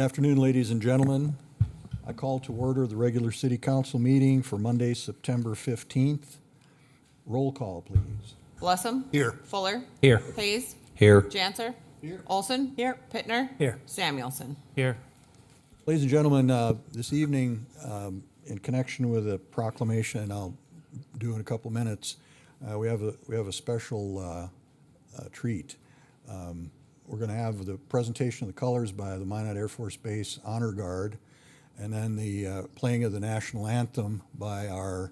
Afternoon, ladies and gentlemen. I call to order the regular city council meeting for Monday, September 15th. Roll call, please. Blessum. Here. Fuller. Here. Hayes. Here. Janser. Here. Olson. Here. Pittner. Here. Samuelson. Here. Ladies and gentlemen, this evening, in connection with a proclamation I'll do in a couple minutes, we have a special treat. We're going to have the presentation of the colors by the Minot Air Force Base Honor Guard, and then the playing of the national anthem by our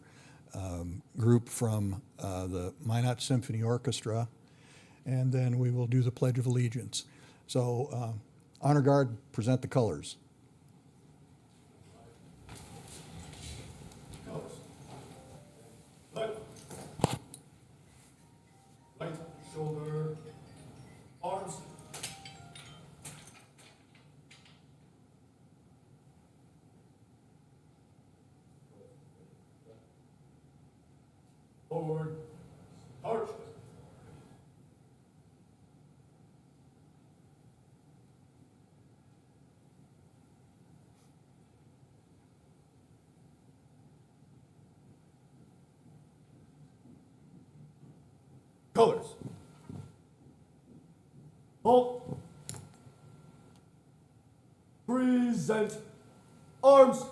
group from the Minot Symphony Orchestra, and then we will do the Pledge of Allegiance. So, Honor Guard, present the colors. Right shoulder, arms. Forward, arch. Colors. Halt. Present. Arms.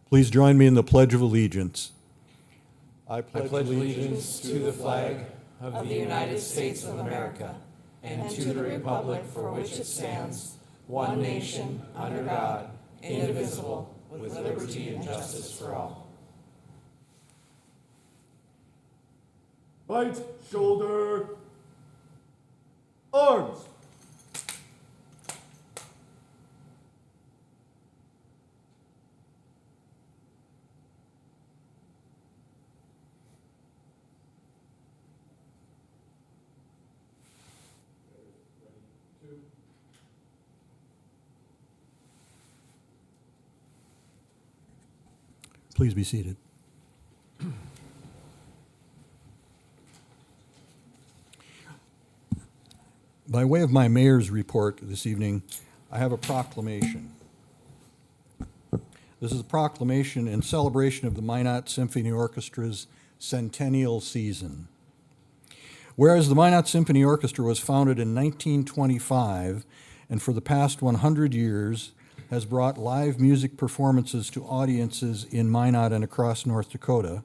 Please join me in the Pledge of Allegiance. I I pledge pledge allegiance to the flag of the United States of America and to the republic for which it stands, one nation, under God, indivisible, with liberty and justice for all. Right shoulder, arms. Please be seated. By way of my mayor's report this evening, I have a proclamation. This is a proclamation in celebration of the Minot Symphony Orchestra's centennial season. Whereas the Minot Symphony Orchestra was founded in 1925 and for the past 100 years has brought live music performances to audiences in Minot and across North Dakota,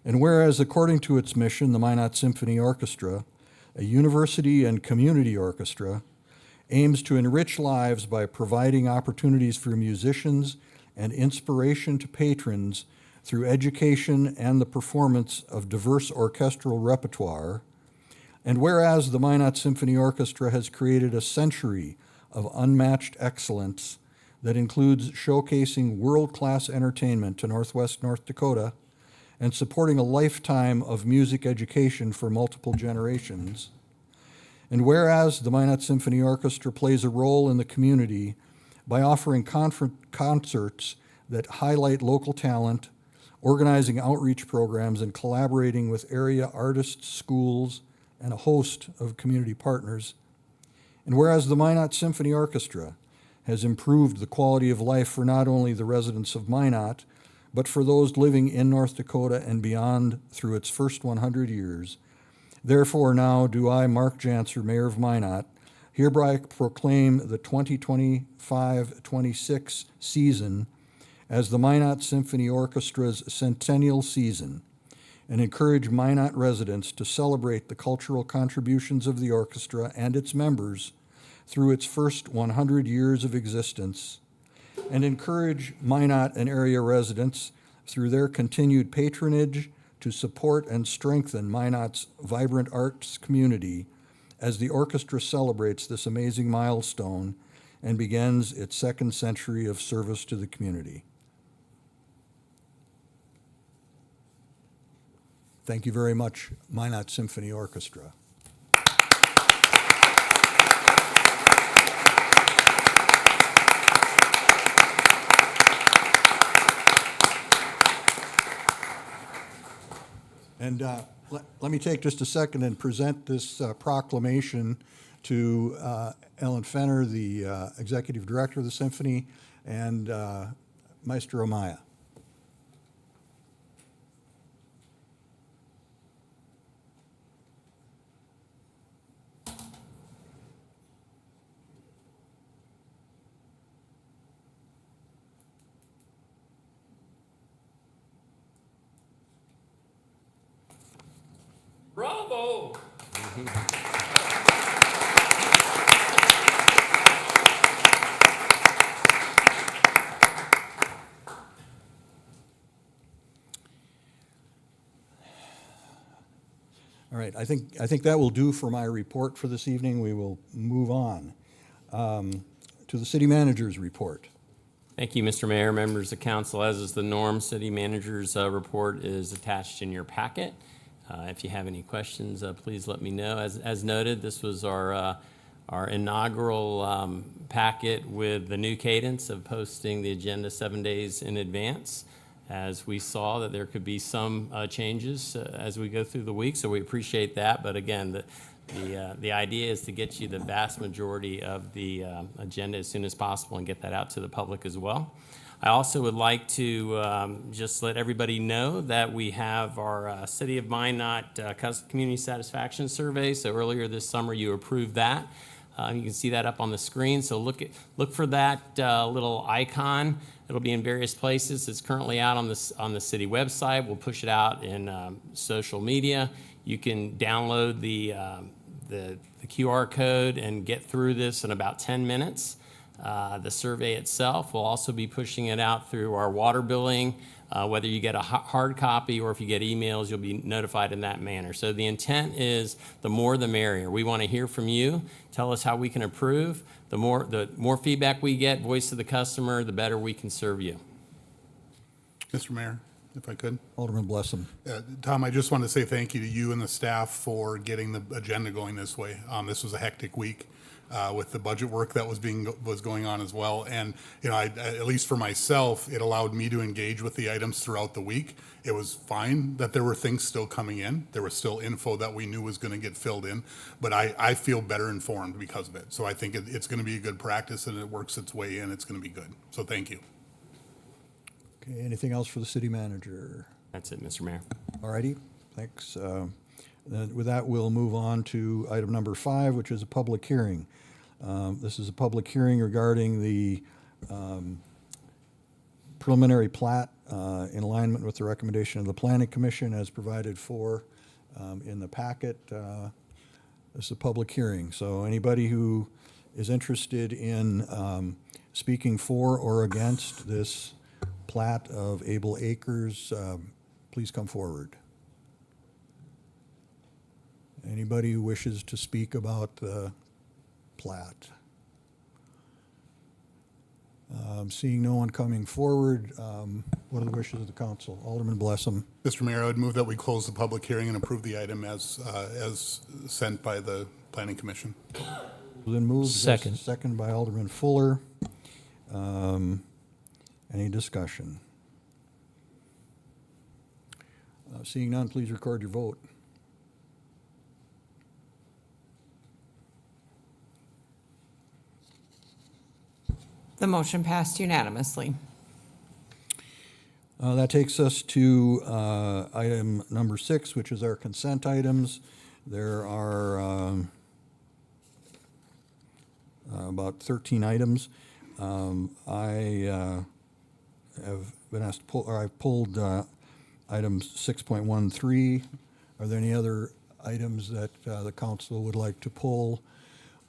and whereas according to its mission, the Minot Symphony Orchestra, a university and community orchestra, aims to enrich lives by providing opportunities for musicians and inspiration to patrons through education and the performance of diverse orchestral repertoire, and whereas the Minot Symphony Orchestra has created a century of unmatched excellence that includes showcasing world-class entertainment to Northwest North Dakota and supporting a lifetime of music education for multiple generations. And whereas the Minot Symphony Orchestra plays a role in the community by offering concerts that highlight local talent, organizing outreach programs, and collaborating with area artists, schools, and a host of community partners. And whereas the Minot Symphony Orchestra has improved the quality of life for not only the residents of Minot, but for those living in North Dakota and beyond through its first 100 years. Therefore, now do I, Mark Janser, Mayor of Minot, hereby proclaim the 2025-26 season as the Minot Symphony Orchestra's centennial season, and encourage Minot residents to celebrate the cultural contributions of the orchestra and its members through its first 100 years of existence, and encourage Minot and area residents through their continued patronage to support and strengthen Minot's vibrant arts community as the orchestra celebrates this amazing milestone and begins its second century of service to the community. Thank you very much, Minot Symphony Orchestra. And let me take just a second and present this proclamation to Ellen Fenner, the Executive Director of the Symphony, and Maestro Maya. Bravo! All right, I think that will do for my report for this evening. We will move on to the city manager's report. Thank you, Mr. Mayor, members of council. As is the norm, city manager's report is attached in your packet. If you have any questions, please let me know. As noted, this was our inaugural packet with the new cadence of posting the agenda 7 days in advance, as we saw that there could be some changes as we go through the week, so we appreciate that. But again, the idea is to get you the vast majority of the agenda as soon as possible and get that out to the public as well. I also would like to just let everybody know that we have our City of Minot Community Satisfaction Survey. So earlier this summer, you approved that. You can see that up on the screen. So look for that little icon. It'll be in various places. It's currently out on the city website. We'll push it out in social media. You can download the QR code and get through this in about 10 minutes. The survey itself, will also be pushing it out through our water billing. Whether you get a hard copy or if you get emails, you'll be notified in that manner. So the intent is the more the merrier. We want to hear from you. Tell us how we can improve. The more feedback we get, voice of the customer, the better we can serve you. Mr. Mayor, if I could. Alderman Blessum. Tom, I just want to say thank you to you and the staff for getting the agenda going this way. This was a hectic week with the budget work that was going on as well. And, at least for myself, it allowed me to engage with the items throughout the week. It was fine that there were things still coming in. There was still info that we knew was going to get filled in, but I feel better informed because of it. So I think it's going to be a good practice, and it works its way in. It's going to be good. So thank you. Okay, anything else for the city manager? That's it, Mr. Mayor. All righty, thanks. Then with that, we'll move on to item number 5, which is a public hearing. This is a public hearing regarding the preliminary plat in alignment with the recommendation of the Planning Commission as provided for in the packet. This is a public hearing, so anybody who is interested in speaking for or against this plat of Able Acres, please come forward. Anybody who wishes to speak about the plat? Seeing no one coming forward, what are the wishes of the council? Alderman Blessam. Mr. Mayor, I would move that we close the public hearing and approve the item as sent by the Planning Commission. Then moved. Second. Second by Alderman Fuller. Any discussion? Seeing none, please record your vote. The motion passed unanimously. That takes us to item number 6, which is our consent items. There are about 13 items. I have been asked to pull, or I've pulled items 6.13. Are there any other items that the council would like to pull,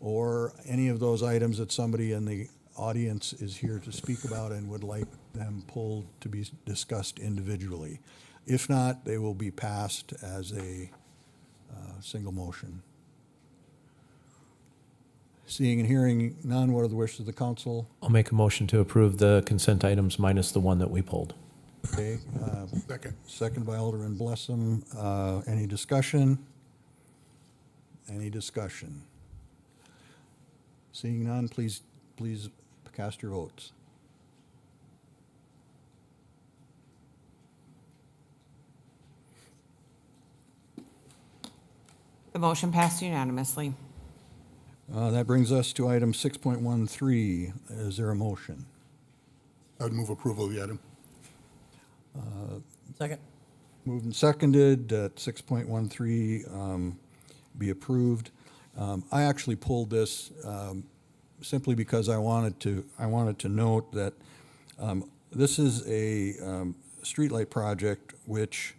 or any of those items that somebody in the audience is here to speak about and would like them pulled to be discussed individually? If not, they will be passed as a single motion. Seeing and hearing none, what are the wishes of the council? I'll make a motion to approve the consent items minus the one that we pulled. Okay, Second. second by Alderman Blessam. Any discussion? Any discussion? Seeing none, please cast your votes. The motion passed unanimously. That brings us to item 6.13. Is there a motion? I would move approval of the item. Second. Moved and seconded that 6.13 be approved. I actually pulled this simply because I wanted to note that this is a streetlight project which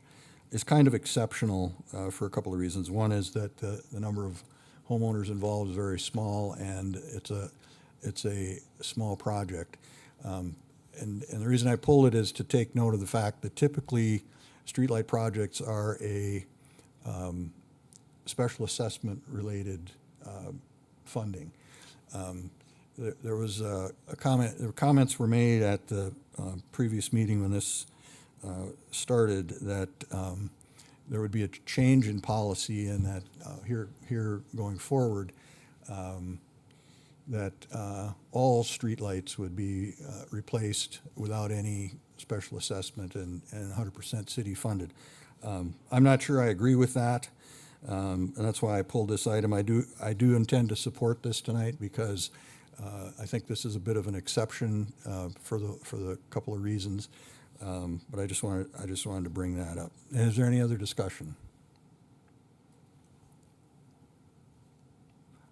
is kind of exceptional for a couple of reasons. One is that the number of homeowners involved is very small, and it's a small project. And the reason I pulled it is to take note of the fact that typically streetlight projects are a special assessment related funding. There was a comment. There were comments were made at the previous meeting when this started that there would be a change in policy, and that here going forward, that all streetlights would be replaced without any special assessment and 100% city funded. I'm not sure I agree with that, and that's why I pulled this item. I do intend to support this tonight because I think this is a bit of an exception for the couple of reasons. But I just wanted to bring that up. And is there any other discussion?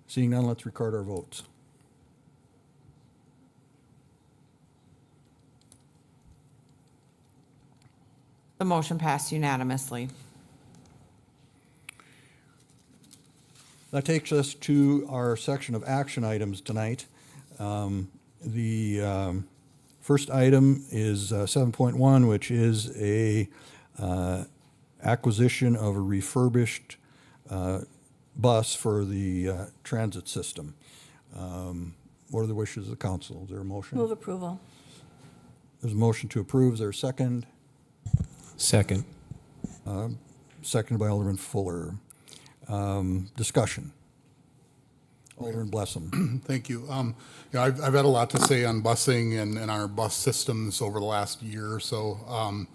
Seeing none, let's record our votes. The motion passed unanimously. That takes us to our section of action items tonight. The first item is 7.1, which is a acquisition of a refurbished bus for the transit system. What are the wishes of the council? Is there a motion? Move approval. There's a motion to approve. Is there a second? Second. Seconded by Alderman Fuller. Discussion. Alderman Blessam. Thank you. I've had a lot to say on busing and our bus systems over the last year or so.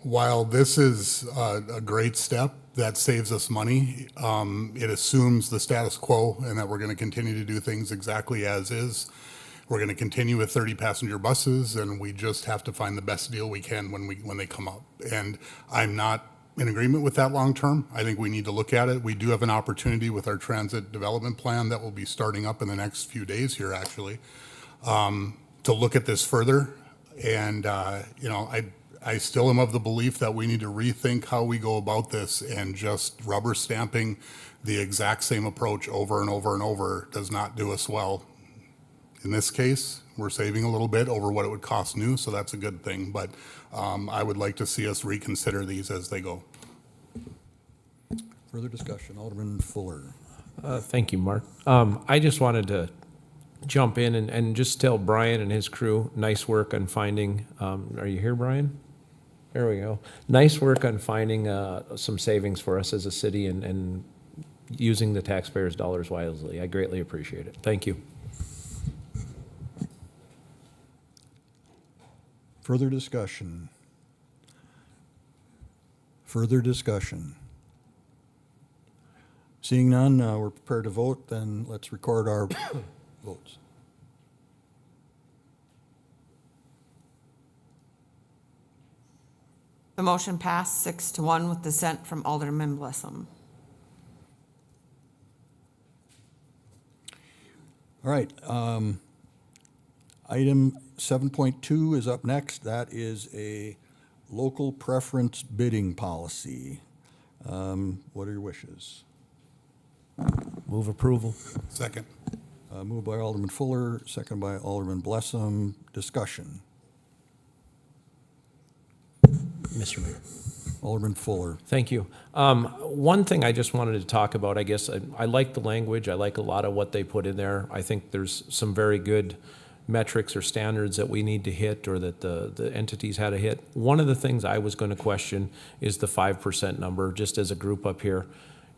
While this is a great step that saves us money, it assumes the status quo and that we're going to continue to do things exactly as is. We're going to continue with 30 passenger buses, and we just have to find the best deal we can when they come up. And I'm not in agreement with that long term. I think we need to look at it. We do have an opportunity with our transit development plan that will be starting up in the next few days here, actually, to look at this further. And I still am of the belief that we need to rethink how we go about this, and just rubber stamping the exact same approach over and over and over does not do us well. In this case, we're saving a little bit over what it would cost new, so that's a good thing. But I would like to see us reconsider these as they go. Further discussion. Alderman Fuller. Thank you, Mark. I just wanted to jump in and just tell Brian and his crew, nice work on finding, are you here, Brian? There we go. Nice work on finding some savings for us as a city and using the taxpayers' dollars wisely. I greatly appreciate it. Thank you. Further discussion? Further discussion? Seeing none, we're prepared to vote, then let's record our votes. The motion passed 6-1 with dissent from Alderman Blessum. All right, item 7.2 is up next. That is a local preference bidding policy. What are your wishes? Move approval. Second. Moved by Alderman Fuller, second by Alderman Blessum. Discussion. Mr. Mayor. Alderman Fuller. Thank you. One thing I just wanted to talk about, I guess, I like the language. I like a lot of what they put in there. I think there's some very good metrics or standards that we need to hit or that the entities had to hit. One of the things I was going to question is the 5% number, just as a group up here.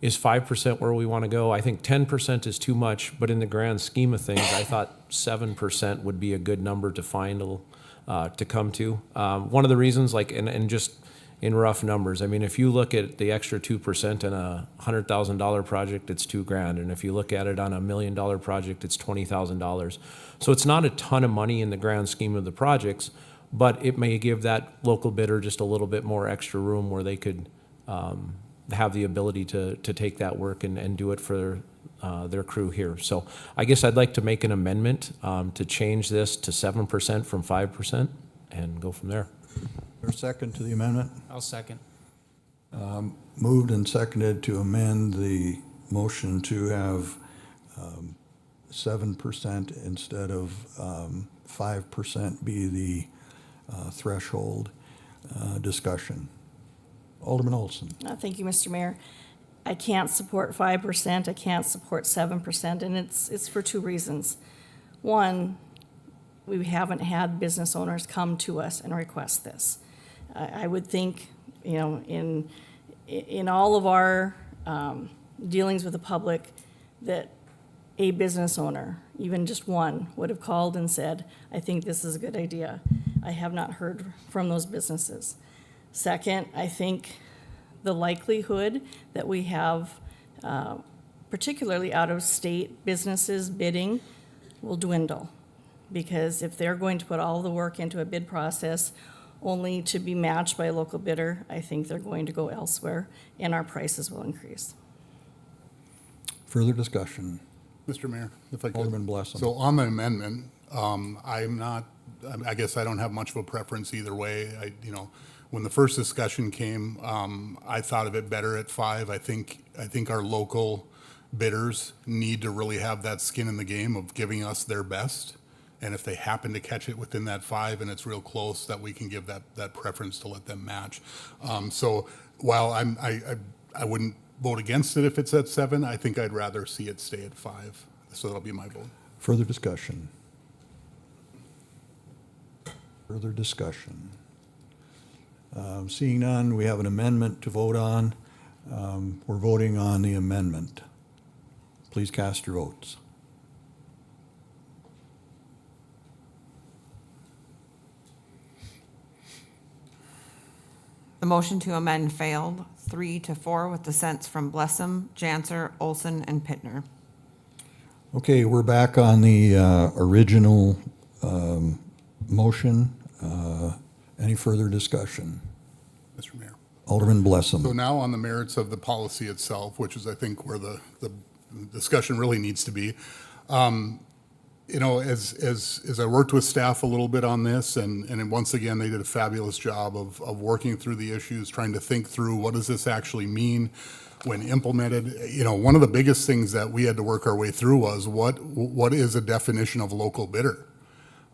Is 5% where we want to go? I think 10% is too much, but in the grand scheme of things, I thought 7% would be a good number to find, to come to. One of the reasons, like, and just in rough numbers, I mean, if you look at the extra 2% in a $100,000 project, it's $2,000. And if you look at it on a $1 million project, it's $20,000. So it's not a ton of money in the grand scheme of the projects, but it may give that local bidder just a little bit more extra room where they could have the ability to take that work and do it for their crew here. So I guess I'd like to make an amendment to change this to 7% from 5% and go from there. There's a second to the amendment? I'll second. Moved and seconded to amend the motion to have 7% instead of 5% be the threshold. Discussion. Alderman Olson. Thank you, Mr. Mayor. I can't support 5%, I can't support 7%, and it's for two reasons. One, we haven't had business owners come to us and request this. I would think, you know, in all of our dealings with the public, that a business owner, even just one, would have called and said, I think this is a good idea. I have not heard from those businesses. Second, I think the likelihood that we have, particularly out-of-state businesses bidding, will dwindle. Because if they're going to put all the work into a bid process only to be matched by a local bidder, I think they're going to go elsewhere and our prices will increase. Further discussion. Mr. Mayor, if I could. Alderman Blessum. So on the amendment, I guess I don't have much of a preference either way. When the first discussion came, I thought of it better at 5. I think our local bidders need to really have that skin in the game of giving us their best. And if they happen to catch it within that 5 and it's real close, that we can give that preference to let them match. So while I wouldn't vote against it if it's at 7, I think I'd rather see it stay at 5. So that'll be my vote. Further discussion. Further discussion. Seeing none, we have an amendment to vote on. We're voting on the amendment. Please cast your votes. The motion to amend failed 3-4 with dissents from Blessum, Janser, Olson, and Pittner. Okay, we're back on the original motion. Any further discussion? Mr. Mayor. Alderman So Blessum. now on the merits of the policy itself, which is I think where the discussion really needs to be. As I worked with staff a little bit on this, and once again, they did a fabulous job of working through the issues, trying to think through what does this actually mean when implemented. One of the biggest things that we had to work our way through was what is a definition of local bidder?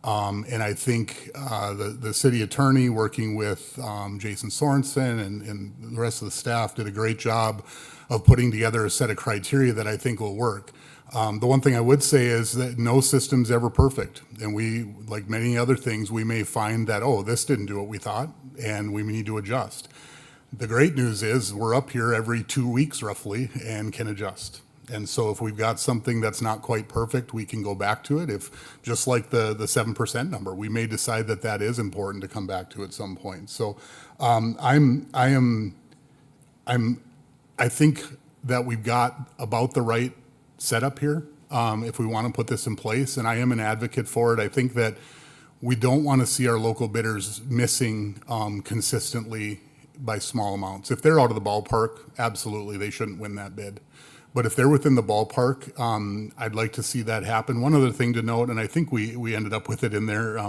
And I think the city attorney working with Jason Sorensen and the rest of the staff did a great job of putting together a set of criteria that I think will work. The one thing I would say is that no system's ever perfect. And we, like many other things, we may find that, oh, this didn't do what we thought, and we need to adjust. The great news is we're up here every 2 weeks roughly and can adjust. And so if we've got something that's not quite perfect, we can go back to it. If, just like the 7% number, we may decide that that is important to come back to at some point. So I think that we've got about the right setup here if we want to put this in place, and I am an advocate for it. I think that we don't want to see our local bidders missing consistently by small amounts. If they're out of the ballpark, absolutely, they shouldn't win that bid. But if they're within the ballpark, I'd like to see that happen. One other thing to note, and I think we ended up with it in there,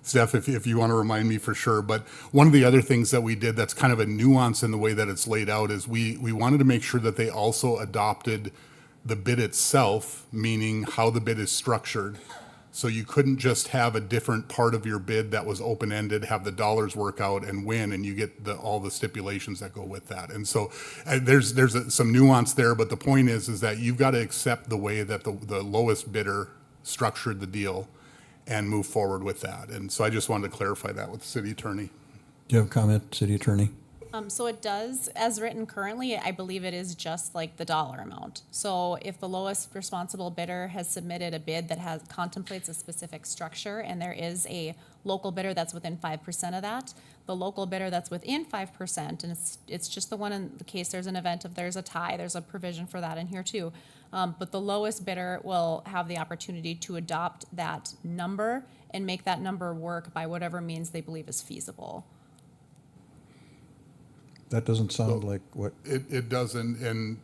Steph, if you want to remind me for sure, but one of the other things that we did that's kind of a nuance in the way that it's laid out is we wanted to make sure that they also adopted the bid itself, meaning how the bid is structured. So you couldn't just have a different part of your bid that was open-ended, have the dollars work out and win, and you get all the stipulations that go with that. And so there's some nuance there, but the point is that you've got to accept the way that the lowest bidder structured the deal and move forward with that. And so I just wanted to clarify that with the city attorney. Do you have a comment, City Attorney? So it does, as written currently, I believe it is just like the dollar amount. So if the lowest responsible bidder has submitted a bid that contemplates a specific structure, and there is a local bidder that's within 5% of that, the local bidder that's within 5%, and it's just the one in the case there's an event if there's a tie, there's a provision for that in here too. But the lowest bidder will have the opportunity to adopt that number and make that number work by whatever means they believe is feasible. That doesn't sound like what, It doesn't, and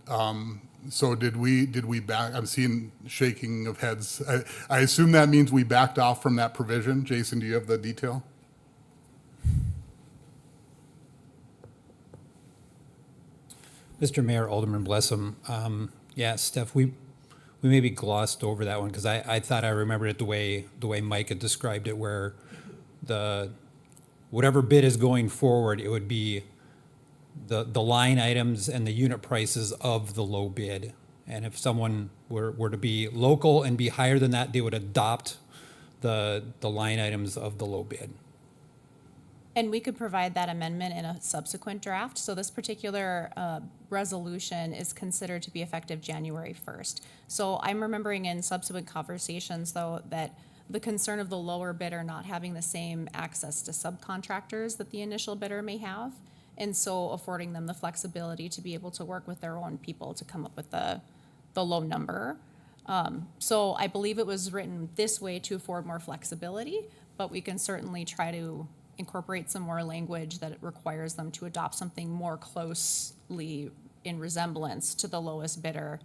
so did we back, I'm seeing shaking of heads. I assume that means we backed off from that provision. Jason, do you have the detail? Mr. Mayor, Alderman Blessum, yeah, Steph, we maybe glossed over that one because I thought I remembered it the way Mike had described it, where whatever bid is going forward, it would be the line items and the unit prices of the low bid. And if someone were to be local and be higher than that, they would adopt the line items of the low bid. And we could provide that amendment in a subsequent draft. So this particular resolution is considered to be effective January 1st. So I'm remembering in subsequent conversations, though, that the concern of the lower bidder not having the same access to subcontractors that the initial bidder may have, and so affording them the flexibility to be able to work with their own people to come up with the low number. So I believe it was written this way to afford more flexibility, but we can certainly try to incorporate some more language that it requires them to adopt something more closely in resemblance to the lowest bidder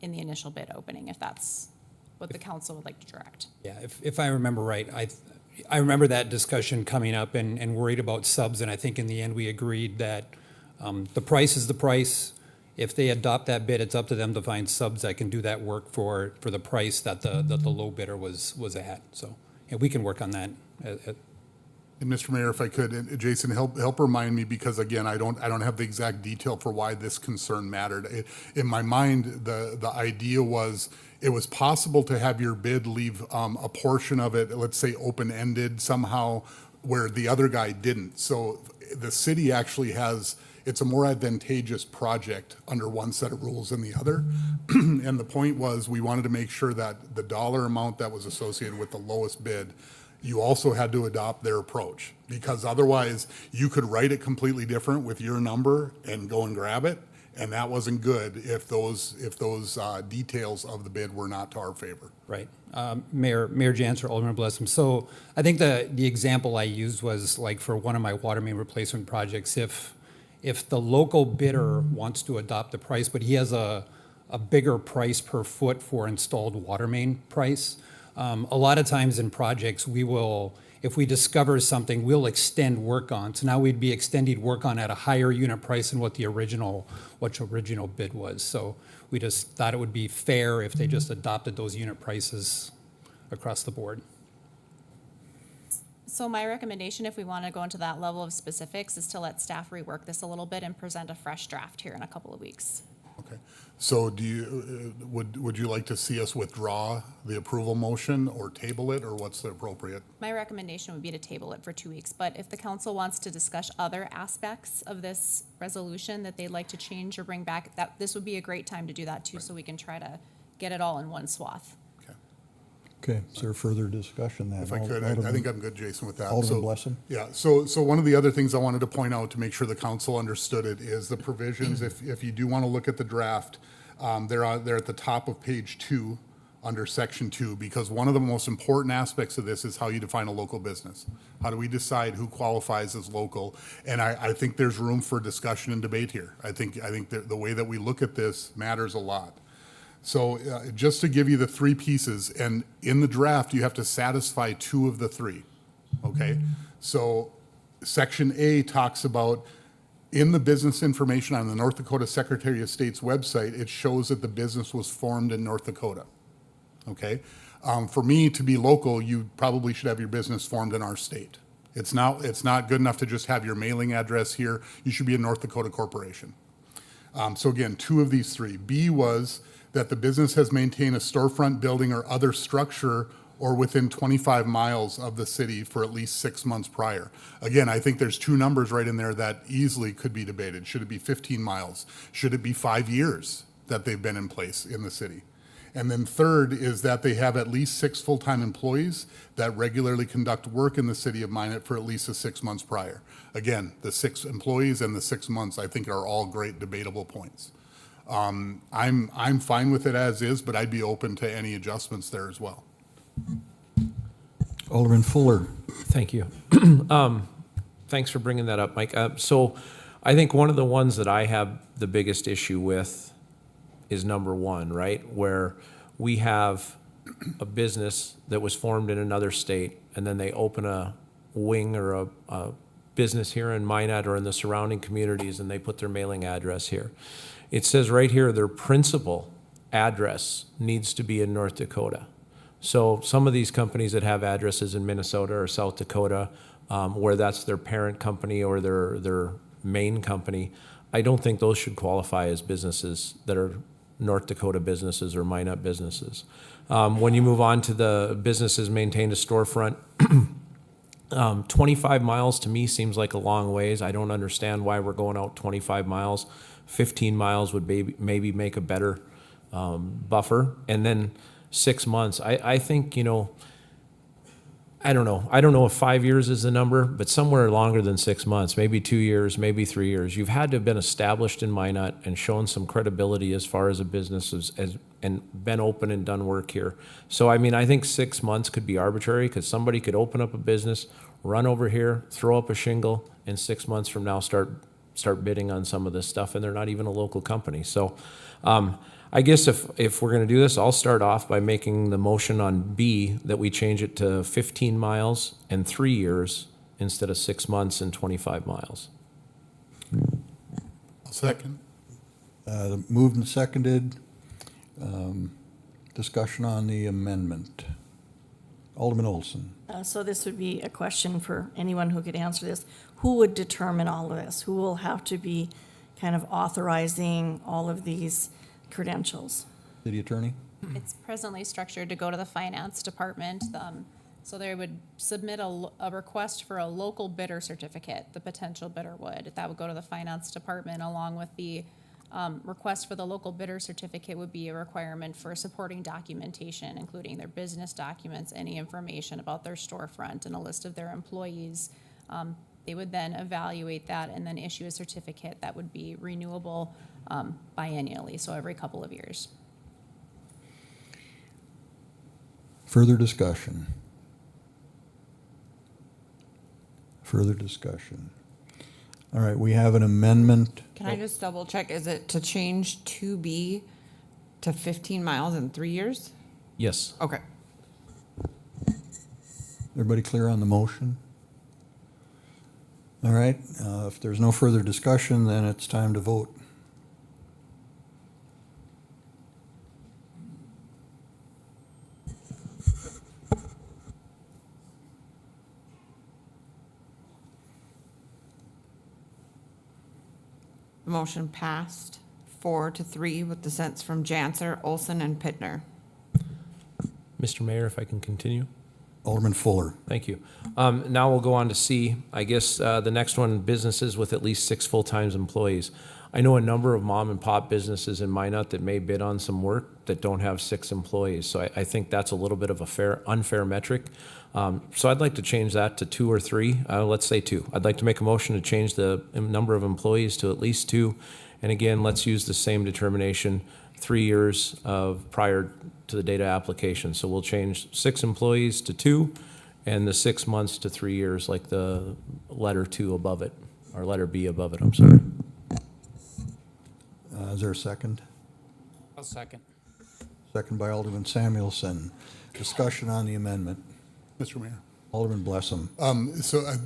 in the initial bid opening, if that's what the council would like to direct. Yeah, if I remember right, I remember that discussion coming up and worried about subs, and I think in the end we agreed that the price is the price. If they adopt that bid, it's up to them to find subs that can do that work for the price that the low bidder was at. So yeah, we can work on that. And Mr. Mayor, if I could, Jason, help remind me, because again, I don't have the exact detail for why this concern mattered. In my mind, the idea was it was possible to have your bid leave a portion of it, let's say open-ended somehow, where the other guy didn't. So the city actually it's a more advantageous project under one set of rules than the other. And the point was, we wanted to make sure that the dollar amount that was associated with the lowest bid, you also had to adopt their approach, because otherwise you could write it completely different with your number and go and grab it. And that wasn't good if those details of the bid were not to our favor. Right. Mayor Janser, Alderman Blessum. So I think the example I used was like for one of my water main replacement projects, if the local bidder wants to adopt the price, but he has a bigger price per foot for installed water main price, a lot of times in projects, if we discover something, we'll extend work on. So now we'd be extending work on at a higher unit price than what the original bid was. So we just thought it would be fair if they just adopted those unit prices across the board. So my recommendation, if we want to go into that level of specifics, is to let staff rework this a little bit and present a fresh draft here in a couple of weeks. Okay. So do you, would you like to see us withdraw the approval motion or table it, or what's the appropriate? My recommendation would be to table it for 2 weeks, but if the council wants to discuss other aspects of this resolution that they'd like to change or bring back, that, this would be a great time to do that too, so we can try to get it all in one swath. Okay. Okay, is there further discussion then? If I could, I think I'm good, Jason, with that. Alderman So- Blessing? Yeah, so one of the other things I wanted to point out to make sure the council understood it is the provisions, if you do want to look at the draft, they're at the top of page 2, under section 2, because one of the most important aspects of this is how you define a local business. How do we decide who qualifies as local? And I think there's room for discussion and debate here. I think the way that we look at this matters a lot. So just to give you the 3 pieces, and in the draft, you have to satisfy 2 of the 3, okay? So section A talks about, in the business information on the North Dakota Secretary of State's website, it shows that the business was formed in North Dakota, okay? For me to be local, you probably should have your business formed in our state. It's not good enough to just have your mailing address here. You should be a North Dakota corporation. So again, 2 of these 3. B was that the business has maintained a storefront, building, or other structure or within 25 miles of the city for at least 6 months prior. Again, I think there's 2 numbers right in there that easily could be debated. Should it be 15 miles? Should it be 5 years that they've been in place in the city? And then third is that they have at least 6 full-time employees that regularly conduct work in the city of Minot for at least the 6 months prior. Again, the 6 employees and the 6 months, I think, are all great debatable points. I'm fine with it as is, but I'd be open to any adjustments there as well. Alderman Fuller. Thank you. Thanks for bringing that up, Mike. So I think one of the ones that I have the biggest issue with is number 1, right? Where we have a business that was formed in another state, and then they open a wing or a business here in Minot or in the surrounding communities, and they put their mailing address here. It says right here, their principal address needs to be in North Dakota. So some of these companies that have addresses in Minnesota or South Dakota, where that's their parent company or their main company, I don't think those should qualify as businesses that are North Dakota businesses or Minot businesses. When you move on to the businesses maintained a storefront, 25 miles to me seems like a long ways. I don't understand why we're going out 25 miles. 15 miles would maybe make a better buffer. And then 6 months, I think, I don't know. I don't know if 5 years is the number, but somewhere longer than 6 months, maybe 2 years, maybe 3 years. You've had to have been established in Minot and shown some credibility as far as a business and been open and done work here. So, I mean, I think 6 months could be arbitrary because somebody could open up a business, run over here, throw up a shingle, and 6 months from now start bidding on some of this stuff, and they're not even a local company. So I guess if we're going to do this, I'll start off by making the motion on B that we change it to 15 miles and 3 years instead of 6 months and 25 miles. I'll second. Moved and seconded. Discussion on the amendment. Alderman Olson. So this would be a question for anyone who could answer this. Who would determine all of this? Who will have to be kind of authorizing all of these credentials? City Attorney? It's presently structured to go to the finance department. So they would submit a request for a local bidder certificate, the potential bidder would. That would go to the finance department along with the request for the local bidder certificate would be a requirement for supporting documentation, including their business documents, any information about their storefront, and a list of their employees. They would then evaluate that and then issue a certificate that would be renewable biennially, so every couple of years. Further discussion? Further discussion? All right, we have an amendment. Can I just double check? Is it to change 2B to 15 miles in 3 years? Yes. Okay. Everybody clear on the motion? All right, if there's no further discussion, then it's time to vote. The motion passed 4-3 with dissents from Janser, Olson, and Pittner. Mr. Mayor, if I can continue? Alderman Fuller. Thank you. Now we'll go on to C. I guess the next one, businesses with at least 6 full-time employees. I know a number of mom and pop businesses in Minot that may bid on some work that don't have 6 employees. So I think that's a little bit of a unfair metric. So I'd like to change that to 2 or 3. Let's say 2. I'd like to make a motion to change the number of employees to at least 2. And again, let's use the same determination, 3 years of prior to the date of application. So we'll change 6 employees to 2 and the 6 months to 3 years, like the letter 2 above it, or letter B above it, I'm sorry. Is there a second? I'll second. Second by Alderman Samuelson. Discussion on the amendment. Mr. Mayor. Alderman Blessam.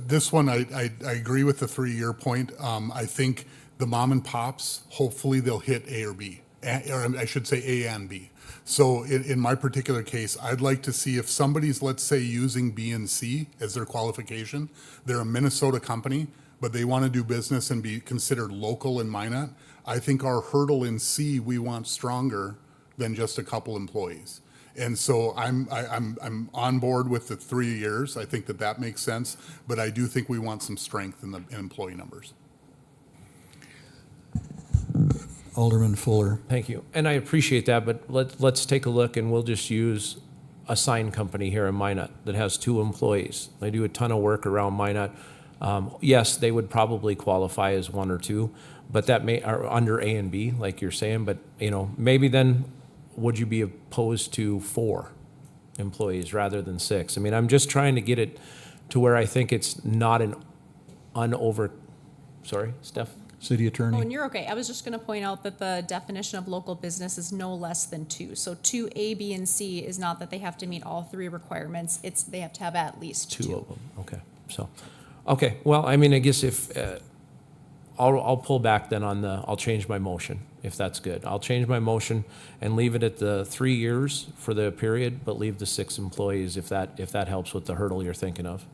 This one, I agree with the 3-year point. I think the mom and pops, hopefully they'll hit A or B, or I should say A and B. So in my particular case, I'd like to see if somebody's, let's say, using B and C as their qualification, they're a Minnesota company, but they want to do business and be considered local in Minot. I think our hurdle in C, we want stronger than just a couple employees. And so I'm on board with the 3 years. I think that makes sense, but I do think we want some strength in the employee numbers. Alderman Fuller. Thank you. And I appreciate that, but let's take a look, and we'll just use a sign company here in Minot that has 2 employees. They do a ton of work around Minot. Yes, they would probably qualify as 1 or 2, but that are under A and B, like you're saying. But, maybe then would you be opposed to 4 employees rather than 6? I mean, I'm just trying to get it to where I think it's not an sorry, Steph? City Oh, Attorney. and you're okay. I was just going to point out that the definition of local business is no less than 2. So 2, A, B, and C is not that they have to meet all 3 requirements. It's they have to have at least 2. 2 of them, okay. So, okay, well, I mean, I guess if, I'll pull back then I'll change my motion, if that's good. I'll change my motion and leave it at the 3 years for the period, but leave the 6 employees if that helps with the hurdle you're thinking of.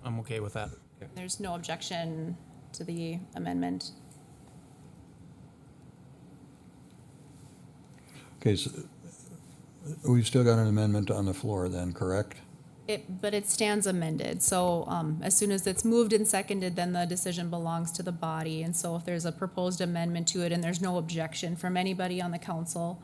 I'm okay with that. There's no objection to the amendment. Okay, so we've still got an amendment on the floor then, correct? But it stands amended. So as soon as it's moved and seconded, then the decision belongs to the body. And so if there's a proposed amendment to it and there's no objection from anybody on the council,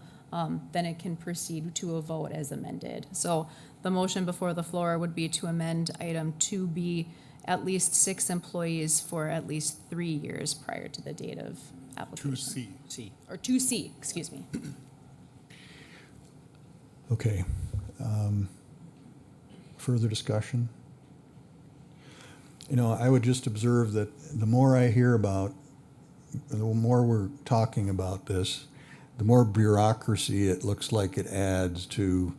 then it can proceed to a vote as amended. So the motion before the floor would be to amend item 2B, at least 6 employees for at least 3 years prior to the date of application. 2C. Or 2C, excuse me. Okay. Further discussion? I would just observe that the more I hear about, the more we're talking about this, the more bureaucracy it looks like it adds to,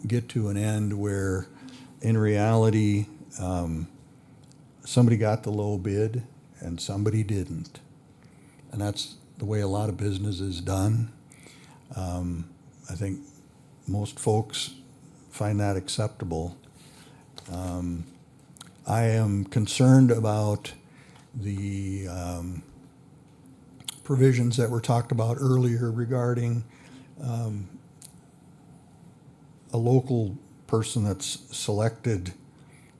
get to an end where, in reality, somebody got the low bid and somebody didn't. And that's the way a lot of business is done. I think most folks find that acceptable. I am concerned about the provisions that were talked about earlier regarding a local person that's selected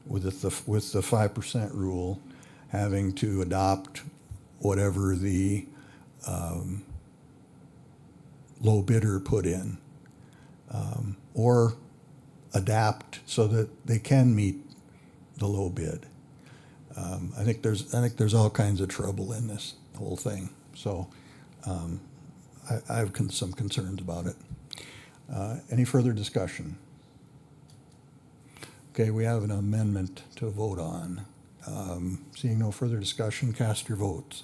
with the 5% rule having to adopt whatever the low bidder put in, or adapt so that they can meet the low bid. I think there's all kinds of trouble in this whole thing. So I have some concerns about it. Any further discussion? Okay, we have an amendment to vote on. Seeing no further discussion, cast your votes.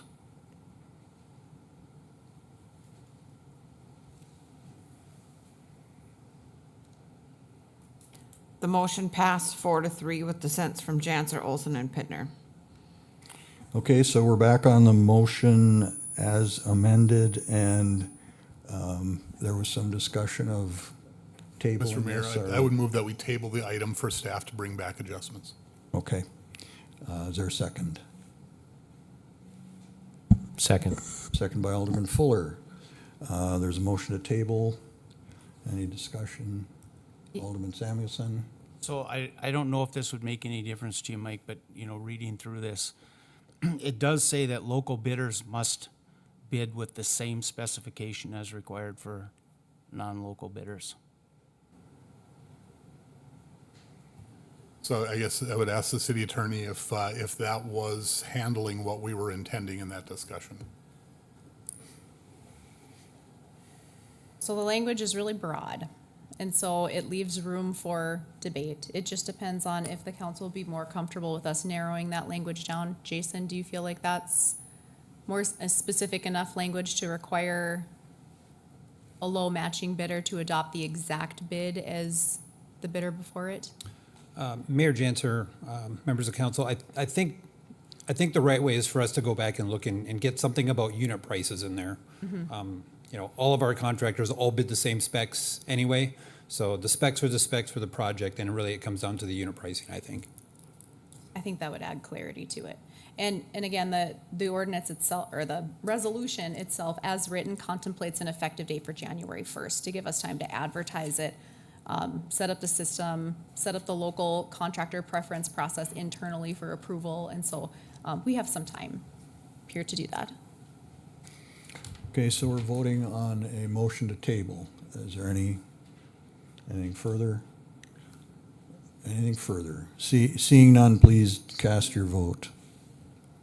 The motion passed 4-3 with dissents from Janser, Olson, and Pittner. Okay, so we're back on the motion as amended, and there was some discussion of tabling Mr. Mayor, this, I would move that we table the item for staff to bring back adjustments. Okay. Is there a second? Second. second by Alderman Fuller. There's a motion to table. Any discussion? Alderman Samuelson? So I don't know if this would make any difference to you, Mike, but, reading through this, it does say that local bidders must bid with the same specification as required for non-local bidders. So I guess I would ask the city attorney if that was handling what we were intending in that discussion. So the language is really broad, and so it leaves room for debate. It just depends on if the council will be more comfortable with us narrowing that language down. Jason, do you feel like that's more a specific enough language to require a low matching bidder to adopt the exact bid as the bidder before it? Mayor Janser, members of council, I think the right way is for us to go back and look and get something about unit prices in there. All of our contractors all bid the same specs anyway, so the specs are the specs for the project, and really it comes down to the unit pricing, I think. I think that would add clarity to it. And again, the ordinance itself, or the resolution itself, as written, contemplates an effective date for January 1st to give us time to advertise it, set up the system, set up the local contractor preference process internally for approval, and so we have some time here to do that. Okay, so we're voting on a motion to table. Is there anything further? Anything further? Seeing none, please cast your vote.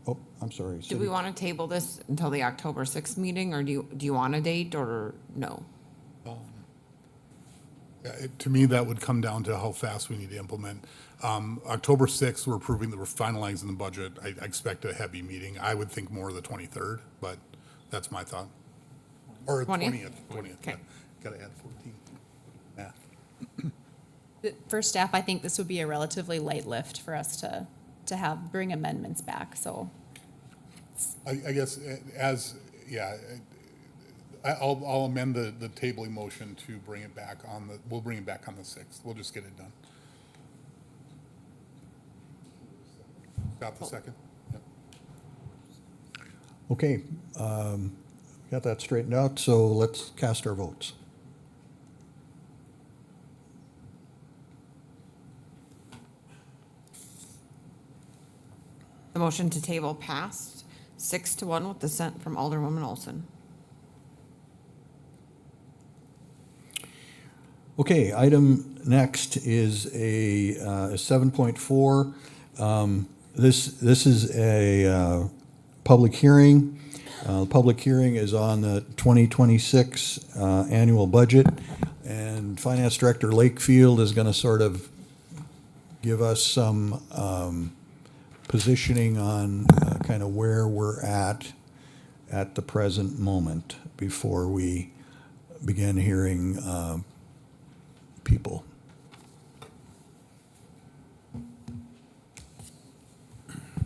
Oh, I'm sorry. Do we want to table this until the October 6th meeting, or do you want a date, or no? To me, that would come down to how fast we need to implement. October 6th, we're finalizing the budget. I expect a heavy meeting. I would think more the 23rd, but that's my thought. Or 20th? 20th, Okay. yeah. Gotta add 14. Math. For staff, I think this would be a relatively light lift for us to bring amendments back, so. I guess I'll amend the tabling motion to bring it back we'll bring it back on the 6th. We'll just get it done. Got the second? Yep. Okay, got that straightened out, so let's cast our votes. The motion to table passed 6-1 with dissent from Alderwoman Olson. Okay, item next is a 7.4. This is a public hearing. The public hearing is on the 2026 annual budget, and Finance Director Lakefield is going to sort of give us some positioning on kind of where we're at the present moment before we begin hearing people.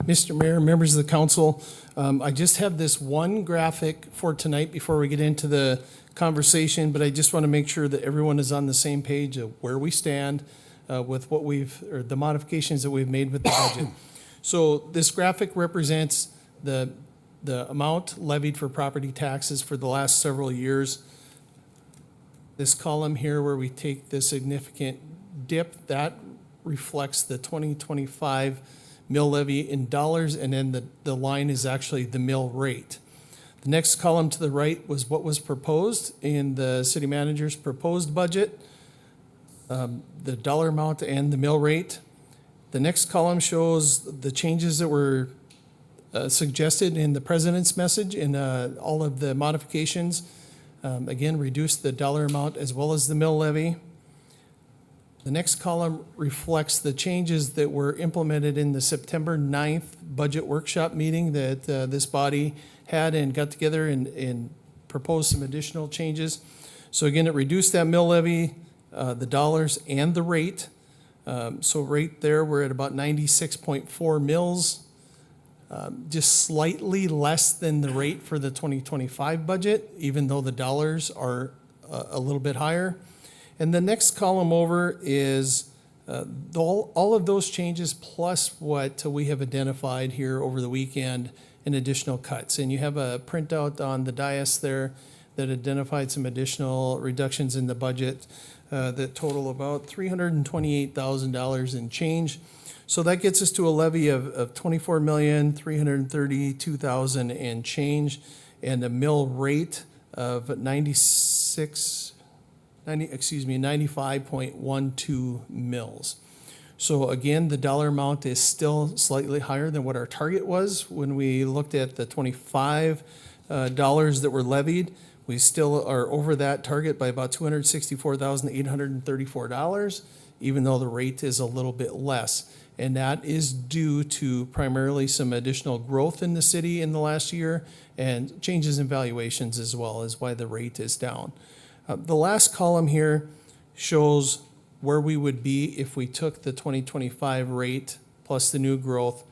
Mr. Mayor, members of the council, I just have this one graphic for tonight before we get into the conversation, but I just want to make sure that everyone is on the same page of where we stand with or the modifications that we've made with the budget. So this graphic represents the amount levied for property taxes for the last several years. This column here where we take the significant dip, that reflects the 2025 mill levy in dollars, and then the line is actually the mill rate. The next column to the right was what was proposed in the city manager's proposed budget, the dollar amount and the mill rate. The next column shows the changes that were suggested in the president's message in all of the modifications. Again, reduce the dollar amount as well as the mill levy. The next column reflects the changes that were implemented in the September 9th budget workshop meeting that this body had and got together and proposed some additional changes. So again, it reduced that mill levy, the dollars and the rate. So right there, we're at about 96.4 mills, just slightly less than the rate for the 2025 budget, even though the dollars are a little bit higher. And the next column over is all of those changes plus what we have identified here over the weekend and additional cuts. And you have a printout on the dais there that identified some additional reductions in the budget that total about $328,000 in change. So that gets us to a levy of $24,332,000 and change, and a mill rate of 95.12 mills. So again, the dollar amount is still slightly higher than what our target was when we looked at the $25 that were levied. We still are over that target by about $264,834, even though the rate is a little bit less. And that is due to primarily some additional growth in the city in the last year and changes in valuations as well, as why the rate is down. The last column here shows where we would be if we took the 2025 rate plus the new growth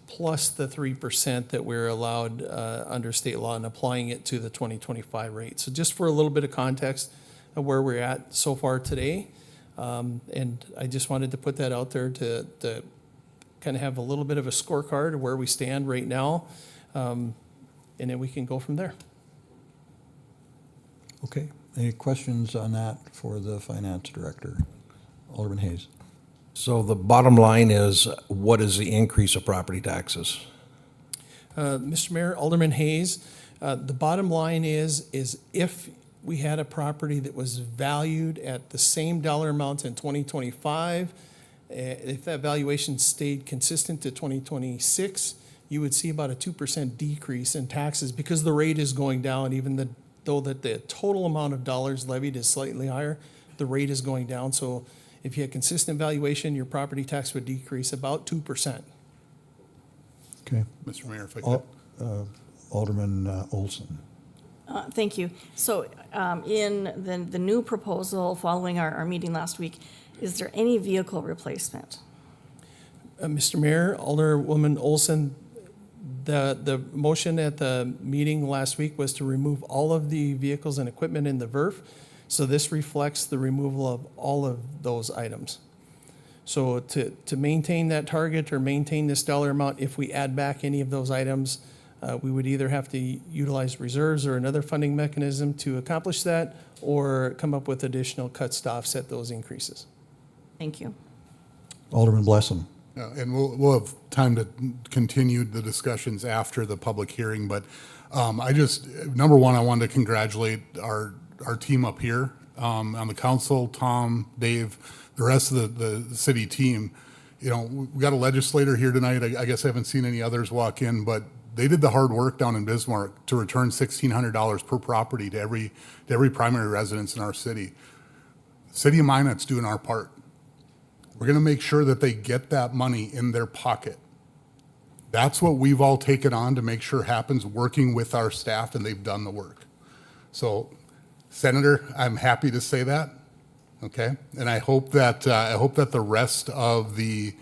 plus the 3% that we're allowed under state law and applying it to the 2025 rate. So just for a little bit of context of where we're at so far today. And I just wanted to put that out there to kind of have a little bit of a scorecard of where we stand right now. And then we can go from there. Okay. Any questions on that for the finance director? Alderman Hayes. So the bottom line is, what is the increase of property taxes? Mr. Mayor, Alderman Hayes, the bottom line is if we had a property that was valued at the same dollar amount in 2025, if that valuation stayed consistent to 2026, you would see about a 2% decrease in taxes because the rate is going down, even though that the total amount of dollars levied is slightly higher, the rate is going down. So if you had consistent valuation, your property tax would decrease about 2%. Okay. Mr. Mayor, if I could. Alderman Olson. Thank you. So in the new proposal following our meeting last week, is there any vehicle replacement? Mr. Mayor, Alderwoman Olson, the motion at the meeting last week was to remove all of the vehicles and equipment in the VERF. So this reflects the removal of all of those items. So to maintain that target or maintain this dollar amount, if we add back any of those items, we would either have to utilize reserves or another funding mechanism to accomplish that, or come up with additional cuts to offset those increases. Thank you. Alderman Blessum. And we'll have time to continue the discussions after the public hearing, but number one, I wanted to congratulate our team up here on the council, Tom, Dave, the rest of the city team. You know, we got a legislator here tonight. I guess I haven't seen any others walk in, but they did the hard work down in Bismarck to return $1,600 per property to every primary residence in our city. City of Minot's doing our part. We're going to make sure that they get that money in their pocket. That's what we've all taken on to make sure happens, working with our staff, and they've done the work. So, Senator, I'm happy to say that, okay? And I hope that the rest of the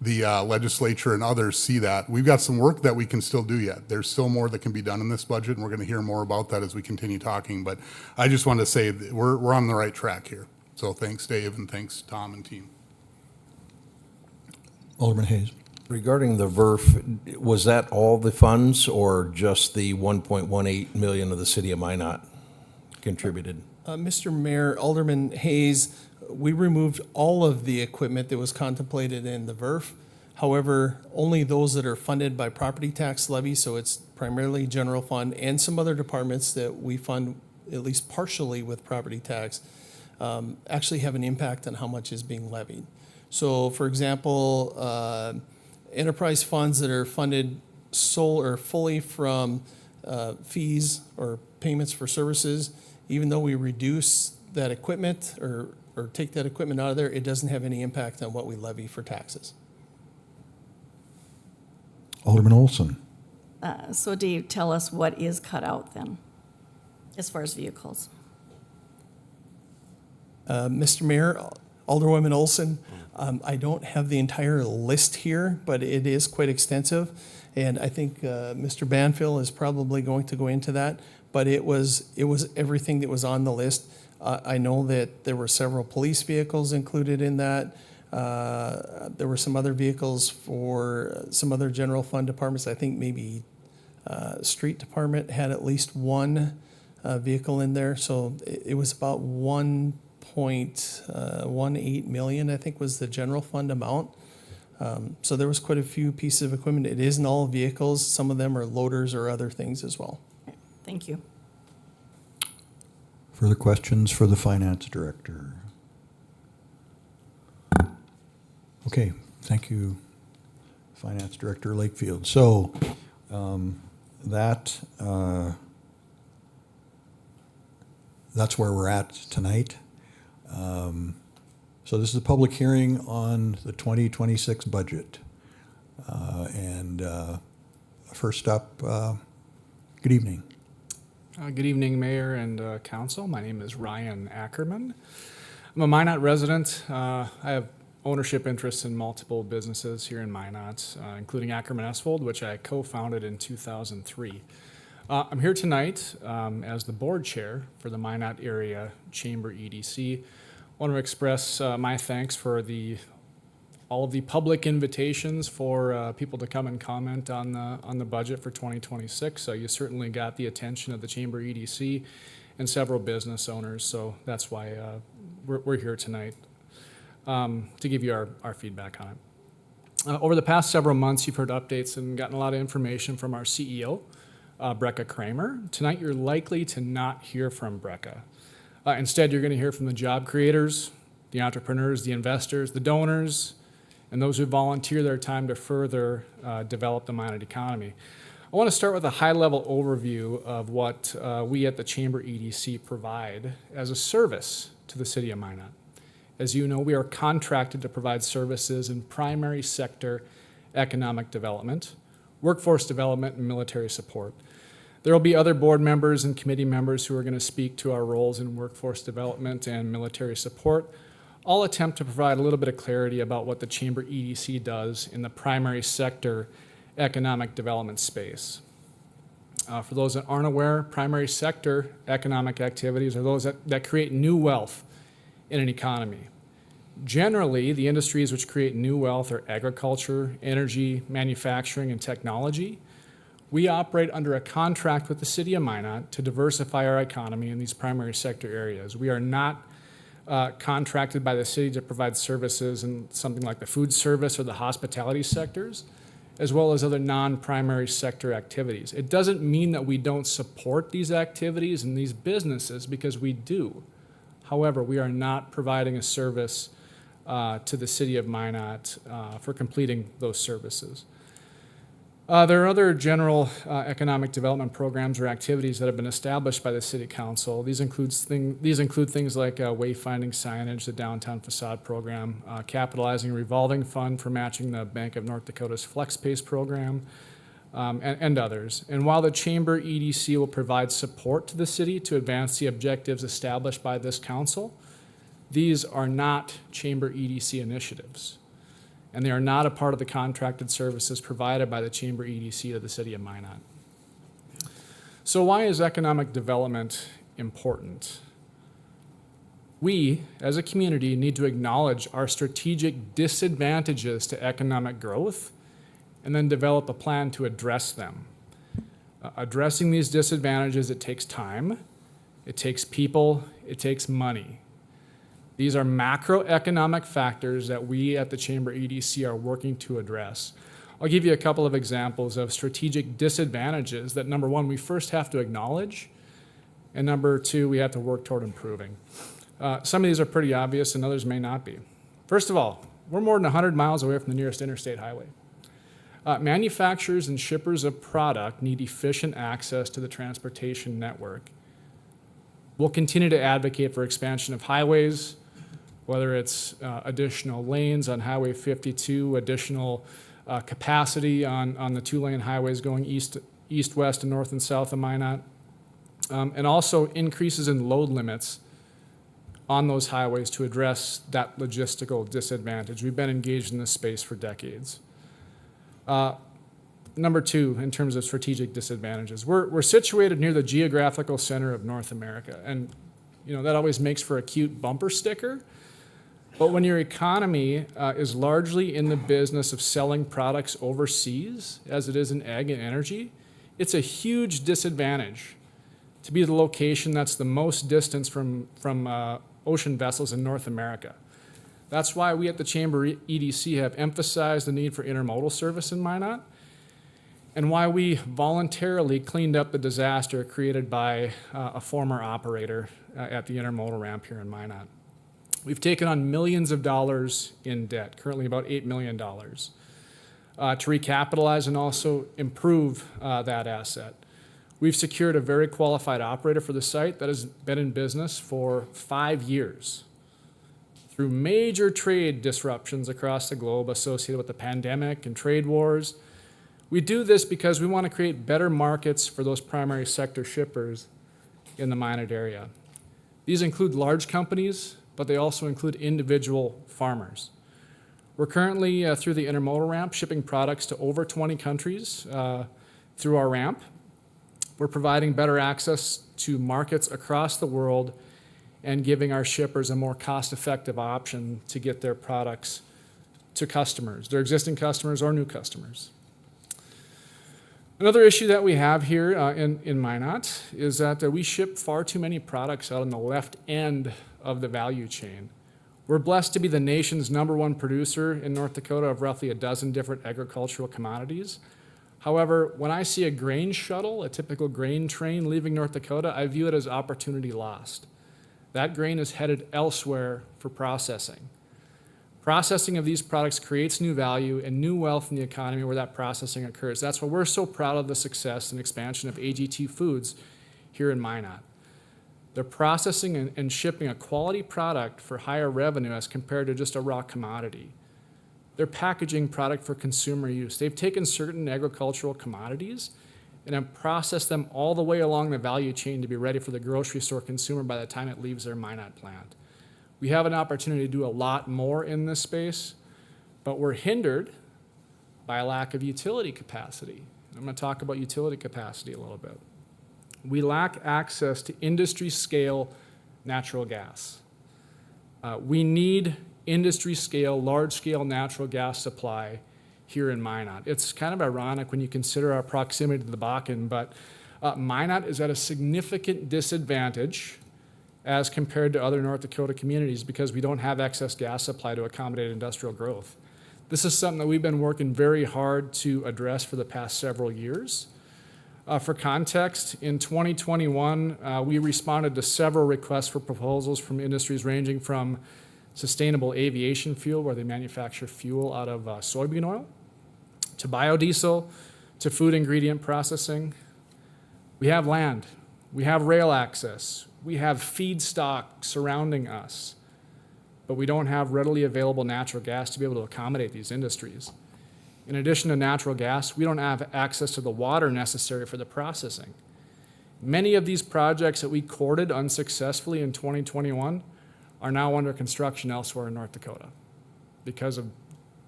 legislature and others see that. We've got some work that we can still do yet. There's still more that can be done in this budget, and we're going to hear more about that as we continue talking. But I just wanted to say that we're on the right track here. So thanks, Dave, and thanks, Tom and team. Alderman Hayes. Regarding the VERF, was that all the funds or just the 1.18 million of the city of Minot contributed? Mr. Mayor, Alderman Hayes, we removed all of the equipment that was contemplated in the VERF. However, only those that are funded by property tax levy, so it's primarily general fund, and some other departments that we fund at least partially with property tax, actually have an impact on how much is being levied. So, for example, enterprise funds that are funded fully from fees or payments for services, even though we reduce that equipment or take that equipment out of there, it doesn't have any impact on what we levy for taxes. Alderman Olson. So Dave, tell us what is cut out then, as far as vehicles? Mr. Mayor, Alderwoman Olson, I don't have the entire list here, but it is quite extensive. And I think Mr. Banfield is probably going to go into that. But it was everything that was on the list. I know that there were several police vehicles included in that. There were some other vehicles for some other general fund departments. I think maybe Street Department had at least one vehicle in there, so it was about 1.18 million, I think, was the general fund amount. So there was quite a few pieces of equipment. It isn't all vehicles. Some of them are loaders or other things as well. Thank you. Further questions for the finance director? Okay, thank you, Finance Director Lakefield. So that's where we're at tonight. So this is a public hearing on the 2026 budget. First up, good evening. Good evening, Mayor and Council. My name is Ryan Ackerman. I'm a Minot resident. I have ownership interests in multiple businesses here in Minot, including Ackerman Esfold, which I co-founded in 2003. I'm here tonight as the board chair for the Minot Area Chamber EDC. I want to express my thanks for all of the public invitations for people to come and comment on the budget for 2026. So you certainly got the attention of the Chamber EDC and several business owners. So that's why we're here tonight to give you our feedback on it. Over the past several months, you've heard updates and gotten a lot of information from our CEO, Brecca Kramer. Tonight, you're likely to not hear from Brecca. Instead, you're going to hear from the job creators, the entrepreneurs, the investors, the donors, and those who volunteer their time to further develop the Minot economy. I want to start with a high-level overview of what we at the Chamber EDC provide as a service to the City of Minot. As you know, we are contracted to provide services in primary sector economic development, workforce development, and military support. There will be other board members and committee members who are going to speak to our roles in workforce development and military support. I'll attempt to provide a little bit of clarity about what the Chamber EDC does in the primary sector economic development space. For those that aren't aware, primary sector economic activities are those that create new wealth in an economy. Generally, the industries which create new wealth are agriculture, energy, manufacturing, and technology. We operate under a contract with the City of Minot to diversify our economy in these primary sector areas. We are not contracted by the city to provide services in something like the food service or the hospitality sectors, as well as other non-primary sector activities. It doesn't mean that we don't support these activities and these businesses, because we do. However, we are not providing a service to the City of Minot for completing those services. There are other general economic development programs or activities that have been established by the City Council. These include things like wayfinding signage, the downtown facade program, capitalizing a revolving fund for matching the Bank of North Dakota's FlexPace program, and others. And while the Chamber EDC will provide support to the city to advance the objectives established by this council, these are not Chamber EDC initiatives, and they are not a part of the contracted services provided by the Chamber EDC to the City of Minot. So why is economic development important? We, as a community, need to acknowledge our strategic disadvantages to economic growth and then develop a plan to address them. Addressing these disadvantages, it takes time, it takes people, it takes money. These are macroeconomic factors that we at the Chamber EDC are working to address. I'll give you a couple of examples of strategic disadvantages that, number one, we first have to acknowledge, and number two, we have to work toward improving. Some of these are pretty obvious and others may not be. First of all, we're more than 100 miles away from the nearest interstate highway. Manufacturers and shippers of product need efficient access to the transportation network. We'll continue to advocate for expansion of highways, whether it's additional lanes on Highway 52, additional capacity on the two-lane highways going east, west, and north and south of Minot, and also increases in load limits on those highways to address that logistical disadvantage. We've been engaged in this space for decades. Number two, in terms of strategic disadvantages, we're situated near the geographical center of North America, and that always makes for a cute bumper sticker. But when your economy is largely in the business of selling products overseas, as it is in ag and energy, It's a huge disadvantage to be the location that's the most distance from ocean vessels in North America. That's why we at the Chamber EDC have emphasized the need for intermodal service in Minot, and why we voluntarily cleaned up the disaster created by a former operator at the intermodal ramp here in Minot. We've taken on millions of dollars in debt, currently about $8 million, to recapitalize and also improve that asset. We've secured a very qualified operator for the site that has been in business for 5 years. Through major trade disruptions across the globe associated with the pandemic and trade wars, we do this because we want to create better markets for those primary sector shippers in the Minot area. These include large companies, but they also include individual farmers. We're currently, through the intermodal ramp, shipping products to over 20 countries through our ramp. We're providing better access to markets across the world and giving our shippers a more cost-effective option to get their products to customers, their existing customers or new customers. Another issue that we have here in Minot is that we ship far too many products out on the left end of the value chain. We're blessed to be the nation's #1 producer in North Dakota of roughly a dozen different agricultural commodities. However, when I see a grain shuttle, a typical grain train leaving North Dakota, I view it as opportunity lost. That grain is headed elsewhere for processing. Processing of these products creates new value and new wealth in the economy where that processing occurs. That's why we're so proud of the success and expansion of AGT Foods here in Minot. They're processing and shipping a quality product for higher revenue as compared to just a raw commodity. They're packaging product for consumer use. They've taken certain agricultural commodities and have processed them all the way along the value chain to be ready for the grocery store consumer by the time it leaves their Minot plant. We have an opportunity to do a lot more in this space, but we're hindered by a lack of utility capacity. I'm going to talk about utility capacity a little bit. We lack access to industry-scale natural gas. We need industry-scale, large-scale natural gas supply here in Minot. It's kind of ironic when you consider our proximity to the Bakken, but Minot is at a significant disadvantage as compared to other North Dakota communities because we don't have excess gas supply to accommodate industrial growth. This is something that we've been working very hard to address for the past several years. For context, in 2021, we responded to several requests for proposals from industries ranging from sustainable aviation fuel, where they manufacture fuel out of soybean oil, to biodiesel, to food ingredient processing. We have land, we have rail access, we have feedstock surrounding us, but we don't have readily available natural gas to be able to accommodate these industries. In addition to natural gas, we don't have access to the water necessary for the processing. Many of these projects that we courted unsuccessfully in 2021 are now under construction elsewhere in North Dakota because of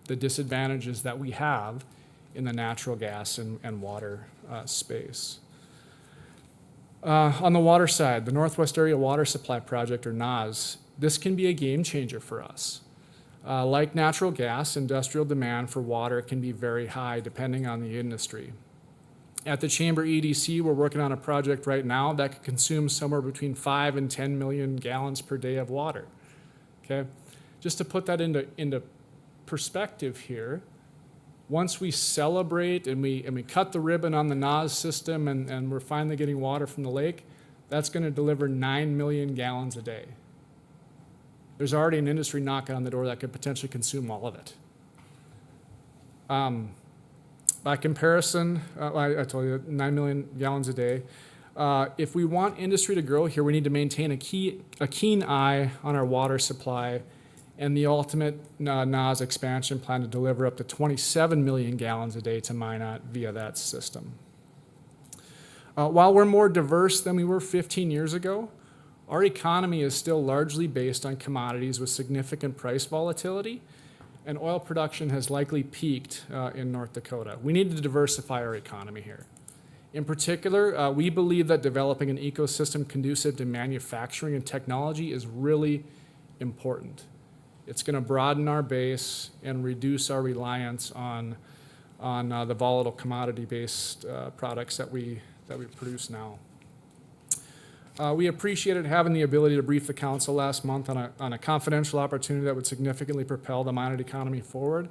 the disadvantages that we have in the natural gas and water space. On the water side, the Northwest Area Water Supply Project, or NAS, this can be a game changer for us. Like natural gas, industrial demand for water can be very high depending on the industry. At the Chamber EDC, we're working on a project right now that could consume somewhere between 5 and 10 million gallons per day of water. Okay? Just to put that into perspective here, once we celebrate and we cut the ribbon on the NAS system and we're finally getting water from the lake, that's going to deliver 9 million gallons a day. There's already an industry knocking on the door that could potentially consume all of it. By comparison, I told you 9 million gallons a day. If we want industry to grow here, we need to maintain a keen eye on our water supply and the ultimate NAS expansion plan to deliver up to 27 million gallons a day to Minot via that system. While we're more diverse than we were 15 years ago, our economy is still largely based on commodities with significant price volatility, and oil production has likely peaked in North Dakota. We need to diversify our economy here. In particular, we believe that developing an ecosystem conducive to manufacturing and technology is really important. It's going to broaden our base and reduce our reliance on on the volatile commodity-based products that we produce now. We appreciated having the ability to brief the council last month on a confidential opportunity that would significantly propel the Minot economy forward.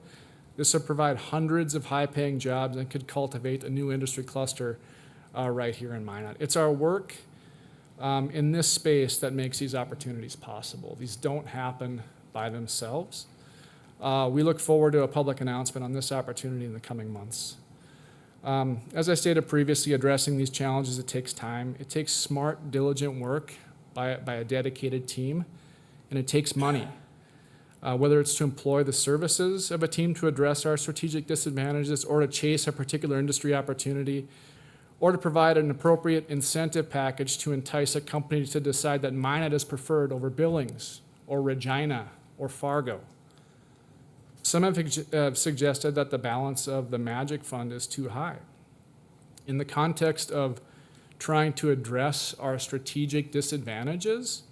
This would provide hundreds of high-paying jobs and could cultivate a new industry cluster right here in Minot. It's our work in this space that makes these opportunities possible. These don't happen by themselves. We look forward to a public announcement on this opportunity in the coming months. As I stated previously, addressing these challenges, it takes time. It takes smart, diligent work by a dedicated team, and it takes money. Whether it's to employ the services of a team to address our strategic disadvantages, or to chase a particular industry opportunity, or to provide an appropriate incentive package to entice a company to decide that Minot is preferred over Billings, or Regina, or Fargo. Some have suggested that the balance of the Magic Fund is too high. In the context of trying to address our strategic disadvantages,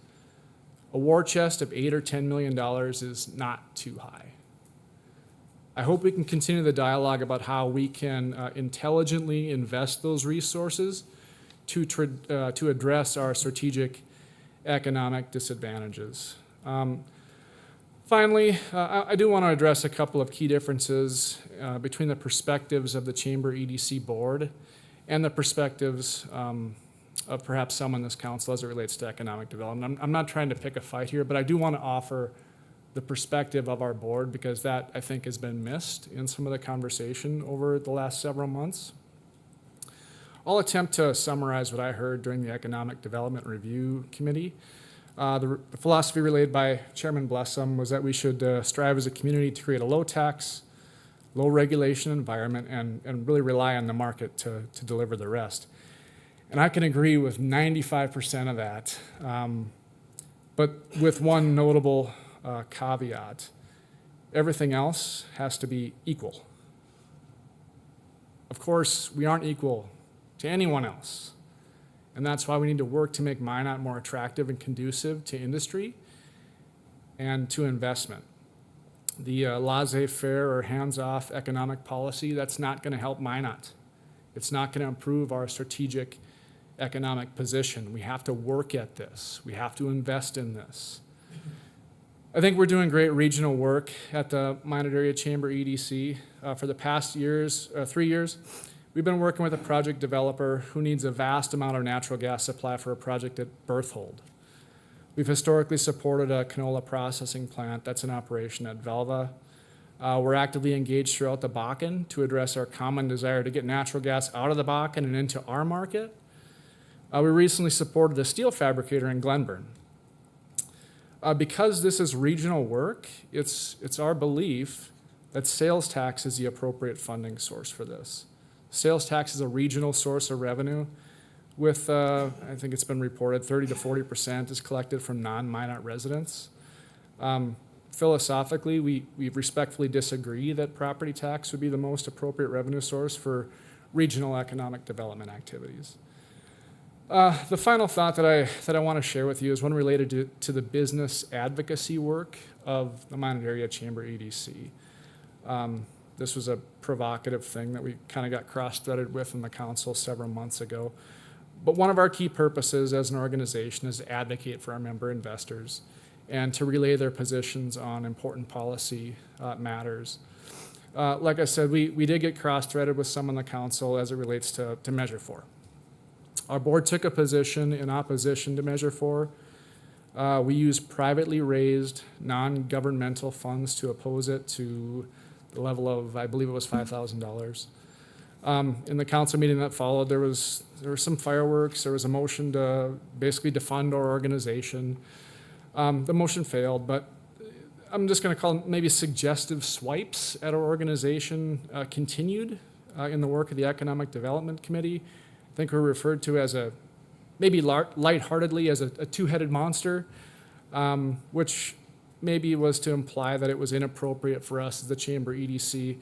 a war chest of $8 or $10 million is not too high. I hope we can continue the dialogue about how we can intelligently invest those resources to address our strategic economic disadvantages. Finally, I do want to address a couple of key differences between the perspectives of the Chamber EDC Board and the perspectives of perhaps some on this council as it relates to economic development. I'm not trying to pick a fight here, but I do want to offer the perspective of our board, because that, I think, has been missed in some of the conversation over the last several months. I'll attempt to summarize what I heard during the Economic Development Review Committee. The philosophy relayed by Chairman Blessum was that we should strive as a community to create a low tax, low regulation environment, and really rely on the market to deliver the rest. And I can agree with 95% of that, but with one notable caveat. Everything else has to be equal. Of course, we aren't equal to anyone else. And that's why we need to work to make Minot more attractive and conducive to industry and to investment. The laissez-faire or hands-off economic policy, that's not going to help Minot. It's not going to improve our strategic economic position. We have to work at this. We have to invest in this. I think we're doing great regional work at the Minot Area Chamber EDC. For the past 3 years, we've been working with a project developer who needs a vast amount of natural gas supply for a project at Berthold. We've historically supported a canola processing plant that's in operation at Velva. We're actively engaged throughout the Bakken to address our common desire to get natural gas out of the Bakken and into our market. We recently supported a steel fabricator in Glenburn. Because this is regional work, it's our belief that sales tax is the appropriate funding source for this. Sales tax is a regional source of revenue with, I think it's been reported, 30 to 40% is collected from non-Minot residents. Philosophically, we respectfully disagree that property tax would be the most appropriate revenue source for regional economic development activities. The final thought that I want to share with you is one related to the business advocacy work of the Minot Area Chamber EDC. This was a provocative thing that we kind of got cross-threaded with in the council several months ago. But one of our key purposes as an organization is to advocate for our member investors and to relay their positions on important policy matters. Like I said, we did get cross-threaded with some on the council as it relates to Measure 4. Our board took a position in opposition to Measure 4. We used privately raised, non-governmental funds to oppose it to the level of, I believe it was $5,000. In the council meeting that followed, there were some fireworks. There was a motion to basically defund our organization. The motion failed, but I'm just going to call them maybe suggestive swipes at our organization continued in the work of the Economic Development Committee. I think we're referred to as maybe lightheartedly as a two-headed monster, which maybe was to imply that it was inappropriate for us as the Chamber EDC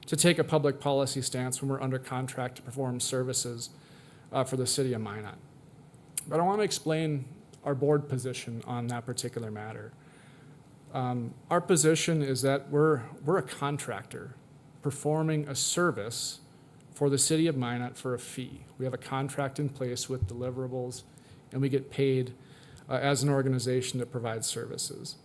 to take a public policy stance when we're under contract to perform services for the city of Minot. But I want to explain our board position on that particular matter. Our position is that we're a contractor performing a service for the city of Minot for a fee. We have a contract in place with deliverables, and we get paid as an organization that provides services.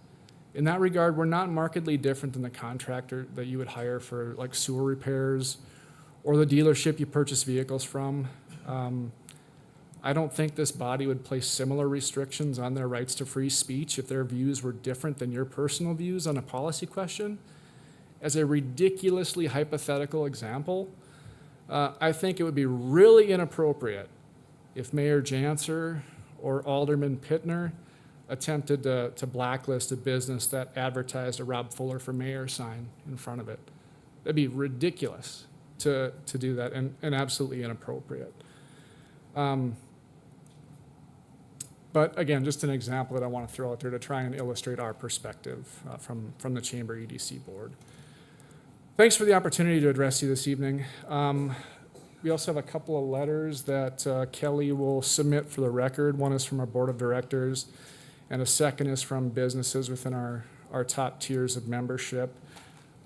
In that regard, we're not markedly different than the contractor that you would hire for like sewer repairs or the dealership you purchase vehicles from. I don't think this body would place similar restrictions on their rights to free speech if their views were different than your personal views on a policy question. As a ridiculously hypothetical example, I think it would be really inappropriate if Mayor Janser or Alderman Pittner attempted to blacklist a business that advertised a Rob Fuller for Mayor sign in front of it. That'd be ridiculous to do that and absolutely inappropriate. But again, just an example that I want to throw out there to try and illustrate our perspective from the Chamber EDC board. Thanks for the opportunity to address you this evening. We also have a couple of letters that Kelly will submit for the record. One is from our board of directors, and a second is from businesses within our top tiers of membership.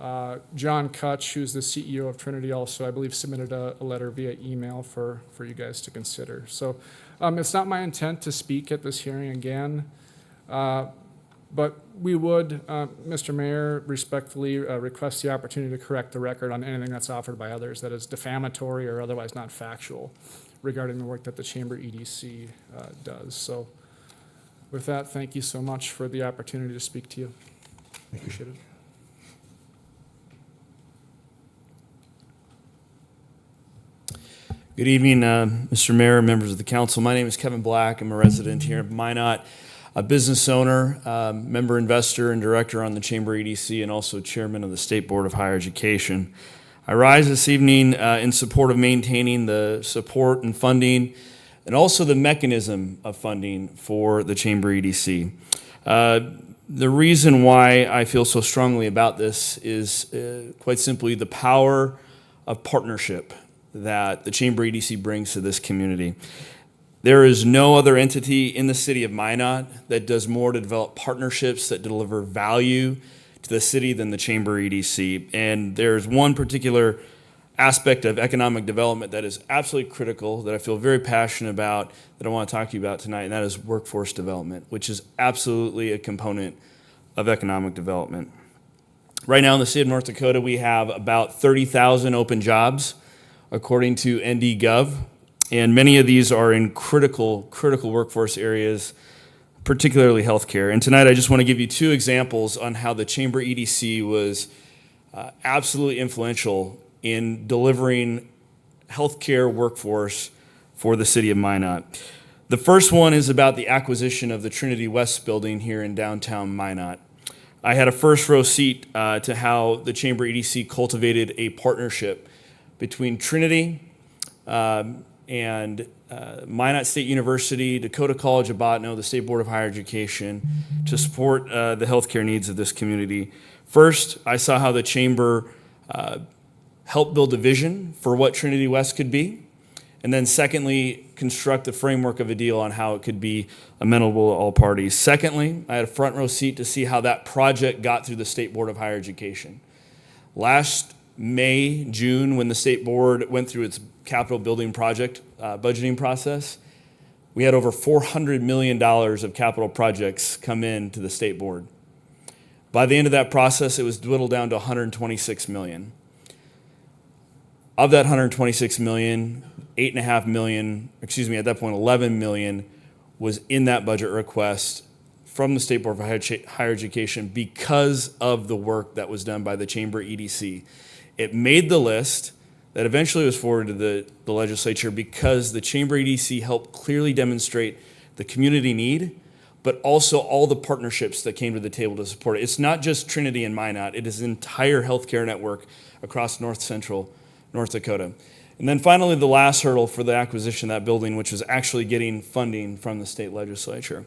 John Kutch, who's the CEO of Trinity, also, I believe, submitted a letter via email for you guys to consider. So it's not my intent to speak at this hearing again, but we would, Mr. Mayor, respectfully request the opportunity to correct the record on anything that's offered by others that is defamatory or otherwise not factual regarding the work that the Chamber EDC does. So with that, thank you so much for the opportunity to speak to you. Appreciate it. Good evening, Mr. Mayor, members of the council. My name is Kevin Black. I'm a resident here in Minot, a business owner, member investor and director on the Chamber EDC, and also chairman of the State Board of Higher Education. I rise this evening in support of maintaining the support and funding and also the mechanism of funding for the Chamber EDC. The reason why I feel so strongly about this is quite simply the power of partnership that the Chamber EDC brings to this community. There is no other entity in the city of Minot that does more to develop partnerships that deliver value to the city than the Chamber EDC. And there's one particular aspect of economic development that is absolutely critical, that I feel very passionate about, that I want to talk to you about tonight, and that is workforce development, which is absolutely a component of economic development. Right now in the state of North Dakota, we have about 30,000 open jobs, according to ND.gov, and many of these are in critical workforce areas, particularly healthcare. And tonight I just want to give you two examples on how the Chamber EDC was absolutely influential in delivering healthcare workforce for the city of Minot. The first one is about the acquisition of the Trinity West building here in downtown Minot. I had a first row seat to how the Chamber EDC cultivated a partnership between Trinity and Minot State University, Dakota College of Botano, the State Board of Higher Education, to support the healthcare needs of this community. First, I saw how the Chamber helped build a vision for what Trinity West could be, and then secondly, construct the framework of a deal on how it could be amenable to all parties. Secondly, I had a front row seat to see how that project got through the State Board of Higher Education. Last May, June, when the State Board went through its capital building project budgeting process, we had over $400 million of capital projects come in to the State Board. By the end of that process, it was dwindled down to $126 million. Of that $126 million, $8.5 million, at that point, $11 million was in that budget request from the State Board of Higher Education because of the work that was done by the Chamber EDC. It made the list that eventually was forwarded to the legislature because the Chamber EDC helped clearly demonstrate the community need, but also all the partnerships that came to the table to support it. It's not just Trinity and Minot, it is an entire healthcare network across north central North Dakota. And then finally, the last hurdle for the acquisition of that building, which was actually getting funding from the state legislature.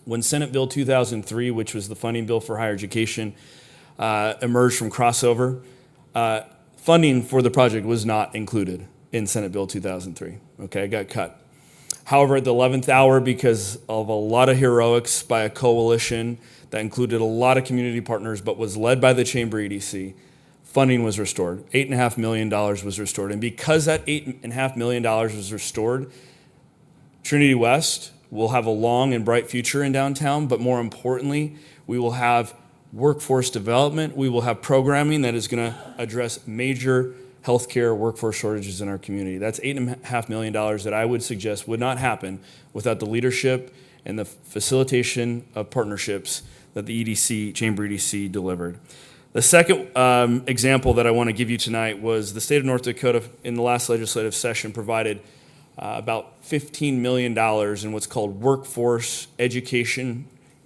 When Senate Bill 2003, which was the funding bill for higher education, emerged from crossover, funding for the project was not included in Senate Bill 2003. Okay, it got cut. However, at the 11th hour, because of a lot of heroics by a coalition that included a lot of community partners, but was led by the Chamber EDC, funding was restored. $8.5 million was restored. And because that $8.5 million was restored, Trinity West will have a long and bright future in downtown, but more importantly, we will have workforce development. We will have programming that is going to address major healthcare workforce shortages in our community. That's $8.5 million that I would suggest would not happen without the leadership and the facilitation of partnerships that the EDC, Chamber EDC delivered. The second example that I want to give you tonight was the state of North Dakota in the last legislative session provided about $15 million in what's called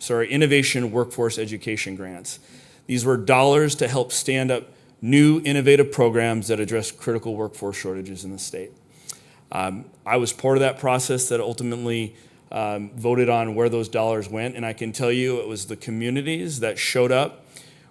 innovation workforce education grants. These were dollars to help stand up new innovative programs that address critical workforce shortages in the state. I was part of that process that ultimately voted on where those dollars went, and I can tell you it was the communities that showed up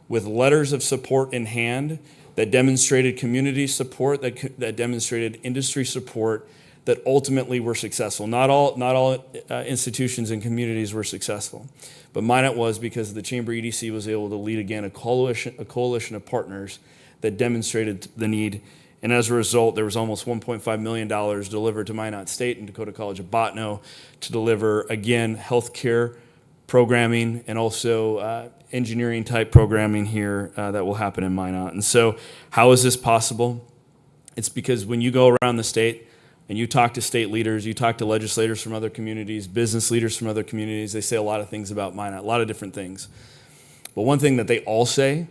with letters of support in hand that demonstrated community support, that demonstrated industry support, that ultimately were successful. Not all institutions and communities were successful, but Minot was, because the Chamber EDC was able to lead again a coalition of partners that demonstrated the need. And as a result, there was almost $1.5 million delivered to Minot State and Dakota College of Botano to deliver, again, healthcare programming and also engineering type programming here that will happen in Minot. And so how is this possible? It's because when you go around the state and you talk to state leaders, you talk to legislators from other communities, business leaders from other communities, they say a lot of things about Minot, a lot of different things. But one thing that they all say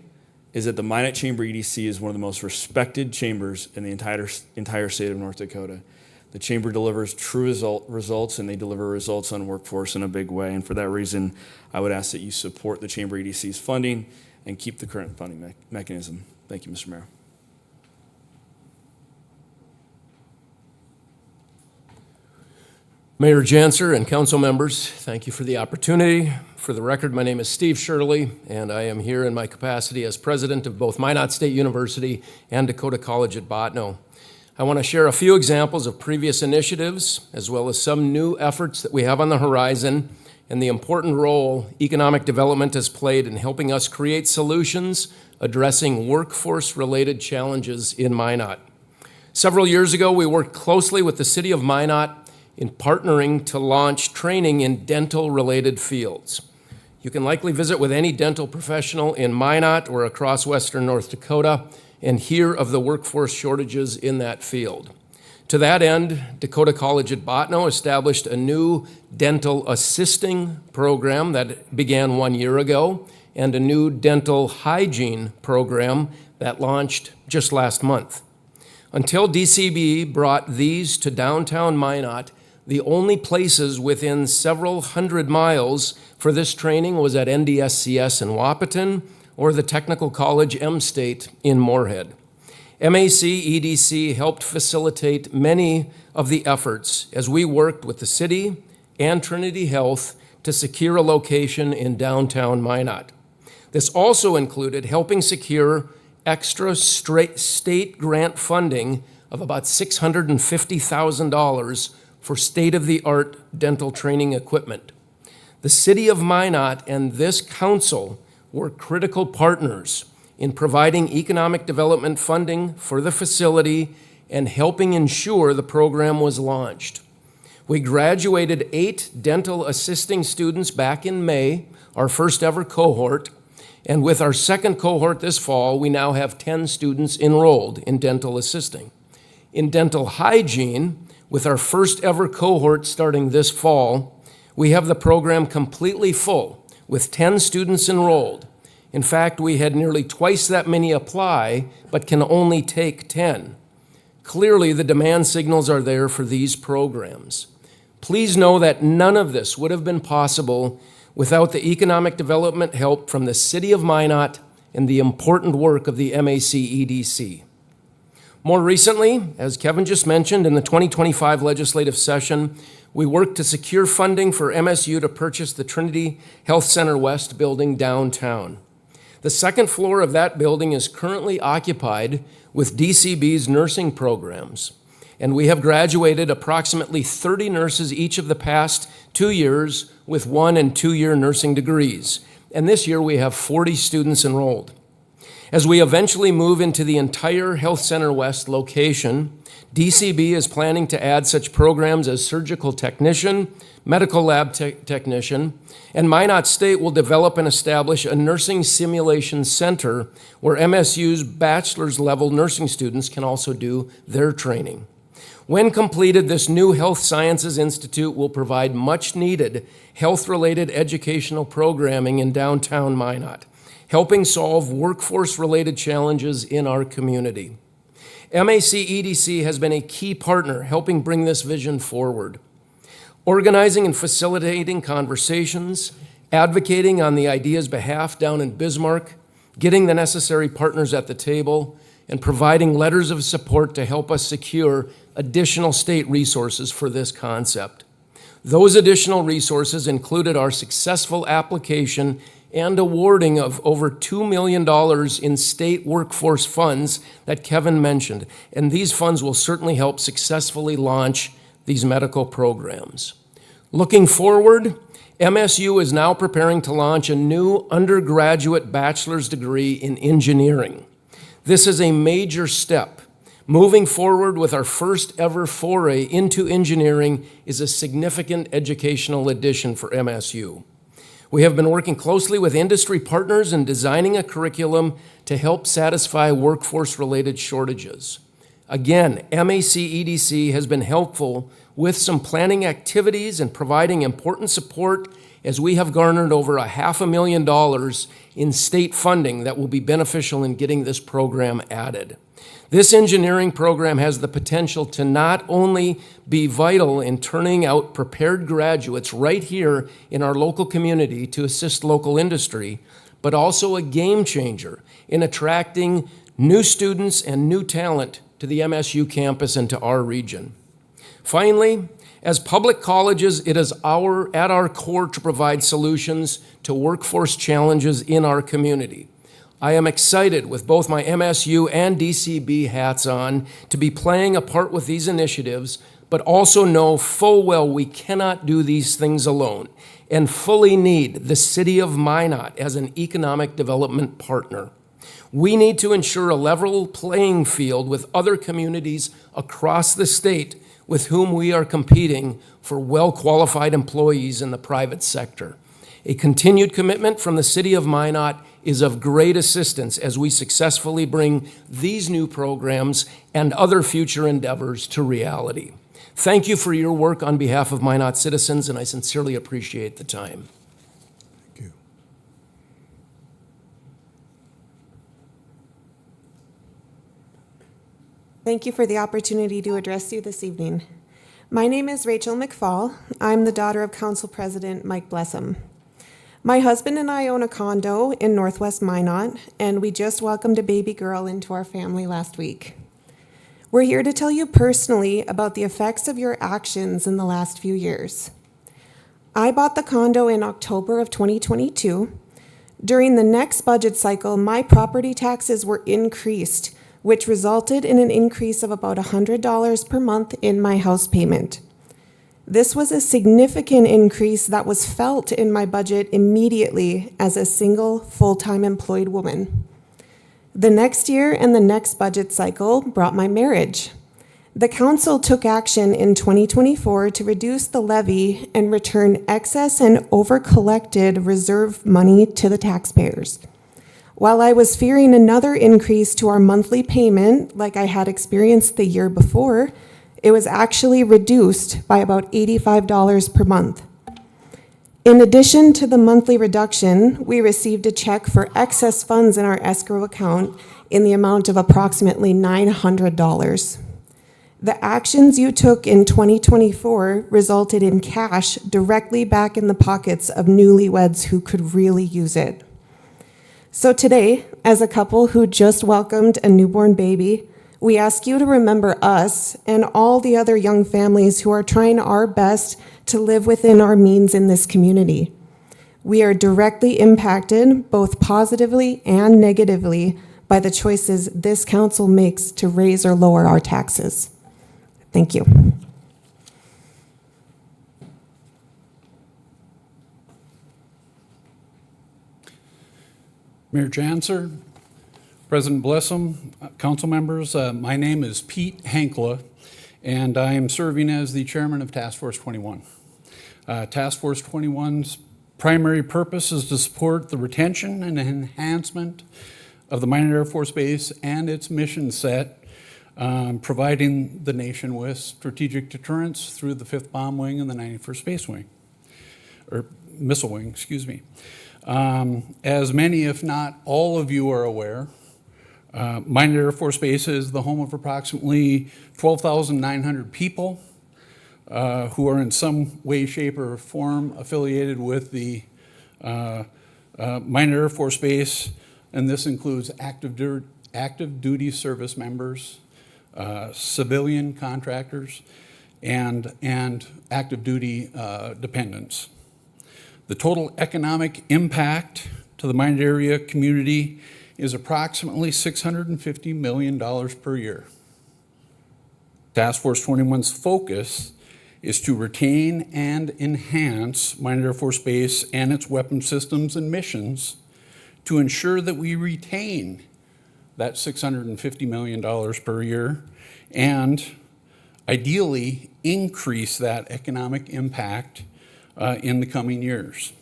is that the Minot Chamber EDC is one of the most respected chambers in the entire state of North Dakota. The chamber delivers true results, and they deliver results on workforce in a big way. And for that reason, I would ask that you support the Chamber EDC's funding and keep the current funding mechanism. Thank you, Mr. Mayor. Mayor Janser and council members, thank you for the opportunity. For the record, my name is Steve Shirley, and I am here in my capacity as president of both Minot State University and Dakota College at Botano. I want to share a few examples of previous initiatives, as well as some new efforts that we have on the horizon, and the important role economic development has played in helping us create solutions addressing workforce-related challenges in Minot. Several years ago, we worked closely with the city of Minot in partnering to launch training in dental-related fields. You can likely visit with any dental professional in Minot or across western North Dakota and hear of the workforce shortages in that field. To that end, Dakota College at Botano established a new dental assisting program that began 1 year ago, and a new dental hygiene program that launched just last month. Until DCB brought these to downtown Minot, the only places within several hundred miles for this training was at NDSCS in Wahpeton or the Technical College M-State in Moorhead. MAC EDC helped facilitate many of the efforts as we worked with the city and Trinity Health to secure a location in downtown Minot. This also included helping secure extra state grant funding of about $650,000 for state-of-the-art dental training equipment. The city of Minot and this council were critical partners in providing economic development funding for the facility and helping ensure the program was launched. We graduated 8 dental assisting students back in May, our first ever cohort, and with our second cohort this fall, we now have 10 students enrolled in dental assisting. In dental hygiene, with our first ever cohort starting this fall, we have the program completely full with 10 students enrolled. In fact, we had nearly twice that many apply, but can only take 10. Clearly, the demand signals are there for these programs. Please know that none of this would have been possible without the economic development help from the city of Minot and the important work of the MAC EDC. More recently, as Kevin just mentioned, in the 2025 legislative session, we worked to secure funding for MSU to purchase the Trinity Health Center West building downtown. The second floor of that building is currently occupied with DCB's nursing programs, and we have graduated approximately 30 nurses each of the past 2 years with 1- and 2-year nursing degrees, and this year we have 40 students enrolled. As we eventually move into the entire Health Center West location, DCB is planning to add such programs as surgical technician, medical lab technician, and Minot State will develop and establish a nursing simulation center where MSU's bachelor's level nursing students can also do their training. When completed, this new Health Sciences Institute will provide much-needed health-related educational programming in downtown Minot, helping solve workforce-related challenges in our community. MAC EDC has been a key partner helping bring this vision forward, organizing and facilitating conversations, advocating on the idea's behalf down in Bismarck, getting the necessary partners at the table, and providing letters of support to help us secure additional state resources for this concept. Those additional resources included our successful application and awarding of over $2 million in state workforce funds that Kevin mentioned, and these funds will certainly help successfully launch these medical programs. Looking forward, MSU is now preparing to launch a new undergraduate bachelor's degree in engineering. This is a major step. Moving forward with our first ever foray into engineering is a significant educational addition for MSU. We have been working closely with industry partners in designing a curriculum to help satisfy workforce-related shortages. Again, MAC EDC has been helpful with some planning activities and providing important support as we have garnered over $500,000 in state funding that will be beneficial in getting this program added. This engineering program has the potential to not only be vital in turning out prepared graduates right here in our local community to assist local industry, but also a game changer in attracting new students and new talent to the MSU campus and to our region. Finally, as public colleges, it is at our core to provide solutions to workforce challenges in our community. I am excited with both my MSU and DCB hats on to be playing a part with these initiatives, but also know full well we cannot do these things alone and fully need the city of Minot as an economic development partner. We need to ensure a level playing field with other communities across the state with whom we are competing for well-qualified employees in the private sector. A continued commitment from the city of Minot is of great assistance as we successfully bring these new programs and other future endeavors to reality. Thank you for your work on behalf of Minot citizens, and I sincerely appreciate the time. Thank you. Thank you for the opportunity to address you this evening. My name is Rachel McFall. I'm the daughter of Council President Mike Blessum. My husband and I own a condo in Northwest Minot, and we just welcomed a baby girl into our family last week. We're here to tell you personally about the effects of your actions in the last few years. I bought the condo in October of 2022. During the next budget cycle, my property taxes were increased, which resulted in an increase of about $100 per month in my house payment. This was a significant increase that was felt in my budget immediately as a single full-time employed woman. The next year and the next budget cycle brought my marriage. The council took action in 2024 to reduce the levy and return excess and over-collected reserve money to the taxpayers. While I was fearing another increase to our monthly payment like I had experienced the year before, it was actually reduced by about $85 per month. In addition to the monthly reduction, we received a check for excess funds in our escrow account in the amount of approximately $900. The actions you took in 2024 resulted in cash directly back in the pockets of newlyweds who could really use it. So today, as a couple who just welcomed a newborn baby, we ask you to remember us and all the other young families who are trying our best to live within our means in this community. We are directly impacted, both positively and negatively, by the choices this council makes to raise or lower our taxes. Thank you. Mayor Janser, President Blessum, council members, my name is Pete Hankla, and I am serving as the chairman of Task Force 21. Task Force 21's primary purpose is to support the retention and enhancement of the Minot Air Force Base and its mission set, providing the nation with strategic deterrence through the 5th Bomb Wing and the 91st Space Wing, or Missile Wing, excuse me. As many, if not all of you are aware, Minot Air Force Base is the home of approximately 12,900 people who are in some way, shape, or form affiliated with the Minot Air Force Base, and this includes active duty service members, civilian contractors, and active duty dependents. The total economic impact to the Minot area community is approximately $650 million per year. Task Force 21's focus is to retain and enhance Minot Air Force Base and its weapon systems and missions to ensure that we retain that $650 million per year and ideally increase that economic impact in the coming years.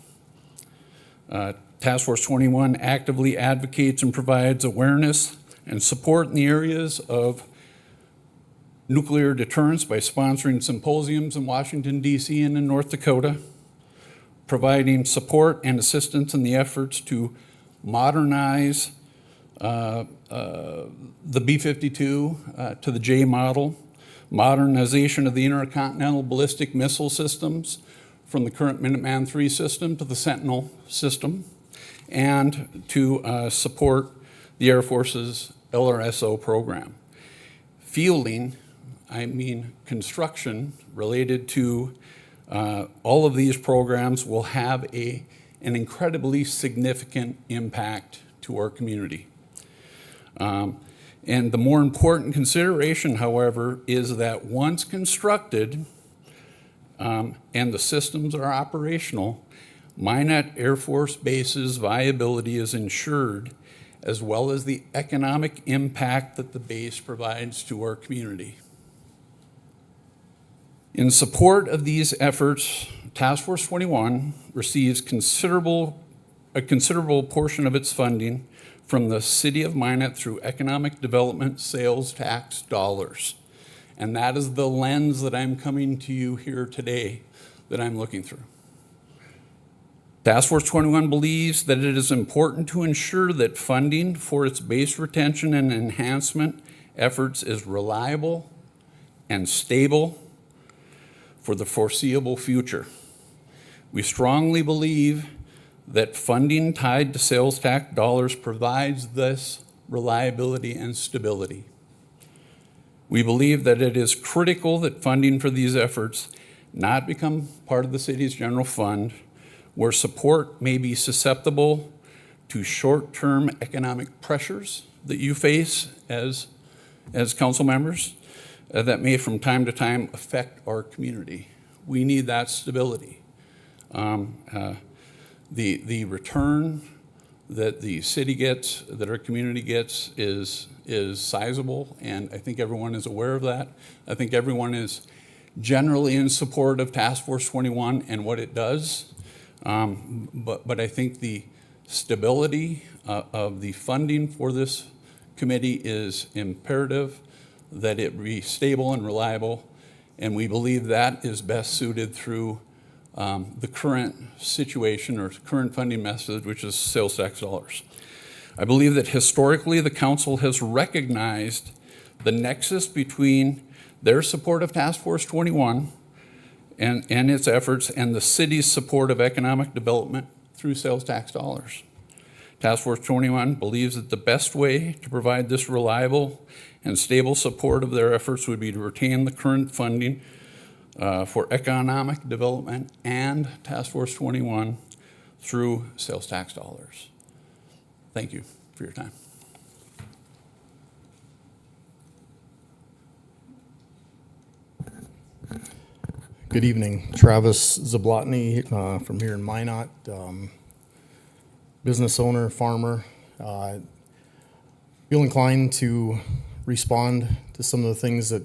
Task Force 21 actively advocates and provides awareness and support in the areas of nuclear deterrence by sponsoring symposiums in Washington, D.C. and in North Dakota, providing support and assistance in the efforts to modernize the B-52 to the J model, modernization of the intercontinental ballistic missile systems from the current Minuteman III system to the Sentinel system, and to support the Air Force's LRSO program. Fielding, I mean construction related to all of these programs will have an incredibly significant impact to our community. And the more important consideration, however, is that once constructed and the systems are operational, Minot Air Force Base's viability is ensured, as well as the economic impact that the base provides to our community. In support of these efforts, Task Force 21 receives a considerable portion of its funding from the City of Minot through economic development sales tax dollars. And that is the lens that I'm coming to you here today that I'm looking through. Task Force 21 believes that it is important to ensure that funding for its base retention and enhancement efforts is reliable and stable for the foreseeable future. We strongly believe that funding tied to sales tax dollars provides this reliability and stability. We believe that it is critical that funding for these efforts not become part of the city's general fund, where support may be susceptible to short-term economic pressures that you face as council members that may from time to time affect our community. We need that stability. The return that the city gets, that our community gets, is sizable, and I think everyone is aware of that. I think everyone is generally in support of Task Force 21 and what it does. But I think the stability of the funding for this committee is imperative, that it be stable and reliable, and we believe that is best suited through the current situation or current funding method, which is sales tax dollars. I believe that historically the council has recognized the nexus between their support of Task Force 21 and its efforts and the city's support of economic development through sales tax dollars. Task Force 21 believes that the best way to provide this reliable and stable support of their efforts would be to retain the current funding for economic development and Task Force 21 through sales tax dollars. Thank you for your time. Good evening. Travis Zablotny from here in Minot, business owner, farmer. feel inclined to respond to some of the things that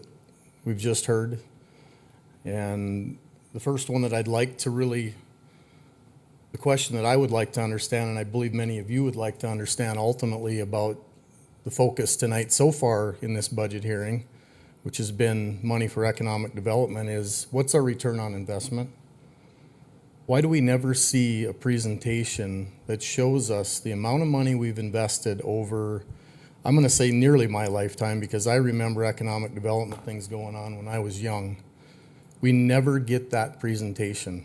we've just heard. And the first one that I'd like to really, the question that I would like to understand, and I believe many of you would like to understand ultimately about the focus tonight so far in this budget hearing, which has been money for economic development, is what's our return on investment? Why do we never see a presentation that shows us the amount of money we've invested over, I'm going to say nearly my lifetime, because I remember economic development things going on when I was young. We never get that presentation.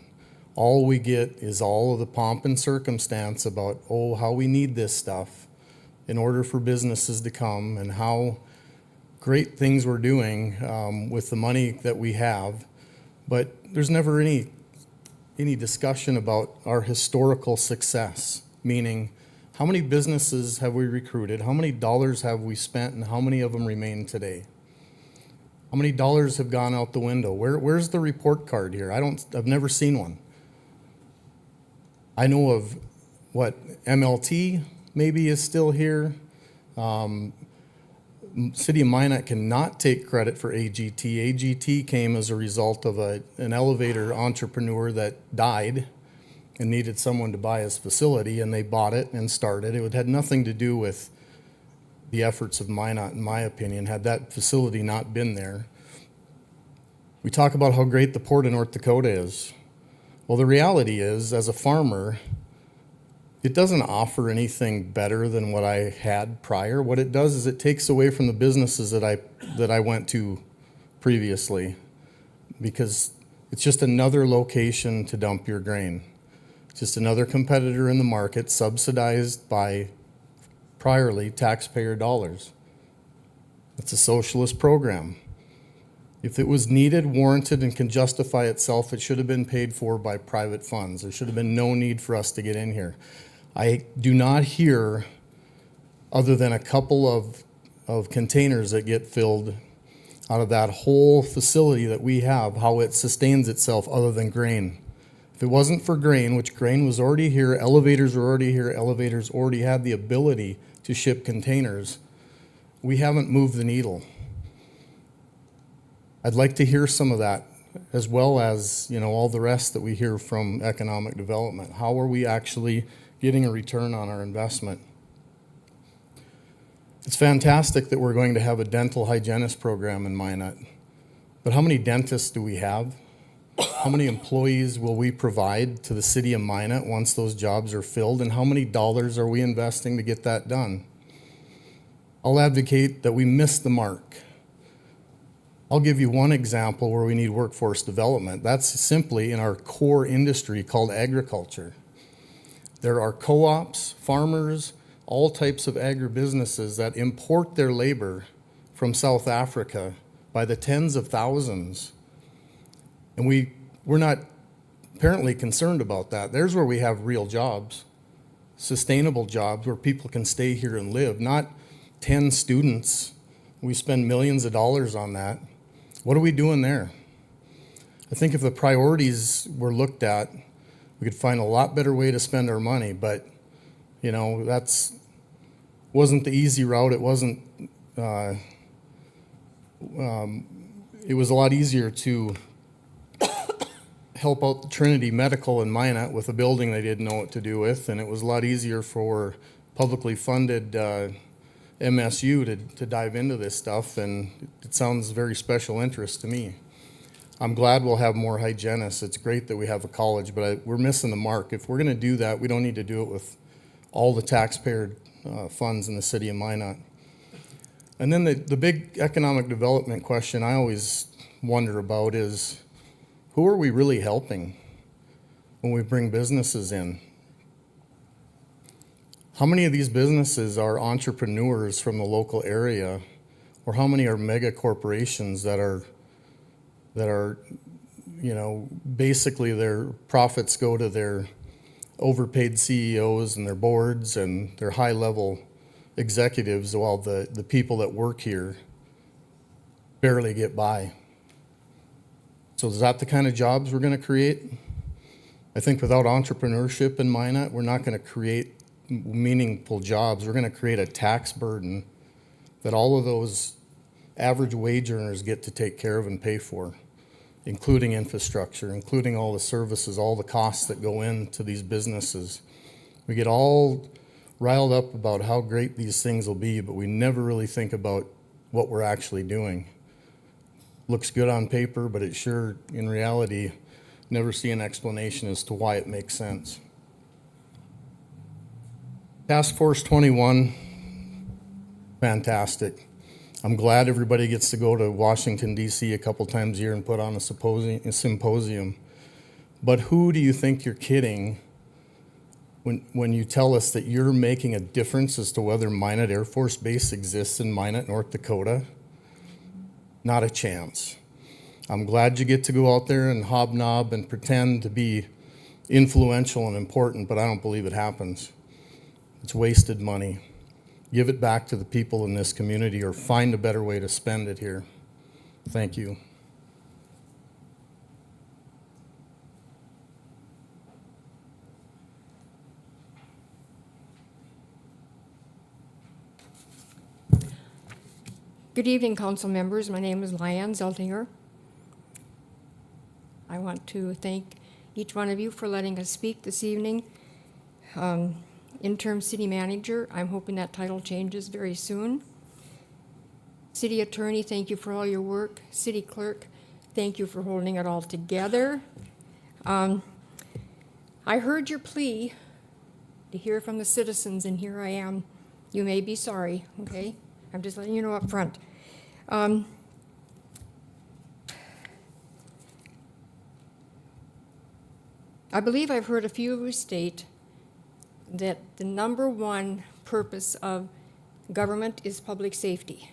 All we get is all of the pomp and circumstance about, oh, how we need this stuff in order for businesses to come and how great things we're doing with the money that we have. But there's never any discussion about our historical success, meaning how many businesses have we recruited, how many dollars have we spent, and how many of them remain today? How many dollars have gone out the window? Where's the report card here? I've never seen one. I know of what MLT maybe is still here. City of Minot cannot take credit for AGT. AGT came as a result of an elevator entrepreneur that died and needed someone to buy his facility, and they bought it and started. It had nothing to do with the efforts of Minot, in my opinion, had that facility not been there. We talk about how great the Port of North Dakota is. Well, the reality is, as a farmer, it doesn't offer anything better than what I had prior. What it does is it takes away from the businesses that I went to previously, because it's just another location to dump your grain. It's just another competitor in the market subsidized by priorly taxpayer dollars. It's a socialist program. If it was needed, warranted, and can justify itself, it should have been paid for by private funds. There should have been no need for us to get in here. I do not hear, other than a couple of containers that get filled out of that whole facility that we have, how it sustains itself other than grain. If it wasn't for grain, which grain was already here, elevators were already here, elevators already had the ability to ship containers, we haven't moved the needle. I'd like to hear some of that, as well as, all the rest that we hear from economic development. How are we actually getting a return on our investment? It's fantastic that we're going to have a dental hygienist program in Minot, but how many dentists do we have? How many employees will we provide to the city of Minot once those jobs are filled, and how many dollars are we investing to get that done? I'll advocate that we miss the mark. I'll give you one example where we need workforce development. That's simply in our core industry called agriculture. There are co-ops, farmers, all types of agribusinesses that import their labor from South Africa by the tens of thousands. And we're not apparently concerned about that. There's where we have real jobs, sustainable jobs where people can stay here and live, not 10 students. We spend millions of dollars on that. What are we doing there? I think if the priorities were looked at, we could find a lot better way to spend our money, but that's wasn't the easy route. It wasn't. It was a lot easier to help out the Trinity Medical in Minot with a building they didn't know what to do with, and it was a lot easier for publicly funded MSU to dive into this stuff, and it sounds very special interest to me. I'm glad we'll have more hygienists. It's great that we have a college, but we're missing the mark. If we're going to do that, we don't need to do it with all the taxpayer funds in the city of Minot. And then the big economic development question I always wonder about is, who are we really helping when we bring businesses in? How many of these businesses are entrepreneurs from the local area, or how many are mega corporations that are basically their profits go to their overpaid CEOs and their boards and their high-level executives, while the people that work here barely get by? So is that the kind of jobs we're going to create? I think without entrepreneurship in Minot, we're not going to create meaningful jobs. We're going to create a tax burden that all of those average wage earners get to take care of and pay for, including infrastructure, including all the services, all the costs that go into these businesses. We get all riled up about how great these things will be, but we never really think about what we're actually doing. Looks good on paper, but it sure, in reality, never see an explanation as to why it makes sense. Task Force 21, fantastic. I'm glad everybody gets to go to Washington, D.C. a couple times a year and put on a symposium. But who do you think you're kidding when you tell us that you're making a difference as to whether Minot Air Force Base exists in Minot, North Dakota? Not a chance. I'm glad you get to go out there and hobnob and pretend to be influential and important, but I don't believe it happens. It's wasted money. Give it back to the people in this community or find a better way to spend it here. Thank you. Good evening, council members. My name is Lyanne Zeltinger. I want to thank each one of you for letting us speak this evening. Interim city manager, I'm hoping that title changes very soon. City attorney, thank you for all your work. City clerk, thank you for holding it all together. I heard your plea to hear from the citizens, and here I am. You may be sorry, okay? I'm just letting you know up front. I believe I've heard a few of you state that the number one purpose of government is public safety.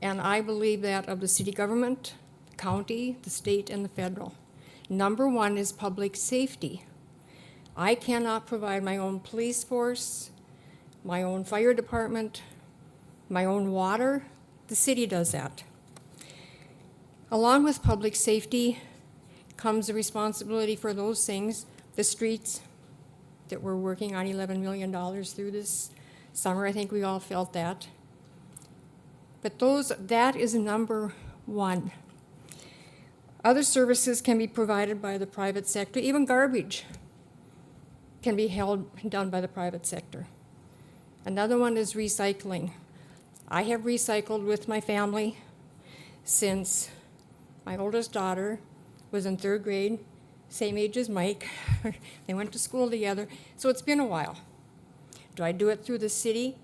And I believe that of the city government, the county, the state, and the federal. Number one is public safety. I cannot provide my own police force, my own fire department, my own water. The city does that. Along with public safety comes the responsibility for those things, the streets that we're working on $11 million through this summer. I think we all felt that. But that is number one. Other services can be provided by the private sector. Even garbage can be done by the private sector. Another one is recycling. I have recycled with my family since my oldest daughter was in 3rd grade, same age as Mike. They went to school together, so it's been a while. Do I do it through the city?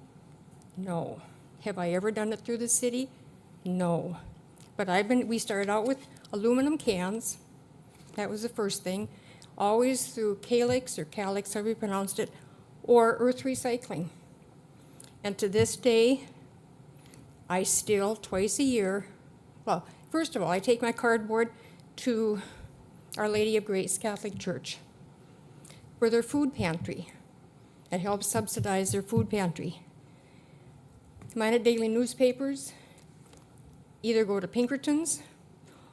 No. Have I ever done it through the city? No. But we started out with aluminum cans. That was the first thing. Always through Calix or Calix, however you pronounced it, or earth recycling. And to this day, I still, twice a year, well, first of all, I take my cardboard to Our Lady of Grace Catholic Church for their food pantry. It helps subsidize their food pantry. Minot Daily newspapers either go to Pinkerton's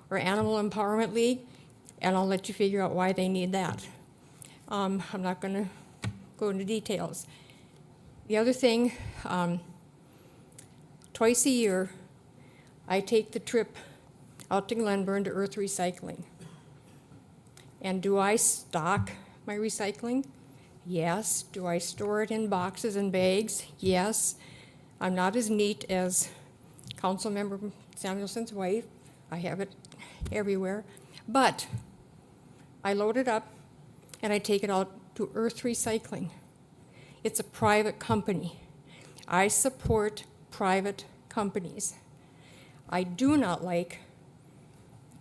or Animal Empowerment League, and I'll let you figure out why they need that. I'm not going to go into details. The other thing, twice a year, I take the trip out to Glenburn to earth recycling. And do I stock my recycling? Yes. Do I store it in boxes and bags? Yes. I'm not as neat as Councilmember Samuelson's wife. I have it everywhere. But I load it up and I take it out to earth recycling. It's a private company. I support private companies. I do not like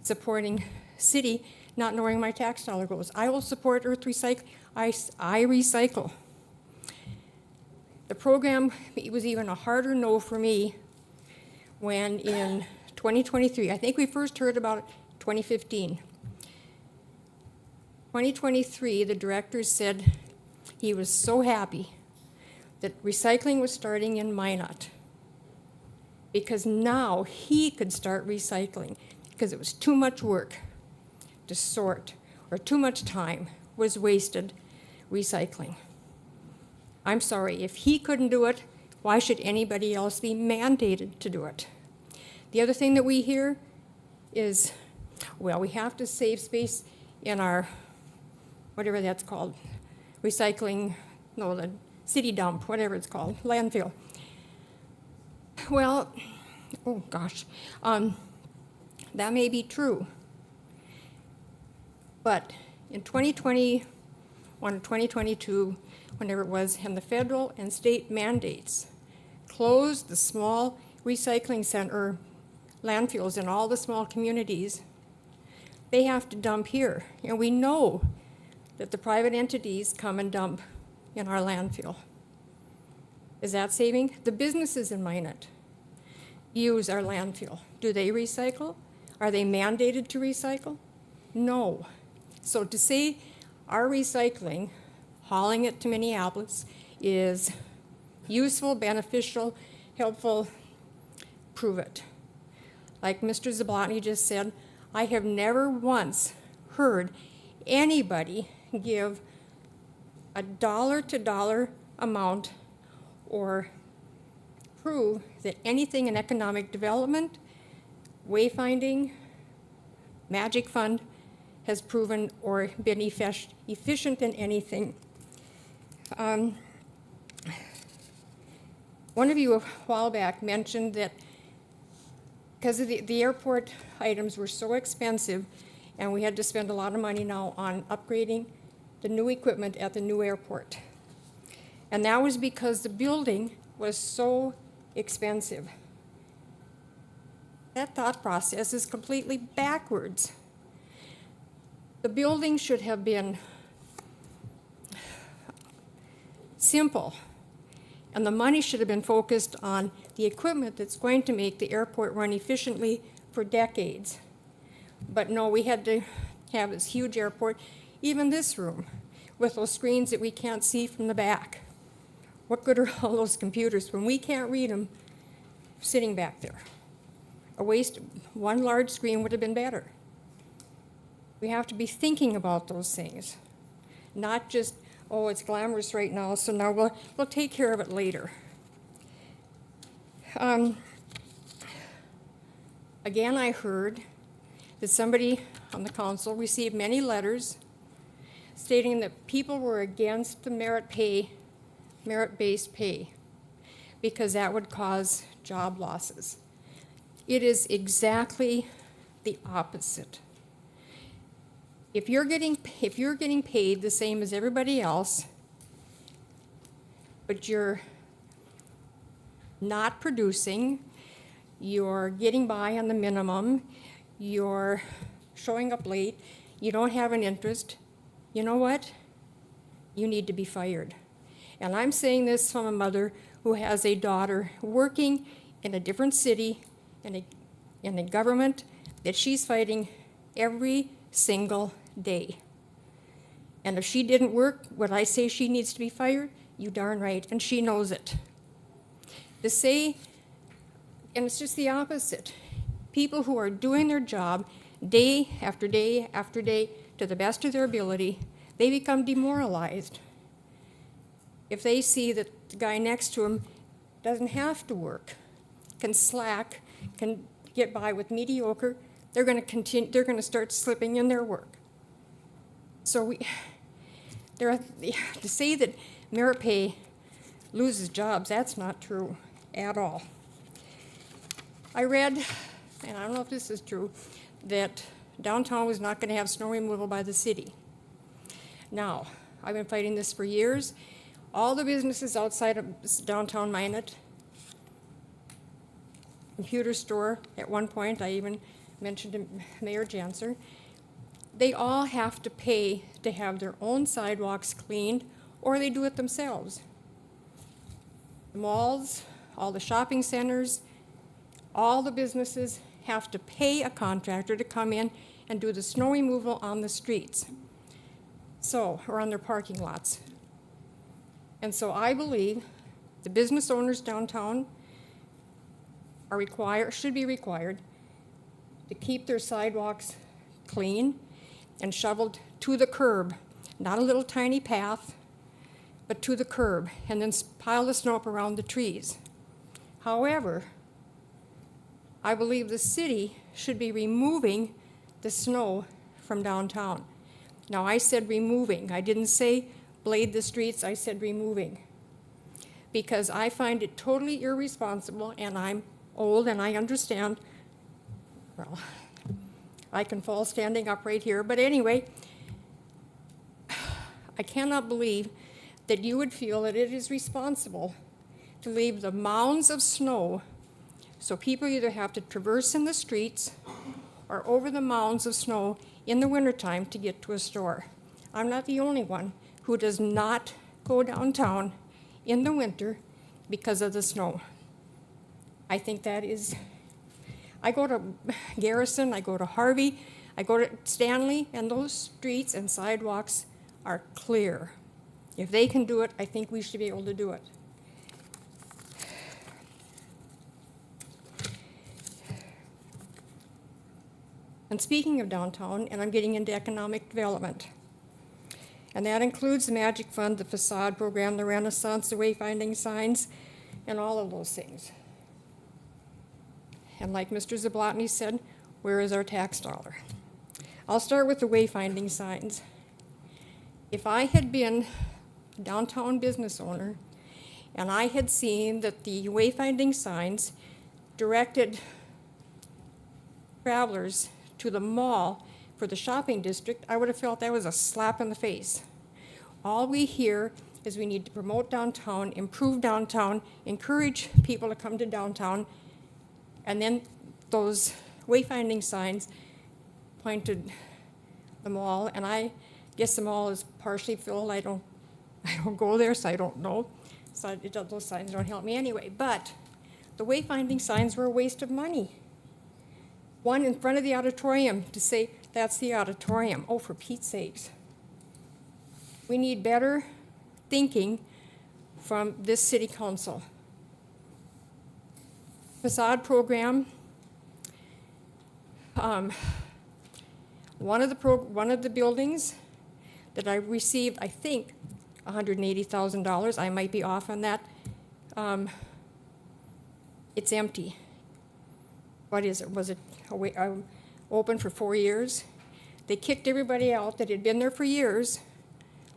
supporting city not knowing my tax dollar goes. I will support earth recycling. I recycle. The program, it was even a harder no for me when in 2023, I think we first heard about it 2015. 2023, the director said he was so happy that recycling was starting in Minot because now he could start recycling because it was too much work to sort or too much time was wasted recycling. I'm sorry, if he couldn't do it, Why should anybody else be mandated to do it? The other thing that we hear is, well, we have to save space in our, whatever that's called, recycling, no, the city dump, whatever it's called, landfill. Well, oh gosh, that may be true. But in 2021 or 2022, whenever it was, and the federal and state mandates closed the small recycling center landfills in all the small communities, they have to dump here. And we know that the private entities come and dump in our landfill. Is that saving? The businesses in Minot use our landfill. Do they recycle? Are they mandated to recycle? No. So to say our recycling, hauling it to Minneapolis, is useful, beneficial, helpful, prove it. Like Mr. Zablotny just said, I have never once heard anybody give a dollar-to-dollar amount or prove that anything in economic development, wayfinding, Magic Fund has proven or been efficient in anything. One of you a while back mentioned that because of the airport items were so expensive and we had to spend a lot of money now on upgrading the new equipment at the new airport. And that was because the building was so expensive. That thought process is completely backwards. The building should have been simple, and the money should have been focused on the equipment that's going to make the airport run efficiently for decades. But no, we had to have this huge airport, even this room, with those screens that we can't see from the back. What good are all those computers when we can't read them sitting back there? A waste, one large screen would have been better. We have to be thinking about those things, not just, oh, it's glamorous right now, so now we'll take care of it later. Again, I heard that somebody on the council received many letters stating that people were against the merit-based pay, because that would cause job losses. It is exactly the opposite. If you're getting paid the same as everybody else, but you're not producing, you're getting by on the minimum, you're showing up late, you don't have an interest, you know what? You need to be fired. And I'm saying this from a mother who has a daughter working in a different city, in a government that she's fighting every single day. And if she didn't work, would I say she needs to be fired? You darn right, and she knows it. To say, and it's just the opposite, people who are doing their job day after day after day to the best of their ability, they become demoralized. If they see that the guy next to him doesn't have to work, can slack, can get by with mediocre, they're going to start slipping in their work. So to say that merit pay loses jobs, that's not true at all. I read, and I don't know if this is true, that downtown was not going to have snow removal by the city. Now, I've been fighting this for years. All the businesses outside of downtown Minot, computer store, at one point, I even mentioned to Mayor Janser, they all have to pay to have their own sidewalks cleaned, or they do it themselves. The malls, all the shopping centers, all the businesses have to pay a contractor to come in and do the snow removal on the streets, or on their parking lots. And so I believe the business owners downtown should be required to keep their sidewalks clean and shoveled to the curb, not a little tiny path, but to the curb, and then pile the snow up around the trees. However, I believe the city should be removing the snow from downtown. Now, I said removing. I didn't say blade the streets, I said removing. Because I find it totally irresponsible, and I'm old and I understand, well, I can fall standing up right here, but anyway, I cannot believe that you would feel that it is responsible to leave the mounds of snow so people either have to traverse in the streets or over the mounds of snow in the wintertime to get to a store. I'm not the only one who does not go downtown in the winter because of the snow. I think that is, I go to Garrison, I go to Harvey, I go to Stanley, and those streets and sidewalks are clear. If they can do it, I think we should be able to do it. And speaking of downtown, and I'm getting into economic development, and that includes the Magic Fund, the Facade program, the Renaissance, the wayfinding signs, and all of those things. And like Mr. Zablotny said, where is our tax dollar? I'll start with the wayfinding signs. If I had been a downtown business owner and I had seen that the wayfinding signs directed travelers to the mall for the shopping district, I would have felt that was a slap in the face. All we hear is we need to promote downtown, improve downtown, encourage people to come to downtown, and then those wayfinding signs pointed the mall, and I guess the mall is partially filled. I don't go there, so I don't know. So those signs don't help me anyway. But the wayfinding signs were a waste of money. One in front of the auditorium to say, that's the auditorium. Oh, for Pete's sakes. We need better thinking from this city council. Facade program. One of the buildings that I received, I think, $180,000. I might be off on that. It's empty. What is it? Was it open for 4 years? They kicked everybody out that had been there for years.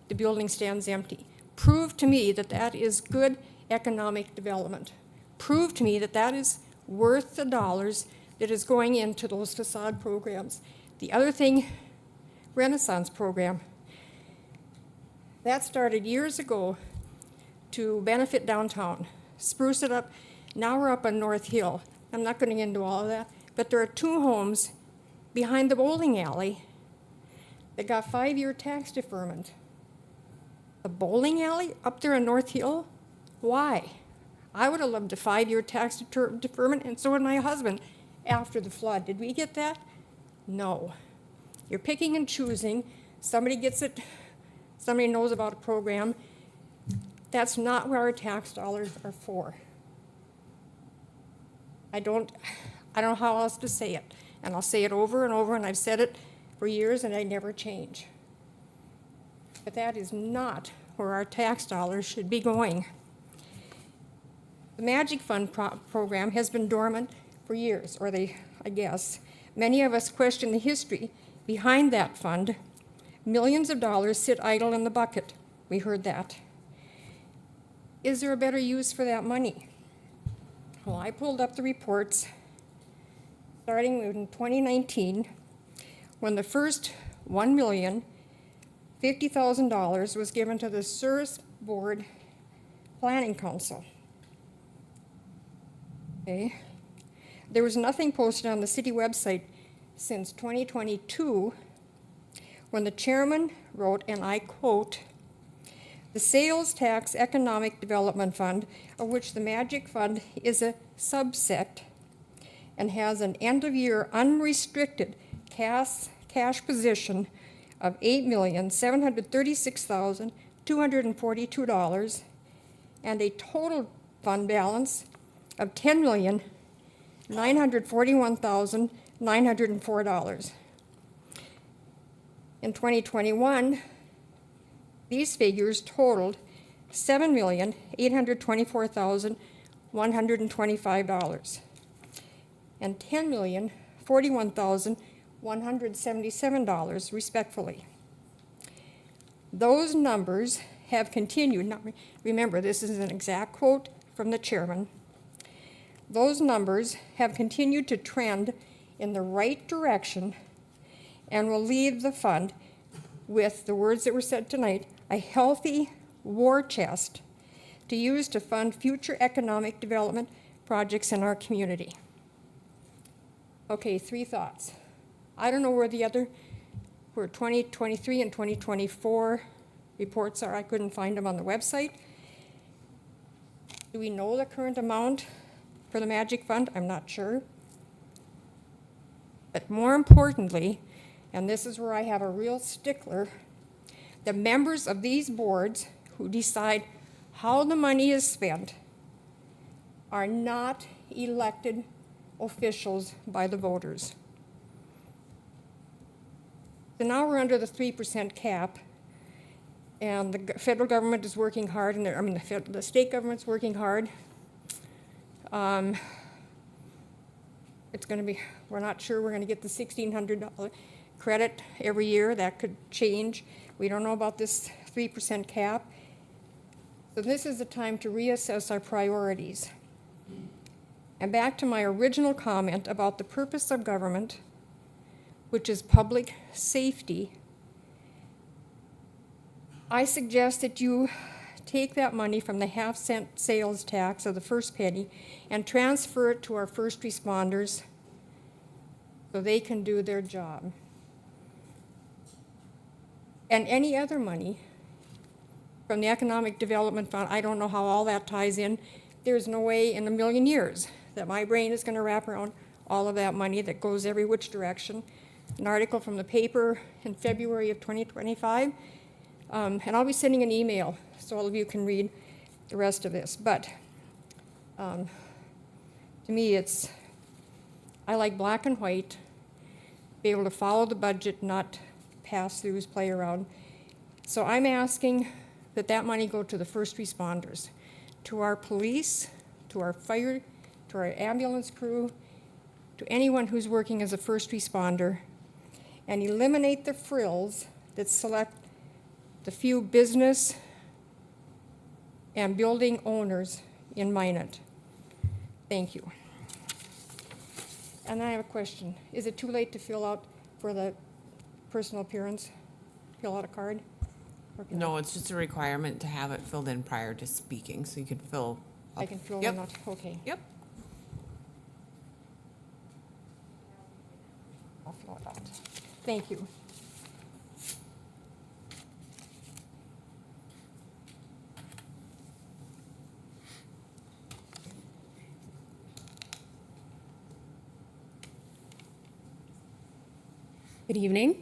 The building stands empty. Prove to me that that is good economic development. Prove to me that that is worth the dollars that is going into those facade programs. The other thing, Renaissance program. That started years ago to benefit downtown, spruce it up. Now we're up on North Hill. I'm not going to get into all of that, but there are 2 homes behind the bowling alley that got 5-year tax deferment. The bowling alley up there on North Hill? Why? I would have loved a 5-year tax deferment, and so would my husband after the flood. Did we get that? No. You're picking and choosing. Somebody gets it, somebody knows about a program. That's not what our tax dollars are for. I don't know how else to say it. And I'll say it over and over, and I've said it for years, and I never change. But that is not where our tax dollars should be going. The Magic Fund program has been dormant for years, or I guess. Many of us question the history behind that fund. Millions of dollars sit idle in the bucket. We heard that. Is there a better use for that money? Well, I pulled up the reports starting in 2019 when the first $1,050,000 was given to the Service Board Planning Council. Okay. There was nothing posted on the city website since 2022 when the chairman wrote, and I quote, "The Sales Tax Economic Development Fund, of which the Magic Fund is a subset and has an end-of-year unrestricted cash position of $8,736,242 and a total fund balance of $10,941,904. In 2021, these figures totaled $7,824,125 and $10,041,177 respectfully. Those numbers have continued, now remember this is an exact quote from the chairman, those numbers have continued to trend in the right direction and will leave the fund with the words that were said tonight, a healthy war chest to use to fund future economic development projects in our community. Okay, 3 thoughts. I don't know where 2023 and 2024 reports are. I couldn't find them on the website. Do we know the current amount for the Magic Fund? I'm not sure. But more importantly, and this is where I have a real stickler, the members of these boards who decide how the money is spent are not elected officials by the voters. So now we're under the 3% cap, and the federal government is working hard, and the state government's working hard. It's going to be, we're not sure we're going to get the $1,600 credit every year. That could change. We don't know about this 3% cap. So this is the time to reassess our priorities. And back to my original comment about the purpose of government, which is public safety, I suggest that you take that money from the half-cent sales tax of the first penny and transfer it to our first responders so they can do their job. And any other money from the Economic Development Fund, I don't know how all that ties in. There's no way in a million years that my brain is going to wrap around all of that money that goes every which direction. An article from the paper in February of 2025, and I'll be sending an email so all of you can read the rest of this. But to me, I like black and white, be able to follow the budget, not pass-throughs, play around. So I'm asking that money go to the first responders, to our police, to our fire, to our ambulance crew, to anyone who's working as a first responder, and eliminate the frills that select the few business and building owners in Minot. Thank you. And I have a question. Is it too late to fill out for the personal appearance? Fill out a card? No, it's just a requirement to have it filled in prior to speaking, so you could fill up. I can fill Yep. one out, okay. Yep. I'll fill it out. Thank you. Good evening.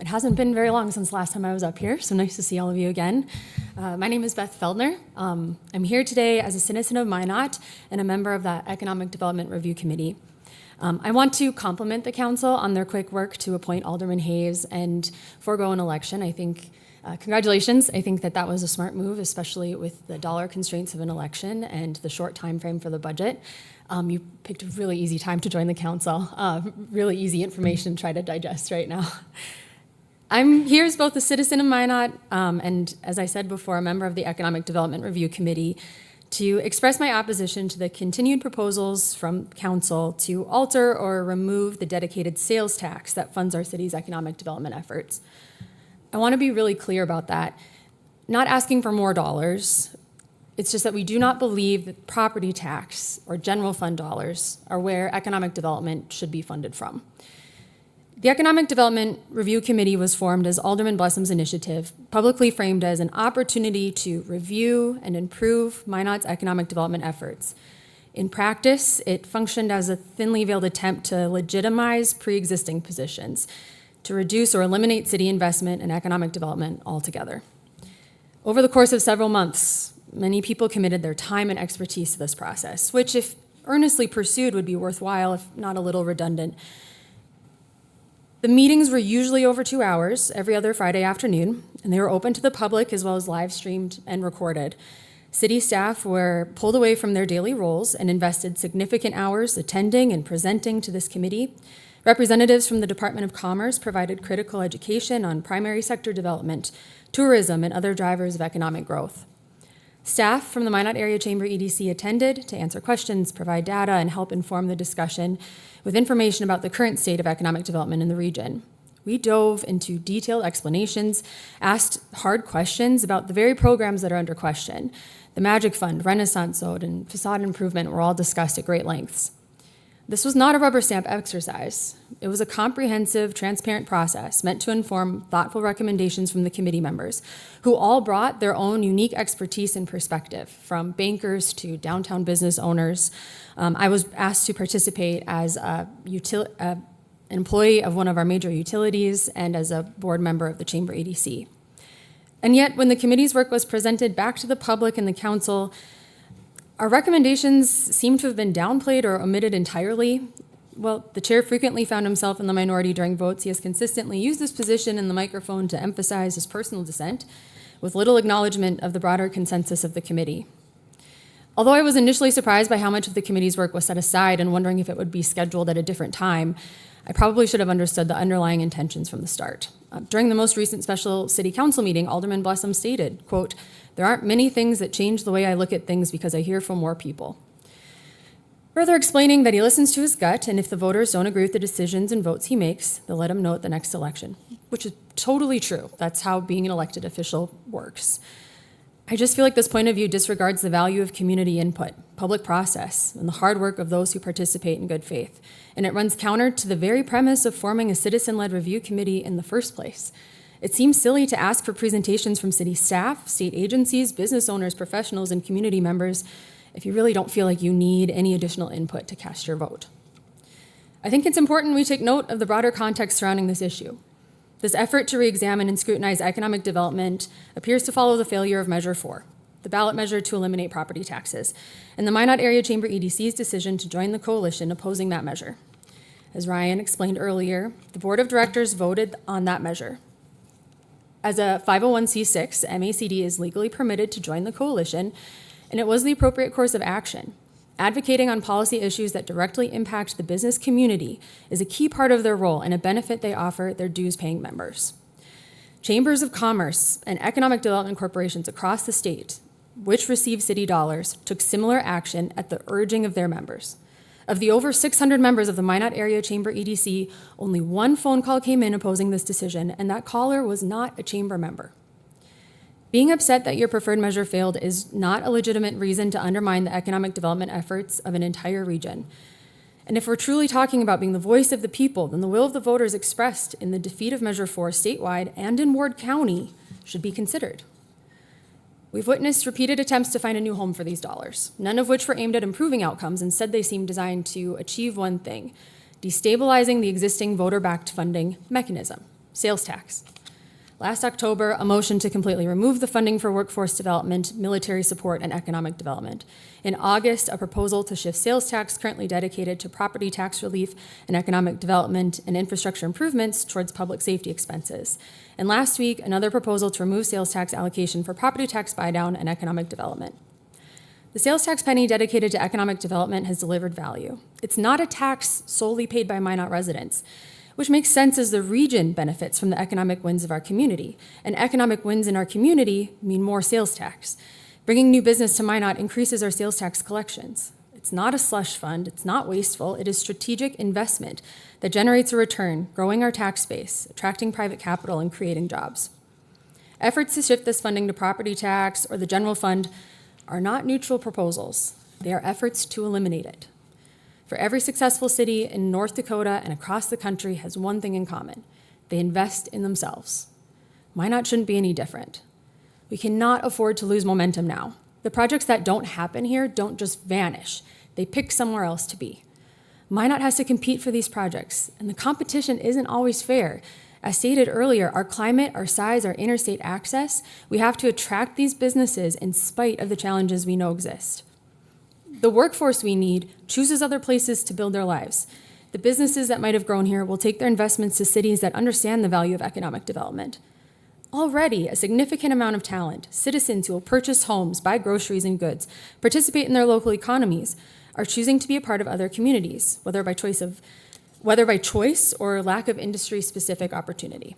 It hasn't been very long since last time I was up here, so nice to see all of you again. My name is Beth Feldner. I'm here today as a citizen of Minot and a member of the Economic Development Review Committee. I want to compliment the council on their quick work to appoint Alderman Hayes and forego an election. I think, congratulations. I think that was a smart move, especially with the dollar constraints of an election and the short time frame for the budget. You picked a really easy time to join the council. Really easy information to try to digest right now. I'm here as both a citizen of Minot and, as I said before, a member of the Economic Development Review Committee to express my opposition to the continued proposals from council to alter or remove the dedicated sales tax that funds our city's economic development efforts. I want to be really clear about that. Not asking for more dollars. It's just that we do not believe that property tax or general fund dollars are where economic development should be funded from. The Economic Development Review Committee was formed as Alderman Blessum's initiative, publicly framed as an opportunity to review and improve Minot's economic development efforts. In practice, it functioned as a thinly veiled attempt to legitimize pre-existing positions, to reduce or eliminate city investment in economic development altogether. Over the course of several months, many people committed their time and expertise to this process, which, if earnestly pursued, would be worthwhile, if not a little redundant. The meetings were usually over 2 hours every other Friday afternoon, and they were open to the public as well as live streamed and recorded. City staff were pulled away from their daily roles and invested significant hours attending and presenting to this committee. Representatives from the Department of Commerce provided critical education on primary sector development, tourism, and other drivers of economic growth. Staff from the Minot Area Chamber EDC attended to answer questions, provide data, and help inform the discussion with information about the current state of economic development in the region. We dove into detailed explanations, asked hard questions about the very programs that are under question. The Magic Fund, Renaissance Ode, and Facade improvement were all discussed at great lengths. This was not a rubber stamp exercise. It was a comprehensive, transparent process meant to inform thoughtful recommendations from the committee members, who all brought their own unique expertise and perspective, from bankers to downtown business owners. I was asked to participate as an employee of one of our major utilities and as a board member of the Chamber EDC. And yet, when the committee's work was presented back to the public and the council, our recommendations seem to have been downplayed or omitted entirely. Well, the chair frequently found himself in the minority during votes. He has consistently used this position and the microphone to emphasize his personal dissent, with little acknowledgement of the broader consensus of the committee. Although I was initially surprised by how much of the committee's work was set aside and wondering if it would be scheduled at a different time, I probably should have understood the underlying intentions from the start. During the most recent special city council meeting, Alderman Blessum stated, quote, "There aren't many things that change the way I look at things because I hear from more people." Further explaining that he listens to his gut, and if the voters don't agree with the decisions and votes he makes, they'll let him know at the next election, which is totally true. That's how being an elected official works. I just feel like this point of view disregards the value of community input, public process, and the hard work of those who participate in good faith. And it runs counter to the very premise of forming a citizen-led review committee in the first place. It seems silly to ask for presentations from city staff, state agencies, business owners, professionals, and community members if you really don't feel like you need any additional input to cast your vote. I think it's important we take note of the broader context surrounding this issue. This effort to re-examine and scrutinize economic development appears to follow the failure of Measure 4, the ballot measure to eliminate property taxes, and the Minot Area Chamber EDC's decision to join the coalition opposing that measure. As Ryan explained earlier, the board of directors voted on that measure. As a 501c6, MACD is legally permitted to join the coalition, and it was the appropriate course of action. Advocating on policy issues that directly impact the business community is a key part of their role and a benefit they offer their dues-paying members. Chambers of commerce and economic development corporations across the state, which receive city dollars, took similar action at the urging of their members. Of the over 600 members of the Minot Area Chamber EDC, only one phone call came in opposing this decision, and that caller was not a chamber member. Being upset that your preferred measure failed is not a legitimate reason to undermine the economic development efforts of an entire region. And if we're truly talking about being the voice of the people, then the will of the voters expressed in the defeat of Measure 4 statewide and in Ward County should be considered. We've witnessed repeated attempts to find a new home for these dollars, none of which were aimed at improving outcomes. Instead, they seem designed to achieve one thing: destabilizing the existing voter-backed funding mechanism, sales tax. Last October, a motion to completely remove the funding for workforce development, military support, and economic development. In August, a proposal to shift sales tax currently dedicated to property tax relief and economic development and infrastructure improvements towards public safety expenses. And last week, another proposal to remove sales tax allocation for property tax buy-down and economic development. The sales tax penny dedicated to economic development has delivered value. It's not a tax solely paid by Minot residents, which makes sense as the region benefits from the economic wins of our community. And economic wins in our community mean more sales tax. Bringing new business to Minot increases our sales tax collections. It's not a slush fund, it's not wasteful, it is strategic investment that generates a return, growing our tax base, attracting private capital, and creating jobs. Efforts to shift this funding to property tax or the general fund are not neutral proposals. They are efforts to eliminate it. For every successful city in North Dakota and across the country has one thing in common: they invest in themselves. Minot shouldn't be any different. We cannot afford to lose momentum now. The projects that don't happen here don't just vanish. They pick somewhere else to be. Minot has to compete for these projects, and the competition isn't always fair. As stated earlier, our climate, our size, our interstate access, we have to attract these businesses in spite of the challenges we know exist. The workforce we need chooses other places to build their lives. The businesses that might have grown here will take their investments to cities that understand the value of economic development. Already, a significant amount of talent, citizens who will purchase homes, buy groceries and goods, participate in their local economies, are choosing to be a part of other communities, whether by choice or lack of industry-specific opportunity.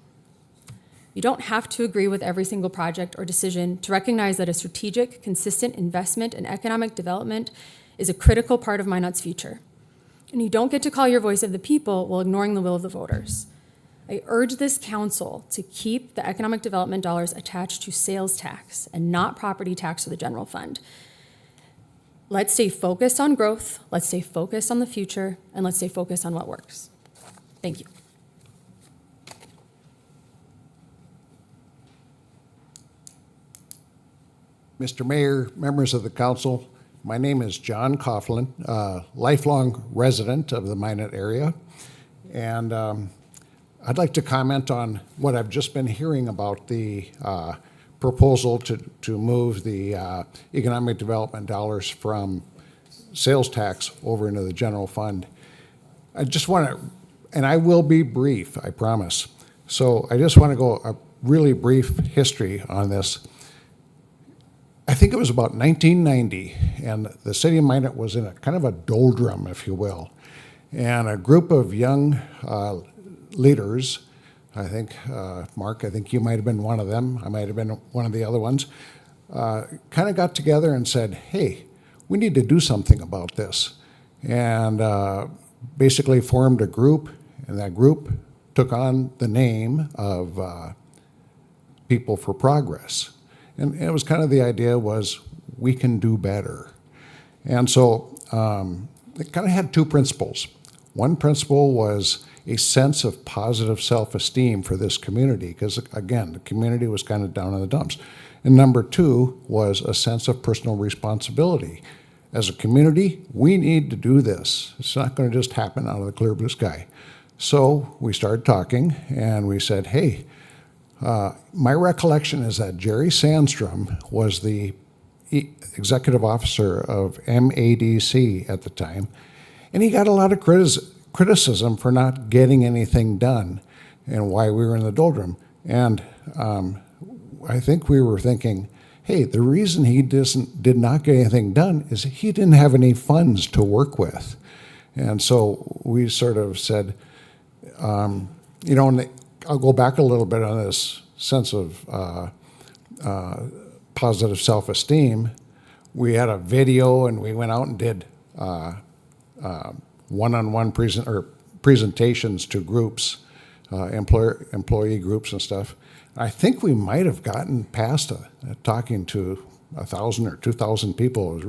You don't have to agree with every single project or decision to recognize that a strategic, consistent investment in economic development is a critical part of Minot's future. And you don't get to call your voice of the people while ignoring the will of the voters. I urge this council to keep the economic development dollars attached to sales tax and not property tax to the general fund. Let's stay focused on growth, let's stay focused on the future, and let's stay focused on what works. Thank you. Mr. Mayor, members of the council, my name is John Coughlin, lifelong resident of the Minot area. And I'd like to comment on what I've just been hearing about the proposal to move the economic development dollars from sales tax over into the general fund. I just want to, and I will be brief, I promise. So I just want to go a really brief history on this. I think it was about 1990, and the city of Minot was in a kind of a doldrum, if you will. And a group of young leaders, I think, Mark, I think you might have been one of them, I might have been one of the other ones, kind of got together and said, hey, we need to do something about this. And basically formed a group, and that group took on the name of People for Progress. And it was kind of the idea was we can do better. And so it kind of had two principles. One principle was a sense of positive self-esteem for this community, because again, the community was kind of down in the dumps. And number two was a sense of personal responsibility. As a community, we need to do this. It's not going to just happen out of the clear blue sky. So we started talking and we said, hey, my recollection is that Jerry Sandstrom was the executive officer of MADC at the time, and he got a lot of criticism for not getting anything done and why we were in the doldrum. And I think we were thinking, hey, the reason he did not get anything done is he didn't have any funds to work with. And so we sort of said, you know, and I'll go back a little bit on this sense of positive self-esteem. We had a video and we went out and did one-on-one presentations to groups, employee groups and stuff. I think we might have gotten past talking to 1,000 or 2,000 people. It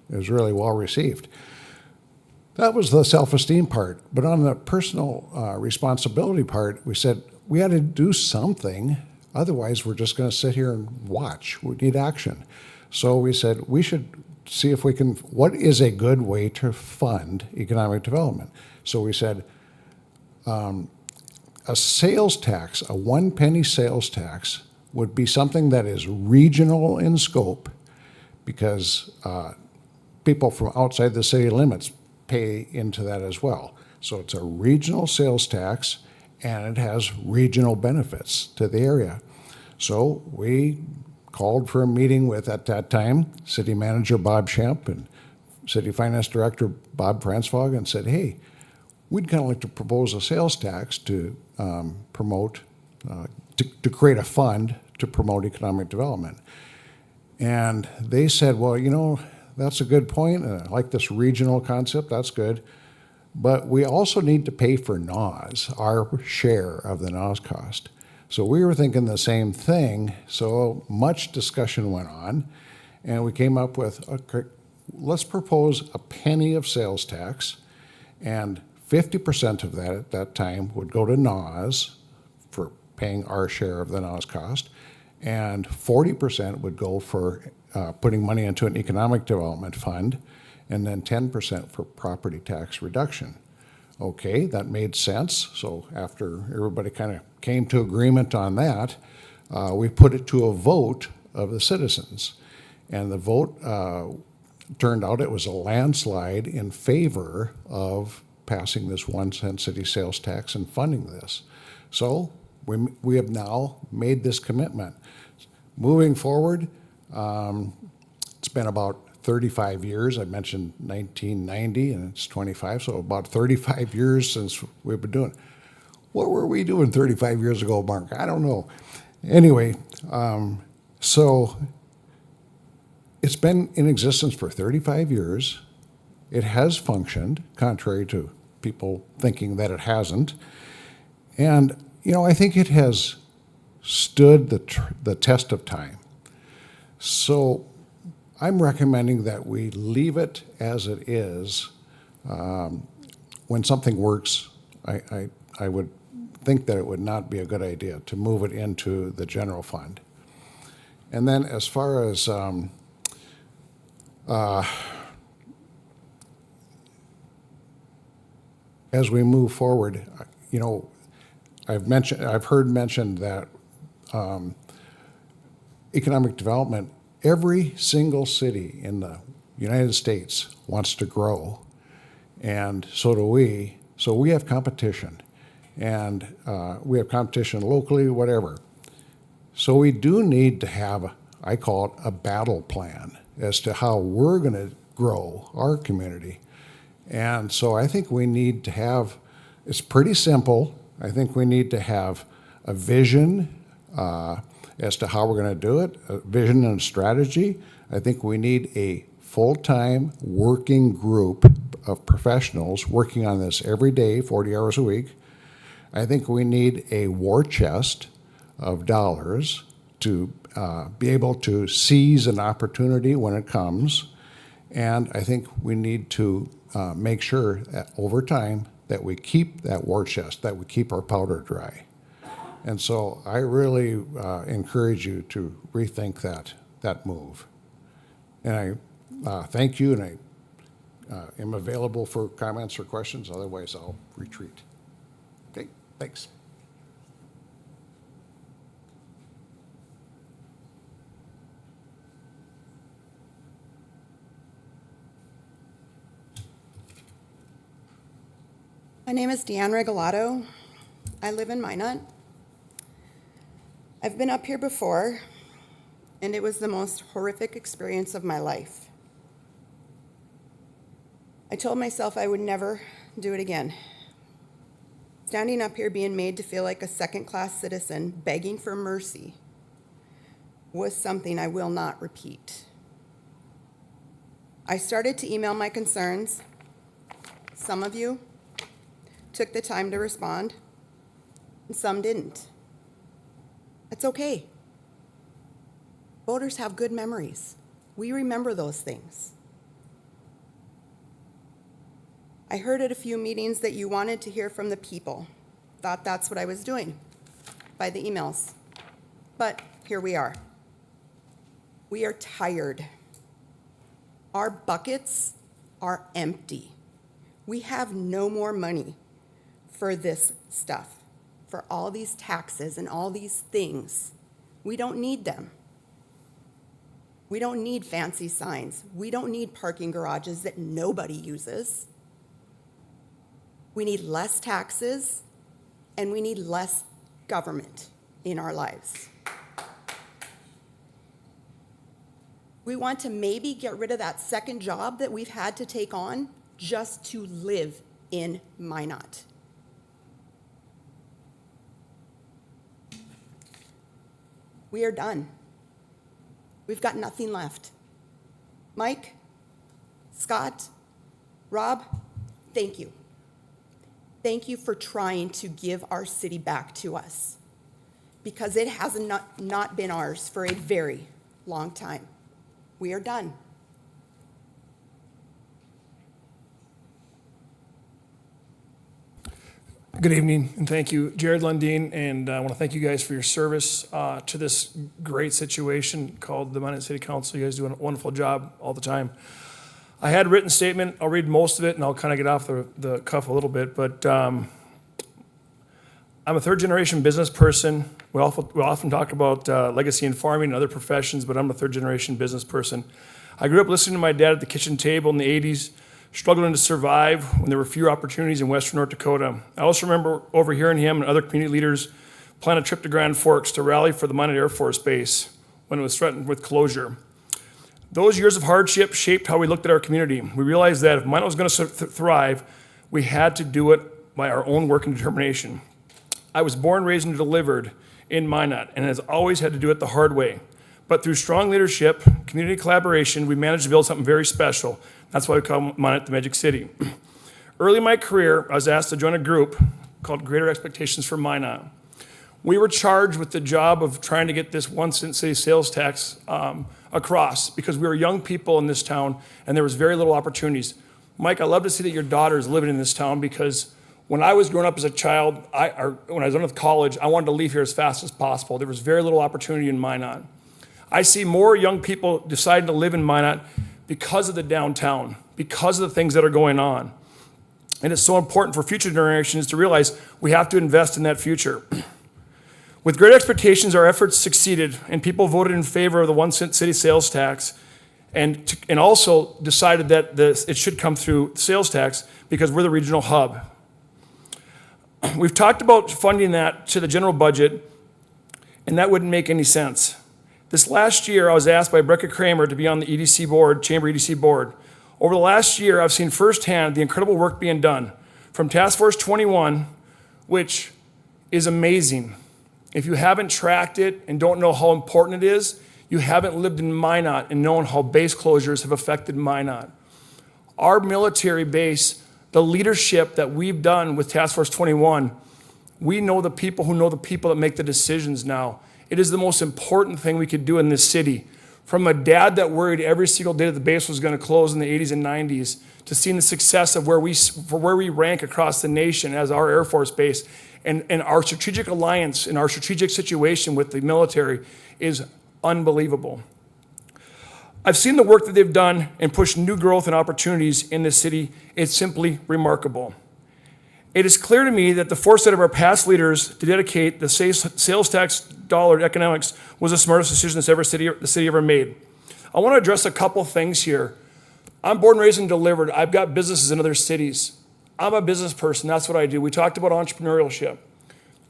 was really well received. That was the self-esteem part. But on the personal responsibility part, we said we had to do something. Otherwise, we're just going to sit here and watch. We need action. So we said we should see if we can, what is a good way to fund economic development? So we said a sales tax, a 1 penny sales tax, would be something that is regional in scope, because people from outside the city limits pay into that as well. So it's a regional sales tax, and it has regional benefits to the area. So we called for a meeting with, at that time, City Manager Bob Schemp and City Finance Director Bob Fransvog, and said, hey, we'd kind of like to propose a sales tax to promote, to create a fund to promote economic development. And they said, well, you know, that's a good point, and I like this regional concept, that's good. But we also need to pay for NAWS, our share of the NAWS cost. So we were thinking the same thing, so much discussion went on, and we came up with, okay, let's propose a penny of sales tax, and 50% of that at that time would go to NAWS for paying our share of the NAWS cost, and 40% would go for putting money into an economic development fund, and then 10% for property tax reduction. Okay, that made sense. So after everybody kind of came to agreement on that, we put it to a vote of the citizens. And the vote turned out it was a landslide in favor of passing this 1 cent city sales tax and funding this. So we have now made this commitment. Moving forward, it's been about 35 years. I mentioned 1990, and it's 25, so about 35 years since we've been doing it. What were we doing 35 years ago, Mark? I don't know. Anyway, so it's been in existence for 35 years. It has functioned, contrary to people thinking that it hasn't. And, you know, I think it has stood the test of time. So I'm recommending that we leave it as it is. When something works, I would think that it would not be a good idea to move it into the general fund. And then as far as we move forward, you know, I've heard mentioned that economic development, every single city in the United States wants to grow, and so do we. So we have competition, and we have competition locally, whatever. So we do need to have, I call it a battle plan as to how we're going to grow our community. And so I think we need to have, it's pretty simple. I think we need to have a vision as to how we're going to do it, a vision and a strategy. I think we need a full-time working group of professionals working on this every day, 40 hours a week. I think we need a war chest of dollars to be able to seize an opportunity when it comes. And I think we need to make sure that over time that we keep that war chest, that we keep our powder dry. And so I really encourage you to rethink that move. And I thank you, and I am available for comments or questions. Otherwise, I'll retreat. Okay, thanks. My name is Deanne Regalado. I live in Minot. I've been up here before, and it was the most horrific experience of my life. I told myself I would never do it again. Standing up here being made to feel like a second-class citizen, begging for mercy, was something I will not repeat. I started to email my concerns. Some of you took the time to respond, and some didn't. That's okay. Voters have good memories. We remember those things. I heard at a few meetings that you wanted to hear from the people. Thought that's what I was doing by the emails. But here we are. We are tired. Our buckets are empty. We have no more money for this stuff, for all these taxes and all these things. We don't need them. We don't need fancy signs. We don't need parking garages that nobody uses. We need less taxes, and we need less government in our lives. We want to maybe get rid of that second job that we've had to take on just to live in Minot. We are done. We've got nothing left. Mike, Scott, Rob, thank you. Thank you for trying to give our city back to us, because it has not been ours for a very long time. We are done. Good evening, and thank you, Jared Lundeen, and I want to thank you guys for your service to this great situation called the Minot City Council. You guys do a wonderful job all the time. I had a written statement. I'll read most of it, and I'll kind of get off the cuff a little bit, but I'm a third-generation business person. We often talk about legacy in farming and other professions, but I'm a third-generation business person. I grew up listening to my dad at the kitchen table in the 80s, struggling to survive when there were fewer opportunities in western North Dakota. I also remember overhearing him and other community leaders plan a trip to Grand Forks to rally for the Minot Air Force Base when it was threatened with closure. Those years of hardship shaped how we looked at our community. We realized that if Minot was going to thrive, we had to do it by our own work and determination. I was born, raised, and delivered in Minot, and has always had to do it the hard way. But through strong leadership, community collaboration, we managed to build something very special. That's why we call Minot the Magic City. Early in my career, I was asked to join a group called Greater Expectations for Minot. We were charged with the job of trying to get this 1 cent city sales tax across because we were young people in this town and there was very little opportunities. Mike, I love to see that your daughter is living in this town because when I was growing up as a child, when I was going to college, I wanted to leave here as fast as possible. There was very little opportunity in Minot. I see more young people deciding to live in Minot because of the downtown, because of the things that are going on. And it's so important for future generations to realize we have to invest in that future. With great expectations, our efforts succeeded, and people voted in favor of the 1 cent city sales tax and also decided that it should come through sales tax because we're the regional hub. We've talked about funding that to the general budget, and that wouldn't make any sense. This last year, I was asked by Brecca Kramer to be on the EDC board, Chamber EDC board. Over the last year, I've seen firsthand the incredible work being done from Task Force 21, which is amazing. If you haven't tracked it and don't know how important it is, you haven't lived in Minot and known how base closures have affected Minot. Our military base, the leadership that we've done with Task Force 21, we know the people who know the people that make the decisions now. It is the most important thing we could do in this city. From a dad that worried every single day that the base was going to close in the 80s and 90s, to seeing the success of where we rank across the nation as our Air Force base, and our strategic alliance and our strategic situation with the military is unbelievable. I've seen the work that they've done and pushed new growth and opportunities in this city. It's simply remarkable. It is clear to me that the foresight of our past leaders to dedicate the sales tax dollar to economics was the smartest decision the city ever made. I want to address a couple things here. I'm born, raised, and delivered. I've got businesses in other cities. I'm a business person. That's what I do. We talked about entrepreneurship.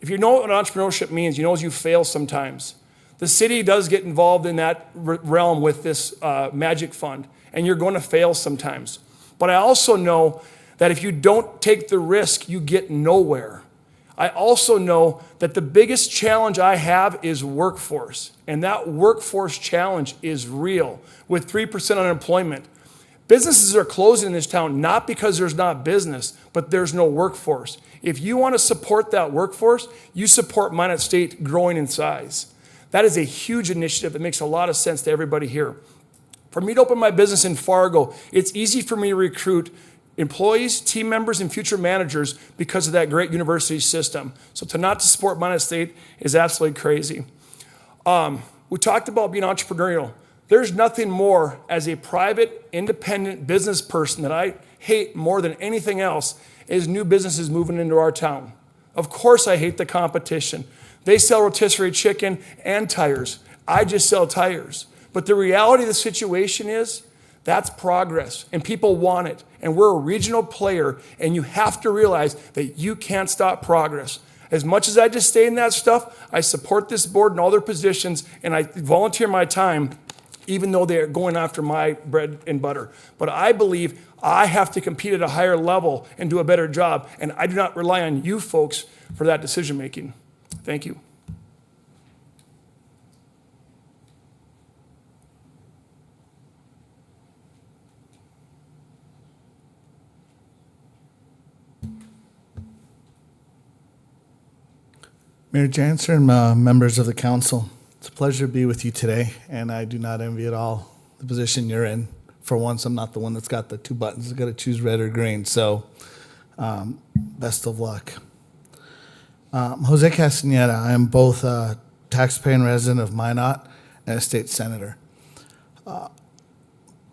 If you know what entrepreneurship means, you know you fail sometimes. The city does get involved in that realm with this magic fund, and you're going to fail sometimes. But I also know that if you don't take the risk, you get nowhere. I also know that the biggest challenge I have is workforce, and that workforce challenge is real with 3% unemployment. Businesses are closing in this town not because there's not business, but there's no workforce. If you want to support that workforce, you support Minot State growing in size. That is a huge initiative that makes a lot of sense to everybody here. For me to open my business in Fargo, it's easy for me to recruit employees, team members, and future managers because of that great university system. So to not to support Minot State is absolutely crazy. We talked about being entrepreneurial. There's nothing more as a private, independent business person that I hate more than anything else is new businesses moving into our town. Of course I hate the competition. They sell rotisserie chicken and tires. I just sell tires. But the reality of the situation is that's progress, and people want it. And we're a regional player, and you have to realize that you can't stop progress. As much as I just stay in that stuff, I support this board in all their positions, and I volunteer my time, even though they're going after my bread and butter. But I believe I have to compete at a higher level and do a better job, and I do not rely on you folks for that decision making. Thank you. Mayor Janser and members of the council, it's a pleasure to be with you today, and I do not envy at all the position you're in. For once, I'm not the one that's got the two buttons. I've got to choose red or green, so best of luck. Jose Castaneda, I am both a taxpayer and resident of Minot and a state senator.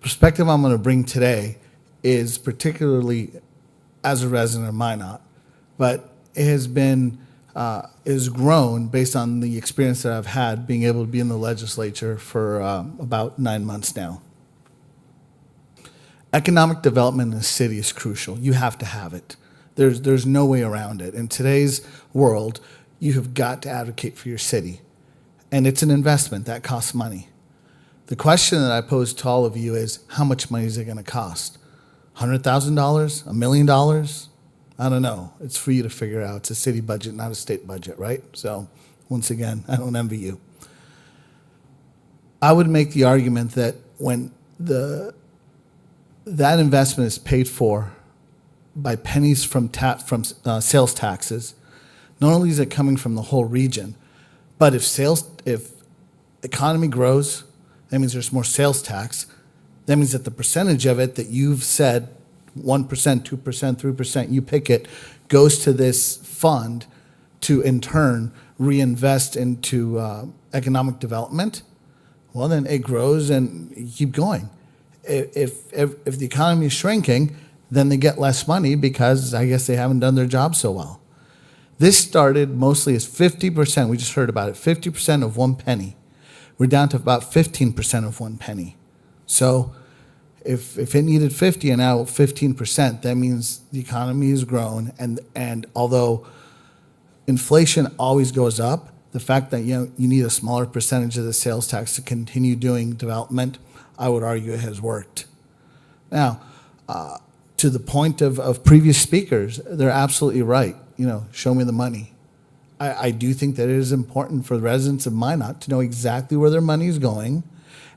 Perspective I'm going to bring today is particularly as a resident of Minot, but it has been is grown based on the experience that I've had being able to be in the legislature for about 9 months now. Economic development in the city is crucial. You have to have it. There's no way around it. In today's world, you have got to advocate for your city. And it's an investment that costs money. The question that I pose to all of you is, how much money is it going to cost? $100,000? $1 million? I don't know. It's for you to figure out. It's a city budget, not a state budget, right? So once again, I don't envy you. I would make the argument that when that investment is paid for by pennies from sales taxes, not only is it coming from the whole region, but if economy grows, that means there's more sales tax. That means that the percentage of it that you've said, 1%, 2%, 3%, you pick it, goes to this fund to in turn reinvest into economic development. Well, then it grows and you keep going. If the economy is shrinking, then they get less money because I guess they haven't done their job so well. This started mostly as 50%, we just heard about it, 50% of 1 penny. We're down to about 15% of 1 penny. So if it needed 50 and now 15%, that means the economy has grown. And although inflation always goes up, the fact that you need a smaller percentage of the sales tax to continue doing development, I would argue it has worked. Now, to the point of previous speakers, they're absolutely right. Show me the money. I do think that it is important for the residents of Minot to know exactly where their money is going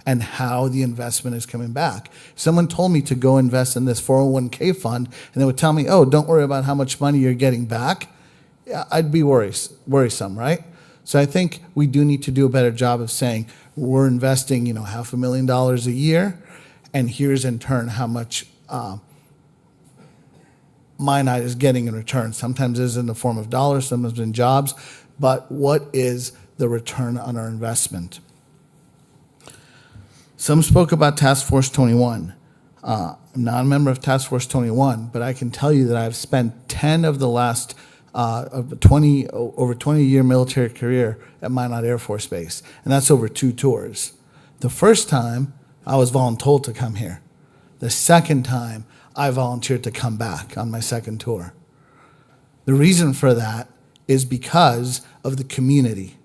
and how the investment is coming back. If someone told me to go invest in this 401k fund and they would tell me, oh, don't worry about how much money you're getting back, I'd be worrisome, right? So I think we do need to do a better job of saying we're investing, $500,000 a year, and here's in turn how much Minot is getting in return. Sometimes it's in the form of dollars, sometimes in jobs, but what is the return on our investment? Some spoke about Task Force 21. I'm not a member of Task Force 21, but I can tell you that I've spent 10 of the last over 20-year military career at Minot Air Force Base, and that's over 2 tours. The first time, I was voluntold to come here. The second time, I volunteered to come back on my second tour. The reason for that is because of the community.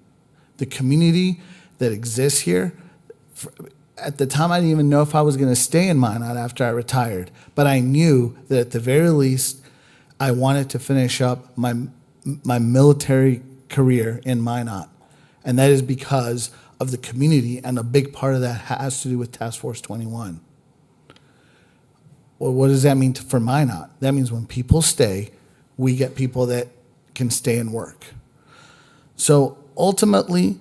The community that exists here. At the time, I didn't even know if I was going to stay in Minot after I retired, but I knew that at the very least, I wanted to finish up my military career in Minot, and that is because of the community, and a big part of that has to do with Task Force 21. Well, what does that mean for Minot? That means when people stay, we get people that can stay and work. So ultimately,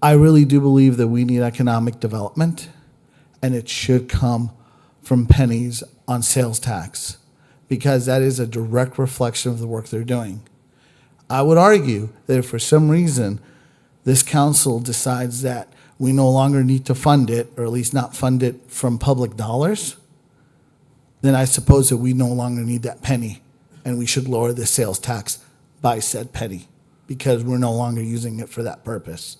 I really do believe that we need economic development, and it should come from pennies on sales tax, because that is a direct reflection of the work they're doing. I would argue that if for some reason this council decides that we no longer need to fund it, or at least not fund it from public dollars, then I suppose that we no longer need that penny, and we should lower the sales tax by said penny, because we're no longer using it for that purpose.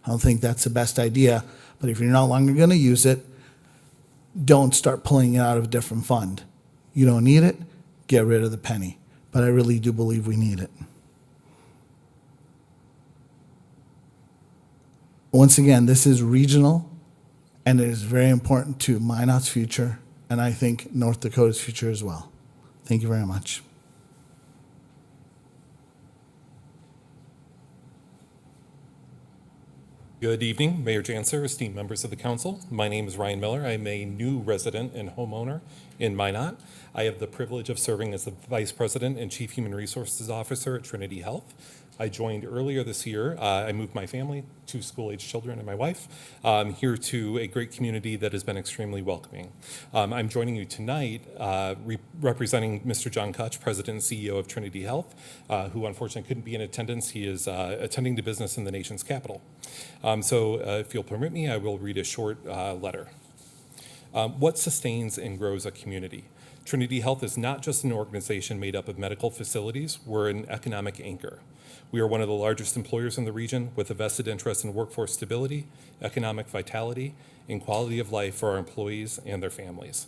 I don't think that's the best idea, but if you're no longer going to use it, don't start pulling it out of a different fund. You don't need it, get rid of the penny. But I really do believe we need it. Once again, this is regional, and it is very important to Minot's future, and I think North Dakota's future as well. Thank you very much. Good evening, Mayor Janser, esteemed members of the council. My name is Ryan Miller. I'm a new resident and homeowner in Minot. I have the privilege of serving as the Vice President and Chief Human Resources Officer at Trinity Health. I joined earlier this year. I moved my family, 2 school-age children and my wife, here to a great community that has been extremely welcoming. I'm joining you tonight representing Mr. John Kutch, President and CEO of Trinity Health, who unfortunately couldn't be in attendance. He is attending to business in the nation's capital. So if you'll permit me, I will read a short letter. What sustains and grows a community? Trinity Health is not just an organization made up of medical facilities, we're an economic anchor. We are one of the largest employers in the region with a vested interest in workforce stability, economic vitality, and quality of life for our employees and their families.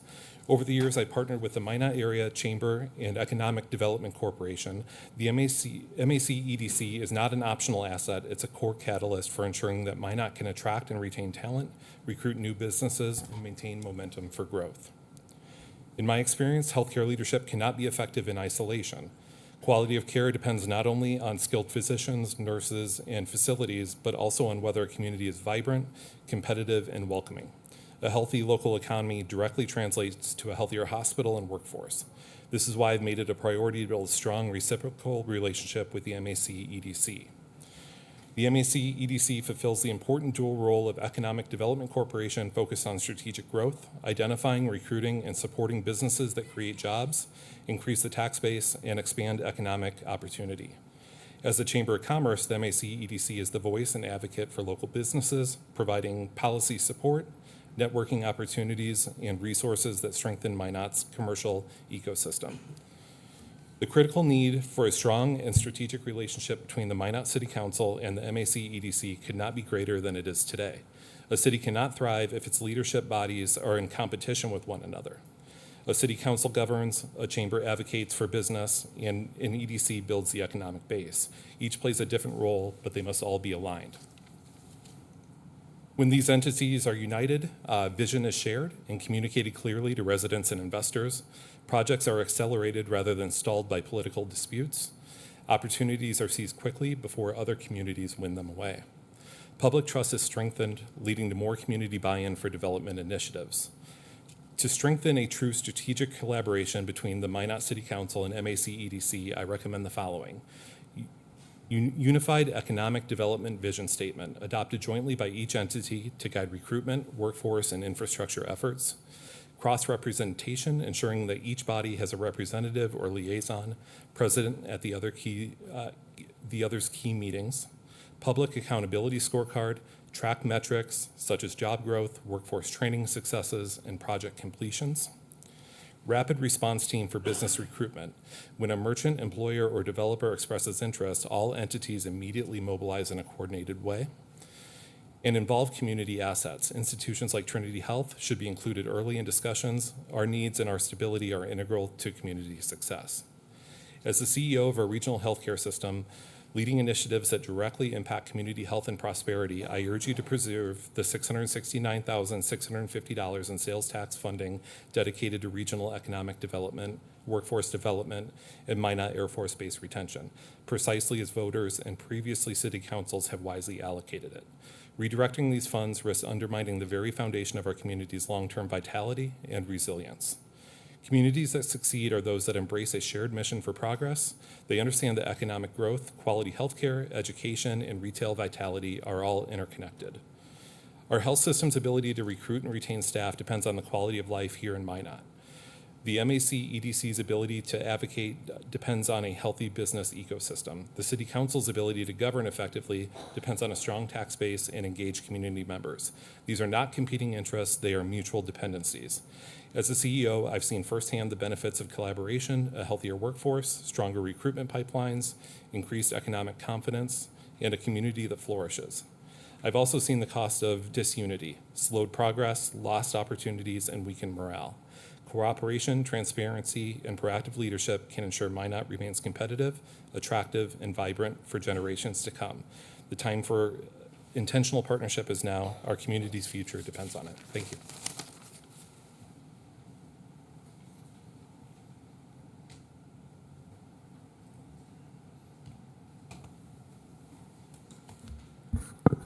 Over the years, I partnered with the Minot Area Chamber and Economic Development Corporation. The MAC EDC is not an optional asset, it's a core catalyst for ensuring that Minot can attract and retain talent, recruit new businesses, and maintain momentum for growth. In my experience, healthcare leadership cannot be effective in isolation. Quality of care depends not only on skilled physicians, nurses, and facilities, but also on whether a community is vibrant, competitive, and welcoming. A healthy local economy directly translates to a healthier hospital and workforce. This is why I've made it a priority to build a strong reciprocal relationship with the MAC EDC. The MAC EDC fulfills the important dual role of Economic Development Corporation focused on strategic growth, identifying, recruiting, and supporting businesses that create jobs, increase the tax base, and expand economic opportunity. As the Chamber of Commerce, the MAC EDC is the voice and advocate for local businesses, providing policy support, networking opportunities, and resources that strengthen Minot's commercial ecosystem. The critical need for a strong and strategic relationship between the Minot City Council and the MAC EDC could not be greater than it is today. A city cannot thrive if its leadership bodies are in competition with one another. A city council governs, a chamber advocates for business, and an EDC builds the economic base. Each plays a different role, but they must all be aligned. When these entities are united, vision is shared and communicated clearly to residents and investors. Projects are accelerated rather than stalled by political disputes. Opportunities are seized quickly before other communities win them away. Public trust is strengthened, leading to more community buy-in for development initiatives. To strengthen a true strategic collaboration between the Minot City Council and MAC EDC, I recommend the following. Unified Economic Development Vision Statement, adopted jointly by each entity to guide recruitment, workforce, and infrastructure efforts. Cross-representation, ensuring that each body has a representative or liaison present at the other's key meetings. Public accountability scorecard, track metrics such as job growth, workforce training successes, and project completions. Rapid response team for business recruitment. When a merchant, employer, or developer expresses interest, all entities immediately mobilize in a coordinated way. And involve community assets. Institutions like Trinity Health should be included early in discussions. Our needs and our stability are integral to community success. As the CEO of our regional healthcare system, leading initiatives that directly impact community health and prosperity, I urge you to preserve the $669,650 in sales tax funding dedicated to regional economic development, workforce development, and Minot Air Force Base retention, precisely as voters and previously city councils have wisely allocated it. Redirecting these funds risks undermining the very foundation of our community's long-term vitality and resilience. Communities that succeed are those that embrace a shared mission for progress. They understand that economic growth, quality healthcare, education, and retail vitality are all interconnected. Our health system's ability to recruit and retain staff depends on the quality of life here in Minot. The MAC EDC's ability to advocate depends on a healthy business ecosystem. The City Council's ability to govern effectively depends on a strong tax base and engaged community members. These are not competing interests, they are mutual dependencies. As a CEO, I've seen firsthand the benefits of collaboration, a healthier workforce, stronger recruitment pipelines, increased economic confidence, and a community that flourishes. I've also seen the cost of disunity, slowed progress, lost opportunities, and weakened morale. Cooperation, transparency, and proactive leadership can ensure Minot remains competitive, attractive, and vibrant for generations to come. The time for intentional partnership is now. Our community's future depends on it. Thank you.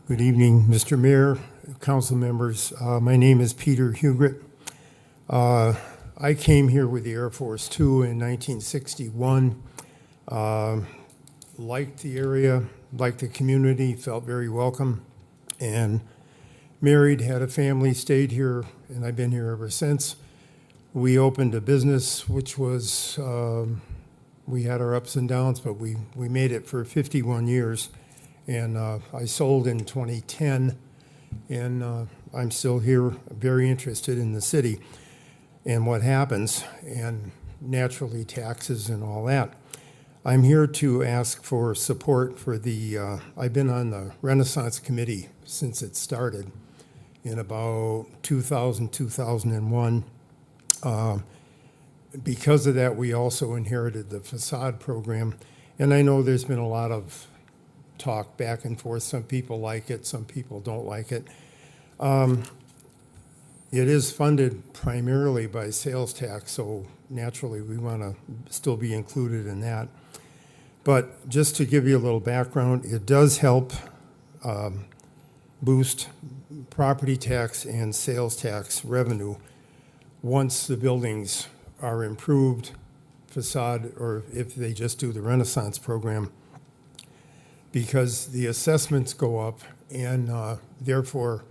Good evening, Mr. Mayor, council members. My name is Peter Hugret. I came here with the Air Force II in 1961. Liked the area, liked the community, felt very welcome, and married, had a family, stayed here, and I've been here ever since. We opened a business, which was, we had our ups and downs, but we made it for 51 years. And I sold in 2010, and I'm still here, very interested in the city. and what happens, and naturally taxes and all that. I'm here to ask for support for I've been on the Renaissance Committee since it started in about 2000, 2001. Because of that, we also inherited the Facade program. And I know there's been a lot of talk back and forth. Some people like it, some people don't like it. It is funded primarily by sales tax, so naturally we want to still be included in that. But just to give you a little background, it does help boost property tax and sales tax revenue once the buildings are improved, facade, or if they just do the Renaissance program, because the assessments go up and therefore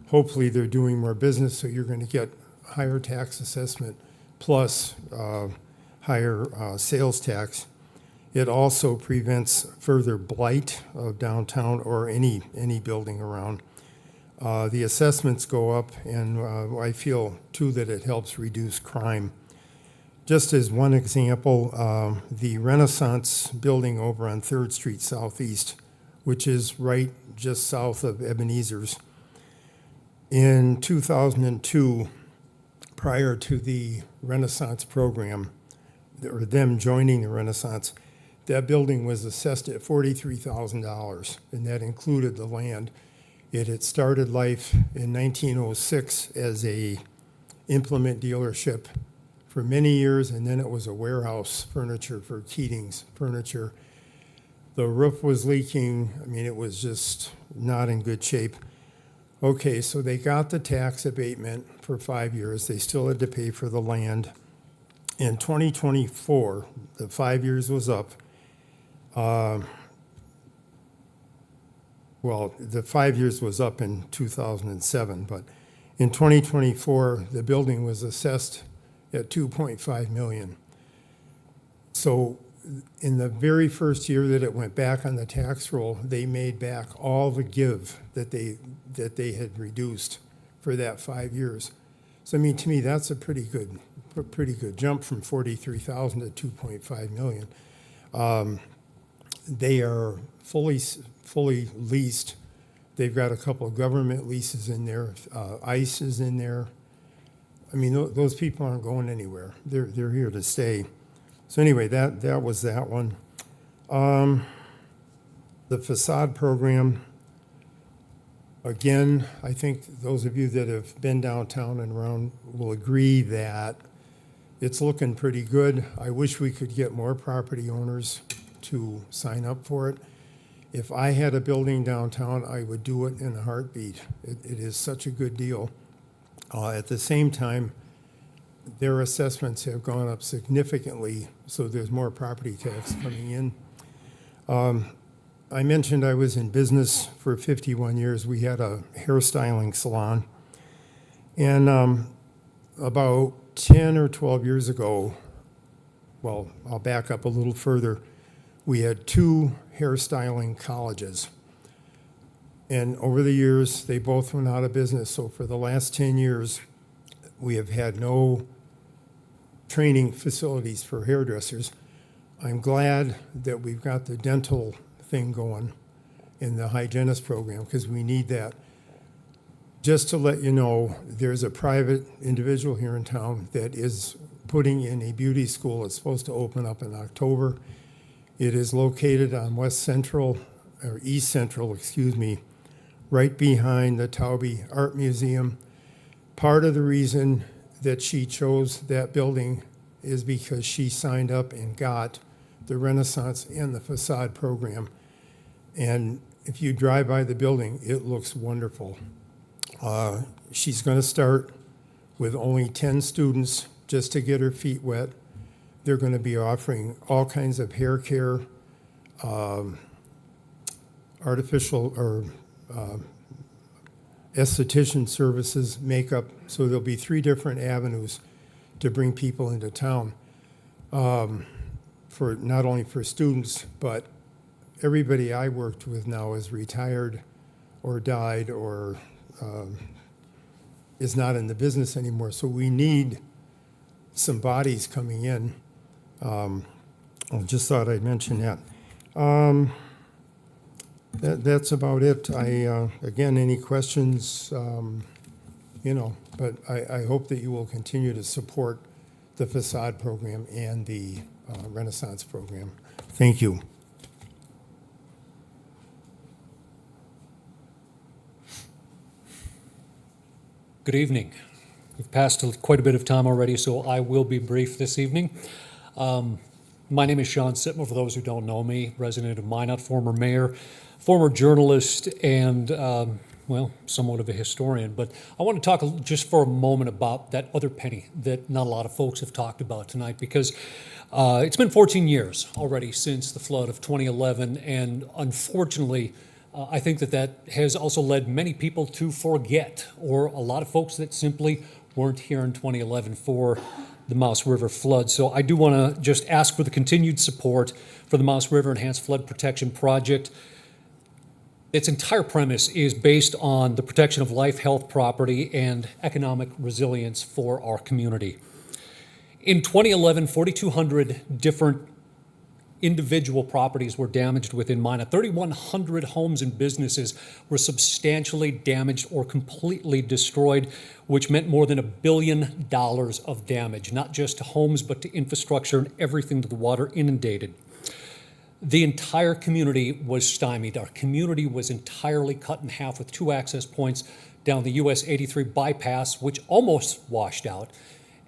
hopefully they're doing more business, so you're going to get higher tax assessment plus higher sales tax. It also prevents further blight of downtown or any building around. The assessments go up, and I feel too that it helps reduce crime. Just as one example, the Renaissance building over on 3rd Street Southeast, which is right just south of Ebenezer's, in 2002, prior to the Renaissance program, or them joining the Renaissance, that building was assessed at $43,000, and that included the land. It had started life in 1906 as a implement dealership for many years, and then it was a warehouse furniture for Keating's furniture. The roof was leaking. I mean, it was just not in good shape. Okay, so they got the tax abatement for 5 years. They still had to pay for the land. In 2024, the 5 years was up. Well, the 5 years was up in 2007, but in 2024, the building was assessed at $2.5 million. So in the very first year that it went back on the tax roll, they made back all the give that they had reduced for that 5 years. So I mean, to me, that's a pretty good jump from 43,000 to 2.5 million. They are fully leased. They've got a couple of government leases in there. ICE is in there. I mean, those people aren't going anywhere. They're here to stay. So anyway, that was that one. The Facade program, again, I think those of you that have been downtown and around will agree that it's looking pretty good. I wish we could get more property owners to sign up for it. If I had a building downtown, I would do it in a heartbeat. It is such a good deal. At the same time, their assessments have gone up significantly, so there's more property tax coming in. I mentioned I was in business for 51 years. We had a hairstyling salon. And about 10 or 12 years ago, well, I'll back up a little further, we had 2 hairstyling colleges. And over the years, they both went out of business. So for the last 10 years, we have had no training facilities for hairdressers. I'm glad that we've got the dental thing going in the hygienist program, because we need that. Just to let you know, there's a private individual here in town that is putting in a beauty school. It's supposed to open up in October. It is located on East Central, right behind the Taube Art Museum. Part of the reason that she chose that building is because she signed up and got the Renaissance and the Facade program. And if you drive by the building, it looks wonderful. She's going to start with only 10 students just to get her feet wet. They're going to be offering all kinds of hair care, artificial or esthetician services, makeup. So there'll be 3 different avenues to bring people into town, for not only for students, but everybody I worked with now is retired or died or is not in the business anymore. So we need some bodies coming in. I just thought I'd mention that. That's about it. Again, any questions, but I hope that you will continue to support the Facade program and the Renaissance program. Thank you. Good evening. We've passed quite a bit of time already, so I will be brief this evening. My name is Sean Sitmo, for those who don't know me, resident of Minot, former mayor, former journalist, and, somewhat of a historian. But I want to talk just for a moment about that other penny that not a lot of folks have talked about tonight, because it's been 14 years already since the flood of 2011, and unfortunately, I think that has also led many people to forget, or a lot of folks that simply weren't here in 2011 for the Mouse River flood. So I do want to just ask for the continued support for the Mouse River Enhanced Flood Protection Project. Its entire premise is based on the protection of life, health, property, and economic resilience for our community. In 2011, 4,200 different individual properties were damaged within Minot. 3,100 homes and businesses were substantially damaged or completely destroyed, which meant more than $1 billion of damage, not just to homes, but to infrastructure and everything that the water inundated. The entire community was stymied. Our community was entirely cut in half with 2 access points down the US 83 bypass, which almost washed out,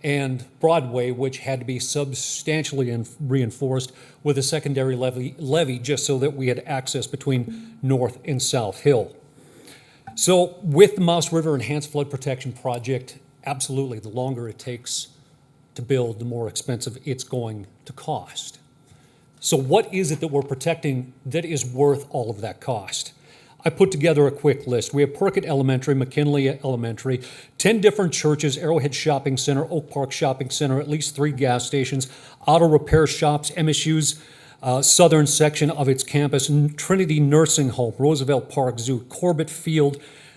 and Broadway, which had to be substantially reinforced with a secondary levee just so that we had access between North and South Hill. So with the Mouse River Enhanced Flood Protection Project, absolutely, the longer it takes to build, the more expensive it's going to cost. So what is it that we're protecting that is worth all of that cost? I put together a quick list. We have Perkett Elementary, McKinley Elementary, 10 different churches, Arrowhead Shopping Center, Oak Park Shopping Center, at least 3 gas stations, auto repair shops, MSU's southern section of its campus, Trinity Nursing Home, Roosevelt Park Zoo, Corbett Field,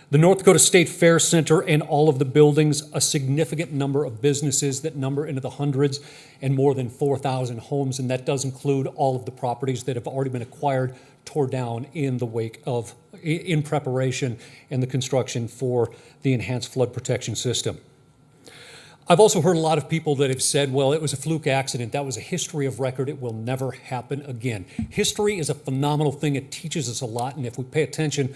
the North Dakota State Fair Center, and all of the buildings, a significant number of businesses that number into the hundreds, and more than 4,000 homes, and that does include all of the properties that have already been acquired, tore down in the wake of, in preparation and the construction for the enhanced flood protection system. I've also heard a lot of people that have said, well, it was a fluke accident. That was a history of record. It will never happen again. History is a phenomenal thing. It teaches us a lot, and if we pay attention,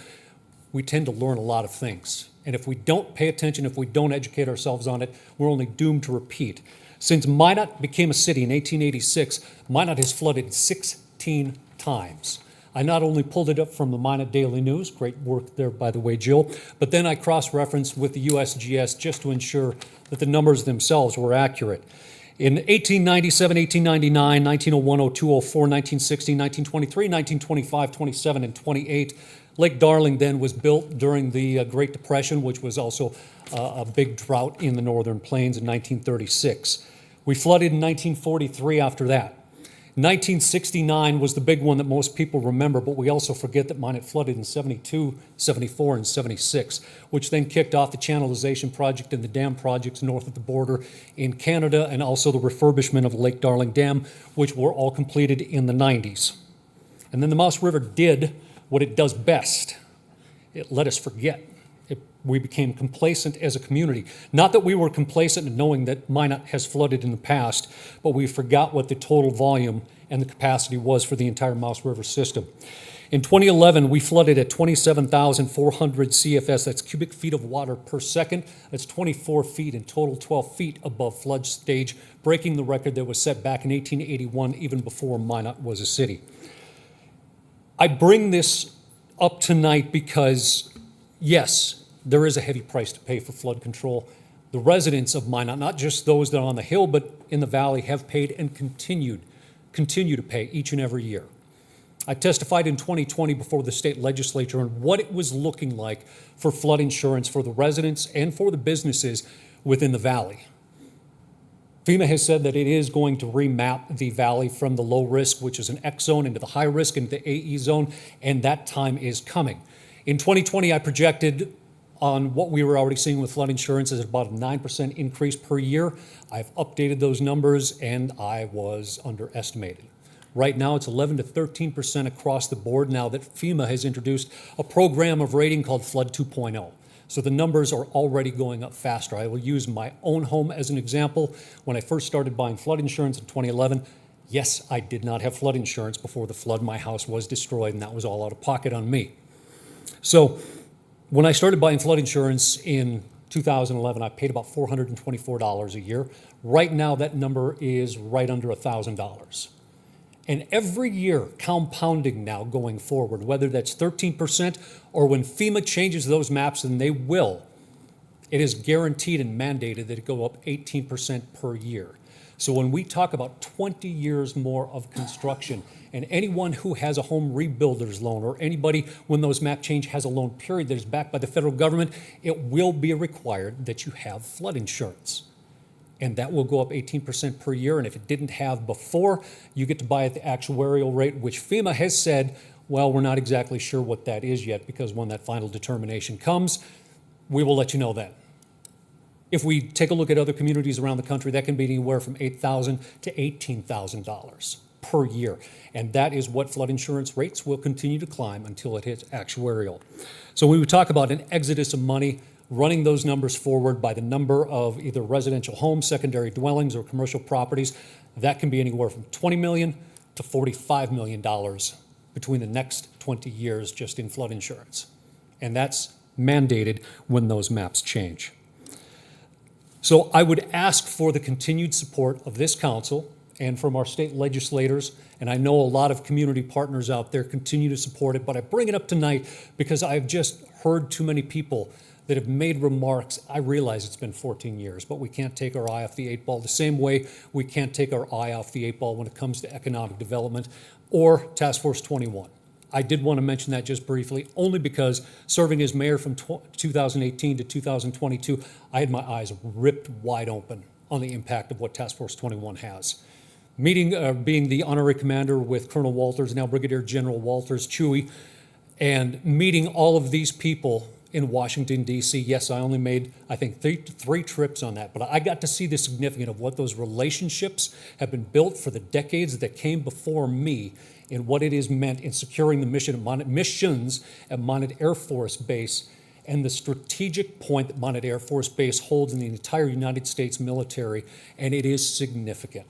we tend to learn a lot of things. And if we don't pay attention, if we don't educate ourselves on it, we're only doomed to repeat. Since Minot became a city in 1886, Minot has flooded 16 times. I not only pulled it up from the Minot Daily News, great work there, by the way, Jill, but then I cross-referenced with the USGS just to ensure that the numbers themselves were accurate. In 1897, 1899, 1901, 02, 04, 1916, 1923, 1925, 27, and 28, Lake Darling then was built during the Great Depression, which was also a big drought in the Northern Plains in 1936. We flooded in 1943 after that. 1969 was the big one that most people remember, but we also forget that Minot flooded in 72, 74, and 76, which then kicked off the channelization project and the dam projects north of the border in Canada, and also the refurbishment of Lake Darling Dam, which were all completed in the 90s. And then the Mouse River did what it does best. It let us forget. We became complacent as a community. Not that we were complacent in knowing that Minot has flooded in the past, but we forgot what the total volume and the capacity was for the entire Mouse River system. In 2011, we flooded at 27,400 CFS, that's cubic feet of water per second. That's 24 feet in total, 12 feet above flood stage, breaking the record that was set back in 1881, even before Minot was a city. I bring this up tonight because, yes, there is a heavy price to pay for flood control. The residents of Minot, not just those that are on the hill, but in the valley, have paid and continue to pay each and every year. I testified in 2020 before the state legislature on what it was looking like for flood insurance for the residents and for the businesses within the valley. FEMA has said that it is going to remap the valley from the low risk, which is an X zone, into the high risk, into the AE zone, and that time is coming. In 2020, I projected on what we were already seeing with flood insurance is about a 9% increase per year. I've updated those numbers and I was underestimated. Right now, it's 11 to 13% across the board now that FEMA has introduced a program of rating called Flood 2.0. So the numbers are already going up faster. I will use my own home as an example. When I first started buying flood insurance in 2011, yes, I did not have flood insurance before the flood. My house was destroyed, and that was all out of pocket on me. So when I started buying flood insurance in 2011, I paid about $424 a year. Right now, that number is right under $1,000. And every year, compounding now going forward, whether that's 13% or when FEMA changes those maps, and they will, it is guaranteed and mandated that it go up 18% per year. So when we talk about 20 years more of construction, and anyone who has a home rebuilder's loan, or anybody when those map change has a loan period that is backed by the federal government, it will be required that you have flood insurance. And that will go up 18% per year. And if it didn't have before, you get to buy at the actuarial rate, which FEMA has said, well, we're not exactly sure what that is yet, because when that final determination comes, we will let you know that. If we take a look at other communities around the country, that can be anywhere from $8,000 to $18,000 per year. And that is what flood insurance rates will continue to climb until it hits actuarial. So when we talk about an exodus of money, running those numbers forward by the number of either residential homes, secondary dwellings, or commercial properties, that can be anywhere from $20 million to $45 million between the next 20 years just in flood insurance. And that's mandated when those maps change. So I would ask for the continued support of this council and from our state legislators, and I know a lot of community partners out there continue to support it, but I bring it up tonight because I've just heard too many people that have made remarks. I realize it's been 14 years, but we can't take our eye off the 8 ball the same way we can't take our eye off the 8 ball when it comes to economic development or Task Force 21. I did want to mention that just briefly, only because serving as mayor from 2018 to 2022, I had my eyes ripped wide open on the impact of what Task Force 21 has. Being the honorary commander with Colonel Walters, now Brigadier General Walters, Chewy, and meeting all of these people in Washington, D.C. Yes, I only made, I think, three trips on that, but I got to see the significance of what those relationships have been built for the decades that came before me and what it has meant in securing the missions at Minot Air Force Base and the strategic point that Minot Air Force Base holds in the entire United States military, and it is significant.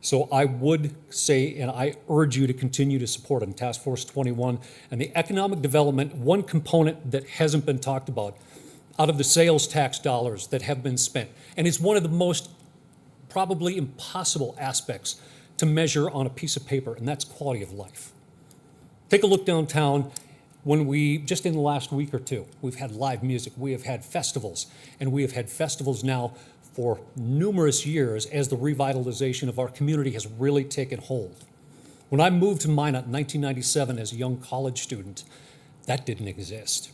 So I would say, and I urge you to continue to support on Task Force 21 and the economic development. One component that hasn't been talked about out of the sales tax dollars that have been spent, and it's one of the most probably impossible aspects to measure on a piece of paper, and that's quality of life. Take a look downtown. When we, just in the last week or two, we've had live music, we have had festivals, and we have had festivals now for numerous years as the revitalization of our community has really taken hold. When I moved to Minot in 1997 as a young college student, that didn't exist.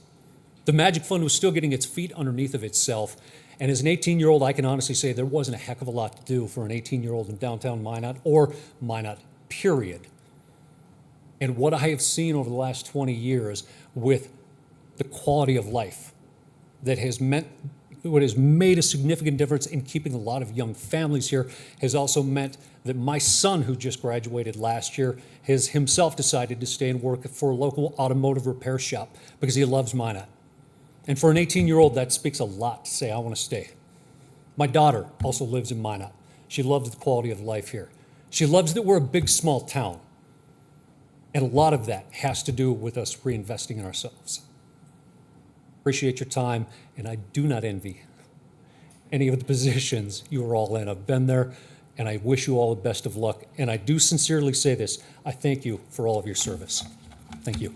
The Magic Fund was still getting its feet underneath of itself, and as an 18-year-old, I can honestly say there wasn't a heck of a lot to do for an 18-year-old in downtown Minot, or Minot, period. And what I have seen over the last 20 years with the quality of life that has meant, what has made a significant difference in keeping a lot of young families here, has also meant that my son, who just graduated last year, has himself decided to stay and work for a local automotive repair shop because he loves Minot. And for an 18-year-old, that speaks a lot to say, I want to stay. My daughter also lives in Minot. She loves the quality of life here. She loves that we're a big, small town. And a lot of that has to do with us reinvesting in ourselves. Appreciate your time, and I do not envy any of the positions you are all in. I've been there, and I wish you all the best of luck. And I do sincerely say this, I thank you for all of your service. Thank you.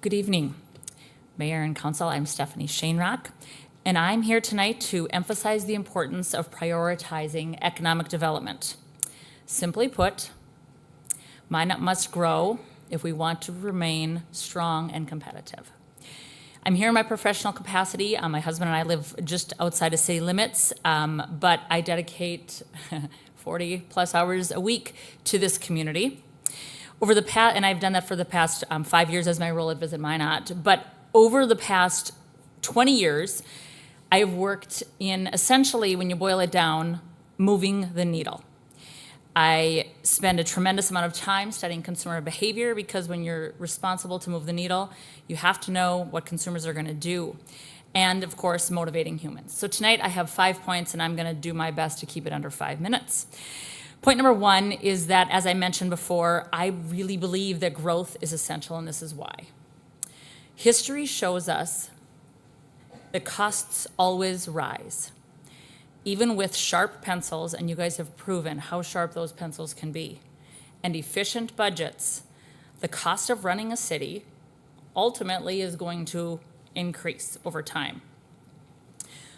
Good evening, Mayor and Council. I'm Stephanie Shanerock, and I'm here tonight to emphasize the importance of prioritizing economic development. Simply put, Minot must grow if we want to remain strong and competitive. I'm here in my professional capacity. My husband and I live just outside of city limits, but I dedicate 40 plus hours a week to this community. over the past, and I've done that for the past 5 years as my role at Visit Minot, but over the past 20 years, I have worked in essentially, when you boil it down, moving the needle. I spend a tremendous amount of time studying consumer behavior because when you're responsible to move the needle, you have to know what consumers are going to do. And of course, motivating humans. So tonight I have 5 points and I'm going to do my best to keep it under 5 minutes. Point number 1 is that, as I mentioned before, I really believe that growth is essential, and this is why. History shows us that costs always rise, even with sharp pencils, and you guys have proven how sharp those pencils can be, and efficient budgets. The cost of running a city ultimately is going to increase over time.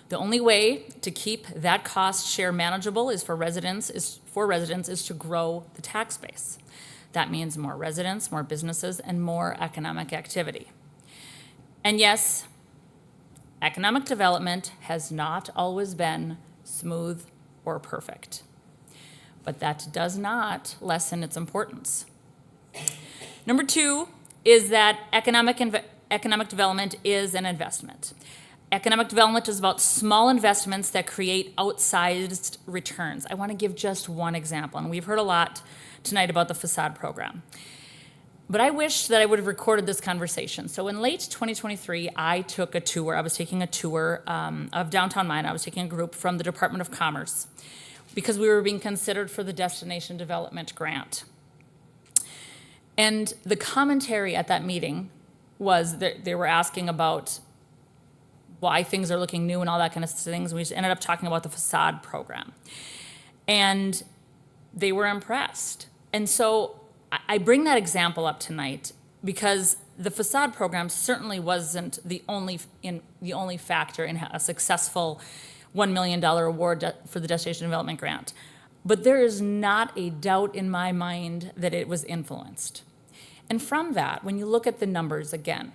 The only way to keep that cost share manageable for residents is to grow the tax base. That means more residents, more businesses, and more economic activity. And yes, economic development has not always been smooth or perfect, but that does not lessen its importance. Number 2 is that economic development is an investment. Economic development is about small investments that create outsized returns. I want to give just one example, and we've heard a lot tonight about the Facade program. But I wish that I would have recorded this conversation. So in late 2023, I took a tour. I was taking a tour of downtown Minot. I was taking a group from the Department of Commerce because we were being considered for the Destination Development Grant. And the commentary at that meeting was that they were asking about why things are looking new and all that kind of things. We just ended up talking about the Facade program. And they were impressed. And so I bring that example up tonight because the Facade program certainly wasn't the only factor in a successful $1 million award for the Destination Development Grant. But there is not a doubt in my mind that it was influenced. And from that, when you look at the numbers again,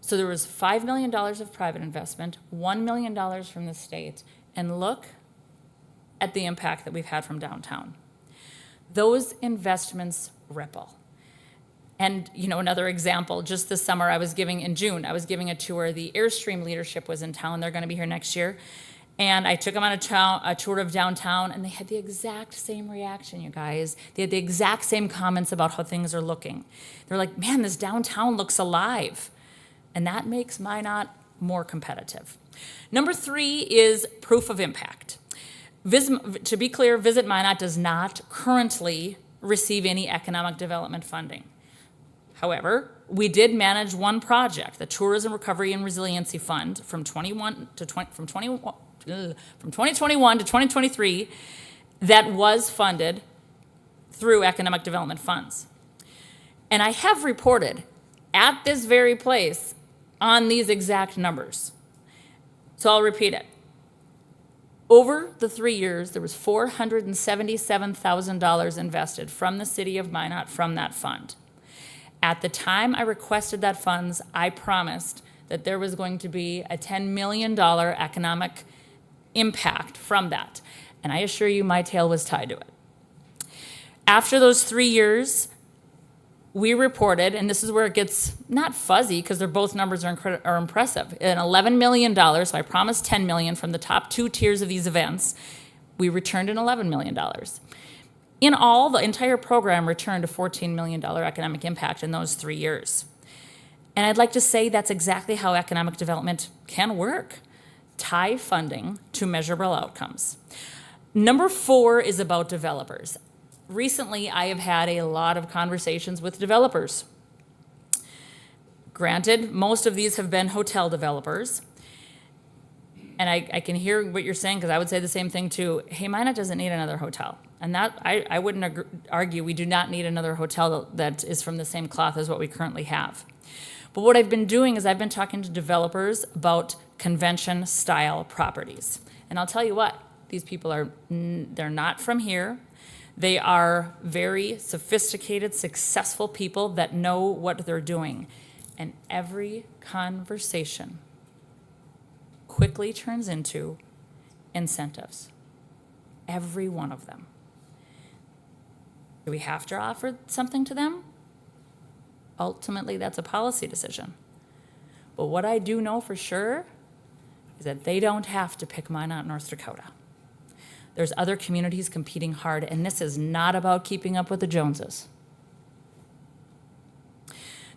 so there was $5 million of private investment, $1 million from the state, and look at the impact that we've had from downtown. Those investments ripple. And another example, just this summer in June, I was giving a tour. The Airstream leadership was in town. They're going to be here next year. And I took them on a tour of downtown, and they had the exact same reaction, you guys. They had the exact same comments about how things are looking. They're like, man, this downtown looks alive. And that makes Minot more competitive. Number 3 is proof of impact. To be clear, Visit Minot does not currently receive any economic development funding. However, we did manage one project, the Tourism Recovery and Resiliency Fund, from 2021 to 2023, that was funded through economic development funds. And I have reported at this very place on these exact numbers. So I'll repeat it. Over the 3 years, there was $477,000 invested from the city of Minot from that fund. At the time I requested that funds, I promised that there was going to be a $10 million economic impact from that. And I assure you my tail was tied to it. After those 3 years, we reported, and this is where it gets not fuzzy because both numbers are impressive, an $11 million, so I promised $10 million from the top 2 tiers of these events. We returned an $11 million. In all, the entire program returned a $14 million economic impact in those 3 years. And I'd like to say that's exactly how economic development can work. Tie funding to measurable outcomes. Number 4 is about developers. Recently, I have had a lot of conversations with developers. Granted, most of these have been hotel developers. And I can hear what you're saying because I would say the same thing too. Hey, Minot doesn't need another hotel. And that I wouldn't argue we do not need another hotel that is from the same cloth as what we currently have. But what I've been doing is I've been talking to developers about convention-style properties. And I'll tell you what, these people they're not from here. They are very sophisticated, successful people that know what they're doing. And every conversation quickly turns into incentives. Every one of them. Do we have to offer something to them? Ultimately, that's a policy decision. But what I do know for sure is that they don't have to pick Minot, North Dakota. There's other communities competing hard, and this is not about keeping up with the Joneses.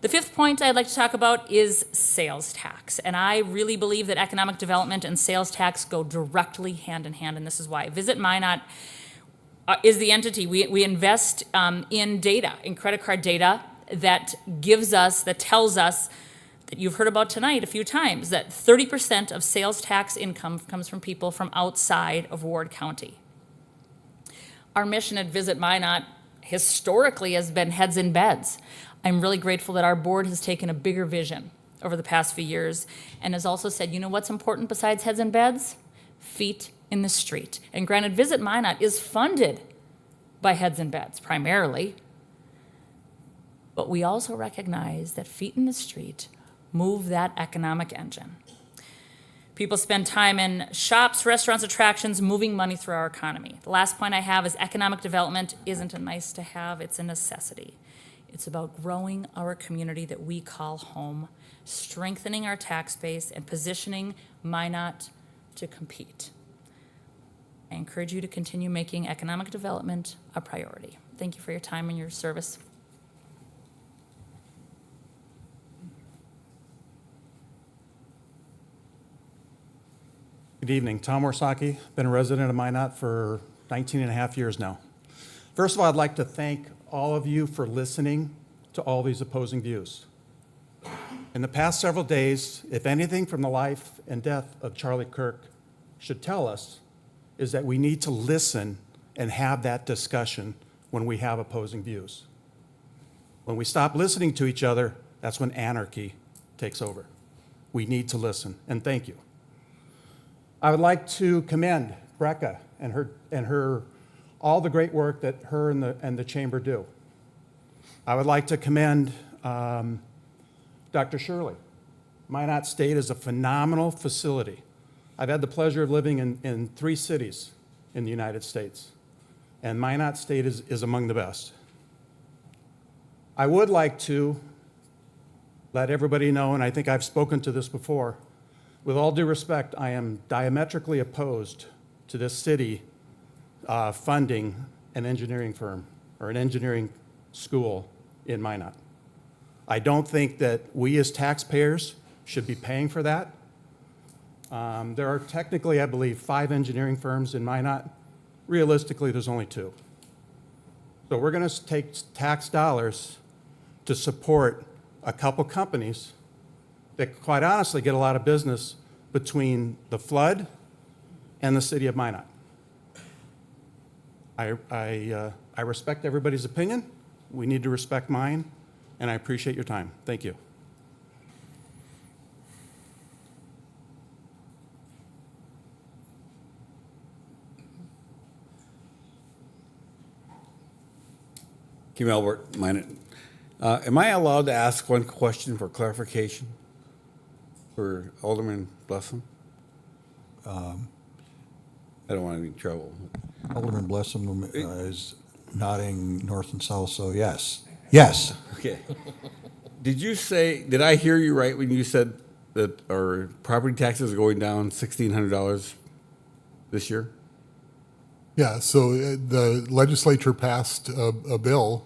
The fifth point I'd like to talk about is sales tax. And I really believe that economic development and sales tax go directly hand in hand, and this is why. Visit Minot is the entity. We invest in data, in credit card data that tells us that you've heard about tonight a few times, that 30% of sales tax income comes from people from outside of Ward County. Our mission at Visit Minot historically has been heads in beds. I'm really grateful that our board has taken a bigger vision over the past few years and has also said, you know what's important besides heads in beds? Feet in the street. And granted, Visit Minot is funded by heads in beds primarily, but we also recognize that feet in the street move that economic engine. People spend time in shops, restaurants, attractions, moving money through our economy. The last point I have is economic development isn't a nice to have, it's a necessity. It's about growing our community that we call home, strengthening our tax base, and positioning Minot to compete. I encourage you to continue making economic development a priority. Thank you for your time and your service. Good evening. Tom Warsaki, been a resident of Minot for 19 and a half years now. First of all, I'd like to thank all of you for listening to all these opposing views. In the past several days, if anything from the life and death of Charlie Kirk should tell us, is that we need to listen and have that discussion when we have opposing views. When we stop listening to each other, that's when anarchy takes over. We need to listen, and thank you. I would like to commend Brecca and her all the great work that her and the chamber do. I would like to commend Dr. Shirley. Minot State is a phenomenal facility. I've had the pleasure of living in 3 cities in the United States, and Minot State is among the best. I would like to let everybody know, and I think I've spoken to this before, with all due respect, I am diametrically opposed to this city funding an engineering firm or an engineering school in Minot. I don't think that we as taxpayers should be paying for that. There are technically, I believe, 5 engineering firms in Minot. Realistically, there's only 2. So we're going to take tax dollars to support a couple companies that quite honestly get a lot of business between the flood and the city of Minot. I respect everybody's opinion. We need to respect mine, and I appreciate your time. Thank you. Kim Albert, Minot. Am I allowed to ask one question for clarification for Alderman Blessum? I don't want to be in trouble. Alderman Blessum is nodding north and south, so yes. Yes. Okay. Did I hear you right when you said that our property taxes are going down $1,600 this year? Yeah, so the legislature passed a bill,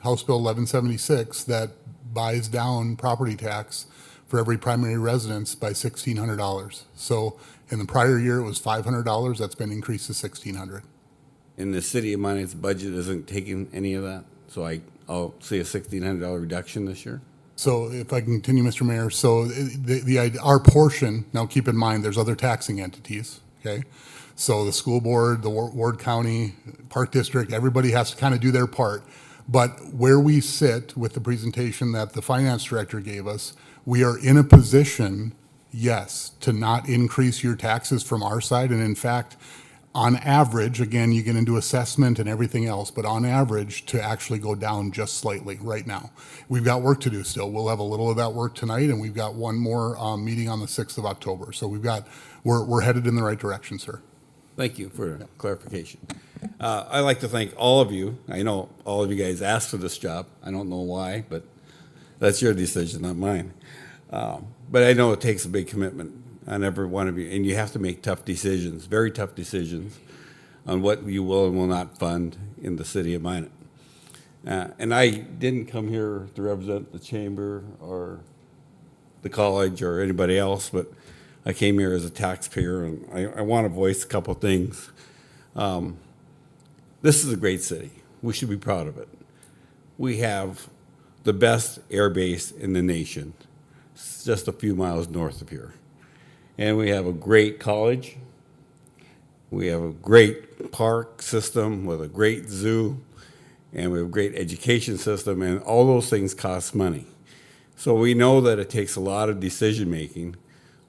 House Bill 1176, that buys down property tax for every primary residence by $1,600. So in the prior year, it was $500. That's been increased to $1,600. And the city of Minot's budget isn't taking any of that? So I'll see a $1,600 reduction this year? So if I can continue, Mr. Mayor, so our portion, now keep in mind, there's other taxing entities, okay? So the school board, the Ward County, Park District, everybody has to kind of do their part. But where we sit with the presentation that the finance director gave us, we are in a position, yes, to not increase your taxes from our side. And in fact, on average, again, you get into assessment and everything else, but on average, to actually go down just slightly right now. We've got work to do still. We'll have a little of that work tonight, and we've got one more meeting on the 6th of October. So we're headed in the right direction, sir. Thank you for clarification. I'd like to thank all of you. I know all of you guys asked for this job. I don't know why, but that's your decision, not mine. But I know it takes a big commitment on every one of you, and you have to make tough decisions, very tough decisions, on what you will and will not fund in the city of Minot. And I didn't come here to represent the chamber or the college or anybody else, but I came here as a taxpayer, and I want to voice a couple things. This is a great city. We should be proud of it. We have the best air base in the nation. It's just a few miles north of here. And we have a great college. We have a great park system with a great zoo, and we have a great education system, and all those things cost money. So we know that it takes a lot of decision-making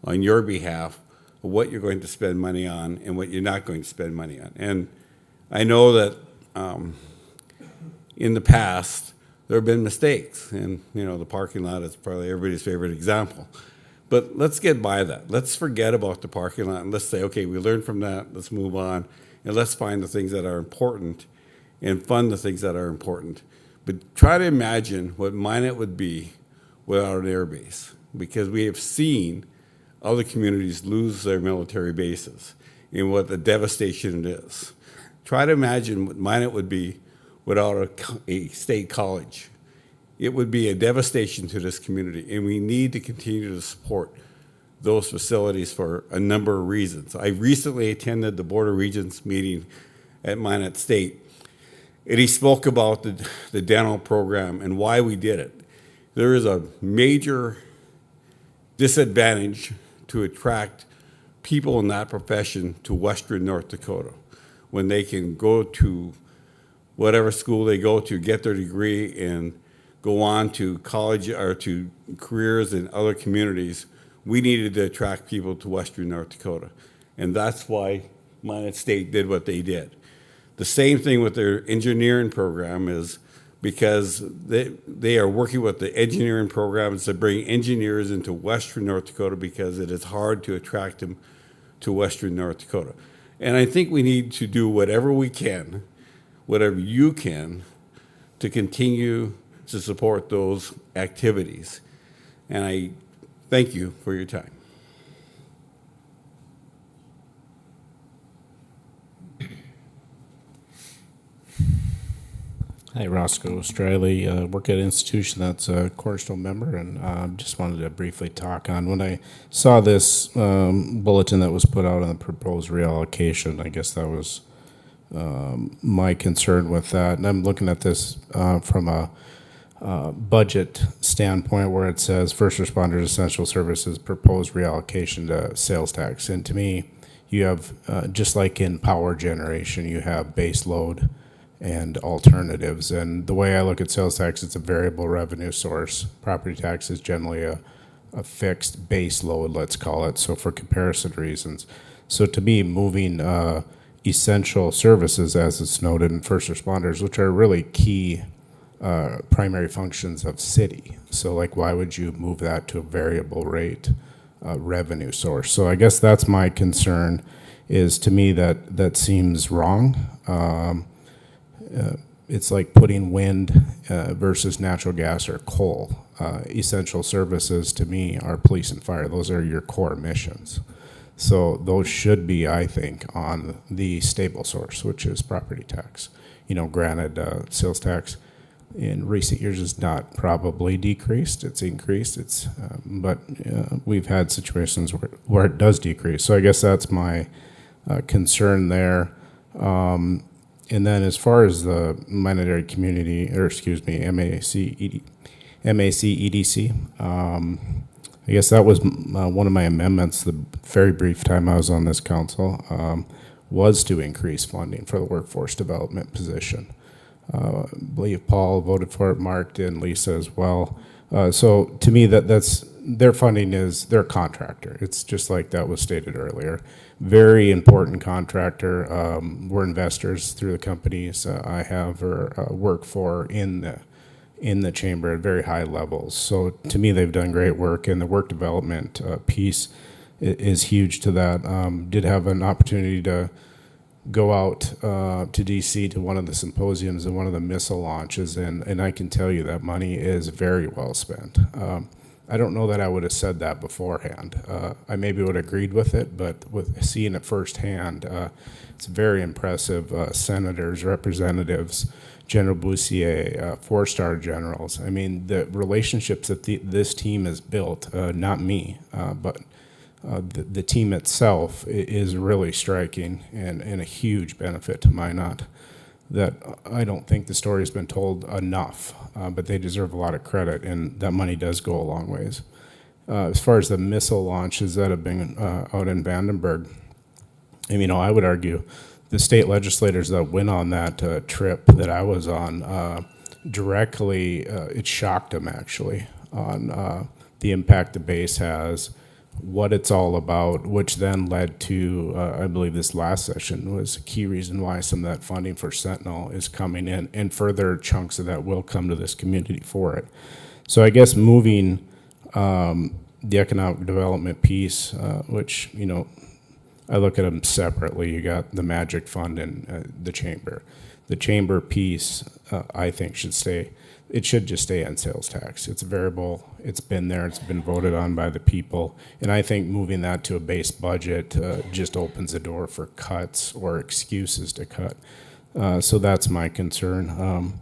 on your behalf of what you're going to spend money on and what you're not going to spend money on. And I know that in the past, there have been mistakes, and the parking lot is probably everybody's favorite example. But let's get by that. Let's forget about the parking lot and let's say, okay, we learned from that, let's move on, and let's find the things that are important and fund the things that are important. But try to imagine what Minot would be without an air base, because we have seen other communities lose their military bases and what the devastation it is. Try to imagine what Minot would be without a state college. It would be a devastation to this community, and we need to continue to support those facilities for a number of reasons. I recently attended the Board of Regents meeting at Minot State, and he spoke about the dental program and why we did it. There is a major disadvantage to attract people in that profession to Western North Dakota when they can go to whatever school they go to, get their degree, and go on to college or to careers in other communities. We needed to attract people to Western North Dakota. And that's why Minot State did what they did. The same thing with their engineering program is because they are working with the engineering programs to bring engineers into Western North Dakota because it is hard to attract them to Western North Dakota. And I think we need to do whatever we can, whatever you can, to continue to support those activities. And I thank you for your time. Hi, Roscoe Straley, work at an institution that's a Cornerstone member, and just wanted to briefly talk on when I saw this bulletin that was put out on the proposed reallocation. I guess that was my concern with that, and I'm looking at this from a budget standpoint where it says first responders essential services proposed reallocation to sales tax, and to me, you have just like in power generation, you have base load and alternatives. And the way I look at sales tax, it's a variable revenue source. Property tax is generally a fixed base load, let's call it, so for comparison reasons. So to me, moving essential services, as it's noted in first responders, which are really key primary functions of city. So like, why would you move that to a variable rate revenue source? So I guess that's my concern, is to me that seems wrong. It's like putting wind versus natural gas or coal. Essential services to me are police and fire. Those are your core missions. So those should be, I think, on the stable source, which is property tax. Granted, sales tax in recent years is not probably decreased. It's increased. But we've had situations where it does decrease. So I guess that's my concern there. And then as far as the minority community, MAC EDC, I guess that was one of my amendments the very brief time I was on this council, was to increase funding for the workforce development position. I believe Paul voted for it, Mark did, and Lisa as well. So to me, that's their funding is their contractor. It's just like that was stated earlier. Very important contractor. We're investors through the companies I have or work for in the chamber at very high levels. So to me, they've done great work, and the work development piece is huge to that. Did have an opportunity to go out to DC to one of the symposiums and one of the missile launches, and I can tell you that money is very well spent. I don't know that I would have said that beforehand. I maybe would have agreed with it, but with seeing it firsthand, it's very impressive. Senators, representatives, General Bussier, four-star generals. I mean, the relationships that this team has built, not me, but the team itself is really striking and a huge benefit to Minot that I don't think the story has been told enough, but they deserve a lot of credit, and that money does go a long ways. As far as the missile launches that have been out in Vandenberg, I mean, I would argue the state legislators that went on that trip that I was on directly, it shocked them actually on the impact the base has, what it's all about, which then led to, I believe this last session was a key reason why some of that funding for Sentinel is coming in, and further chunks of that will come to this community for it. So I guess moving the economic development piece, which, I look at them separately. You got the Magic Fund and the Chamber. The Chamber piece, I think, should stay. It should just stay on sales tax. It's a variable. It's been there. It's been voted on by the people. And I think moving that to a base budget just opens the door for cuts or excuses to cut. So that's my concern.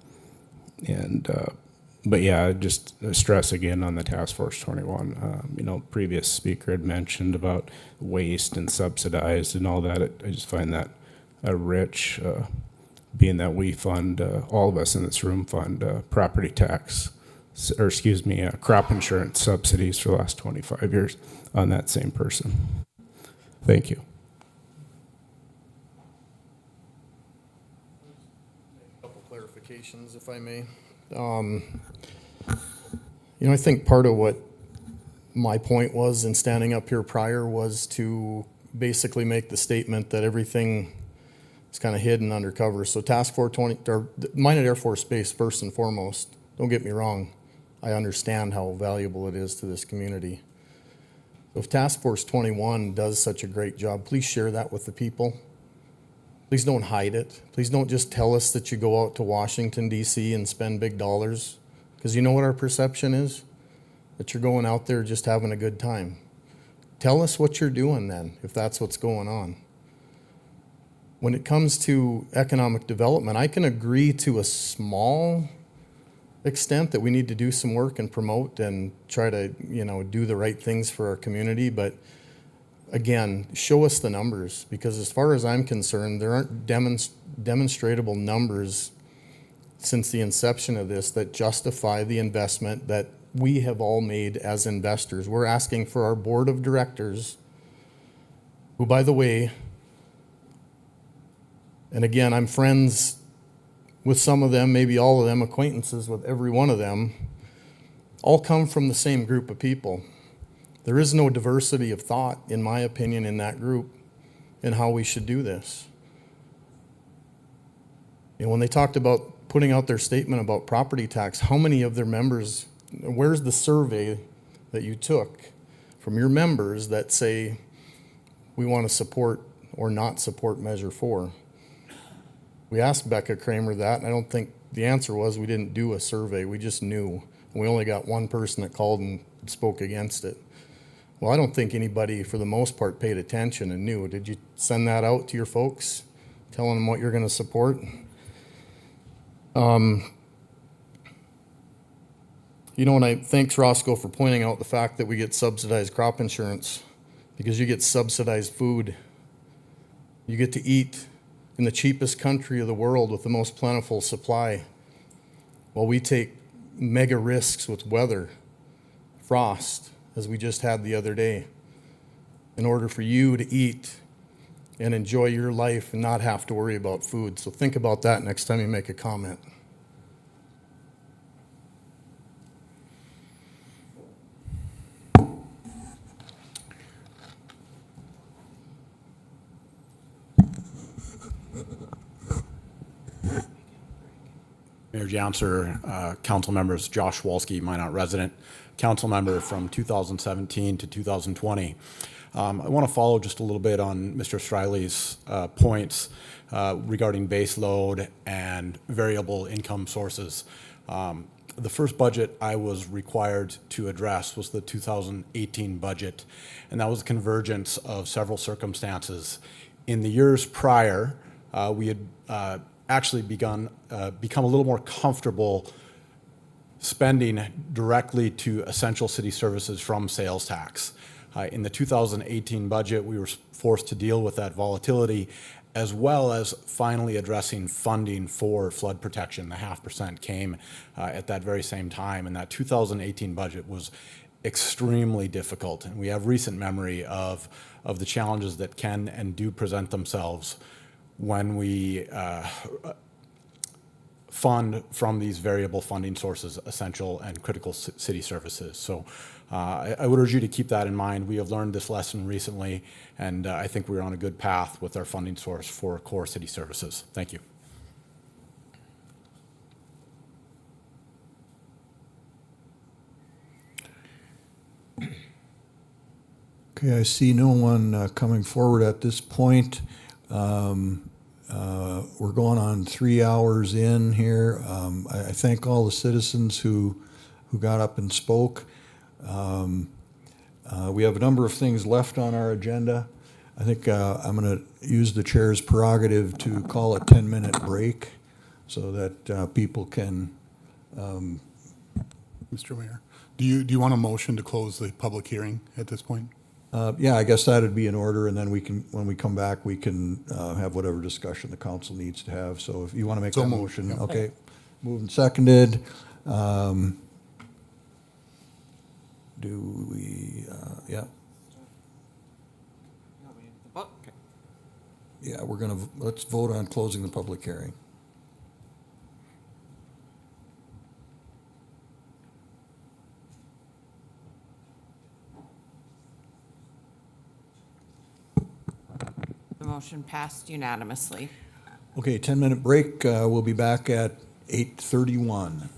But yeah, just stress again on the Task Force 21. Previous speaker had mentioned about waste and subsidized and all that. I just find that rich, being that we fund, all of us in this room fund property tax, crop insurance subsidies for the last 25 years on that same person. Thank you. A couple clarifications, if I may. I think part of what my point was in standing up here prior was to basically make the statement that everything is kind of hidden undercover. So Task Force 20, or Minot Air Force Base, first and foremost, don't get me wrong, I understand how valuable it is to this community. If Task Force 21 does such a great job, please share that with the people. Please don't hide it. Please don't just tell us that you go out to Washington, D.C. and spend big dollars, because you know what our perception is? That you're going out there just having a good time. Tell us what you're doing then, if that's what's going on. When it comes to economic development, I can agree to a small extent that we need to do some work and promote and try to, do the right things for our community, but again, show us the numbers, because as far as I'm concerned, there aren't demonstrable numbers since the inception of this that justify the investment that we have all made as investors. We're asking for our board of directors, who, by the way, and again, I'm friends with some of them, maybe all of them, acquaintances with every one of them, all come from the same group of people. There is no diversity of thought, in my opinion, in that group in how we should do this. When they talked about putting out their statement about property tax, how many of their members, where's the survey that you took from your members that say we want to support or not support Measure 4? We asked Becca Kramer that, and I don't think the answer was we didn't do a survey. We just knew. We only got one person that called and spoke against it. Well, I don't think anybody, for the most part, paid attention and knew. Did you send that out to your folks, telling them what you're going to support? And thanks, Roscoe, for pointing out the fact that we get subsidized crop insurance, because you get subsidized food. You get to eat in the cheapest country of the world with the most plentiful supply, while we take mega risks with weather, frost, as we just had the other day, in order for you to eat and enjoy your life and not have to worry about food. So think about that next time you make a comment. Mayor Janser, council members, Josh Walski, Minot resident, council member from 2017 to 2020. I want to follow just a little bit on Mr. Striley's points regarding base load and variable income sources. The first budget I was required to address was the 2018 budget, and that was a convergence of several circumstances. In the years prior, we had actually become a little more comfortable spending directly to essential city services from sales tax. In the 2018 budget, we were forced to deal with that volatility, as well as finally addressing funding for flood protection. The 0.5% came at that very same time, and that 2018 budget was extremely difficult. And we have recent memory of the challenges that can and do present themselves when we fund from these variable funding sources essential and critical city services. So I would urge you to keep that in mind. We have learned this lesson recently, and I think we're on a good path with our funding source for core city services. Thank you. Okay, I see no one coming forward at this point. We're going on 3 hours in here. I thank all the citizens who got up and spoke. We have a number of things left on our agenda. I think I'm going to use the chair's prerogative to call a 10-minute break so that people can. Mr. Mayor, do you want a motion to close the public hearing at this point? Yeah, I guess that'd be in order, and then we can, when we come back, we can have whatever discussion the council needs to have. So if you want to make that motion, yeah. okay. Moved and seconded. Do we, yeah. Yeah, we're gonna, let's vote on closing the public hearing. The motion passed unanimously. Okay, 10-minute break. We'll be back at 8:31.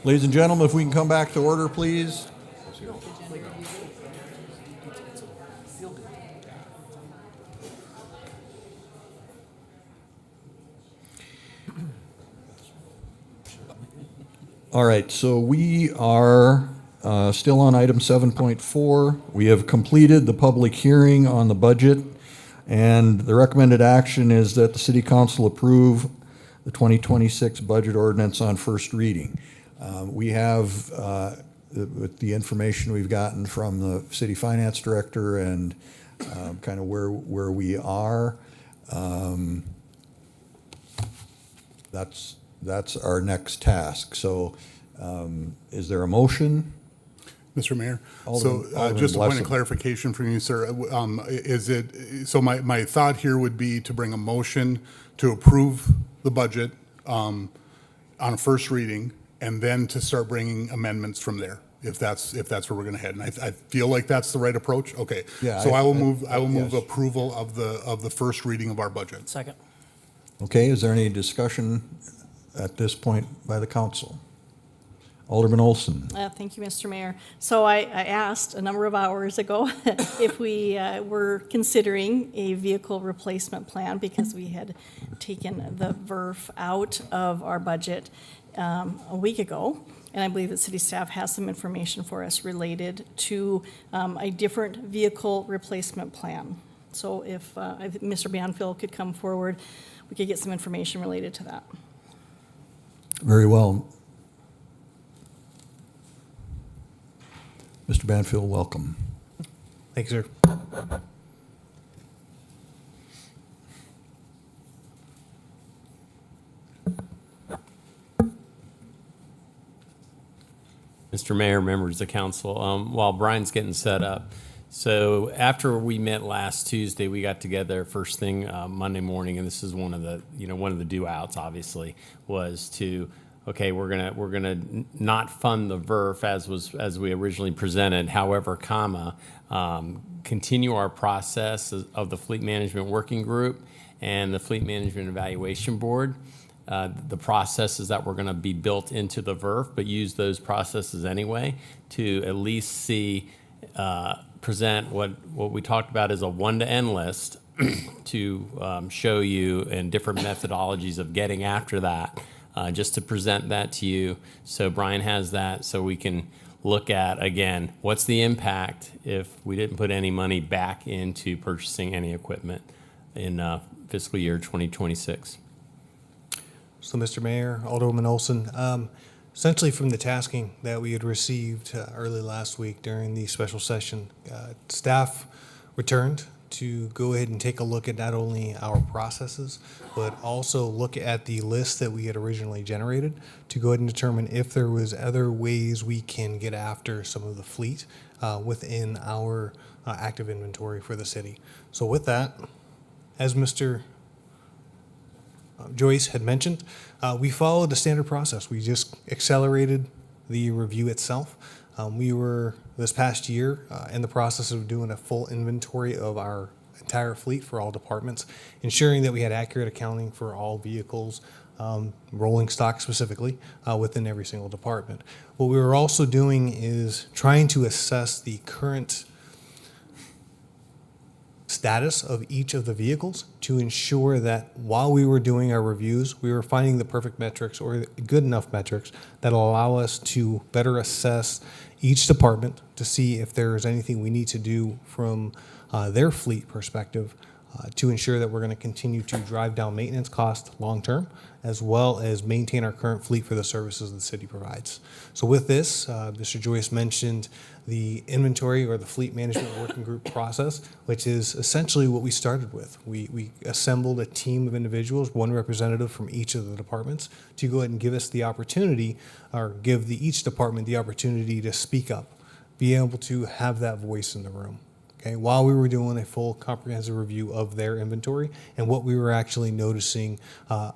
Ladies and gentlemen, if we can come back to order, please. All right, so we are still on item 7.4. We have completed the public hearing on the budget, and the recommended action is that the City Council approve the 2026 budget ordinance on first reading. We have, with the information we've gotten from the City Finance Director and kind of where we are, that's our next task. So is there a motion? Mr. Mayor, Alderman just a point Blessing. of clarification from you, sir. Is it, so my thought here would be to bring a motion to approve the budget on a first reading, and then to start bringing amendments from there, if that's where we're going to head. And I feel like that's the right approach. Okay. Yeah, So I will move yes. approval of the first reading of our budget. Second. Okay, is there any discussion at this point by the council? Alderman Olson. Thank you, Mr. Mayor. So I asked a number of hours ago if we were considering a vehicle replacement plan because we had taken the VERF out of our budget a week ago. And I believe that city staff has some information for us related to a different vehicle replacement plan. So if Mr. Banfield could come forward, we could get some information related to that. Very well. Mr. Banfield, welcome. Thank you, sir. Mr. Mayor, members of council, while Brian's getting set up, so after we met last Tuesday, we got together first thing Monday morning, and this is one of the do outs, obviously, was to, okay, we're gonna not fund the VERF as we originally presented. However, continue our process of the Fleet Management Working Group and the Fleet Management Evaluation Board. The processes that were going to be built into the VERF, but use those processes anyway to at least see, present what we talked about as a one-to-end list to show you and different methodologies of getting after that, just to present that to you. So Brian has that, so we can look at, again, what's the impact if we didn't put any money back into purchasing any equipment in fiscal year 2026. So, Mr. Mayor, Alderwoman Olson, essentially from the tasking that we had received early last week during the special session, staff returned to go ahead and take a look at not only our processes, but also look at the list that we had originally generated to go ahead and determine if there was other ways we can get after some of the fleet within our active inventory for the city. So with that, as Mr. Joyce had mentioned, we followed the standard process. We just accelerated the review itself. We were, this past year, in the process of doing a full inventory of our entire fleet for all departments, ensuring that we had accurate accounting for all vehicles, rolling stock specifically, within every single department. What we were also doing is trying to assess the current status of each of the vehicles to ensure that while we were doing our reviews, we were finding the perfect metrics or good enough metrics that will allow us to better assess each department to see if there is anything we need to do from their fleet perspective to ensure that we're going to continue to drive down maintenance costs long term, as well as maintain our current fleet for the services the city provides. So with this, Mr. Joyce mentioned the inventory or the fleet management working group process, which is essentially what we started with. We assembled a team of individuals, one representative from each of the departments, to go ahead and give us the opportunity, or give each department the opportunity to speak up, be able to have that voice in the room. Okay, while we were doing a full comprehensive review of their inventory and what we were actually noticing,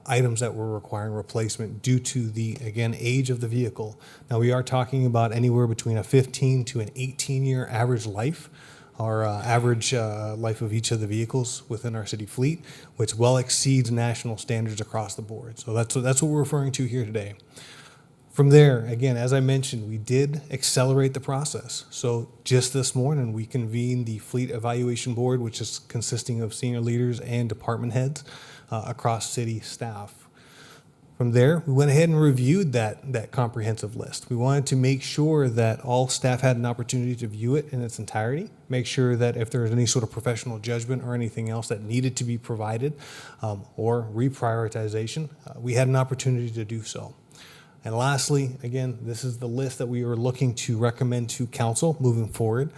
items that were requiring replacement due to the, again, age of the vehicle. Now, we are talking about anywhere between a 15 to an 18-year average life, or average life of each of the vehicles within our city fleet, which well exceeds national standards across the board. So that's what we're referring to here today. From there, again, as I mentioned, we did accelerate the process. So just this morning, we convened the Fleet Evaluation Board, which is consisting of senior leaders and department heads across city staff. From there, we went ahead and reviewed that comprehensive list. We wanted to make sure that all staff had an opportunity to view it in its entirety, make sure that if there was any sort of professional judgment or anything else that needed to be provided or reprioritization, we had an opportunity to do so. And lastly, again, this is the list that we are looking to recommend to council moving forward.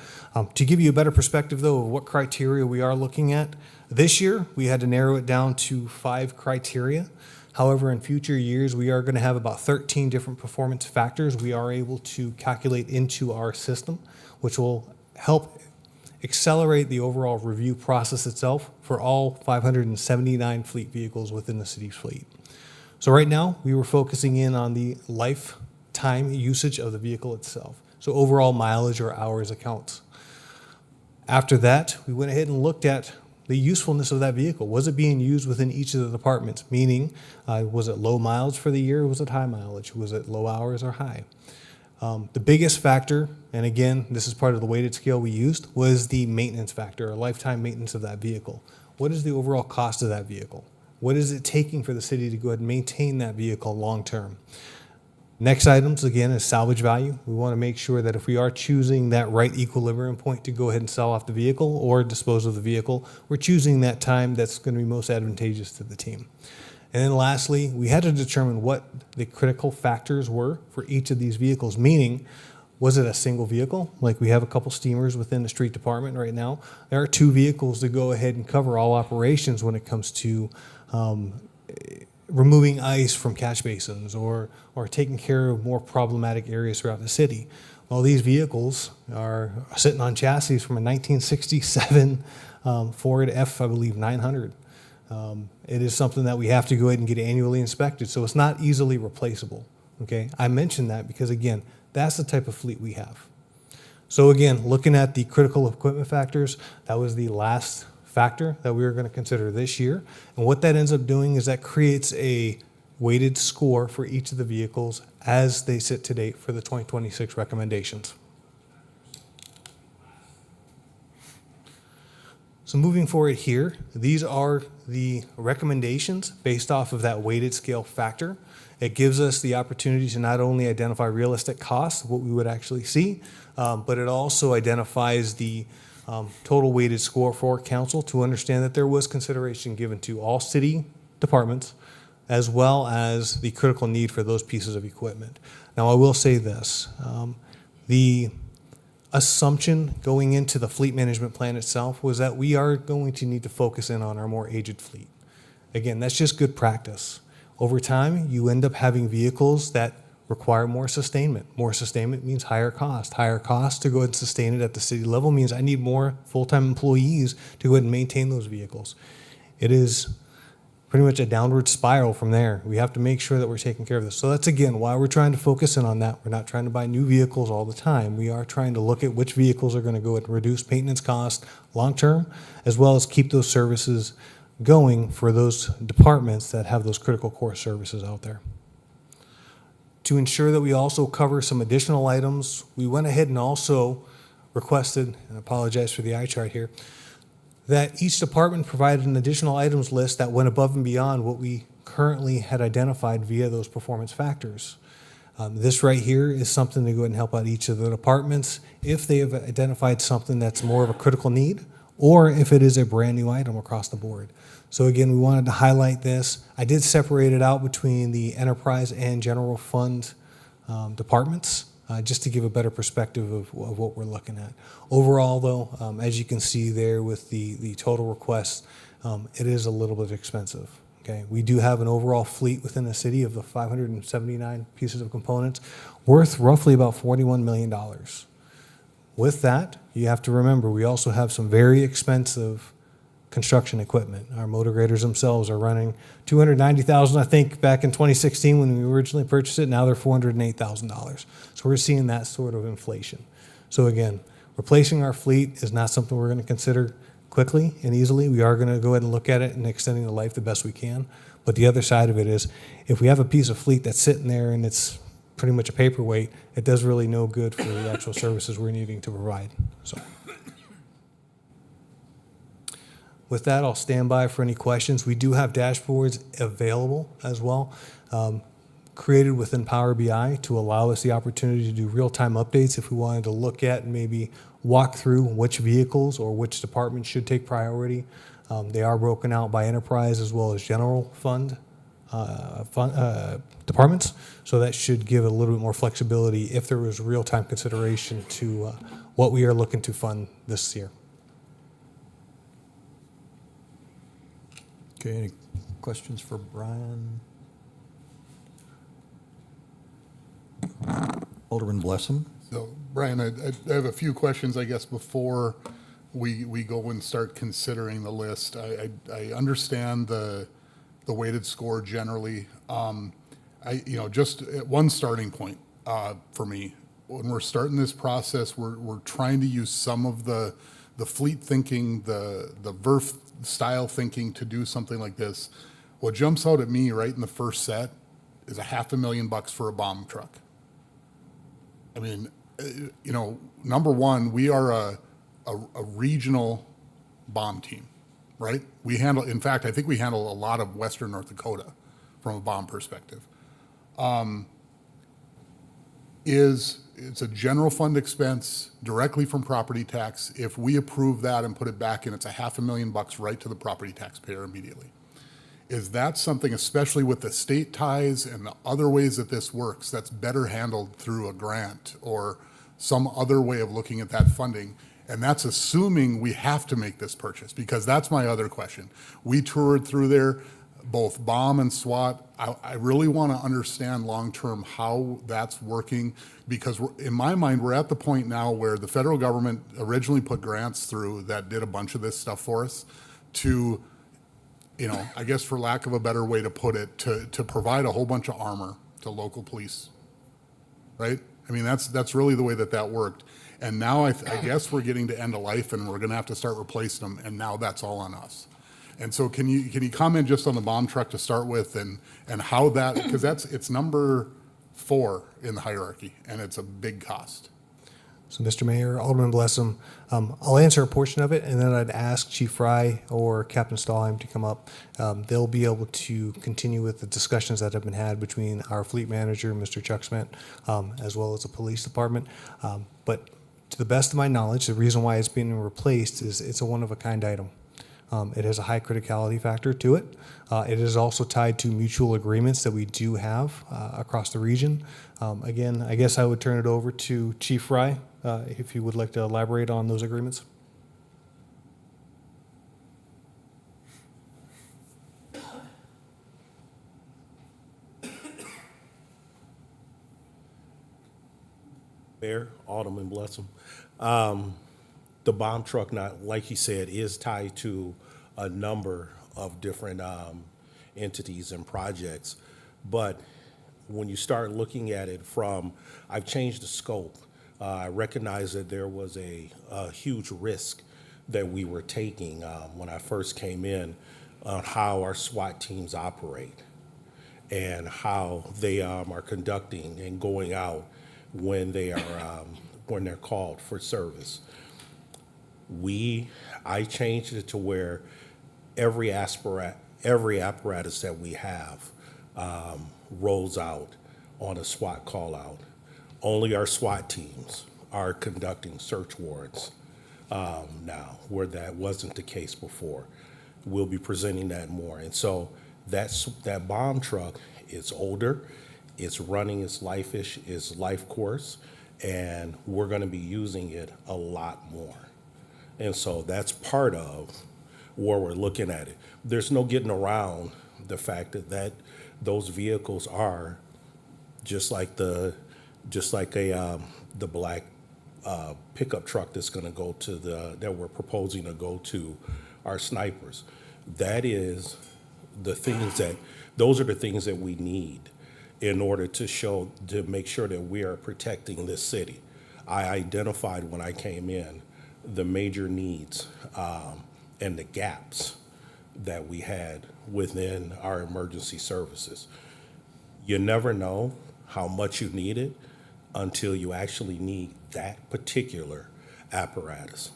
To give you a better perspective, though, of what criteria we are looking at, this year we had to narrow it down to 5 criteria. However, in future years, we are going to have about 13 different performance factors we are able to calculate into our system, which will help accelerate the overall review process itself for all 579 fleet vehicles within the city's fleet. So right now, we were focusing in on the lifetime usage of the vehicle itself. So overall mileage or hours accounts. After that, we went ahead and looked at the usefulness of that vehicle. Was it being used within each of the departments? Meaning, was it low mileage for the year or was it high mileage? Was it low hours or high? The biggest factor, and again, this is part of the weighted scale we used, was the maintenance factor or lifetime maintenance of that vehicle. What is the overall cost of that vehicle? What is it taking for the city to go ahead and maintain that vehicle long term? Next items, again, is salvage value. We want to make sure that if we are choosing that right equilibrium point to go ahead and sell off the vehicle or dispose of the vehicle, we're choosing that time that's going to be most advantageous to the team. And then lastly, we had to determine what the critical factors were for each of these vehicles, meaning, was it a single vehicle? Like we have a couple steamers within the street department right now. There are 2 vehicles to go ahead and cover all operations when it comes to removing ice from catch basins or taking care of more problematic areas throughout the city. Well, these vehicles are sitting on chassis from a 1967 Ford F, I believe, 900. It is something that we have to go ahead and get annually inspected, so it's not easily replaceable. Okay, I mentioned that because, again, that's the type of fleet we have. So again, looking at the critical equipment factors, that was the last factor that we were going to consider this year. And what that ends up doing is that creates a weighted score for each of the vehicles as they sit to date for the 2026 recommendations. So moving forward here, these are the recommendations based off of that weighted scale factor. It gives us the opportunity to not only identify realistic costs, what we would actually see, but it also identifies the total weighted score for council to understand that there was consideration given to all city departments as well as the critical need for those pieces of equipment. Now, I will say this. The assumption going into the fleet management plan itself was that we are going to need to focus in on our more aged fleet. Again, that's just good practice. Over time, you end up having vehicles that require more sustainment. More sustainment means higher cost. Higher cost to go ahead and sustain it at the city level means I need more full-time employees to go ahead and maintain those vehicles. It is pretty much a downward spiral from there. We have to make sure that we're taking care of this. So that's, again, why we're trying to focus in on that. We're not trying to buy new vehicles all the time. We are trying to look at which vehicles are going to go ahead and reduce maintenance costs long-term, as well as keep those services going for those departments that have those critical core services out there. To ensure that we also cover some additional items, we went ahead and also requested, and I apologize for the eye chart here, that each department provided an additional items list that went above and beyond what we currently had identified via those performance factors. This right here is something to go ahead and help out each of the departments if they have identified something that's more of a critical need or if it is a brand new item across the board. So again, we wanted to highlight this. I did separate it out between the enterprise and general fund departments just to give a better perspective of what we're looking at. Overall, though, as you can see there with the total request, it is a little bit expensive. Okay, we do have an overall fleet within the city of the 579 pieces of components worth roughly about $41 million. With that, you have to remember we also have some very expensive construction equipment. Our motor graders themselves are running $290,000, I think, back in 2016 when we originally purchased it. Now they're $408,000. So we're seeing that sort of inflation. So again, replacing our fleet is not something we're going to consider quickly and easily. We are going to go ahead and look at it and extending the life the best we can. But the other side of it is if we have a piece of fleet that's sitting there and it's pretty much a paperweight, it does really no good for the actual services we're needing to provide. So, with that, I'll stand by for any questions. We do have dashboards available as well, created within Power BI to allow us the opportunity to do real-time updates if we wanted to look at and maybe walk through which vehicles or which departments should take priority. They are broken out by enterprise as well as general fund departments, so that should give a little bit more flexibility if there was real-time consideration to what we are looking to fund this year. Okay, any questions for Brian? Alderman Blessum? So, Brian, I have a few questions, I guess, before we go and start considering the list. I understand the weighted score generally. Just at one starting point for me, when we're starting this process, we're trying to use some of the fleet thinking, the VERF style thinking to do something like this. What jumps out at me right in the first set is $500,000 for a bomb truck. I mean, number one, we are a regional bomb team, right? In fact, I think we handle a lot of Western North Dakota from a bomb perspective. It's a general fund expense directly from property tax. If we approve that and put it back in, it's $500,000 right to the property taxpayer immediately. Is that something, especially with the state ties and the other ways that this works, that's better handled through a grant or some other way of looking at that funding? And that's assuming we have to make this purchase, because that's my other question. We toured through there, both bomb and SWAT. I really want to understand long-term how that's working, because in my mind, we're at the point now where the federal government originally put grants through that did a bunch of this stuff for us to, I guess for lack of a better way to put it, to provide a whole bunch of armor to local police, right? I mean, that's really the way that worked. And now I guess we're getting to end of life and we're going to have to start replacing them, and now that's all on us. And so can you comment just on the bomb truck to start with and how that, because it's number 4 in the hierarchy and it's a big cost. So, Mr. Mayor, Alderman Blessum, I'll answer a portion of it, and then I'd ask Chief Fry or Captain Stahlheim to come up. They'll be able to continue with the discussions that have been had between our fleet manager, Mr. Chuck Smith, as well as the police department. But to the best of my knowledge, the reason why it's being replaced is it's a one-of-a-kind item. It has a high criticality factor to it. It is also tied to mutual agreements that we do have across the region. Again, I guess I would turn it over to Chief Fry if you would like to elaborate on those agreements. Mayor, Alderman Blessum. The bomb truck, not like he said, is tied to a number of different entities and projects. But when you start looking at it I've changed the scope. I recognize that there was a huge risk that we were taking when I first came in on how our SWAT teams operate and how they are conducting and going out when they are when they're called for service. I changed it to where every apparatus that we have rolls out on a SWAT call out. Only our SWAT teams are conducting search warrants now, where that wasn't the case before. We'll be presenting that more. And so that bomb truck is older, it's running its life course, and we're going to be using it a lot more. And so that's part of where we're looking at it. There's no getting around the fact that those vehicles are just like the black pickup truck that's going to go to that we're proposing to go to our snipers. Those are the things that we need in order to make sure that we are protecting this city. I identified when I came in the major needs and the gaps that we had within our emergency services. You never know how much you need it until you actually need that particular apparatus.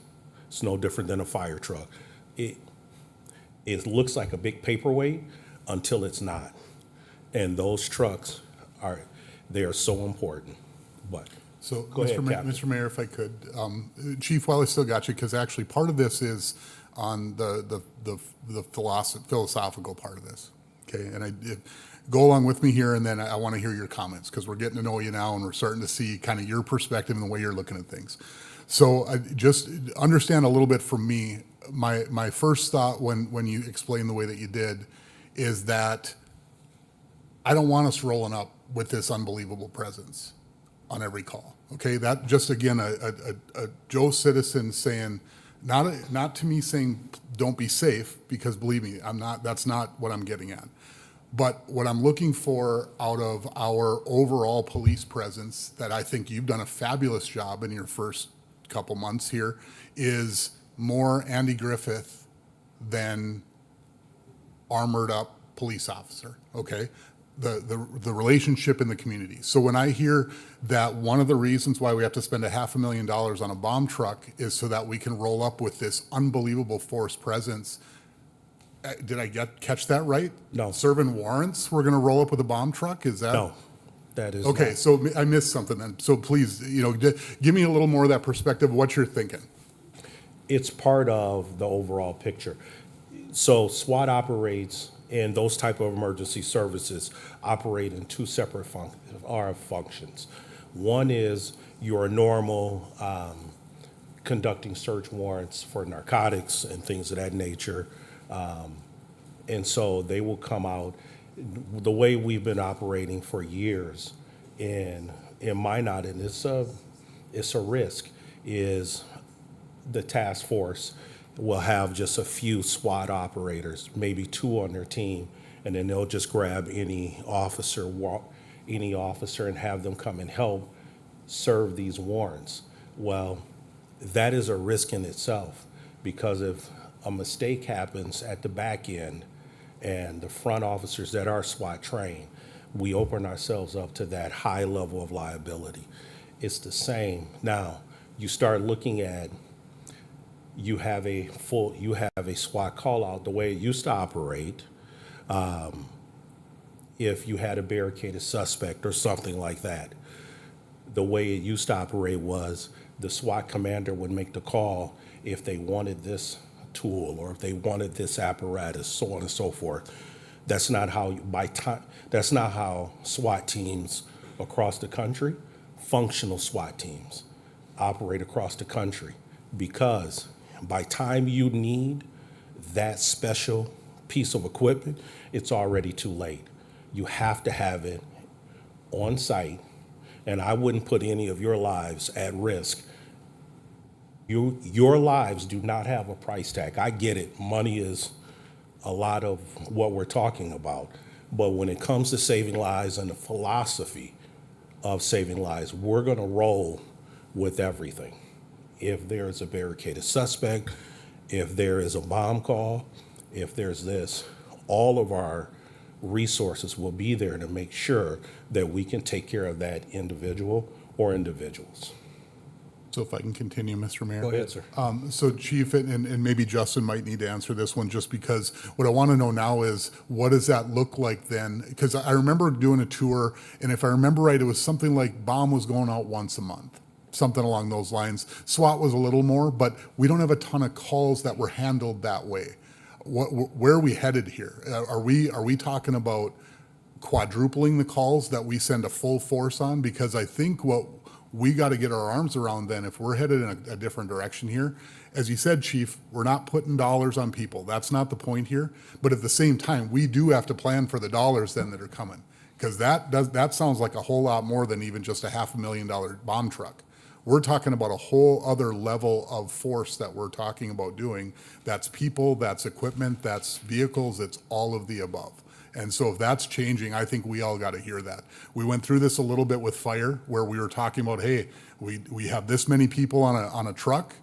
It's no different than a fire truck. It looks like a big paperweight until it's not. And those trucks they are so important. But So, go ahead, Captain. Mr. Mayor, if I could, Chief, while I still got you, because actually part of this is on the philosophical part of this, okay? And go along with me here, and then I want to hear your comments, because we're getting to know you now, and we're starting to see kind of your perspective and the way you're looking at things. So just understand a little bit from me, my first thought when you explained the way that you did is that I don't want us rolling up with this unbelievable presence on every call. Okay, that just again a Joe citizen saying, not to me saying don't be safe, because believe me, I'm not. That's not what I'm getting at. But what I'm looking for out of our overall police presence, that I think you've done a fabulous job in your first couple months here, is more Andy Griffith than armored up police officer. Okay. The relationship in the community. So when I hear that one of the reasons why we have to spend $500,000 on a bomb truck is so that we can roll up with this unbelievable force presence. Did I catch that right? No. Serving warrants, we're going to roll up with a bomb truck? Is that? No, that is Okay, not. so I missed something then. So please, give me a little more of that perspective of what you're thinking. It's part of the overall picture. So SWAT operates, and those type of emergency services operate in two separate functions. One is your normal conducting search warrants for narcotics and things of that nature. And so they will come out. The way we've been operating for years in Minot, and it's a risk, is the task force will have just a few SWAT operators, maybe 2 on their team, and then they'll just grab any officer and have them come and help serve these warrants. Well, that is a risk in itself, because if a mistake happens at the back end and the front officers that are SWAT trained, we open ourselves up to that high level of liability. It's the same. Now, you start looking at, you have a SWAT call out the way it used to operate. If you had a barricaded suspect or something like that, the way it used to operate was the SWAT commander would make the call if they wanted this tool or if they wanted this apparatus, so on and so forth. That's not how that's not how SWAT teams across the country, functional SWAT teams, operate across the country, because by time you need that special piece of equipment, it's already too late. You have to have it on site, and I wouldn't put any of your lives at risk. Your lives do not have a price tag. I get it. Money is a lot of what we're talking about. But when it comes to saving lives and the philosophy of saving lives, we're going to roll with everything. If there's a barricaded suspect, if there is a bomb call, if there's this, all of our resources will be there to make sure that we can take care of that individual or individuals. So if I can continue, Mr. Mayor. Go ahead, sir. So Chief, and maybe Justin might need to answer this one, just because what I want to know now is, what does that look like then? Because I remember doing a tour, and if I remember right, it was something like bomb was going out once a month, something along those lines. SWAT was a little more, but we don't have a ton of calls that were handled that way. Where are we headed here? Are we talking about quadrupling the calls that we send a full force on? Because I think what we got to get our arms around then, if we're headed in a different direction here, as you said, Chief, we're not putting dollars on people. That's not the point here. But at the same time, we do have to plan for the dollars then that are coming, because that sounds like a whole lot more than even just a $500,000 bomb truck. We're talking about a whole other level of force that we're talking about doing. That's people, that's equipment, that's vehicles, it's all of the above. And so if that's changing, I think we all got to hear that. We went through this a little bit with fire, where we were talking about, hey, we have this many people on a truck,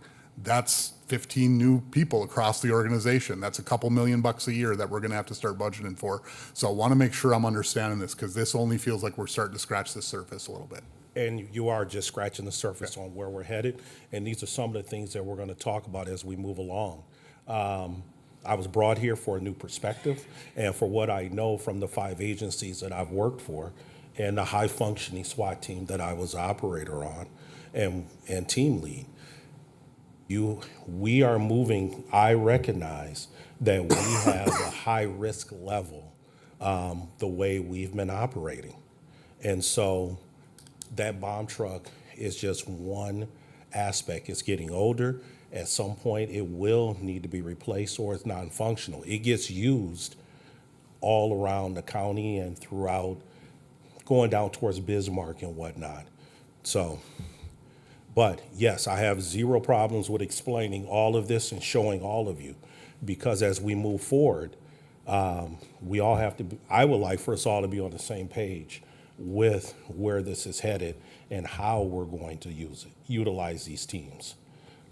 that's 15 new people across the organization. That's a couple $1 million a year that we're going to have to start budgeting for. So I want to make sure I'm understanding this, because this only feels like we're starting to scratch the surface a little bit. And you are just scratching the surface on where we're headed. And these are some of the things that we're going to talk about as we move along. I was brought here for a new perspective and for what I know from the 5 agencies that I've worked for and the high-functioning SWAT team that I was operator on and team lead. We are moving. I recognize that we have a high-risk level the way we've been operating. And so that bomb truck is just one aspect. It's getting older. At some point, it will need to be replaced or it's non-functional. It gets used all around the county and throughout, going down towards Bismarck and whatnot. So, but yes, I have zero problems with explaining all of this and showing all of you, because as we move forward, we all have to I would like for us all to be on the same page with where this is headed and how we're going to utilize these teams.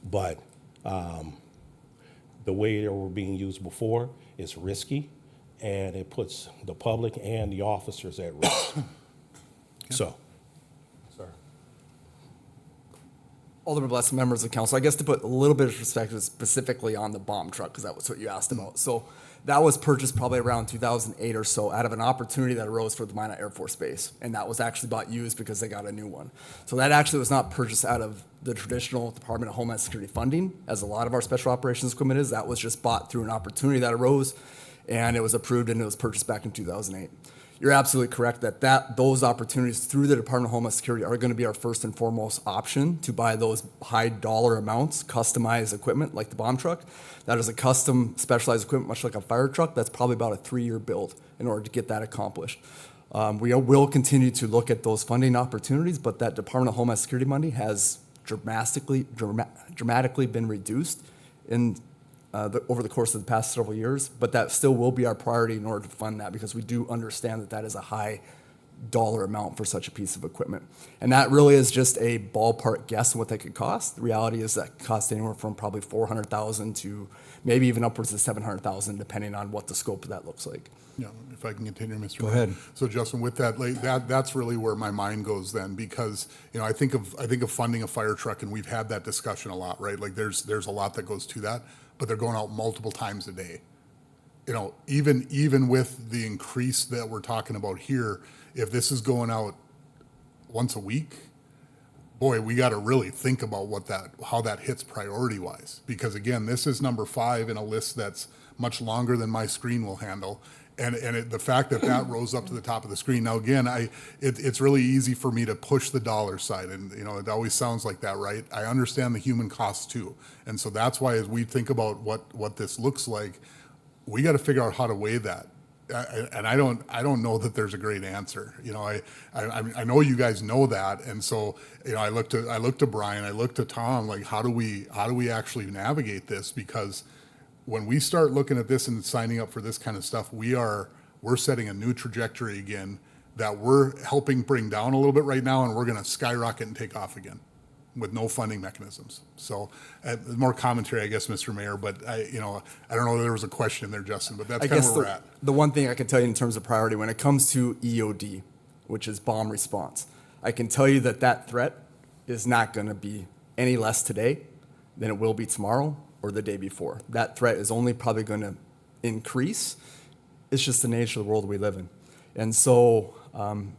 But the way they were being used before is risky, and it puts the public and the officers at risk. So, sorry. Alderman Bless, members of council, I guess to put a little bit of perspective specifically on the bomb truck, because that was what you asked about. So that was purchased probably around 2008 or so out of an opportunity that arose for the Minot Air Force Base. And that was actually bought used because they got a new one. So that actually was not purchased out of the traditional Department of Homeland Security funding, as a lot of our special operations equipment is. That was just bought through an opportunity that arose, and it was approved and it was purchased back in 2008. You're absolutely correct that those opportunities through the Department of Homeland Security are going to be our first and foremost option to buy those high dollar amounts, customized equipment like the bomb truck. That is a custom specialized equipment, much like a fire truck. That's probably about a 3-year build in order to get that accomplished. We will continue to look at those funding opportunities, but that Department of Homeland Security money has dramatically been reduced over the course of the past several years, but that still will be our priority in order to fund that, because we do understand that that is a high dollar amount for such a piece of equipment. And that really is just a ballpark guess on what that could cost. The reality is that costs anywhere from probably $400,000 to maybe even upwards of $700,000, depending on what the scope of that looks like. Yeah, if I can continue, Mr. Go Mayor. ahead. So Justin, with that, that's really where my mind goes then, because I think of funding a fire truck, and we've had that discussion a lot, right? Like there's a lot that goes to that, but they're going out multiple times a day. Even with the increase that we're talking about here, if this is going out once a week, boy, we got to really think about how that hits priority wise, because again, this is number 5 in a list that's much longer than my screen will handle. And the fact that rose up to the top of the screen. Now, again, it's really easy for me to push the dollar side, and it always sounds like that, right? I understand the human costs too, and so that's why as we think about what this looks like, we got to figure out how to weigh that. And I don't know that there's a great answer. I know you guys know that, and so I look to Brian, I look to Tom. Like, how do we actually navigate this? Because when we start looking at this and signing up for this kind of stuff, we're setting a new trajectory again that we're helping bring down a little bit right now, and we're going to skyrocket and take off again with no funding mechanisms. So more commentary, I guess, Mr. Mayor, but I don't know if there was a question in there, Justin, but that's kind of where we're at. The one thing I can tell you in terms of priority when it comes to EOD, which is bomb response, I can tell you that threat is not going to be any less today than it will be tomorrow or the day before. That threat is only probably going to increase. It's just the nature of the world we live in. And so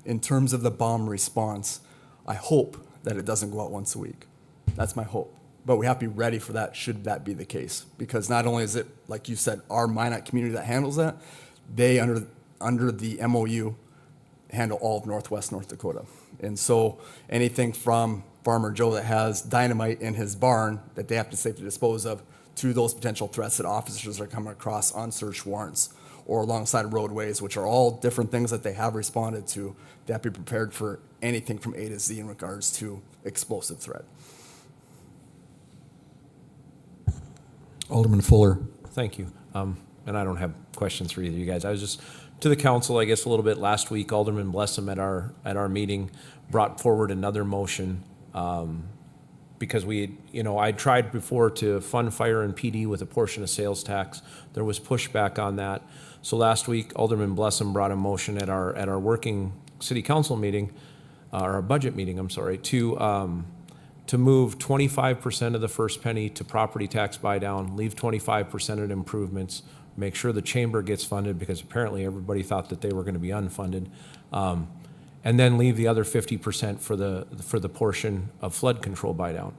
in terms of the bomb response, I hope that it doesn't go out once a week. That's my hope. But we have to be ready for that should that be the case. Because not only is it, like you said, our Minot community that handles that, they, under the MOU, handle all of Northwest North Dakota. And so anything from Farmer Joe that has dynamite in his barn that they have to safely dispose of, to those potential threats that officers are coming across on search warrants or alongside roadways, which are all different things that they have responded to. They have to be prepared for anything from A to Z in regards to explosive threat. Alderman Fuller. Thank you. And I don't have questions for either of you guys. I was just to the council, I guess, a little bit last week. Alderman Blessum at our meeting brought forward another motion because I tried before to fund fire and PD with a portion of sales tax. There was pushback on that. So last week, Alderman Blessum brought a motion at our working city council meeting, or our budget meeting, I'm sorry, to move 25% of the first penny to property tax buy down, leave 25% at improvements, make sure the chamber gets funded, because apparently everybody thought that they were going to be unfunded, and then leave the other 50% for the portion of flood control buy down.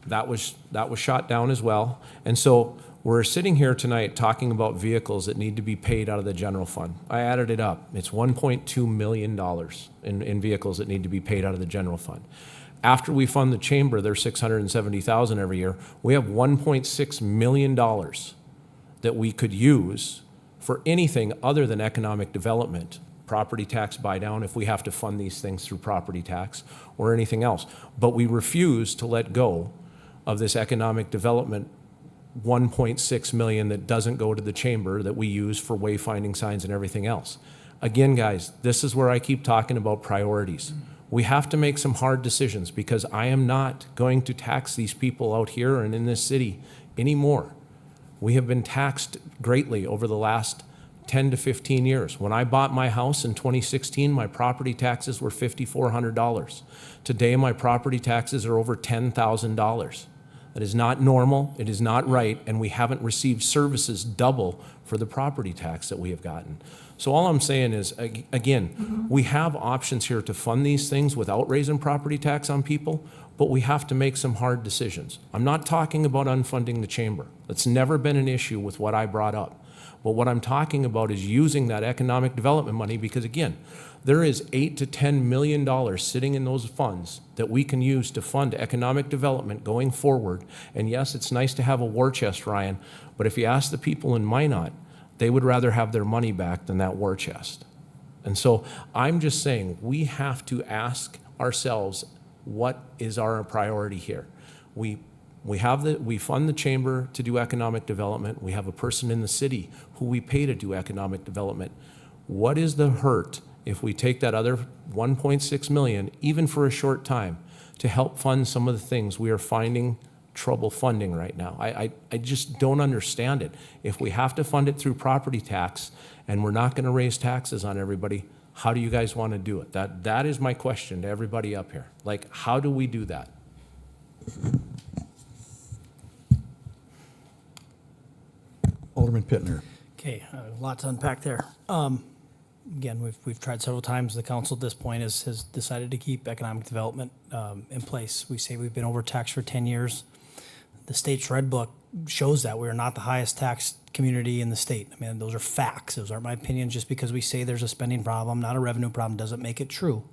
That was shot down as well. And so we're sitting here tonight talking about vehicles that need to be paid out of the general fund. I added it up. It's $1.2 million in vehicles that need to be paid out of the general fund. After we fund the chamber, they're $670,000 every year. We have $1.6 million that we could use for anything other than economic development, property tax buy down if we have to fund these things through property tax or anything else. But we refuse to let go of this economic development 1.6 million that doesn't go to the chamber that we use for wayfinding signs and everything else. Again, guys, this is where I keep talking about priorities. We have to make some hard decisions, because I am not going to tax these people out here and in this city anymore. We have been taxed greatly over the last 10 to 15 years. When I bought my house in 2016, my property taxes were $5,400. Today, my property taxes are over $10,000. That is not normal, it is not right, and we haven't received services double for the property tax that we have gotten. So all I'm saying is, again, we have options here to fund these things without raising property tax on people, but we have to make some hard decisions. I'm not talking about unfunding the chamber. That's never been an issue with what I brought up. But what I'm talking about is using that economic development money, because again, there is $8 to $10 million sitting in those funds that we can use to fund economic development going forward. And yes, it's nice to have a war chest, Ryan, but if you ask the people in Minot, they would rather have their money back than that war chest. And so I'm just saying, we have to ask ourselves, what is our priority here? We fund the chamber to do economic development. We have a person in the city who we pay to do economic development. What is the hurt if we take that other 1.6 million, even for a short time, to help fund some of the things we are finding trouble funding right now? I just don't understand it. If we have to fund it through property tax and we're not going to raise taxes on everybody, how do you guys want to do it? That is my question to everybody up here. Like, how do we do that? Alderman Pittner. Okay, a lot to unpack there. Again, we've tried several times. The council at this point has decided to keep economic development in place. We say we've been overtaxed for 10 years. The state's red book shows that we are not the highest taxed community in the state. I mean, those are facts. Those aren't my opinions. Just because we say there's a spending problem, not a revenue problem, doesn't make it true.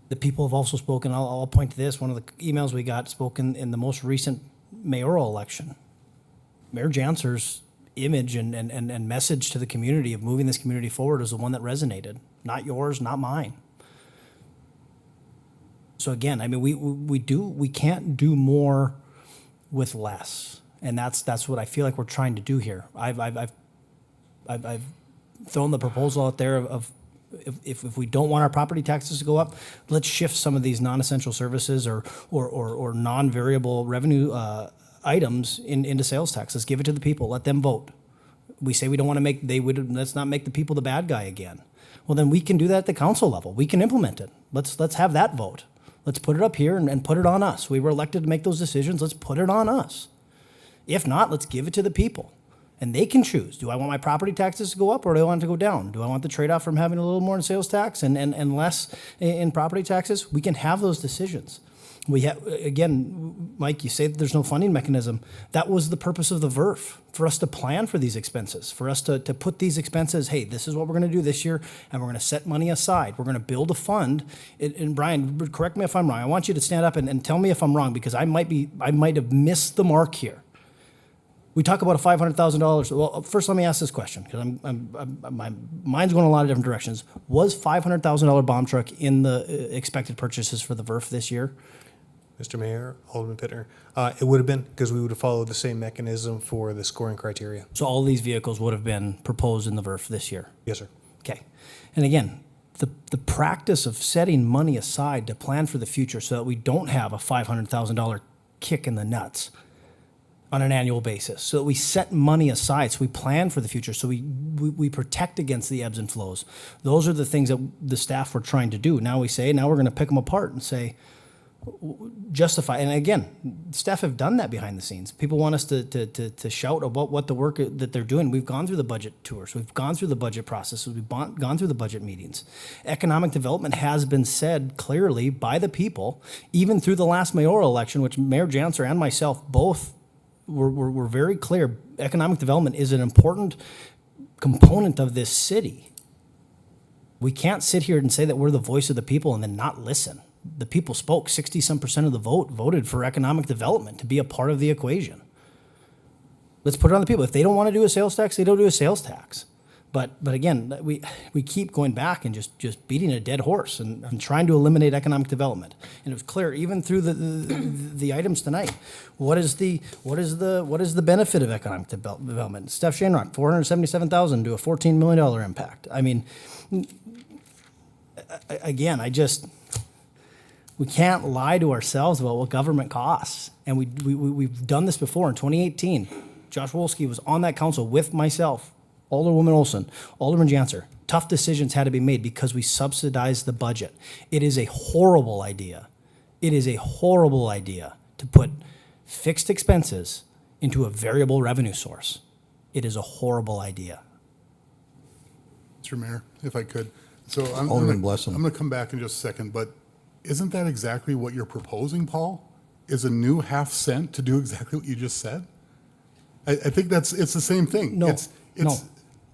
The people have also spoken. I'll point to this. One of the emails we got spoken in the most recent mayoral election. Mayor Janser's image and message to the community of moving this community forward is the one that resonated. Not yours, not mine. So again, I mean, we can't do more with less, and that's what I feel like we're trying to do here. I've thrown the proposal out there of if we don't want our property taxes to go up, let's shift some of these non-essential services or non-variable revenue items into sales tax. Let's give it to the people. Let them vote. We say we don't want to let's not make the people the bad guy again. Well, then we can do that at the council level. We can implement it. Let's have that vote. Let's put it up here and put it on us. We were elected to make those decisions. Let's put it on us. If not, let's give it to the people. And they can choose. Do I want my property taxes to go up or do I want it to go down? Do I want the trade-off from having a little more in sales tax and less in property taxes? We can have those decisions. We have, again, Mike, you say that there's no funding mechanism. That was the purpose of the VERF, for us to plan for these expenses, for us to put these expenses, hey, this is what we're going to do this year, and we're going to set money aside. We're going to build a fund. And Brian, correct me if I'm wrong. I want you to stand up and tell me if I'm wrong, because I might have missed the mark here. We talk about a $500,000. Well, first let me ask this question, because my mind's going a lot of different directions. Was $500,000 bomb truck in the expected purchases for the VERF this year? Mr. Mayor, Alderman Pittner, it would have been, because we would have followed the same mechanism for the scoring criteria. So all these vehicles would have been proposed in the VERF this year? Yes, sir. Okay. And again, the practice of setting money aside to plan for the future so that we don't have a $500,000 kick in the nuts on an annual basis, so that we set money aside, so we plan for the future, so we protect against the ebbs and flows. Those are the things that the staff were trying to do. Now we're going to pick them apart and say, justify. And again, staff have done that behind the scenes. People want us to shout about what the work that they're doing. We've gone through the budget tours. We've gone through the budget processes. We've gone through the budget meetings. Economic development has been said clearly by the people, even through the last mayoral election, which Mayor Janser and myself both were very clear. Economic development is an important component of this city. We can't sit here and say that we're the voice of the people and then not listen. The people spoke. 60-some% of the vote voted for economic development to be a part of the equation. Let's put it on the people. If they don't want to do a sales tax, they don't do a sales tax. But again, we keep going back and just beating a dead horse and trying to eliminate economic development. And it was clear even through the items tonight. What is the benefit of economic development? Steph Shanrock, $477,000 to a $14 million impact. I mean, again, we can't lie to ourselves about what government costs. And we've done this before. In 2018, Josh Wolski was on that council with myself, Alderwoman Olson, Alderman Janser. Tough decisions had to be made because we subsidized the budget. It is a horrible idea. It is a horrible idea to put fixed expenses into a variable revenue source. It is a horrible idea. Mr. Mayor, if I could. So Alderman Blessing. I'm going to come back in just a second, but isn't that exactly what you're proposing, Paul? Is a new half cent to do exactly what you just said? I think it's the same thing. No, It's, no,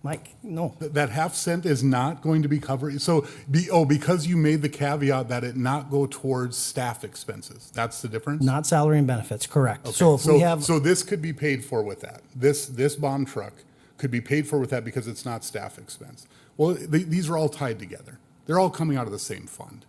Mike, no. That half cent is not going to be covered. So, because you made the caveat that it not go towards staff expenses. That's the difference? Not salary and benefits, correct. Okay. So if we have, So this could be paid for with that. This bomb truck could be paid for with that because it's not staff expense. Well, these are all tied together. They're all coming out of the same fund.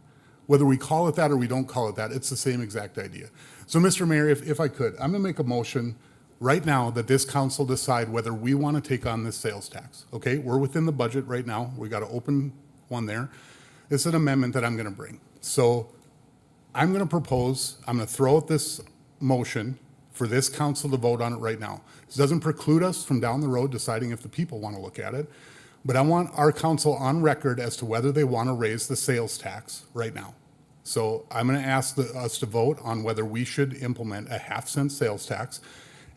Whether we call it that or we don't call it that, it's the same exact idea. So, Mr. Mayor, if I could, I'm going to make a motion right now that this council decide whether we want to take on this sales tax. Okay, we're within the budget right now. We got to open one there. It's an amendment that I'm going to bring. So I'm going to throw out this motion for this council to vote on it right now. This doesn't preclude us from down the road deciding if the people want to look at it, but I want our council on record as to whether they want to raise the sales tax right now. So I'm going to ask us to vote on whether we should implement a half-cent sales tax,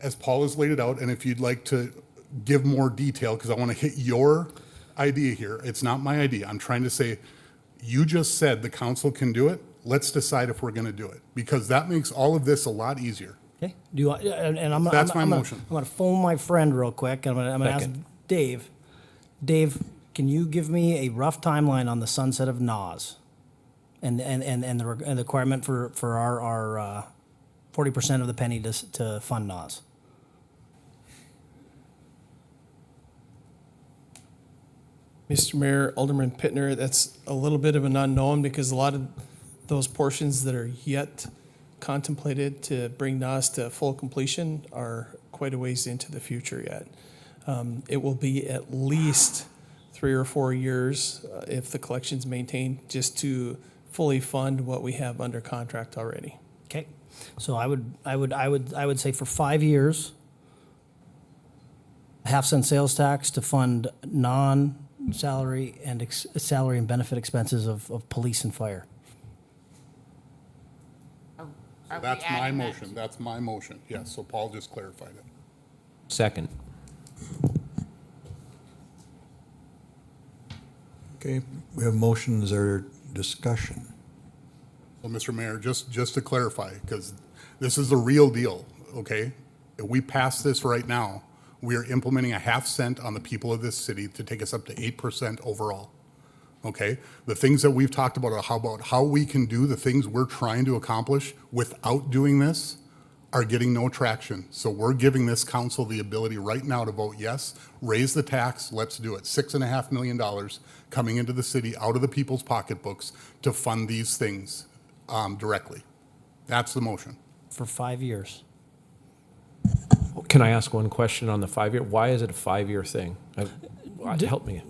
as Paul has laid it out, and if you'd like to give more detail, because I want to hit your idea here. It's not my idea. I'm trying to say, you just said the council can do it. Let's decide if we're going to do it, because that makes all of this a lot easier. okay, do you, and That's my motion. I'm going to phone my friend real quick. I'm going to ask Dave. Dave, can you give me a rough timeline on the sunset of NAS and the requirement for our 40% of the penny to fund NAS? Mr. Mayor, Alderman Pittner, that's a little bit of an unknown because a lot of those portions that are yet contemplated to bring NAS to full completion are quite a ways into the future yet. It will be at least 3 or 4 years if the collection's maintained just to fully fund what we have under contract already. Okay, so I would say for 5 years, a half-cent sales tax to fund non-salary and salary and benefit expenses of police and fire. That's my motion. That's my motion. Yes, so Paul just clarified it. Second. Okay, we have motions or discussion. Well, Mr. Mayor, just to clarify, because this is the real deal, okay? If we pass this right now, we are implementing a half cent on the people of this city to take us up to 8% overall, okay? The things that we've talked about how we can do the things we're trying to accomplish without doing this are getting no traction. So we're giving this council the ability right now to vote yes, raise the tax, let's do it. $6.5 million coming into the city out of the people's pocketbooks to fund these things directly. That's the motion. For 5 years. Can I ask one question on the 5-year? Why is it a 5-year thing? Help me.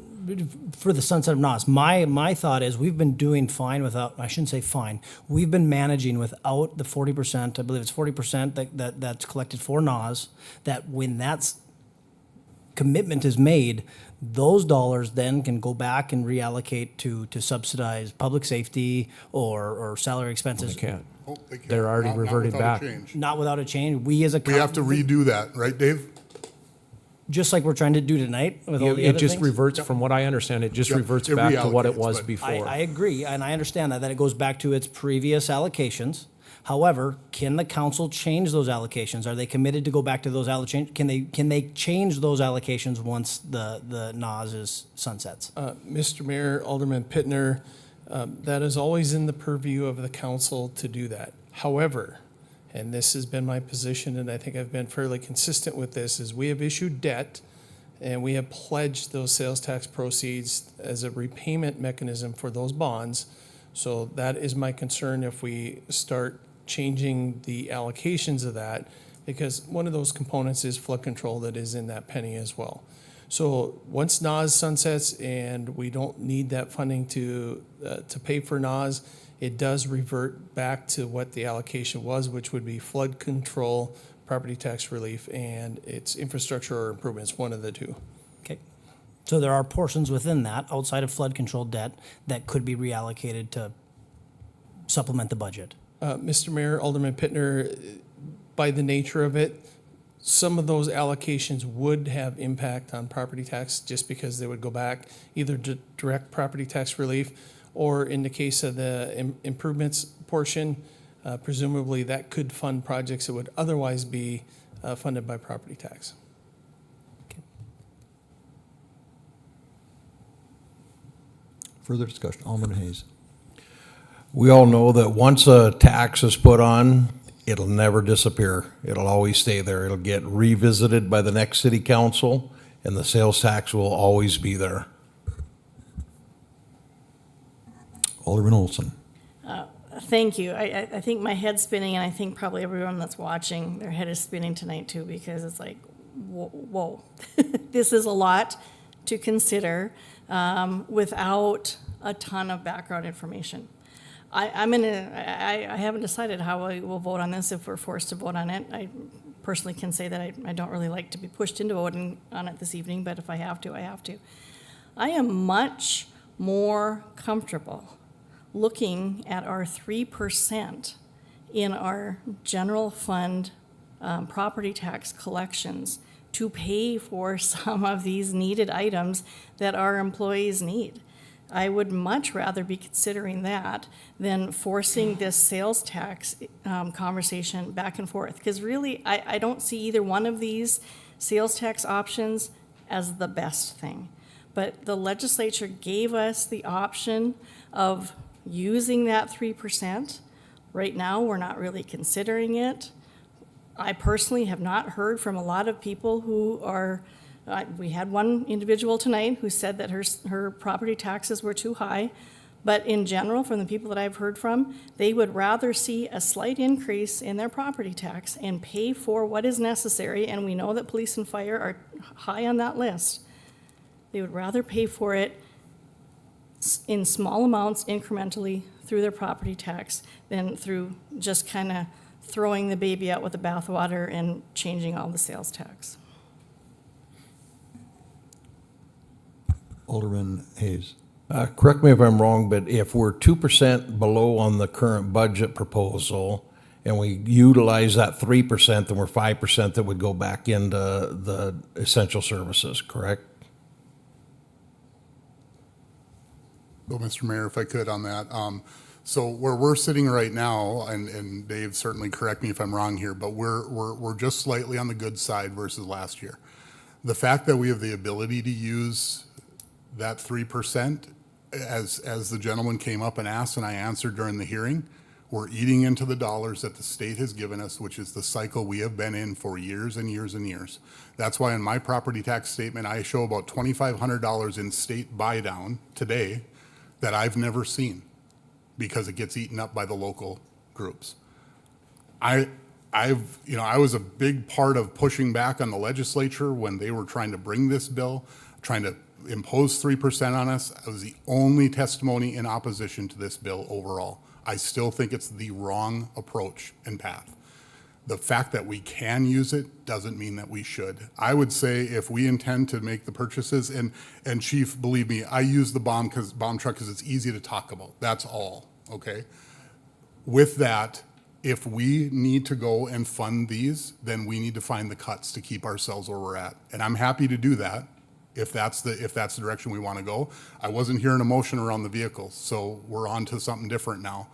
for the sunset of NOS, my thought is we've been doing fine without, I shouldn't say fine, we've been managing without the 40%, I believe it's 40% that's collected for NOS, that when that's commitment is made, those dollars then can go back and reallocate to subsidize public safety or salary expenses. They can't. Oh, they can't. They're already Not reverted without a back. change. Not without a change. We as a We have to redo that, right, Dave? just like we're trying to do tonight with all the It other just things. reverts, from what I understand, it just Yep, reverts it back to what it reallocates, was but- before. I agree, and I understand that it goes back to its previous allocations. However, can the council change those allocations? Are they committed to go back to those allocations? Can they change those allocations once the NOS is sunsets? Mr. Mayor, Alderman Pittner, that is always in the purview of the council to do that. However, and this has been my position, and I think I've been fairly consistent with this, is we have issued debt and we have pledged those sales tax proceeds as a repayment mechanism for those bonds. So that is my concern if we start changing the allocations of that, because one of those components is flood control that is in that penny as well. So once NOS sunsets and we don't need that funding to pay for NOS, it does revert back to what the allocation was, which would be flood control, property tax relief, and its infrastructure or improvements, one of the two. Okay. So there are portions within that, outside of flood control debt, that could be reallocated to supplement the budget. Mr. Mayor, Alderman Pittner, by the nature of it, some of those allocations would have impact on property tax just because they would go back either to direct property tax relief, or in the case of the improvements portion, presumably that could fund projects that would otherwise be funded by property tax. Further discussion, Alderman Hayes. We all know that once a tax is put on, it'll never disappear. It'll always stay there. It'll get revisited by the next city council, and the sales tax will always be there. Alderman Olson. Thank you. I think my head's spinning, and I think probably everyone that's watching, their head is spinning tonight too, because it's like, whoa. This is a lot to consider without a ton of background information. I haven't decided how I will vote on this if we're forced to vote on it. I personally can say that I don't really like to be pushed into voting on it this evening, but if I have to, I have to. I am much more comfortable looking at our 3% in our general fund property tax collections to pay for some of these needed items that our employees need. I would much rather be considering that than forcing this sales tax conversation back and forth. Because really, I don't see either one of these sales tax options as the best thing. But the legislature gave us the option of using that 3%. Right now, we're not really considering it. I personally have not heard from a lot of people who are, we had one individual tonight who said that her property taxes were too high. But in general, from the people that I've heard from, they would rather see a slight increase in their property tax and pay for what is necessary. And we know that police and fire are high on that list. They would rather pay for it in small amounts incrementally through their property tax than through just kind of throwing the baby out with the bathwater and changing all the sales tax. Alderman Hayes. Correct me if I'm wrong, but if we're 2% below on the current budget proposal, and we utilize that 3%, then we're 5% that would go back into the essential services, correct? Well, Mr. Mayor, if I could on that. So where we're sitting right now, and Dave, certainly correct me if I'm wrong here, but we're just slightly on the good side versus last year. The fact that we have the ability to use that 3%, as the gentleman came up and asked and I answered during the hearing, we're eating into the dollars that the state has given us, which is the cycle we have been in for years and years and years. That's why in my property tax statement, I show about $2,500 in state buy down today that I've never seen because it gets eaten up by the local groups. I was a big part of pushing back on the legislature when they were trying to bring this bill, trying to imposed 3% on us. I was the only testimony in opposition to this bill overall. I still think it's the wrong approach and path. The fact that we can use it doesn't mean that we should. I would say if we intend to make the purchases, and Chief, believe me, I use the bomb truck because it's easy to talk about. That's all, okay? With that, if we need to go and fund these, then we need to find the cuts to keep ourselves where we're at. And I'm happy to do that if that's the direction we want to go. I wasn't hearing a motion around the vehicles, so we're on to something different now.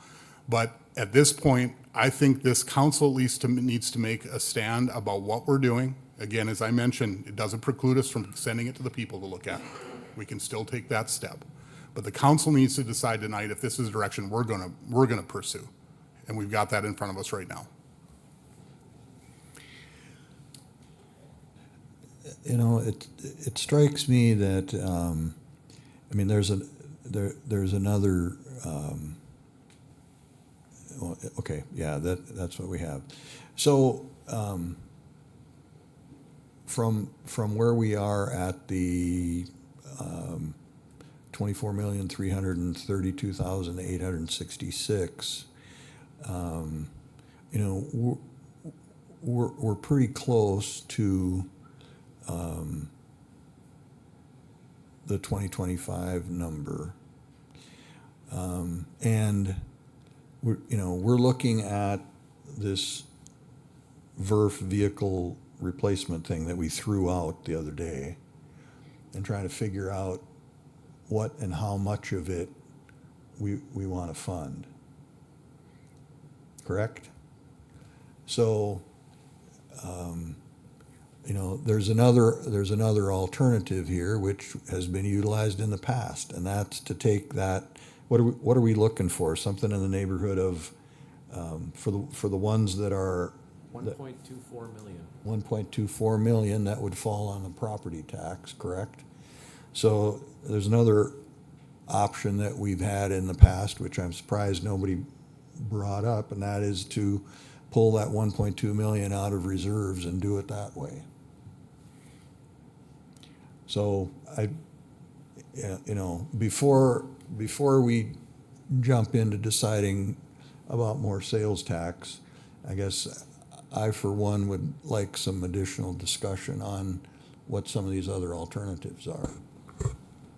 But at this point, I think this council at least needs to make a stand about what we're doing. Again, as I mentioned, it doesn't preclude us from sending it to the people to look at. We can still take that step. But the council needs to decide tonight if this is a direction we're gonna pursue. And we've got that in front of us right now. You know, it strikes me that, I mean, there's another, well, okay, yeah, that's what we have. So, from where we are at the 24,332,866, you know, we're pretty close to the 2025 number, and we're looking at this VERF vehicle replacement thing that we threw out the other day, and trying to figure out what and how much of it we want to fund. Correct? So, there's another alternative here which has been utilized in the past, and that's to take that. What are we looking for? Something in the neighborhood of, for the ones that are 1.24 million. 1.24 million, that would fall on the property tax, correct? So there's another option that we've had in the past, which I'm surprised nobody brought up, and that is to pull that 1.2 million out of reserves and do it that way. So before we jump into deciding about more sales tax, I guess I, for one, would like some additional discussion on what some of these other alternatives are.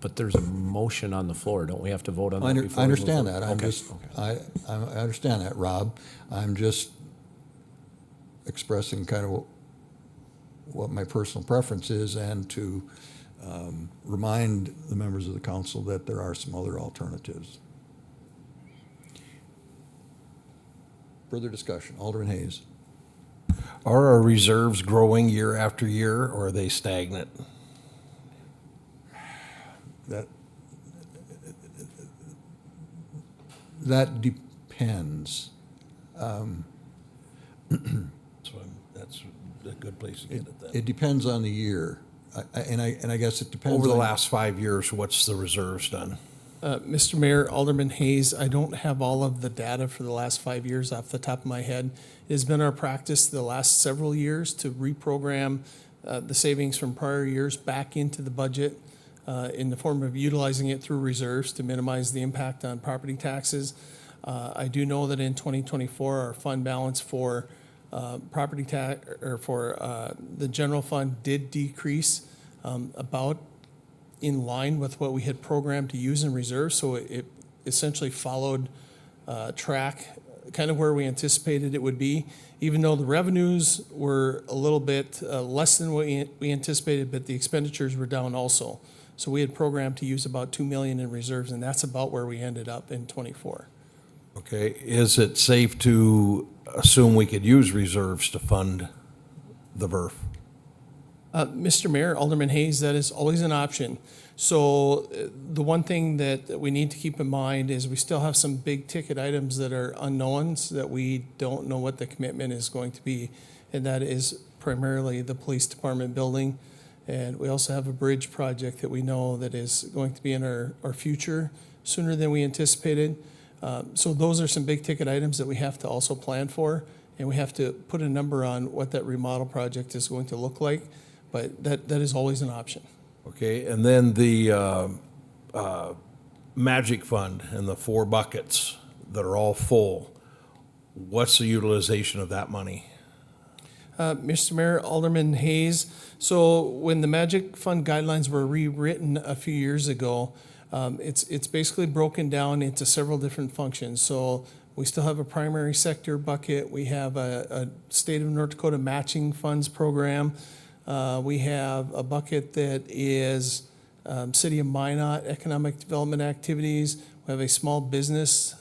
But there's a motion on the floor. Don't we have to vote on that before? I understand that. Okay. I understand that, Rob. I'm just expressing kind of what my personal preference is, and to remind the members of the council that there are some other alternatives. Further discussion. Alderman Hayes. Are our reserves growing year after year, or are they stagnant? That depends. That's a good place to get it then. It depends on the year, and I guess it depends. Over the on, last 5 years, what's the reserves done? Mr. Mayor, Alderman Hayes, I don't have all of the data for the last 5 years off the top of my head. It has been our practice the last several years to reprogram the savings from prior years back into the budget in the form of utilizing it through reserves to minimize the impact on property taxes. I do know that in 2024, our fund balance for property tax, or for the general fund, did decrease about in line with what we had programmed to use in reserve. So it essentially followed track kind of where we anticipated it would be, even though the revenues were a little bit less than what we anticipated, but the expenditures were down also. So we had programmed to use about 2 million in reserves, and that's about where we ended up in 24. Okay, is it safe to assume we could use reserves to fund the VERF? Mr. Mayor, Alderman Hayes, that is always an option. So the one thing that we need to keep in mind is we still have some big ticket items that are unknowns, that we don't know what the commitment is going to be. And that is primarily the police department building. And we also have a bridge project that we know that is going to be in our future sooner than we anticipated. So those are some big ticket items that we have to also plan for. And we have to put a number on what that remodel project is going to look like. But that is always an option. Okay, and then the Magic Fund and the 4 buckets that are all full, what's the utilization of that money? Mr. Mayor, Alderman Hayes, so when the Magic Fund guidelines were rewritten a few years ago, it's basically broken down into several different functions. So we still have a primary sector bucket. We have a State of North Dakota matching funds program. We have a bucket that is City of Minot economic development activities. We have a small business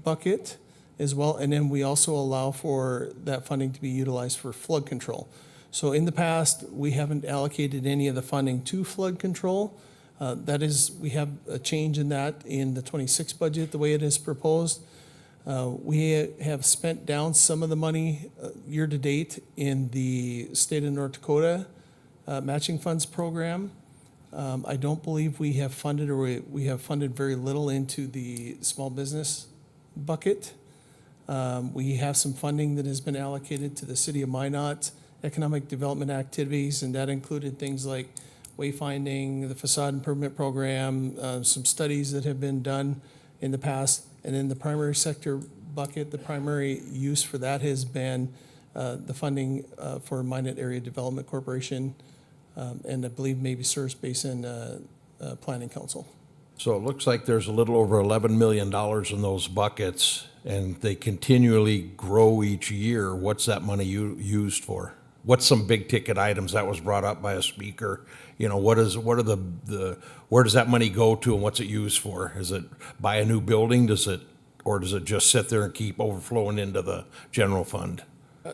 bucket as well. And then we also allow for that funding to be utilized for flood control. So in the past, we haven't allocated any of the funding to flood control. That is, we have a change in that in the 26 budget, the way it is proposed. We have spent down some of the money year to date in the State of North Dakota matching funds program. I don't believe we have funded, or we have funded very little into the small business bucket. We have some funding that has been allocated to the City of Minot economic development activities, and that included things like wayfinding, the facade improvement program, some studies that have been done in the past. And in the primary sector bucket, the primary use for that has been the funding for Minot Area Development Corporation, and I believe maybe Service Basin Planning Council. So it looks like there's a little over $11 million in those buckets, and they continually grow each year. What's that money used for? What's some big ticket items that was brought up by a speaker? You know, where does that money go to, and what's it used for? Is it buy a new building? Or does it just sit there and keep overflowing into the general fund?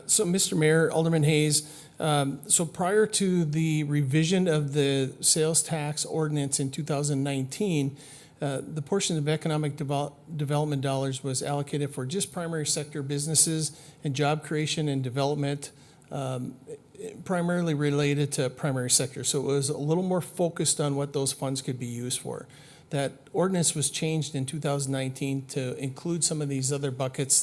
So, Mr. Mayor, Alderman Hayes, so prior to the revision of the sales tax ordinance in 2019, the portion of economic development dollars was allocated for just primary sector businesses and job creation and development, primarily related to primary sector. So it was a little more focused on what those funds could be used for. That ordinance was changed in 2019 to include some of these other buckets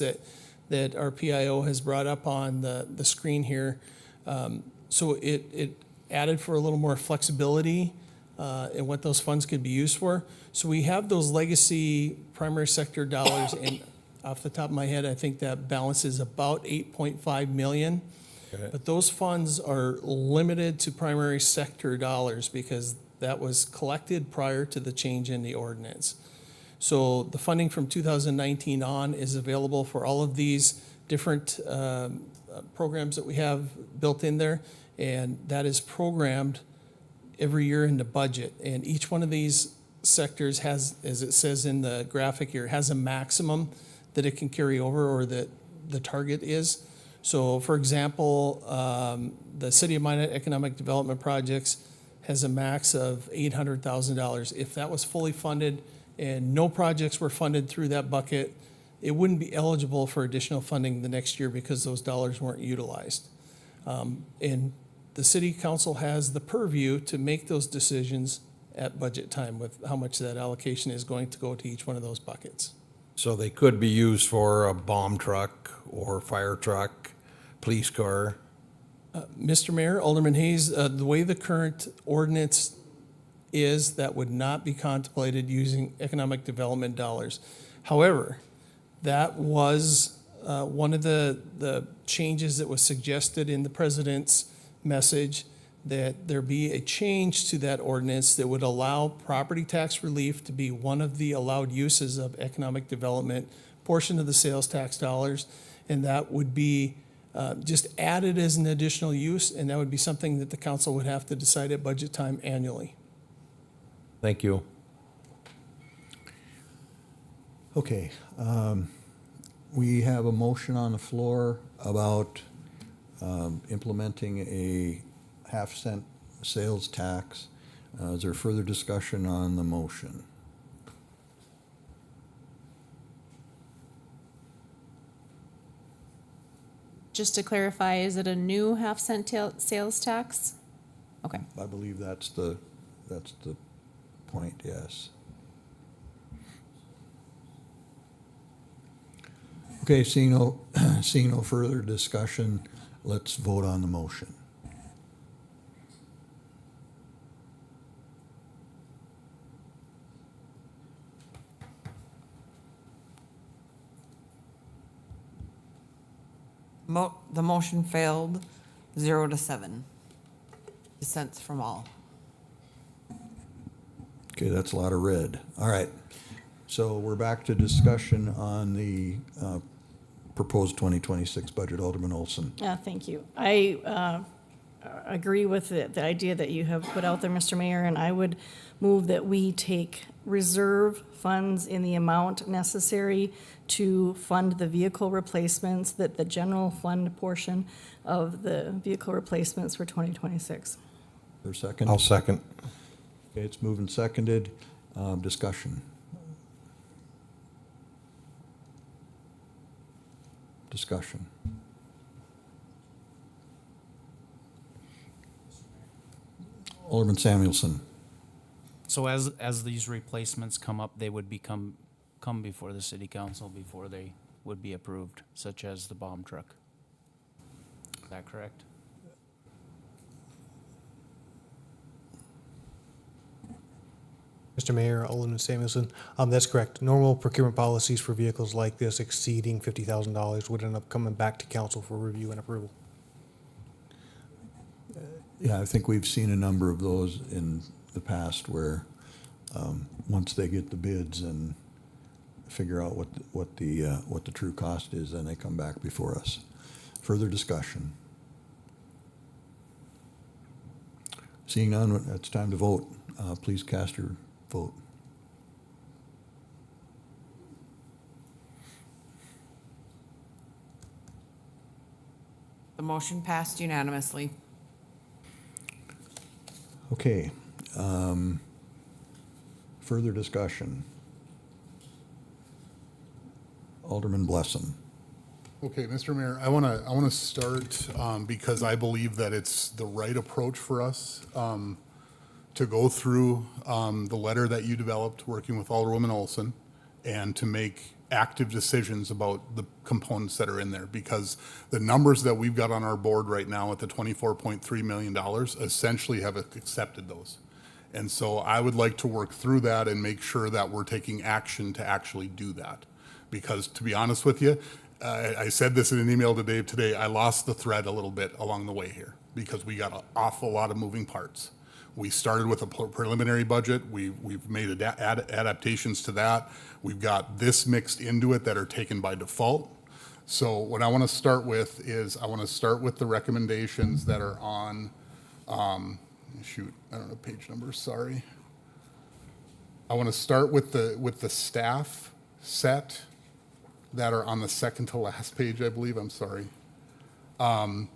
that our PIO has brought up on the screen here. So it added for a little more flexibility in what those funds could be used for. So we have those legacy primary sector dollars, and off the top of my head, I think that balance is about 8.5 million. Okay. But those funds are limited to primary sector dollars because that was collected prior to the change in the ordinance. So the funding from 2019 on is available for all of these different programs that we have built in there, and that is programmed every year in the budget. And each one of these sectors has, as it says in the graphic here, has a maximum that it can carry over, or that the target is. So for example, the City of Minot Economic Development Projects has a max of $800,000. If that was fully funded and no projects were funded through that bucket, it wouldn't be eligible for additional funding the next year because those dollars weren't utilized. And the City Council has the purview to make those decisions at budget time with how much that allocation is going to go to each one of those buckets. So they could be used for a bomb truck or fire truck, police car. Mr. Mayor, Alderman Hayes, the way the current ordinance is, that would not be contemplated using economic development dollars. However, that was one of the changes that was suggested in the president's message, that there be a change to that ordinance that would allow property tax relief to be one of the allowed uses of economic development portion of the sales tax dollars, and that would be just added as an additional use, and that would be something that the council would have to decide at budget time annually. Thank you. Okay, we have a motion on the floor about implementing a half-cent sales tax. Is there further discussion on the motion? Just to clarify, is it a new half-cent sales tax? Okay. I believe that's the point, yes. Okay, seeing no further discussion, let's vote on the motion. The motion failed, 0-7. Dissents from all. Okay, that's a lot of red. All right. So we're back to discussion on the proposed 2026 budget. Alderman Olson. Thank you. I agree with the idea that you have put out there, Mr. Mayor, and I would move that we take reserve funds in the amount necessary to fund the vehicle replacements, that the general fund portion of the vehicle replacements for 2026. For a second? I'll second. Okay, it's moved and seconded. Discussion. Discussion. Alderman Samuelson. So as these replacements come up, they would come before the city council before they would be approved, such as the bomb truck. Is that correct? Mr. Mayor, Alderman Samuelson, that's correct. Normal procurement policies for vehicles like this exceeding $50,000 would end up coming back to council for review and approval. Yeah, I think we've seen a number of those in the past where once they get the bids and figure out what the true cost is, then they come back before us. Further discussion. Seeing none, it's time to vote. Please cast your vote. The motion passed unanimously. Okay. Further discussion. Alderman Blessum. Okay, Mr. Mayor, I want to start because I believe that it's the right approach for us to go through the letter that you developed working with Alderwoman Olson and to make active decisions about the components that are in there, because the numbers that we've got on our board right now at the $24.3 million essentially have accepted those. And so I would like to work through that and make sure that we're taking action to actually do that. Because to be honest with you, I said this in an email to Dave today, I lost the thread a little bit along the way here because we got an awful lot of moving parts. We started with a preliminary budget. We've made adaptations to that. We've got this mixed into it that are taken by default. So what I want to start with is I want to start with the recommendations that are on, shoot, I don't know page numbers, sorry. I want to start with the staff set that are on the second to last page, I believe. I'm sorry. And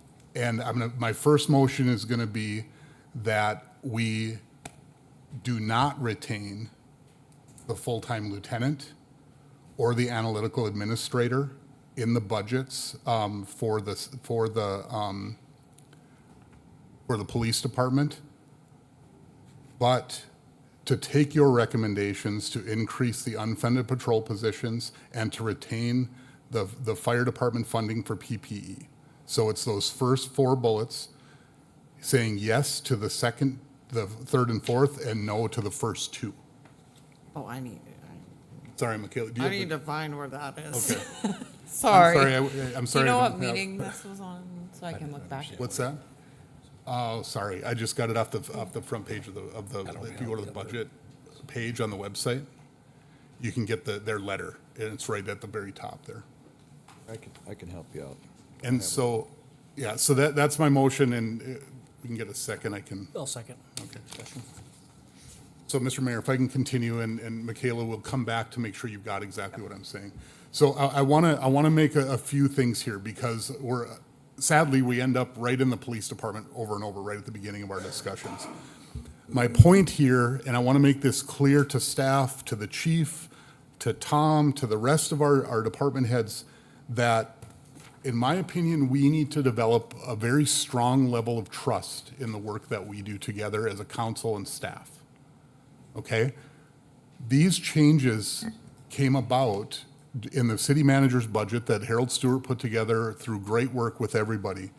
my first motion is going to be that we do not retain the full-time lieutenant or the analytical administrator in the budgets for the police department, but to take your recommendations to increase the unfunded patrol positions and to retain the fire department funding for PPE. So it's those first four bullets saying yes to the second, the third and fourth, and no to the first two. Oh, Sorry, Michaela. I need to find where that is. Okay. Sorry. I'm sorry. Do you know I what don't have- meeting this was on, so I can look back? What's that? Oh, sorry. I just got it off the front page of the. If you go to the budget page on the website, you can get their letter, and it's right at the very top there. I can help you out. And so, yeah. So that's my motion, and we can get a second. I can. I'll second. Okay. So, Mr. Mayor, if I can continue, and Michaela will come back to make sure you've got exactly what I'm saying. So I want to make a few things here because sadly, we end up right in the police department over and over right at the beginning of our discussions. My point here, and I want to make this clear to staff, to the chief, to Tom, to the rest of our department heads, that in my opinion, we need to develop a very strong level of trust in the work that we do together as a council and staff. Okay? These changes came about in the city manager's budget that Harold Stewart put together through great work with everybody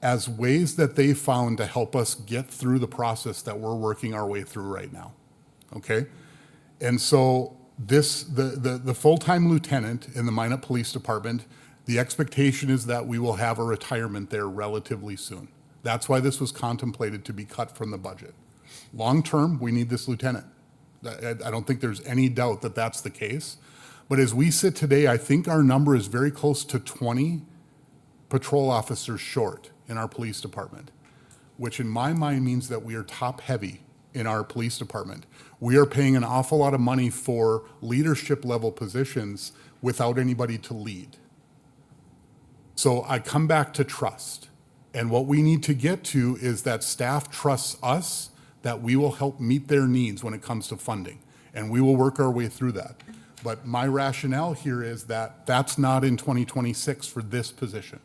as ways that they found to help us get through the process that we're working our way through right now. Okay? And so the full-time lieutenant in the Minot Police Department The expectation is that we will have a retirement there relatively soon. That's why this was contemplated to be cut from the budget. Long-term, we need this lieutenant. I don't think there's any doubt that that's the case. But as we sit today, I think our number is very close to 20 patrol officers short in our police department, which in my mind means that we are top-heavy in our police department. We are paying an awful lot of money for leadership level positions without anybody to lead. So I come back to trust. And what we need to get to is that staff trusts us that we will help meet their needs when it comes to funding. And we will work our way through that. But my rationale here is that that's not in 2026 for this position.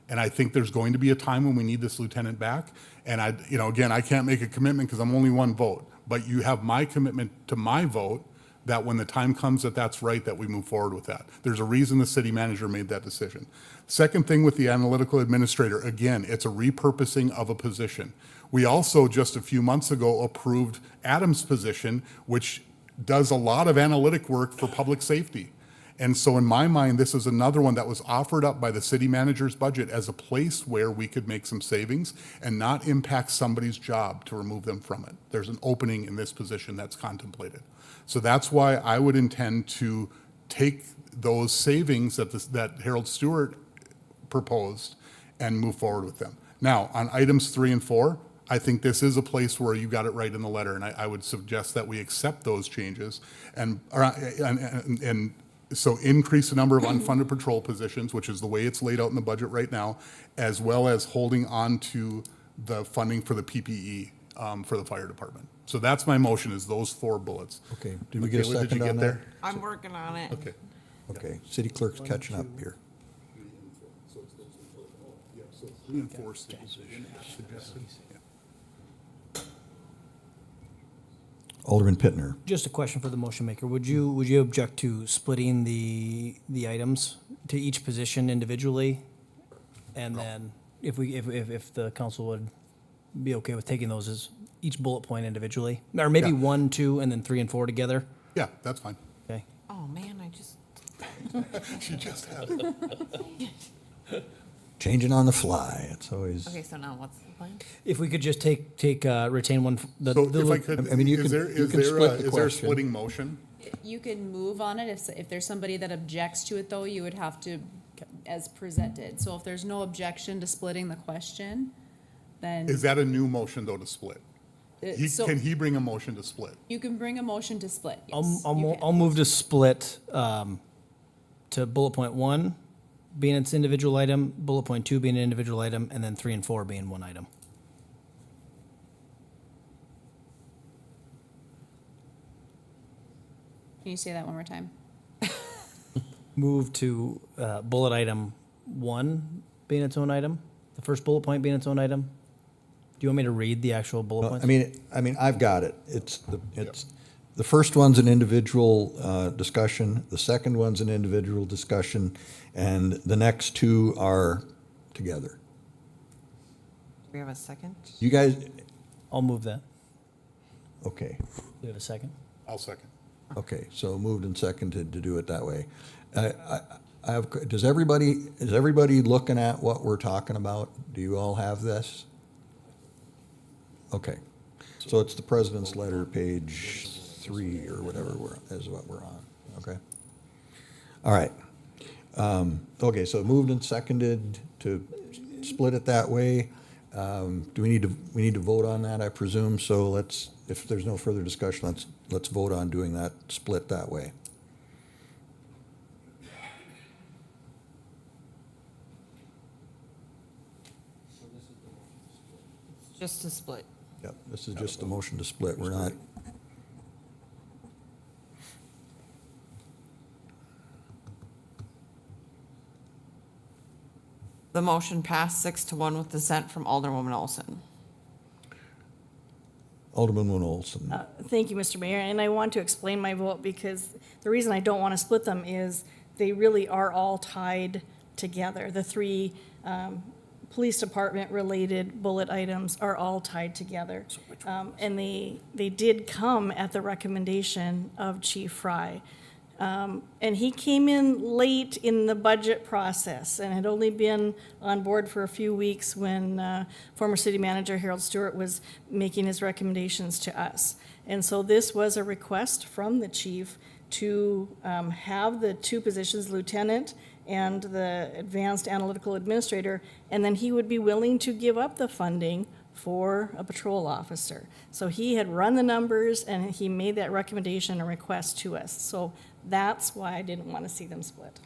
And I think there's going to be a time when we need this lieutenant back. And again, I can't make a commitment because I'm only one vote. But you have my commitment to my vote that when the time comes that that's right, that we move forward with that. There's a reason the city manager made that decision. Second thing with the analytical administrator, again, it's a repurposing of a position. We also, just a few months ago, approved Adam's position, which does a lot of analytic work for public safety. And so in my mind, this is another one that was offered up by the city manager's budget as a place where we could make some savings and not impact somebody's job to remove them from it. There's an opening in this position that's contemplated. So that's why I would intend to take those savings that Harold Stewart proposed and move forward with them. Now, on items 3 and 4, I think this is a place where you got it right in the letter, and I would suggest that we accept those changes and so increase the number of unfunded patrol positions, which is the way it's laid out in the budget right now, as well as holding on to the funding for the PPE for the fire department. So that's my motion, is those 4 bullets. Okay, did we get a Did you second get on there? that? I'm working on it. Okay. Okay, city clerk's catching up here. So 3 and 4 suggested. Alderman Pittner. Just a question for the motion maker. Would you object to splitting the items to each position individually? And then if the council would be okay with taking those as each bullet point individually? Or maybe Yeah. 1, 2, and then 3 and 4 together? Yeah, that's fine. Okay. Oh, man, I just. She just had it. Changing on the fly, it's always. Okay, so now what's the plan? If we could just retain one. So if I could, I mean, you is can- there, you is can there, split the is there a question. splitting motion? You can move on it. If there's somebody that objects to it, though, you would have to, as presented. So if there's no objection to splitting the question, then. Is that a new motion, though, to split? So Can he bring a motion to split? you can bring a motion to split, yes. you can. I'll move to split to bullet point 1 being its individual item, bullet point 2 being an individual item, and then 3 and 4 being one item. Can you say that one more time? Move to bullet item 1 being its own item, the first bullet point being its own item. Do you want me to read the actual bullet points? I mean, I've got it. The first one's an individual discussion, the second one's an individual discussion, and the next 2 are together. Do we have a second? You guys, I'll move that. okay, Do you have a second? I'll second. okay, so moved and seconded to do it that way. Is everybody looking at what we're talking about? Do you all have this? Okay, so it's the president's letter, page 3 or whatever is what we're on, okay? All right. Okay, so moved and seconded to split it that way. Do we need to vote on that, I presume? So if there's no further discussion, let's vote on doing that split that way. Just to split. Yep, this is just a motion to split. We're not. The motion passed 6-1 with dissent from Alderwoman Olson. Alderman Olson. Thank you, Mr. Mayor, and I want to explain my vote because the reason I don't want to split them is they really are all tied together. The 3 police department-related bullet items are all tied together. And they did come at the recommendation of Chief Fry. And he came in late in the budget process and had only been on board for a few weeks when former city manager Harold Stewart was making his recommendations to us. And so this was a request from the chief to have the two positions, lieutenant and the advanced analytical administrator, and then he would be willing to give up the funding for a patrol officer. So he had run the numbers and he made that recommendation and request to us. So that's why I didn't want to see them split.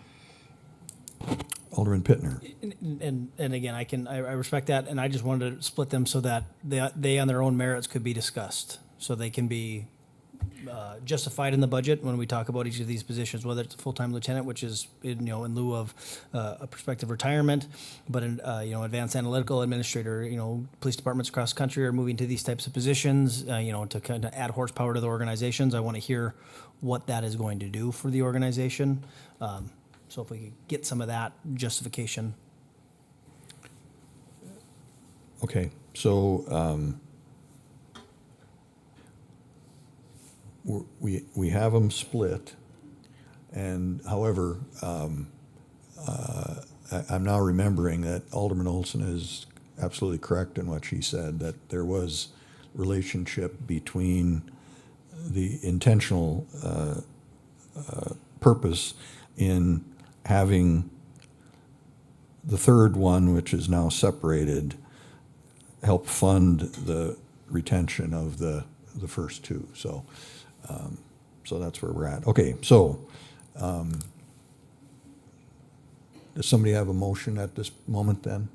Alderman Pittner. And again, I respect that, and I just wanted to split them so that they on their own merits could be discussed, so they can be justified in the budget when we talk about each of these positions, whether it's a full-time lieutenant, which is in lieu of a prospective retirement, but an advanced analytical administrator. Police departments across the country are moving to these types of positions, to kind of add horsepower to the organizations. I want to hear what that is going to do for the organization. So if we could get some of that justification. Okay, so we have them split, and however, I'm now remembering that Alderman Olson is absolutely correct in what she said, that there was relationship between the intentional purpose in having the third one, which is now separated, help fund the retention of the first two. So that's where we're at. Okay, so does somebody have a motion at this moment then?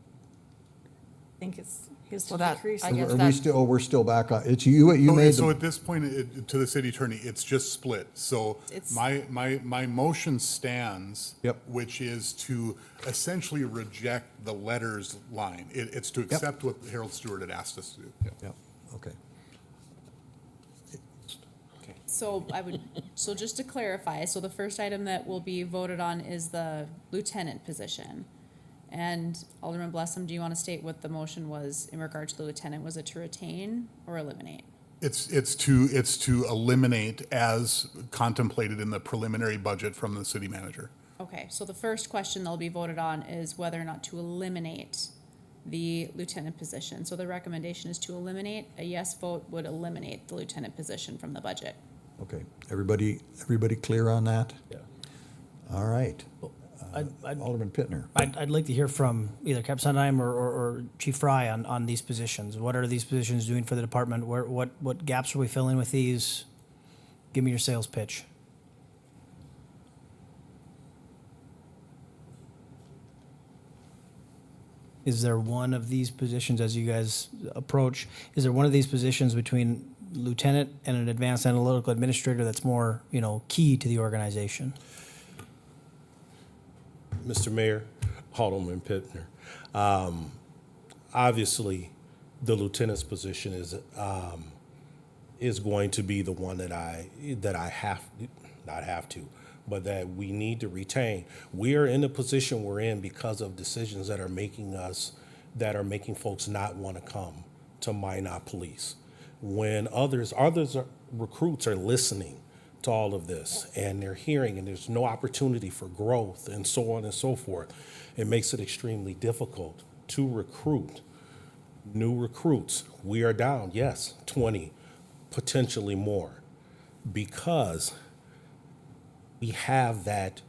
I think it's his to Well, that- decrease. I guess Are we that- still, we're still back on, it's you made So the, at this point, to the city attorney, it's just split. So It's- my motion stands. Yep. Which is to essentially reject the letters line. It's to accept what Harold Stewart had asked us to do. yeah, okay. So just to clarify, so the first item that will be voted on is the lieutenant position. And Alderman Blessam, do you want to state what the motion was in regard to the lieutenant? Was it to retain or eliminate? It's to eliminate as contemplated in the preliminary budget from the city manager. Okay, so the first question that'll be voted on is whether or not to eliminate the lieutenant position. So the recommendation is to eliminate. A yes vote would eliminate the lieutenant position from the budget. Okay, everybody clear on that? Yeah. All right. Alderman Pittner. I'd like to hear from either Cap Sondheim or Chief Fry on these positions. What are these positions doing for the department? What gaps are we filling with these? Give me your sales pitch. Is there one of these positions, as you guys approach, is there one of these positions between lieutenant and an advanced analytical administrator that's more, key to the organization? Mr. Mayor, Alderman Pittner. Obviously, the lieutenant's position is going to be the one that I but that we need to retain. We are in the position we're in because of decisions that are making folks not want to come to Minot Police. When recruits are listening to all of this and they're hearing and there's no opportunity for growth and so on and so forth, it makes it extremely difficult to recruit new recruits. We are down, yes, 20, potentially more, because we have that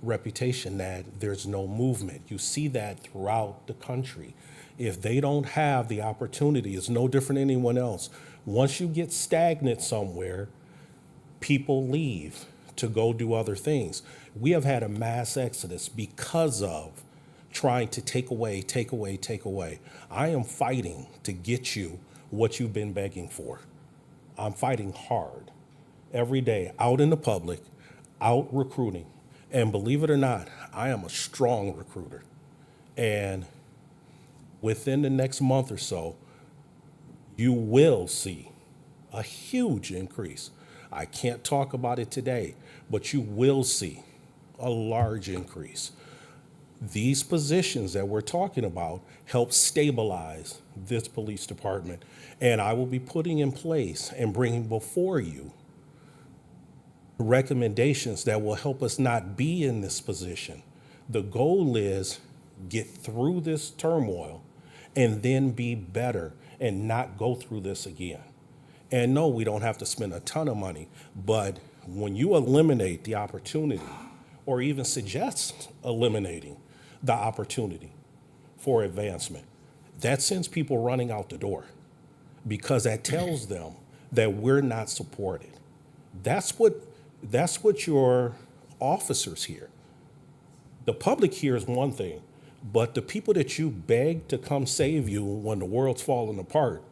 reputation that there's no movement. You see that throughout the country. If they don't have the opportunity, it's no different than anyone else. Once you get stagnant somewhere, people leave to go do other things. We have had a mass exodus because of trying to take away. I am fighting to get you what you've been begging for. I'm fighting hard every day out in the public, out recruiting. And believe it or not, I am a strong recruiter. And within the next month or so, you will see a huge increase. I can't talk about it today, but you will see a large increase. These positions that we're talking about help stabilize this police department. And I will be putting in place and bringing before you recommendations that will help us not be in this position. The goal is get through this turmoil and then be better and not go through this again. And no, we don't have to spend a ton of money, but when you eliminate the opportunity or even suggest eliminating the opportunity for advancement, that sends people running out the door because that tells them that we're not supported. That's what your officers hear. The public hears one thing, but the people that you beg to come save you when the world's falling apart,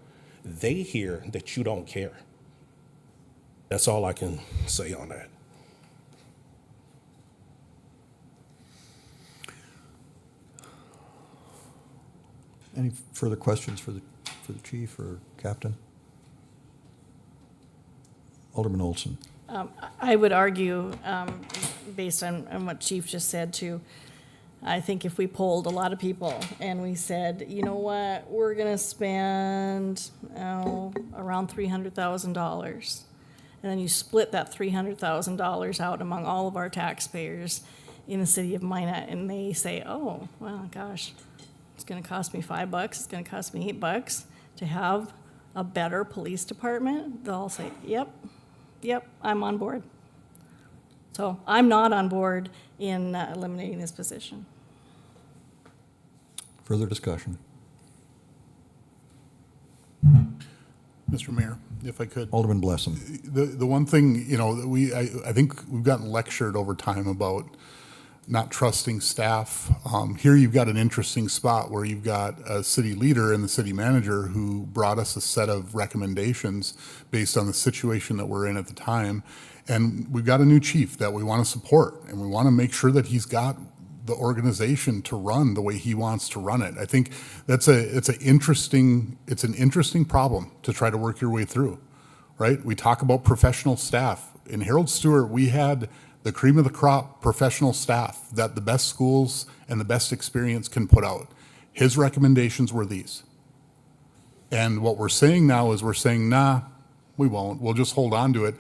they hear that you don't care. That's all I can say on that. Any further questions for the chief or captain? Alderman Olson. I would argue, based on what Chief just said too, I think if we polled a lot of people and we said, you know what, we're gonna spend around $300,000, and then you split that $300,000 out among all of our taxpayers in the city of Minot, and they say, oh, well, gosh, it's gonna cost me $5, it's gonna cost me $8 to have a better police department, they'll say, yep, I'm on board. So I'm not on board in eliminating this position. Further discussion? Mr. Mayor, if I could. Alderman Blessum. The one thing, that I think we've gotten lectured over time about not trusting staff. Here you've got an interesting spot where you've got a city leader and the city manager who brought us a set of recommendations based on the situation that we're in at the time. And we've got a new chief that we want to support, and we want to make sure that he's got the organization to run the way he wants to run it. I think it's an interesting problem to try to work your way through, right? We talk about professional staff. In Harold Stewart, we had the cream of the crop professional staff that the best schools and the best experience can put out. His recommendations were these. And what we're saying now is we're saying, nah, we won't. We'll just hold on to it.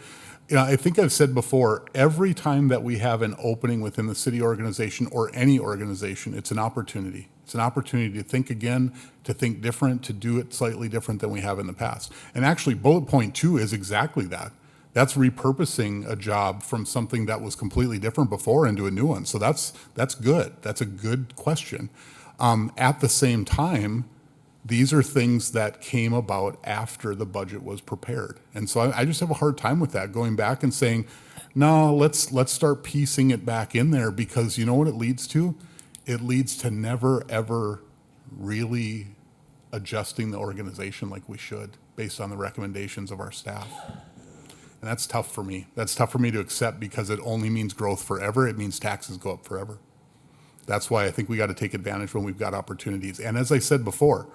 I think I've said before, every time that we have an opening within the city organization or any organization, it's an opportunity. It's an opportunity to think again, to think different, to do it slightly different than we have in the past. And actually, bullet point 2 is exactly that. That's repurposing a job from something that was completely different before into a new one. So that's good. That's a good question. At the same time, these are things that came about after the budget was prepared. And so I just have a hard time with that, going back and saying, no, let's start piecing it back in there, because you know what it leads to? It leads to never, ever really adjusting the organization like we should based on the recommendations of our staff. And that's tough for me. That's tough for me to accept, because it only means growth forever. It means taxes go up forever. That's why I think we got to take advantage when we've got opportunities. And as I said before,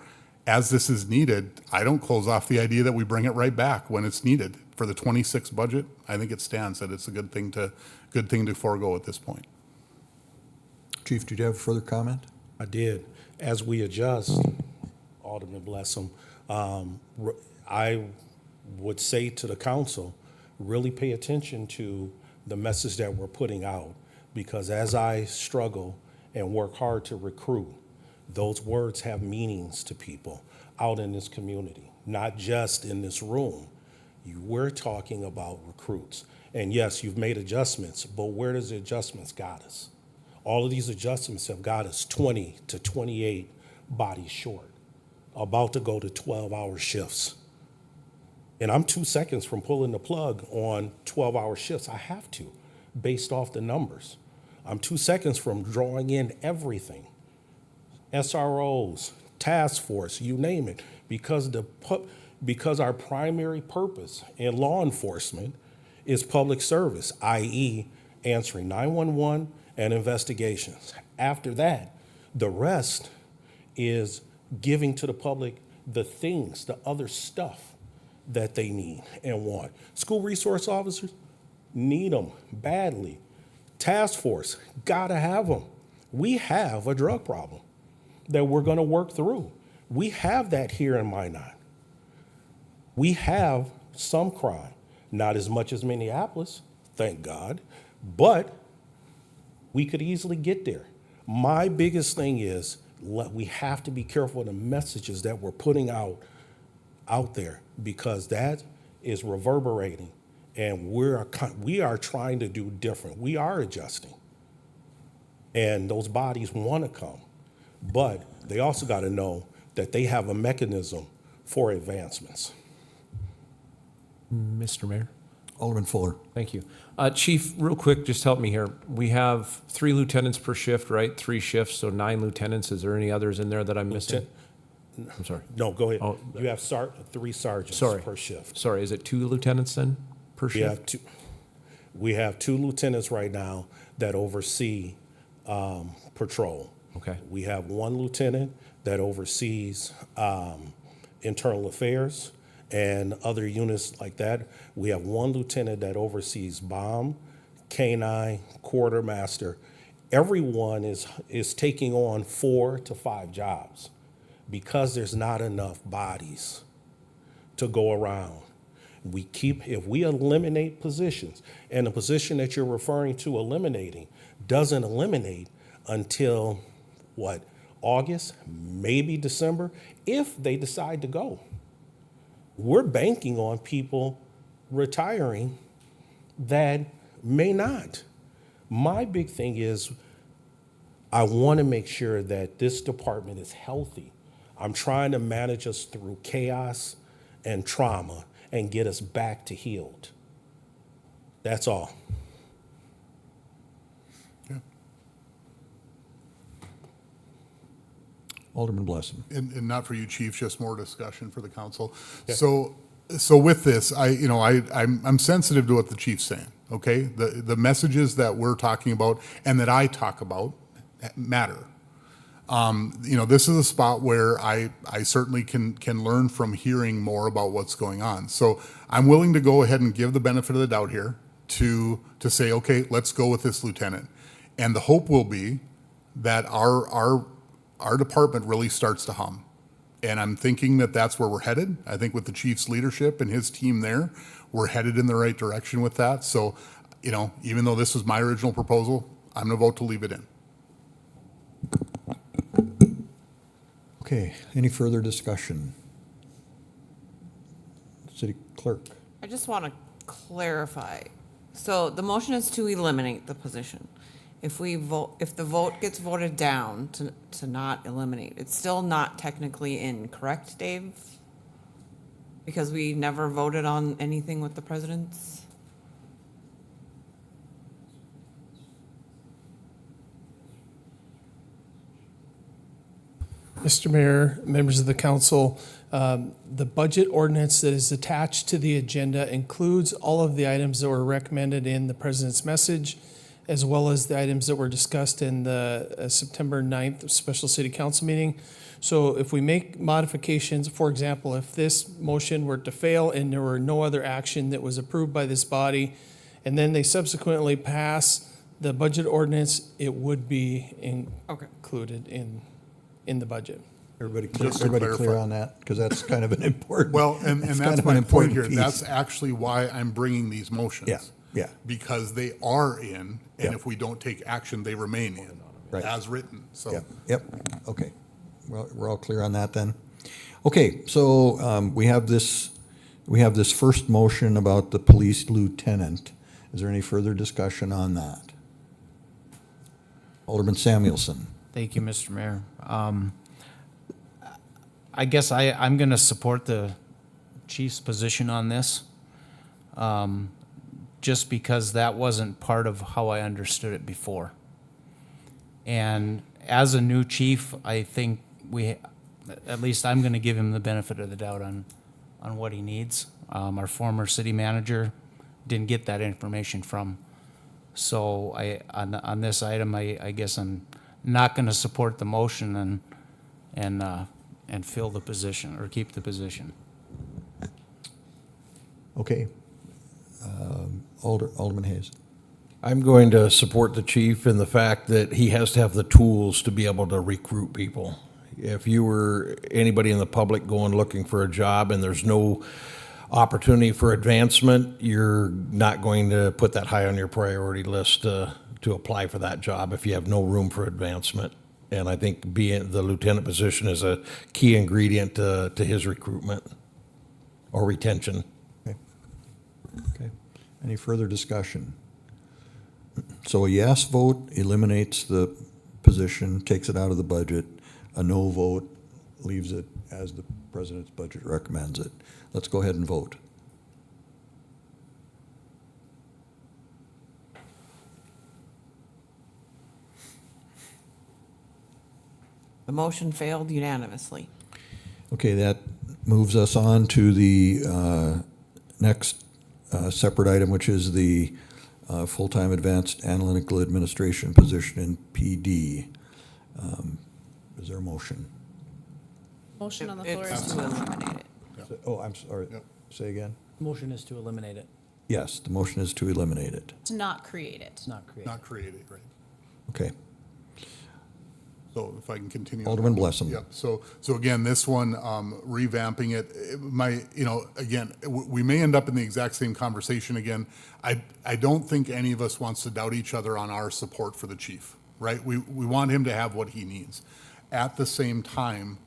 as this is needed, I don't close off the idea that we bring it right back when it's needed. For the 26 budget, I think it stands that it's a good thing to forego at this point. Chief, did you have a further comment? I did. As we adjust, Alderman Blessum, I would say to the council, really pay attention to the message that we're putting out, because as I struggle and work hard to recruit, those words have meanings to people out in this community, not just in this room. We're talking about recruits. And yes, you've made adjustments, but where does the adjustments got us? All of these adjustments have got us 20 to 28 bodies short, about to go to 12-hour shifts. And I'm 2 seconds from pulling the plug on 12-hour shifts. I have to, based off the numbers. I'm 2 seconds from drawing in everything. SROs, task force, you name it, because our primary purpose in law enforcement is public service, i.e. answering 911 and investigations. After that, the rest is giving to the public the things, the other stuff that they need and want. School resource officers need them badly. Task force, gotta have them. We have a drug problem that we're gonna work through. We have that here in Minot. We have some crime, not as much as Minneapolis, thank God, but we could easily get there. My biggest thing is we have to be careful of the messages that we're putting out there, because that is reverberating, and we are trying to do different. We are adjusting, and those bodies want to come, but they also got to know that they have a mechanism for advancements. Mr. Mayor? Alderman Fuller. Thank you. Chief, real quick, just help me here. We have 3 lieutenants per shift, right? 3 shifts, so 9 lieutenants. Is there any others in there that I'm missing? I'm sorry. No, go ahead. Oh, You have 3 sergeants per shift. Sorry, is it 2 lieutenants then per shift? We have 2 lieutenants right now that oversee patrol. Okay. We have 1 lieutenant that oversees internal affairs and other units like that. We have 1 lieutenant that oversees bomb, K-9, quartermaster. Everyone is taking on 4 to 5 jobs because there's not enough bodies to go around. If we eliminate positions, and the position that you're referring to eliminating doesn't eliminate until August, maybe December, if they decide to go. We're banking on people retiring that may not. My big thing is I want to make sure that this department is healthy. I'm trying to manage us through chaos and trauma and get us back to healed. That's all. Alderman Blessing. And not for you, Chief, just more discussion for the council. So with this, I'm sensitive to what the chief's saying, okay? The messages that we're talking about and that I talk about matter. This is a spot where I certainly can learn from hearing more about what's going on. So I'm willing to go ahead and give the benefit of the doubt here to say, okay, let's go with this lieutenant. And the hope will be that our department really starts to hum. And I'm thinking that that's where we're headed. I think with the chief's leadership and his team there, we're headed in the right direction with that. So, even though this was my original proposal, I'm going to vote to leave it in. Okay, any further discussion? City Clerk. I just want to clarify. So the motion is to eliminate the position. If the vote gets voted down to not eliminate, it's still not technically in, correct, Dave? Because we never voted on anything with the president's? Mr. Mayor, members of the council, the budget ordinance that is attached to the agenda includes all of the items that were recommended in the president's message, as well as the items that were discussed in the September 9th special city council meeting. So if we make modifications, for example, if this motion were to fail and there were no other action that was approved by this body, and then they subsequently pass the budget ordinance, it would be included in the budget. Everybody Just to clear clarify. on that? Because that's kind of an important. Well, and kind that's of my an point important here. piece. That's actually why I'm bringing these motions. Yeah. Because they are in, and Yeah. if we don't take action, they remain in, Right. as written, so. Yep, okay. Well, we're all clear on that then? Okay, so we have this first motion about the police lieutenant. Is there any further discussion on that? Alderman Samuelson. Thank you, Mr. Mayor. I guess I'm going to support the chief's position on this, just because that wasn't part of how I understood it before. And as a new chief, I think at least I'm going to give him the benefit of the doubt on what he needs. Our former city manager didn't get that information from. So on this item, I guess I'm not going to support the motion and fill the position or keep the position. Okay. Alderman Hayes. I'm going to support the chief in the fact that he has to have the tools to be able to recruit people. If you were anybody in the public going looking for a job and there's no opportunity for advancement, you're not going to put that high on your priority list to apply for that job if you have no room for advancement. And I think being the lieutenant position is a key ingredient to his recruitment or retention. Okay. Any further discussion? So a yes vote eliminates the position, takes it out of the budget. A no vote leaves it as the president's budget recommends it. Let's go ahead and vote. The motion failed unanimously. Okay, that moves us on to the next separate item, which is the full-time advanced analytical administration position in PD. Is there a motion? Motion on the floor It's is to to, eliminate it. Oh, I'm sorry. Say again? Motion is to eliminate it, Yes, the motion is to eliminate it. to not create it. not create. Not created, right? Okay. So if I can continue. Alderman Blessam. Yep. So again, this one, revamping it, again, we may end up in the exact same conversation again. I don't think any of us wants to doubt each other on our support for the chief, right? We want him to have what he needs. At the same time,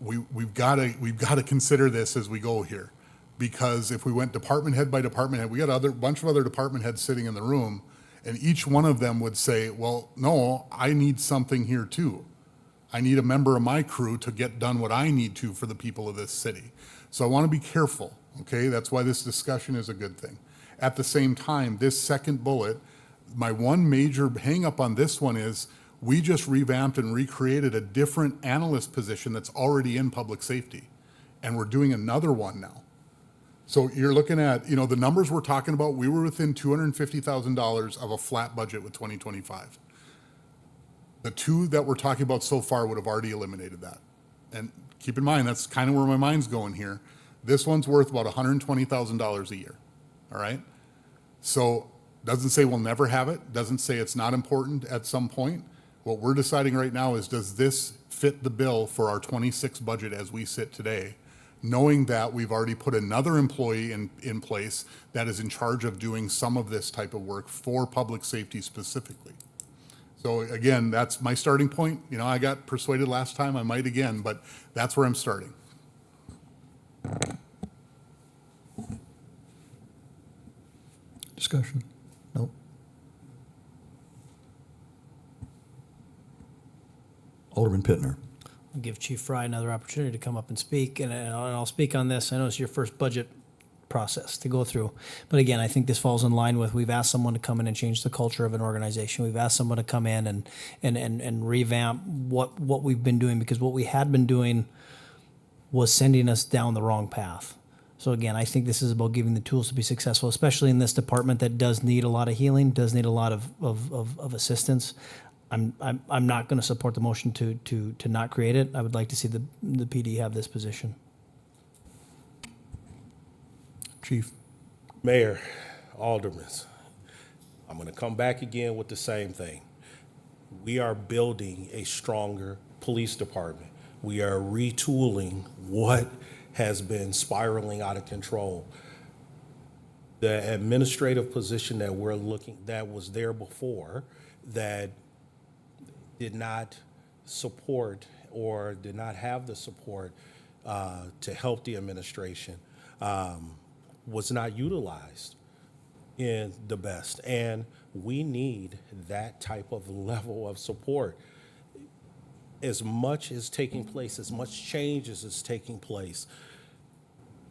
we've got to consider this as we go here, because if we went department head by department head, we got a bunch of other department heads sitting in the room, and each one of them would say, well, no, I need something here too. I need a member of my crew to get done what I need to for the people of this city. So I want to be careful, okay? That's why this discussion is a good thing. At the same time, this second bullet, my one major hang-up on this one is we just revamped and recreated a different analyst position that's already in public safety, and we're doing another one now. So you're looking at, the numbers we're talking about, we were within $250,000 of a flat budget with 2025. The two that we're talking about so far would have already eliminated that. And keep in mind, that's kind of where my mind's going here. This one's worth about $120,000 a year, all right? So doesn't say we'll never have it, doesn't say it's not important at some point. What we're deciding right now is, does this fit the bill for our 26 budget as we sit today? Knowing that we've already put another employee in place that is in charge of doing some of this type of work for public safety specifically. So again, that's my starting point. I got persuaded last time, I might again, but that's where I'm starting. Discussion? No? Alderman Pittner. I'll give Chief Fry another opportunity to come up and speak, and I'll speak on this. I know it's your first budget process to go through. But again, I think this falls in line with, we've asked someone to come in and change the culture of an organization. We've asked someone to come in and revamp what we've been doing, because what we had been doing was sending us down the wrong path. So again, I think this is about giving the tools to be successful, especially in this department that does need a lot of healing, does need a lot of assistance. I'm not going to support the motion to not create it. I would like to see the PD have this position. Chief. Mayor, aldermen, I'm going to come back again with the same thing. We are building a stronger police department. We are retooling what has been spiraling out of control. The administrative position that we're looking, that was there before, that did not support or did not have the support to help the administration, was not utilized in the best. And we need that type of level of support. As much is taking place, as much change as is taking place,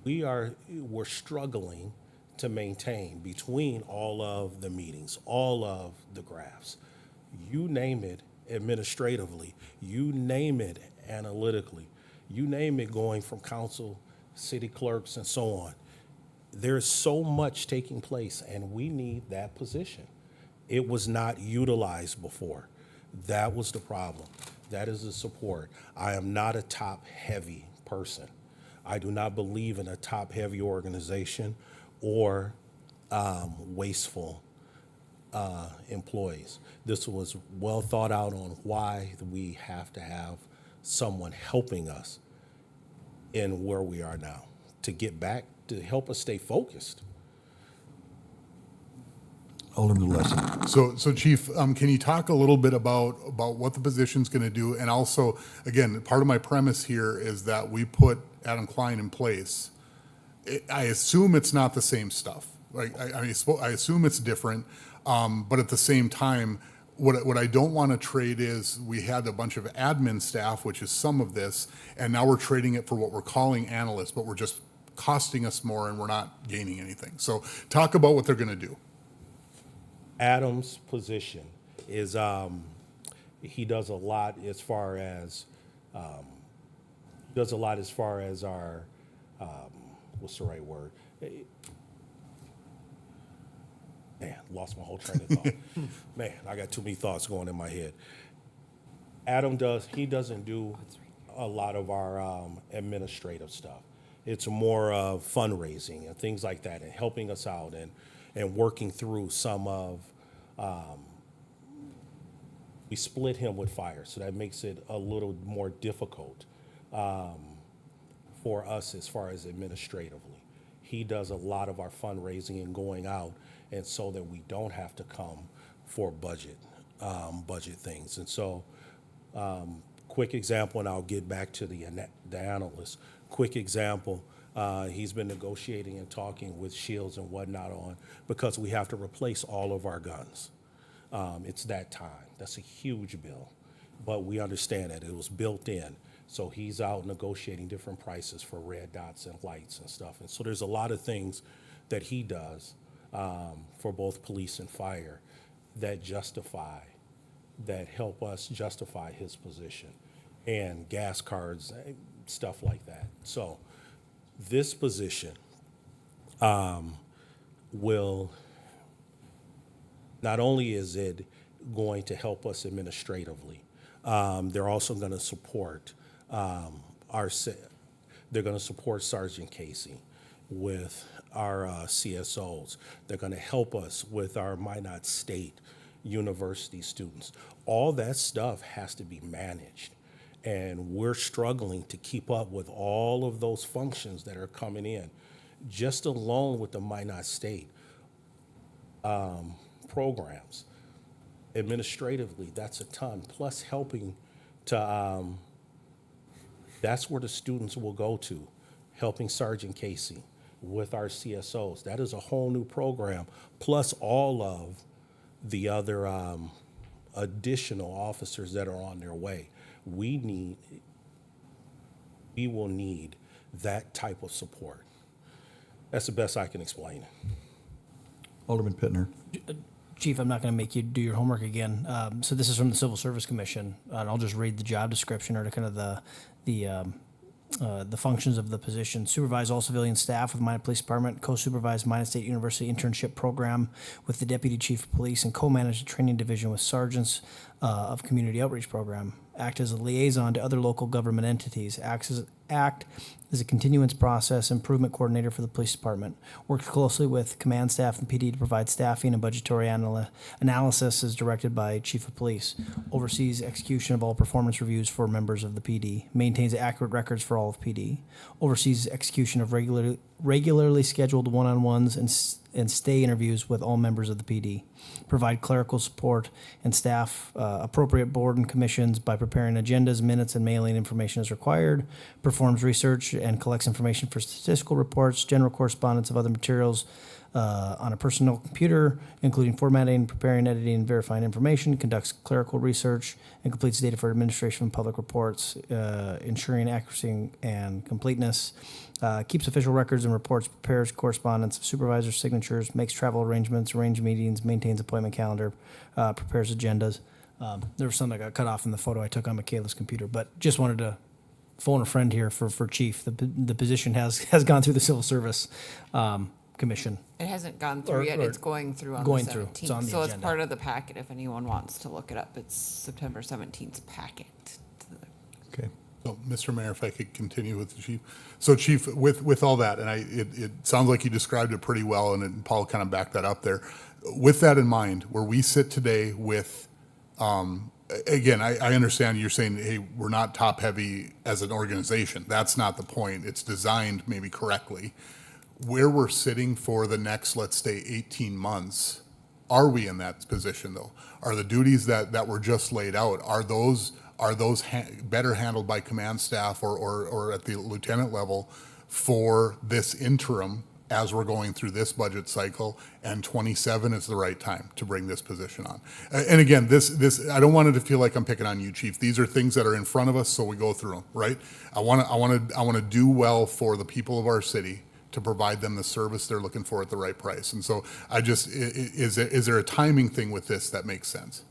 we're struggling to maintain between all of the meetings, all of the graphs. You name it administratively, you name it analytically, you name it going from council, city clerks, and so on. There's so much taking place, and we need that position. It was not utilized before. That was the problem. That is the support. I am not a top-heavy person. I do not believe in a top-heavy organization or wasteful employees. This was well thought out on why we have to have someone helping us in where we are now to get back to help us stay focused. Alderman Lessing. So Chief, can you talk a little bit about what the position's going to do? And also, again, part of my premise here is that we put Adam Klein in place. I assume it's not the same stuff. Like, I assume it's different, but at the same time, what I don't want to trade is we had a bunch of admin staff, which is some of this, and now we're trading it for what we're calling analysts, but we're just costing us more and we're not gaining anything. So talk about what they're going to do. Adam's position is he does a lot as far as our what's the right word? Man, lost my whole train of thought. Man, I got too many thoughts going in my head. He doesn't do a lot of our administrative stuff. It's more of fundraising and things like that and helping us out and working through some of, we split him with fire, so that makes it a little more difficult for us as far as administratively. He does a lot of our fundraising and going out, and so that we don't have to come for budget things. And so, quick example, and I'll get back to the analyst. Quick example, he's been negotiating and talking with Shields and whatnot on, because we have to replace all of our guns. It's that time. That's a huge bill, but we understand that it was built in. So he's out negotiating different prices for red dots and lights and stuff. And so there's a lot of things that he does for both police and fire that help us justify his position, and gas cards, stuff like that. So this position will, not only is it going to help us administratively, they're also going to support they're going to support Sergeant Casey with our CSOs. They're going to help us with our Minot State University students. All that stuff has to be managed, and we're struggling to keep up with all of those functions that are coming in. Just alone with the Minot State programs, administratively, that's a ton, plus helping to, that's where the students will go to, helping Sergeant Casey with our CSOs. That is a whole new program, plus all of the other additional officers that are on their way. We will need that type of support. That's the best I can explain it. Alderman Pittner. Chief, I'm not going to make you do your homework again. So this is from the Civil Service Commission, and I'll just read the job description or kind of the functions of the position. Supervise all civilian staff with Minot Police Department, co-supervise Minot State University internship program with the Deputy Chief of Police, and co-manage the training division with sergeants of Community Outreach Program. Act as a liaison to other local government entities. Act as a continuance process improvement coordinator for the police department. Works closely with command staff and PD to provide staffing and budgetary analysis as directed by Chief of Police. Oversees execution of all performance reviews for members of the PD. Maintains accurate records for all of PD. Oversees execution of regularly scheduled one-on-ones and stay interviews with all members of the PD. Provide clerical support and staff appropriate board and commissions by preparing agendas, minutes, and mailing information as required. Performs research and collects information for statistical reports, general correspondence of other materials on a personal computer, including formatting, preparing, editing, and verifying information. Conducts clerical research and completes data for administration and public reports, ensuring accuracy and completeness. Keeps official records and reports, prepares correspondence of supervisors' signatures, makes travel arrangements, arranges meetings, maintains appointment calendar, prepares agendas. There was some that got cut off in the photo I took on Michaela's computer, but just wanted to phone a friend here for Chief. The position has gone through the Civil Service Commission. It hasn't gone through yet. It's going through on the 17th. It's on the so agenda. It's part of the packet if anyone wants to look it up. It's September 17th packet. Okay. So, Mr. Mayor, if I could continue with the chief. So, Chief, with all that, and it sounds like you described it pretty well, and Paul kind of backed that up there. With that in mind, where we sit today with, again, I understand you're saying, hey, we're not top heavy as an organization. That's not the point. It's designed maybe correctly. Where we're sitting for the next, let's say, 18 months, are we in that position though? Are the duties that were just laid out, are those better handled by command staff or at the lieutenant level for this interim as we're going through this budget cycle, and 27 is the right time to bring this position on? And again, this I don't want it to feel like I'm picking on you, Chief. These are things that are in front of us, so we go through them, right? I want to do well for the people of our city, to provide them the service they're looking for at the right price. And so is there a timing thing with this that makes sense?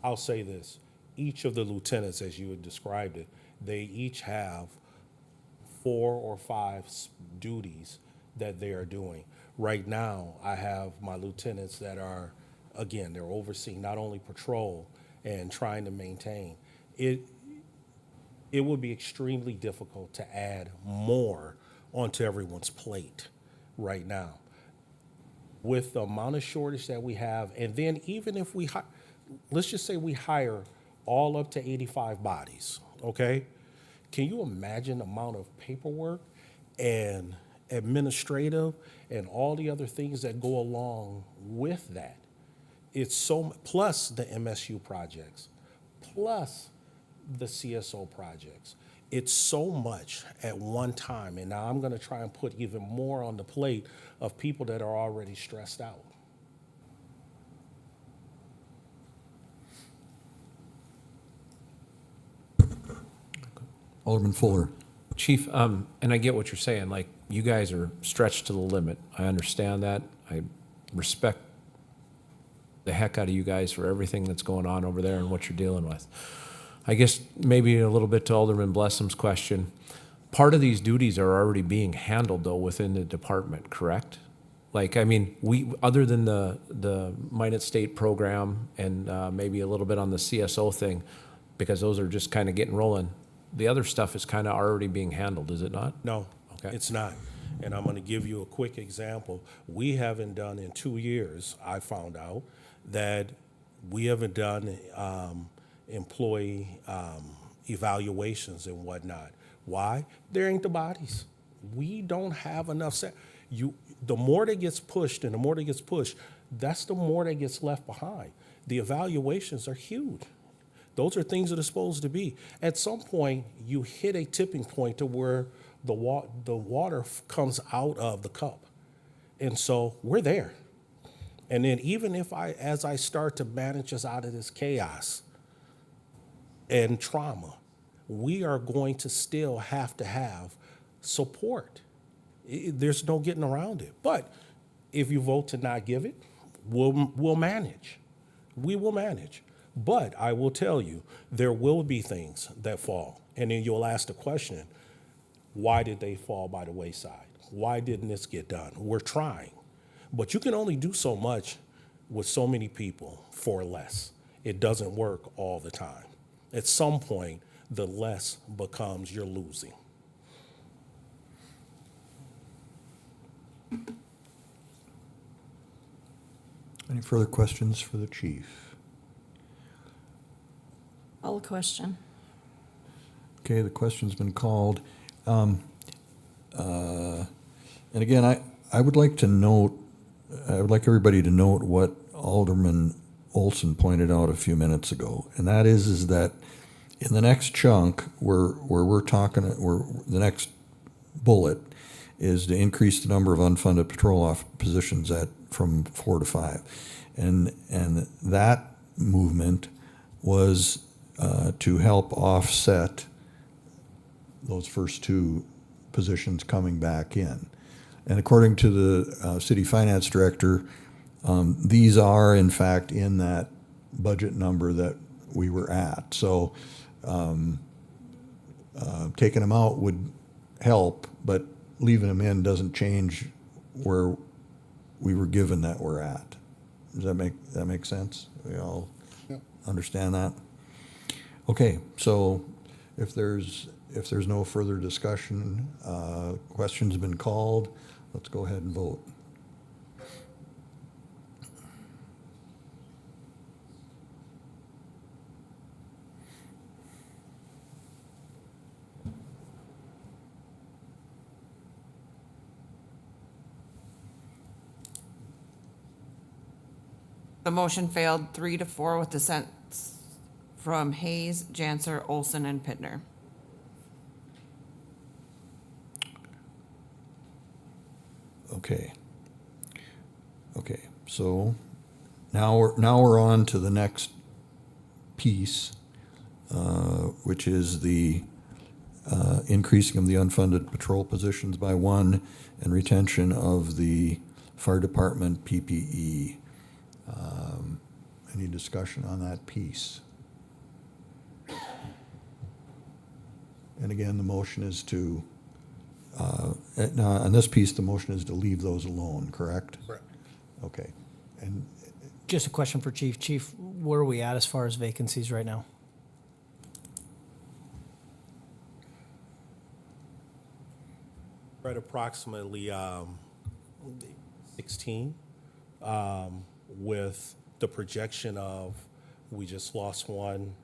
I'll say this. Each of the lieutenants, as you had described it, they each have 4 or 5 duties that they are doing. Right now, I have my lieutenants that are, again, they're overseeing not only patrol and trying to maintain. It would be extremely difficult to add more onto everyone's plate right now. With the amount of shortage that we have, and then even if we, let's just say we hire all up to 85 bodies, okay? Can you imagine the amount of paperwork and administrative and all the other things that go along with that? It's so, plus the MSU projects, plus the CSO projects. It's so much at one time, and now I'm going to try and put even more on the plate of people that are already stressed out. Alderman Fuller. Chief, and I get what you're saying, like, you guys are stretched to the limit. I understand that. I respect the heck out of you guys for everything that's going on over there and what you're dealing with. I guess maybe a little bit to Alderman Blessum's question. Part of these duties are already being handled, though, within the department, correct? Like, I mean, we, other than the Minot State program and maybe a little bit on the CSO thing, because those are just kind of getting rolling, the other stuff is kind of already being handled, is it not? No, okay. It's not. And I'm going to give you a quick example. We haven't done in 2 years, I found out, that we haven't done employee evaluations and whatnot. Why? There ain't the bodies. We don't have enough. The more that gets pushed and the more that gets pushed, that's the more that gets left behind. The evaluations are huge. Those are things that are supposed to be. At some point, you hit a tipping point to where the water comes out of the cup. And so we're there. And then even if as I start to manage us out of this chaos and trauma, we are going to still have to have support. There's no getting around it. But if you vote to not give it, we'll manage. We will manage. But I will tell you, there will be things that fall. And then you'll ask the question, why did they fall by the wayside? Why didn't this get done? We're trying. But you can only do so much with so many people for less. It doesn't work all the time. At some point, the less becomes you're losing. Any further questions for the chief? All question. Okay, the question's been called. And again, I would like to note, I would like everybody to note what Alderman Olson pointed out a few minutes ago, and that is that in the next chunk, where we're talking, where the next bullet is to increase the number of unfunded patrol positions from 4 to 5, and that movement was to help offset those first 2 positions coming back in. And according to the city finance director, these are in fact in that budget number that we were at. So taking them out would help, but leaving them in doesn't change where we were given that we're at. Does that make sense? We all understand that? Okay, so if there's no further discussion, questions have been called, let's go ahead and vote. The motion failed 3-4 with dissents from Hayes, Janser, Olson, and Pittner. Okay. Okay, so now we're on to the next piece, which is the increasing of the unfunded patrol positions by 1 and retention of the fire department PPE. Any discussion on that piece? And again, the motion is to, now, on this piece, the motion is to leave those alone, correct? Correct. Okay. And Just a question for Chief. Chief, where are we at as far as vacancies right now? Right, approximately 16, with the projection of, we just lost one.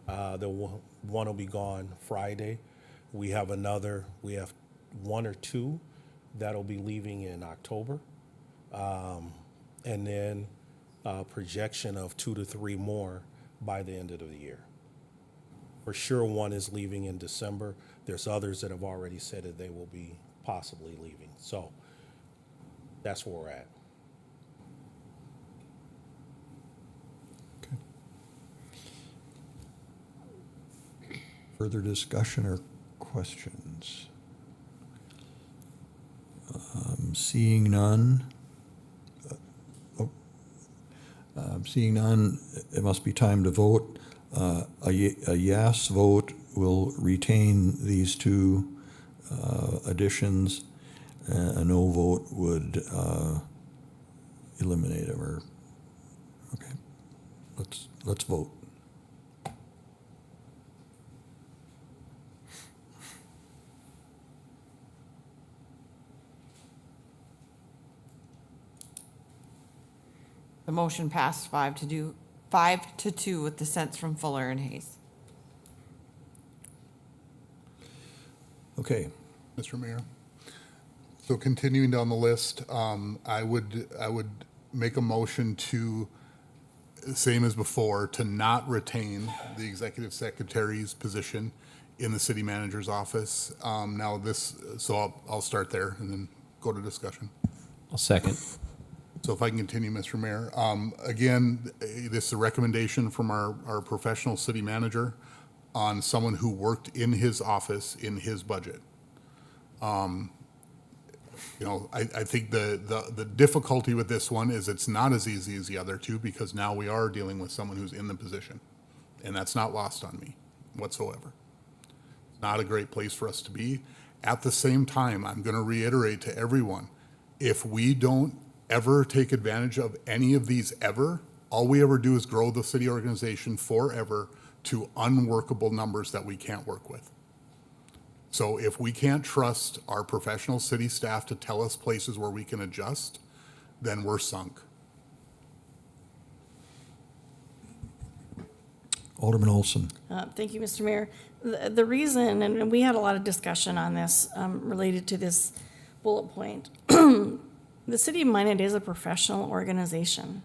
One will be gone Friday. We have we have 1 or 2 that'll be leaving in October. And then projection of 2 to 3 more by the end of the year. For sure, one is leaving in December. There's others that have already said that they will be possibly leaving. So that's where we're at. further discussion or questions? Seeing none. Seeing none, it must be time to vote. A yes vote will retain these 2 additions. A no vote would eliminate them. Or okay, let's vote. The motion passed 5 to 2 with dissents from Fuller and Hayes. Okay. Mr. Mayor. So continuing down the list, I would make a motion to, same as before, to not retain the executive secretary's position in the city manager's office. Now this, so I'll start there and then go to discussion. I'll second. So if I can continue, Mr. Mayor. Again, this is a recommendation from our professional city manager on someone who worked in his office in his budget. I think the difficulty with this one is it's not as easy as the other 2 because now we are dealing with someone who's in the position. And that's not lost on me whatsoever. It's not a great place for us to be. At the same time, I'm going to reiterate to everyone, if we don't ever take advantage of any of these ever, all we ever do is grow the city organization forever to unworkable numbers that we can't work with. So if we can't trust our professional city staff to tell us places where we can adjust, then we're sunk. Alderman Olson. Thank you, Mr. Mayor. The reason, and we had a lot of discussion on this related to this bullet point, the city of Minot is a professional organization.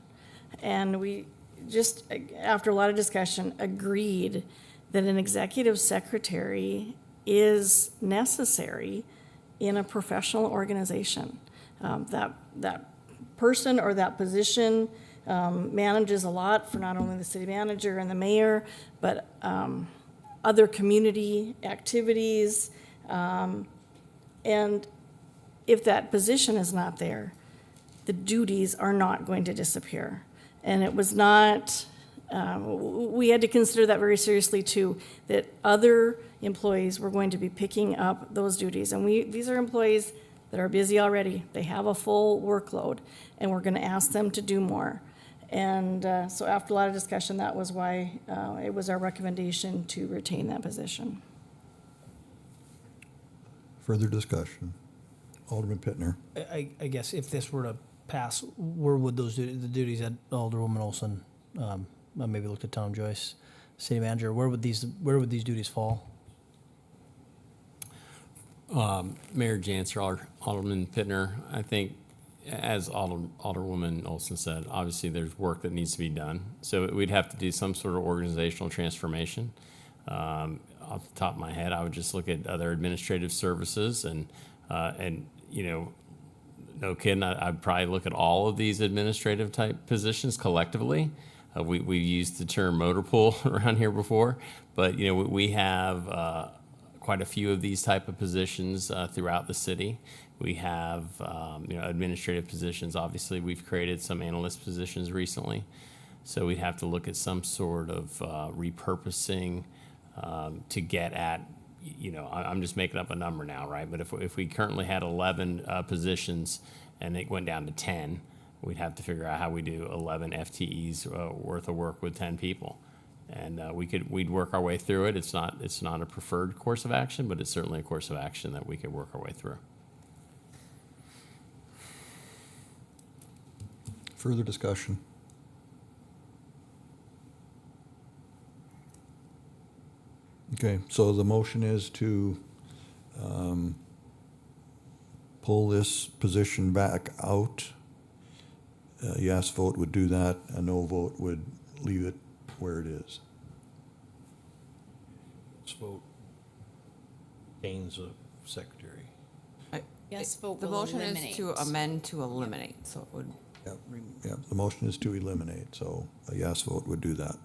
And we just, after a lot of discussion, agreed that an executive secretary is necessary in a professional organization. That person or that position manages a lot for not only the city manager and the mayor, but other community activities. And if that position is not there, the duties are not going to disappear. And it was not, we had to consider that very seriously too, that other employees were going to be picking up those duties. And these are employees that are busy already. They have a full workload, and we're going to ask them to do more. And so after a lot of discussion, that was why it was our recommendation to retain that position. Further discussion. Alderman Pittner. I guess if this were to pass, where would the duties that Alderwoman Olson, I maybe looked at Tom Joyce, city manager, where would these duties fall? Mayor Janser, Alderman Pittner, I think As Alderwoman Olson said, obviously there's work that needs to be done. So we'd have to do some sort of organizational transformation. Off the top of my head, I would just look at other administrative services and you know, no kidding, I'd probably look at all of these administrative type positions collectively. We've used the term motor pool around here before, but you know, we have quite a few of these type of positions throughout the city. We have you know, administrative positions. Obviously, we've created some analyst positions recently, so we'd have to look at some sort of repurposing to get at, you know, I'm just making up a number now, right? But if we currently had 11 positions and it went down to 10, we'd have to figure out how we do 11 FTEs worth of work with 10 people. And we'd work our way through it. It's not a preferred course of action, but it's certainly a course of action that we could work our way through. Further discussion? Okay, so the motion is to pull this position back out. A yes vote would do that. A no vote would leave it where it is. Let's vote. Dane's a secretary. Yes vote The will motion is eliminate. to amend to eliminate, so it would. Yeah, the motion is to eliminate, so a yes vote would do that.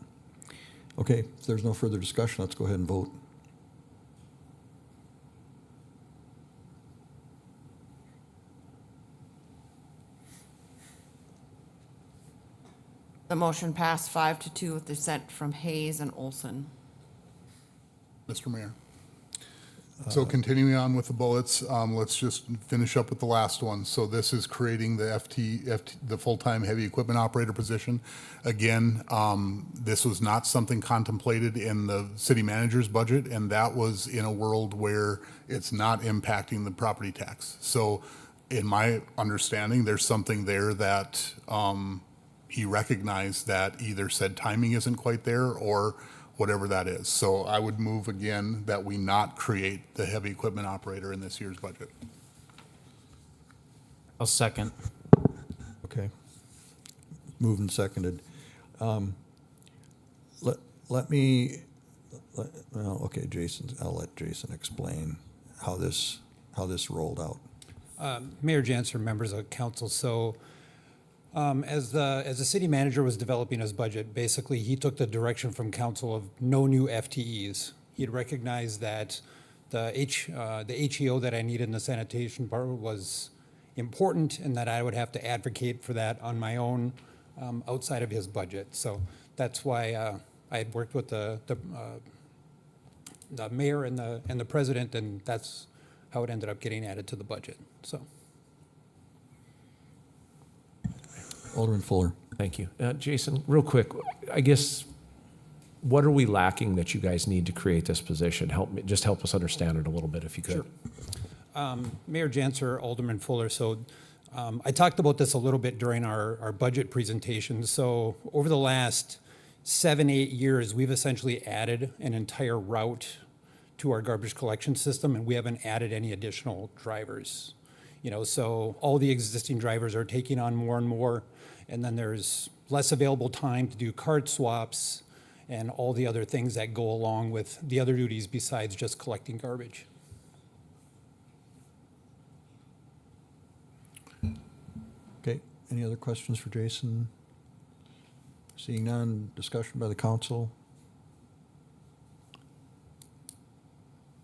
Okay, if there's no further discussion, let's go ahead and vote. The motion passed 5-2 with dissent from Hayes and Olson. Mr. Mayor. So continuing on with the bullets, let's just finish up with the last one. So this is creating the the full-time heavy equipment operator position. Again, this was not something contemplated in the city manager's budget, and that was in a world where it's not impacting the property tax. So in my understanding, there's something there that he recognized that either said timing isn't quite there or whatever that is. So I would move again that we not create the heavy equipment operator in this year's budget. I'll second. Okay. Moved and seconded. Okay, I'll let Jason explain how this rolled out. Mayor Janser, members of council, so as the city manager was developing his budget, basically he took the direction from council of no new FTEs. He had recognized that the HEO that I needed in the sanitation part was important, and that I would have to advocate for that on my own outside of his budget. So that's why I had worked with the mayor and the president, and that's how it ended up getting added to the budget. So. Alderman Fuller. Thank you. Jason, real quick, I guess, what are we lacking that you guys need to create this position? Help us understand it a little bit if you could. Sure. Mayor Janser, Alderman Fuller, so I talked about this a little bit during our budget presentation. So over the last 7-8 years, we've essentially added an entire route to our garbage collection system, and we haven't added any additional drivers. You know, so all the existing drivers are taking on more and more, and then there's less available time to do cart swaps and all the other things that go along with the other duties besides just collecting garbage. Okay, any other questions for Jason? Seeing none, discussion by the council?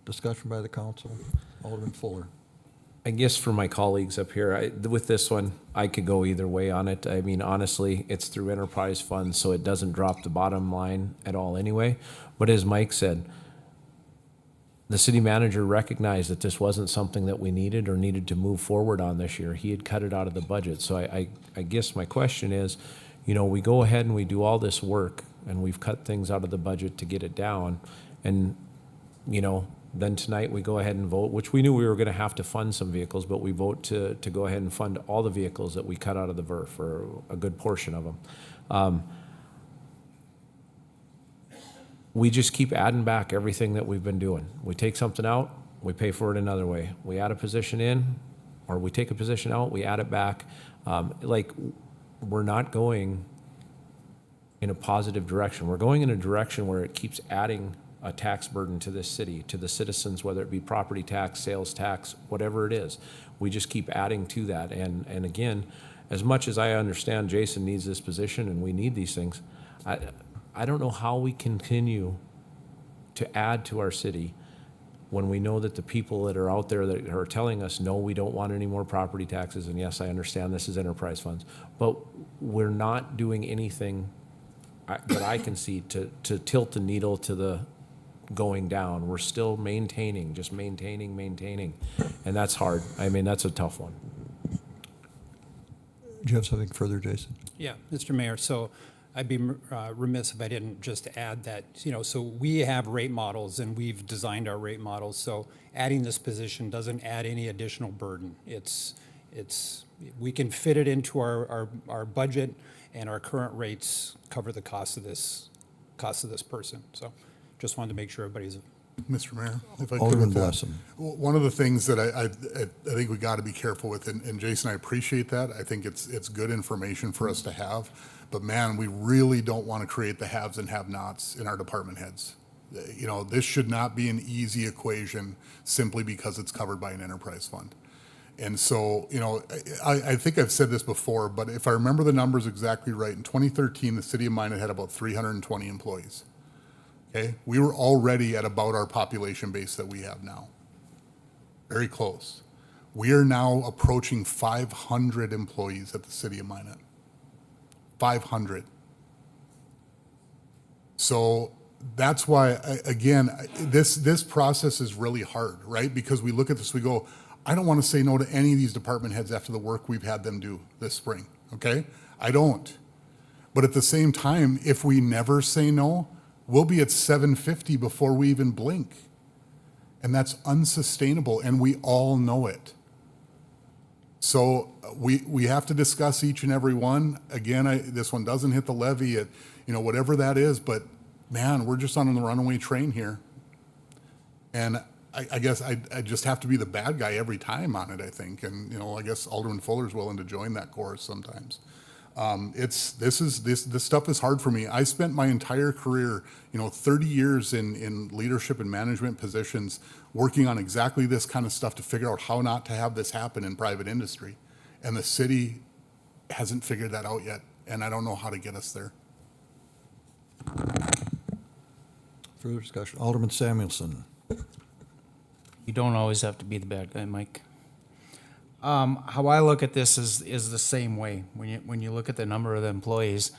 Discussion by the council? Alderman Fuller. I guess for my colleagues up here, with this one, I could go either way on it. I mean, honestly, it's through enterprise funds, so it doesn't drop the bottom line at all anyway. But as Mike said, the city manager recognized that this wasn't something that we needed or needed to move forward on this year. He had cut it out of the budget. So I guess my question is, you know, we go ahead and we do all this work, and we've cut things out of the budget to get it down, and, you know, then tonight we go ahead and vote, which we knew we were going to have to fund some vehicles, but we vote to go ahead and fund all the vehicles that we cut out of the VERF, or a good portion of them. We just keep adding back everything that we've been doing. We take something out, we pay for it another way. We add a position in, or we take a position out, we add it back. Like, we're not going in a positive direction. We're going in a direction where it keeps adding a tax burden to this city, to the citizens, whether it be property tax, sales tax, whatever it is. We just keep adding to that. And again, as much as I understand Jason needs this position and we need these things, I don't know how we continue to add to our city when we know that the people that are out there that are telling us, no, we don't want any more property taxes, and yes, I understand this is enterprise funds, but we're not doing anything that I can see to tilt the needle to the going down. We're still maintaining, just maintaining, and that's hard. I mean, that's a tough one. Do you have something further, Jason? Yeah, Mr. Mayor, so I'd be remiss if I didn't just add that, so we have rate models and we've designed our rate models, so adding this position doesn't add any additional burden. We can fit it into our budget, and our current rates cover the cost of this person. So just wanted to make sure everybody's. Mr. Mayor, if I could. Alderman with that. Blessing. One of the things that I think we got to be careful with, and Jason, I appreciate that. I think it's good information for us to have. But man, we really don't want to create the haves and have-nots in our department heads. This should not be an easy equation simply because it's covered by an enterprise fund. And so, I think I've said this before, but if I remember the numbers exactly right, in 2013, the city of Minot had about 320 employees. Okay, we were already at about our population base that we have now. Very close. We are now approaching 500 employees at the city of Minot. 500. So that's why, this process is really hard, right? Because we look at this, we go, I don't want to say no to any of these department heads after the work we've had them do this spring, okay? I don't. But at the same time, if we never say no, we'll be at 750 before we even blink. And that's unsustainable, and we all know it. So we have to discuss each and every one. Again, this one doesn't hit the levy at, whatever that is, but man, we're just on the runaway train here. And I guess I just have to be the bad guy every time on it, I think. And, I guess Alderman Fuller's willing to join that chorus sometimes. This stuff is hard for me. I spent my entire career, 30 years in leadership and management positions working on exactly this kind of stuff to figure out how not to have this happen in private industry. And the city hasn't figured that out yet. And I don't know how to get us there. Further discussion. Alderman Samuelson. You don't always have to be the bad guy, Mike. How I look at this is the same way. When you look at the number of the employees,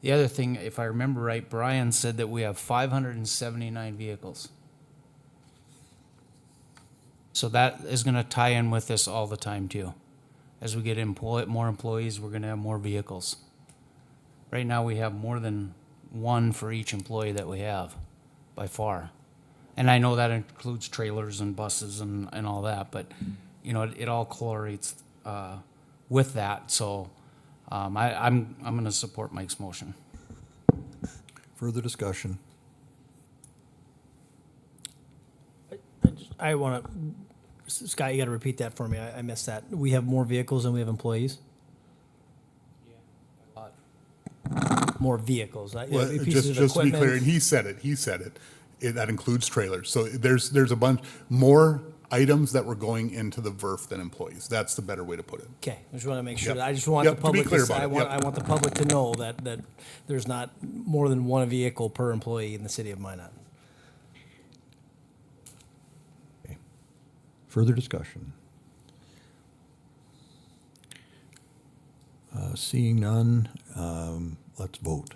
the other thing, if I remember right, Brian said that we have 579 vehicles. So that is going to tie in with this all the time too. As we get more employees, we're going to have more vehicles. Right now, we have more than one for each employee that we have, by far. And I know that includes trailers and buses and all that, but it all correlates with that. So I'm going to support Mike's motion. Further discussion. I want to, Scott, you got to repeat that for me. I missed that. We have more vehicles than we have employees? Yeah, a lot. More vehicles. Well, just to be clear, and he said it. That includes trailers. So there's a bunch more items that were going into the VERF than employees. That's the better way to put it. Okay, I just want to make sure. Yep. I just want the To be public clear to, about it. I want the public to know that there's not more than one vehicle per employee in the city of Minot. Okay. Further discussion. Seeing none, let's vote.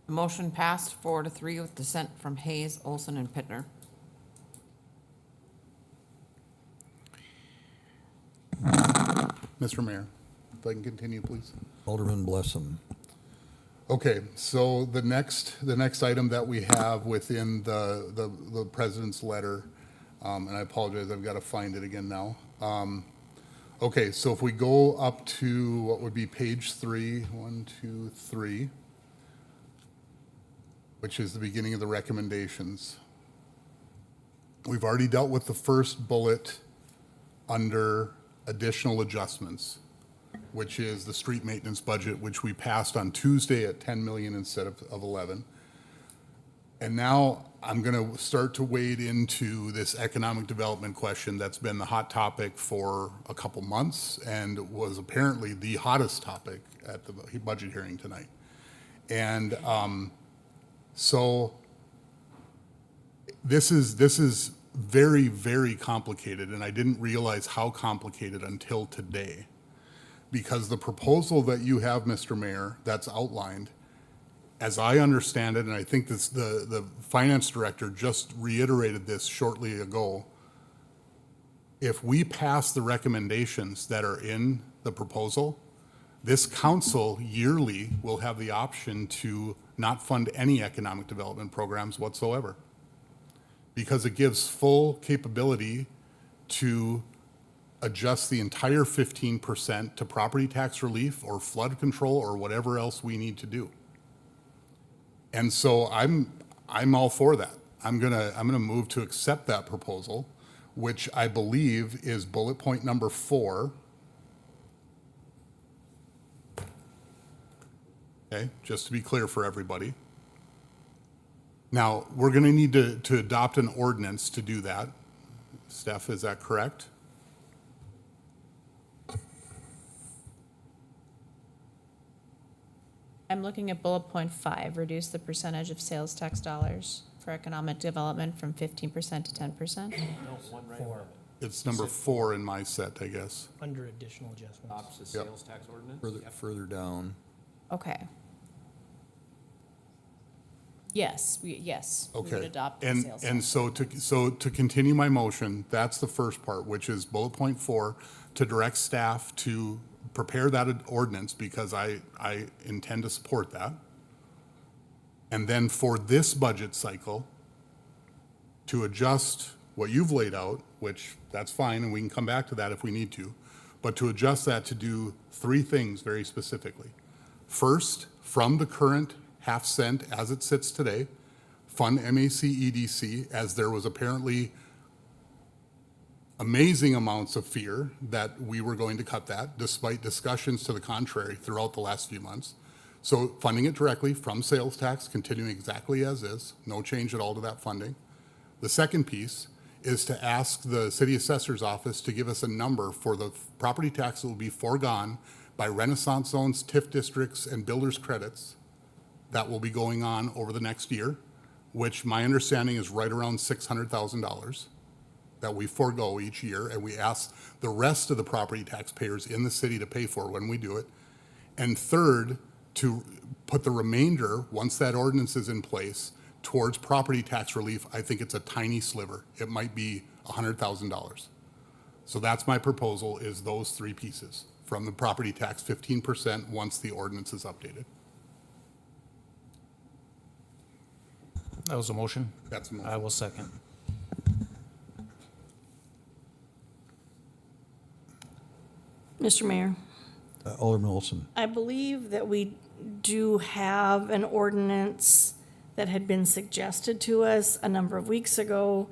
The motion passed 4-3 with dissent from Hayes, Olson, and Pittner. Mr. Mayor, if I can continue, please. Alderman Blessum. Okay, so the next item that we have within the president's letter, and I apologize, I've got to find it again now. Okay, so if we go up to what would be page 3, 1, 2, 3, which is the beginning of the recommendations. We've already dealt with the first bullet under additional adjustments, which is the street maintenance budget, which we passed on Tuesday at 10 million instead of 11. And now I'm going to start to wade into this economic development question that's been the hot topic for a couple months and was apparently the hottest topic at the budget hearing tonight. And so this is very, very complicated, and I didn't realize how complicated until today. Because the proposal that you have, Mr. Mayor, that's outlined, as I understand it, and I think this, the finance director just reiterated this shortly ago, if we pass the recommendations that are in the proposal, this council yearly will have the option to not fund any economic development programs whatsoever, because it gives full capability to adjust the entire 15% to property tax relief or flood control or whatever else we need to do. And so I'm all for that. I'm gonna move to accept that proposal, which I believe is bullet point number 4. Okay, just to be clear for everybody. Now, we're gonna need to adopt an ordinance to do that. Steph, is that correct? I'm looking at bullet point 5, reduce the percentage of sales tax dollars for economic development from 15% to 10%. It's number 4 in my set, I guess. Under additional adjustments. Adopts the sales tax ordinance? Further down. Okay. Yes, we would Okay. adopt the And, sales and tax. so to continue my motion, that's the first part, which is bullet point 4, to direct staff to prepare that ordinance, because I intend to support that. And then for this budget cycle, to adjust what you've laid out, which that's fine, and we can come back to that if we need to, but to adjust that to do 3 things very specifically. First, from the current half cent as it sits today, fund MAC EDC, as there was apparently amazing amounts of fear that we were going to cut that, despite discussions to the contrary throughout the last few months. So funding it directly from sales tax, continuing exactly as is, no change at all to that funding. The second piece is to ask the city assessor's office to give us a number for the property tax that will be foregone by Renaissance zones, TIF districts, and builders credits that will be going on over the next year, which my understanding is right around $600,000 that we forego each year, and we ask the rest of the property taxpayers in the city to pay for when we do it. And third, to put the remainder, once that ordinance is in place, towards property tax relief. I think it's a tiny sliver. It might be $100,000. So that's my proposal, is those 3 pieces from the property tax, 15% once the ordinance is updated. That was a motion. That's a motion. I will second. Mr. Mayor, Alderman Olson. I believe that we do have an ordinance that had been suggested to us a number of weeks ago,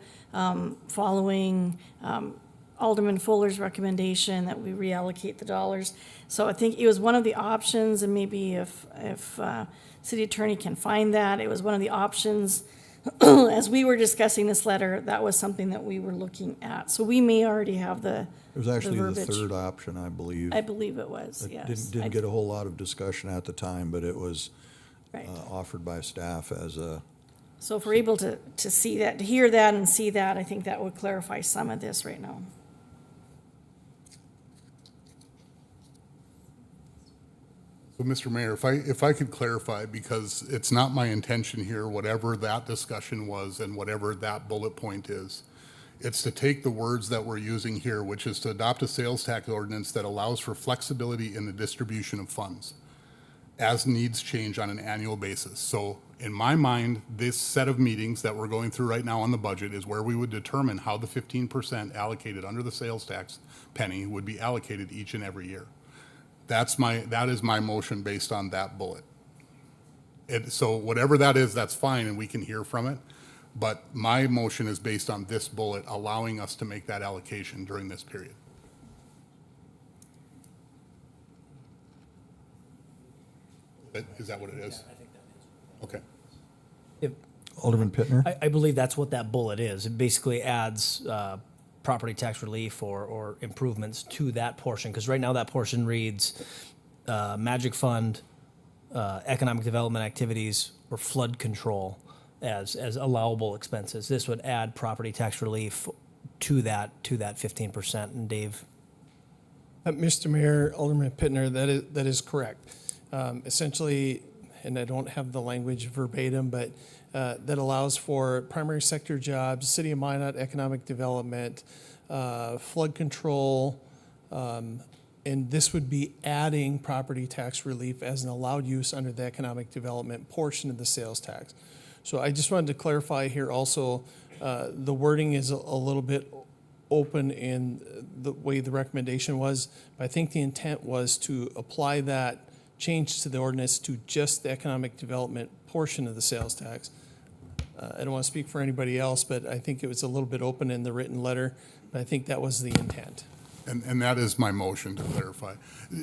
following Alderman Fuller's recommendation that we reallocate the dollars. So I think it was one of the options, and maybe if city attorney can find that, it was one of the options. As we were discussing this letter, that was something that we were looking at. So we may already have the It was actually the verbiage. third option, I believe. I believe it was, It yes. didn't get a whole lot of discussion at the time, but it was Right. offered by staff as a, So if we're able to see that, to hear that and see that, I think that would clarify some of this right now. So, Mr. Mayor, if I could clarify, because it's not my intention here, whatever that discussion was and whatever that bullet point is, it's to take the words that we're using here, which is to adopt a sales tax ordinance that allows for flexibility in the distribution of funds. as needs change on an annual basis. So in my mind, this set of meetings that we're going through right now on the budget is where we would determine how the 15% allocated under the sales tax penny would be allocated each and every year. That is my motion based on that bullet. So whatever that is, that's fine, and we can hear from it. But my motion is based on this bullet, allowing us to make that allocation during this period. Is that what it is? I think that is. Okay. Alderman Pittner? I believe that's what that bullet is. It basically adds property tax relief or improvements to that portion, because right now that portion reads Magic Fund, economic development activities, or flood control as allowable expenses. This would add property tax relief to that 15%. And Dave? Mr. Mayor, Alderman Pittner, that is correct. Essentially, and I don't have the language verbatim, but that allows for primary sector jobs, City of Minot economic development, flood control, and this would be adding property tax relief as an allowed use under the economic development portion of the sales tax. So I just wanted to clarify here also, the wording is a little bit open in the way the recommendation was, but I think the intent was to apply that change to the ordinance to just the economic development portion of the sales tax. I don't want to speak for anybody else, but I think it was a little bit open in the written letter, but I think that was the intent. And that is my motion, to clarify.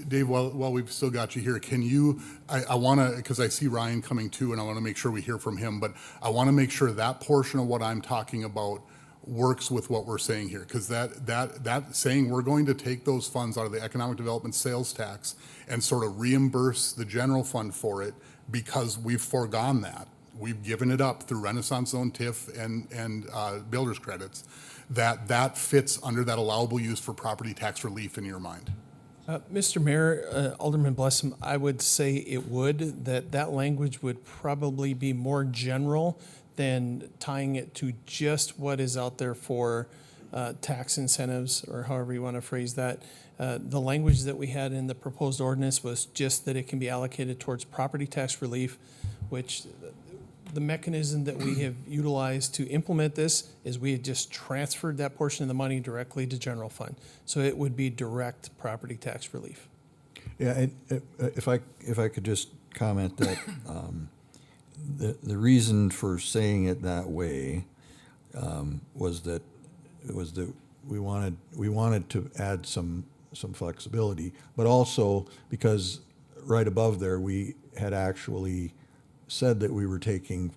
Dave, while we've still got you here, can you, I want to, because I see Ryan coming too, and I want to make sure we hear from him, but I want to make sure that portion of what I'm talking about works with what we're saying here, because that saying we're going to take those funds out of the economic development sales tax and sort of reimburse the general fund for it, because we've foregone that. We've given it up through Renaissance Zone TIF and builder's credits. That fits under that allowable use for property tax relief in your mind? Mr. Mayor, Alderman Blessum, I would say it would, that language would probably be more general than tying it to just what is out there for tax incentives, or however you want to phrase that. The language that we had in the proposed ordinance was just that it can be allocated towards property tax relief, which the mechanism that we have utilized to implement this is we had just transferred that portion of the money directly to general fund. So it would be direct property tax relief. Yeah, if I could just comment that the reason for saying it that way was that we wanted to add some flexibility, but also because right above there we had actually said that we were taking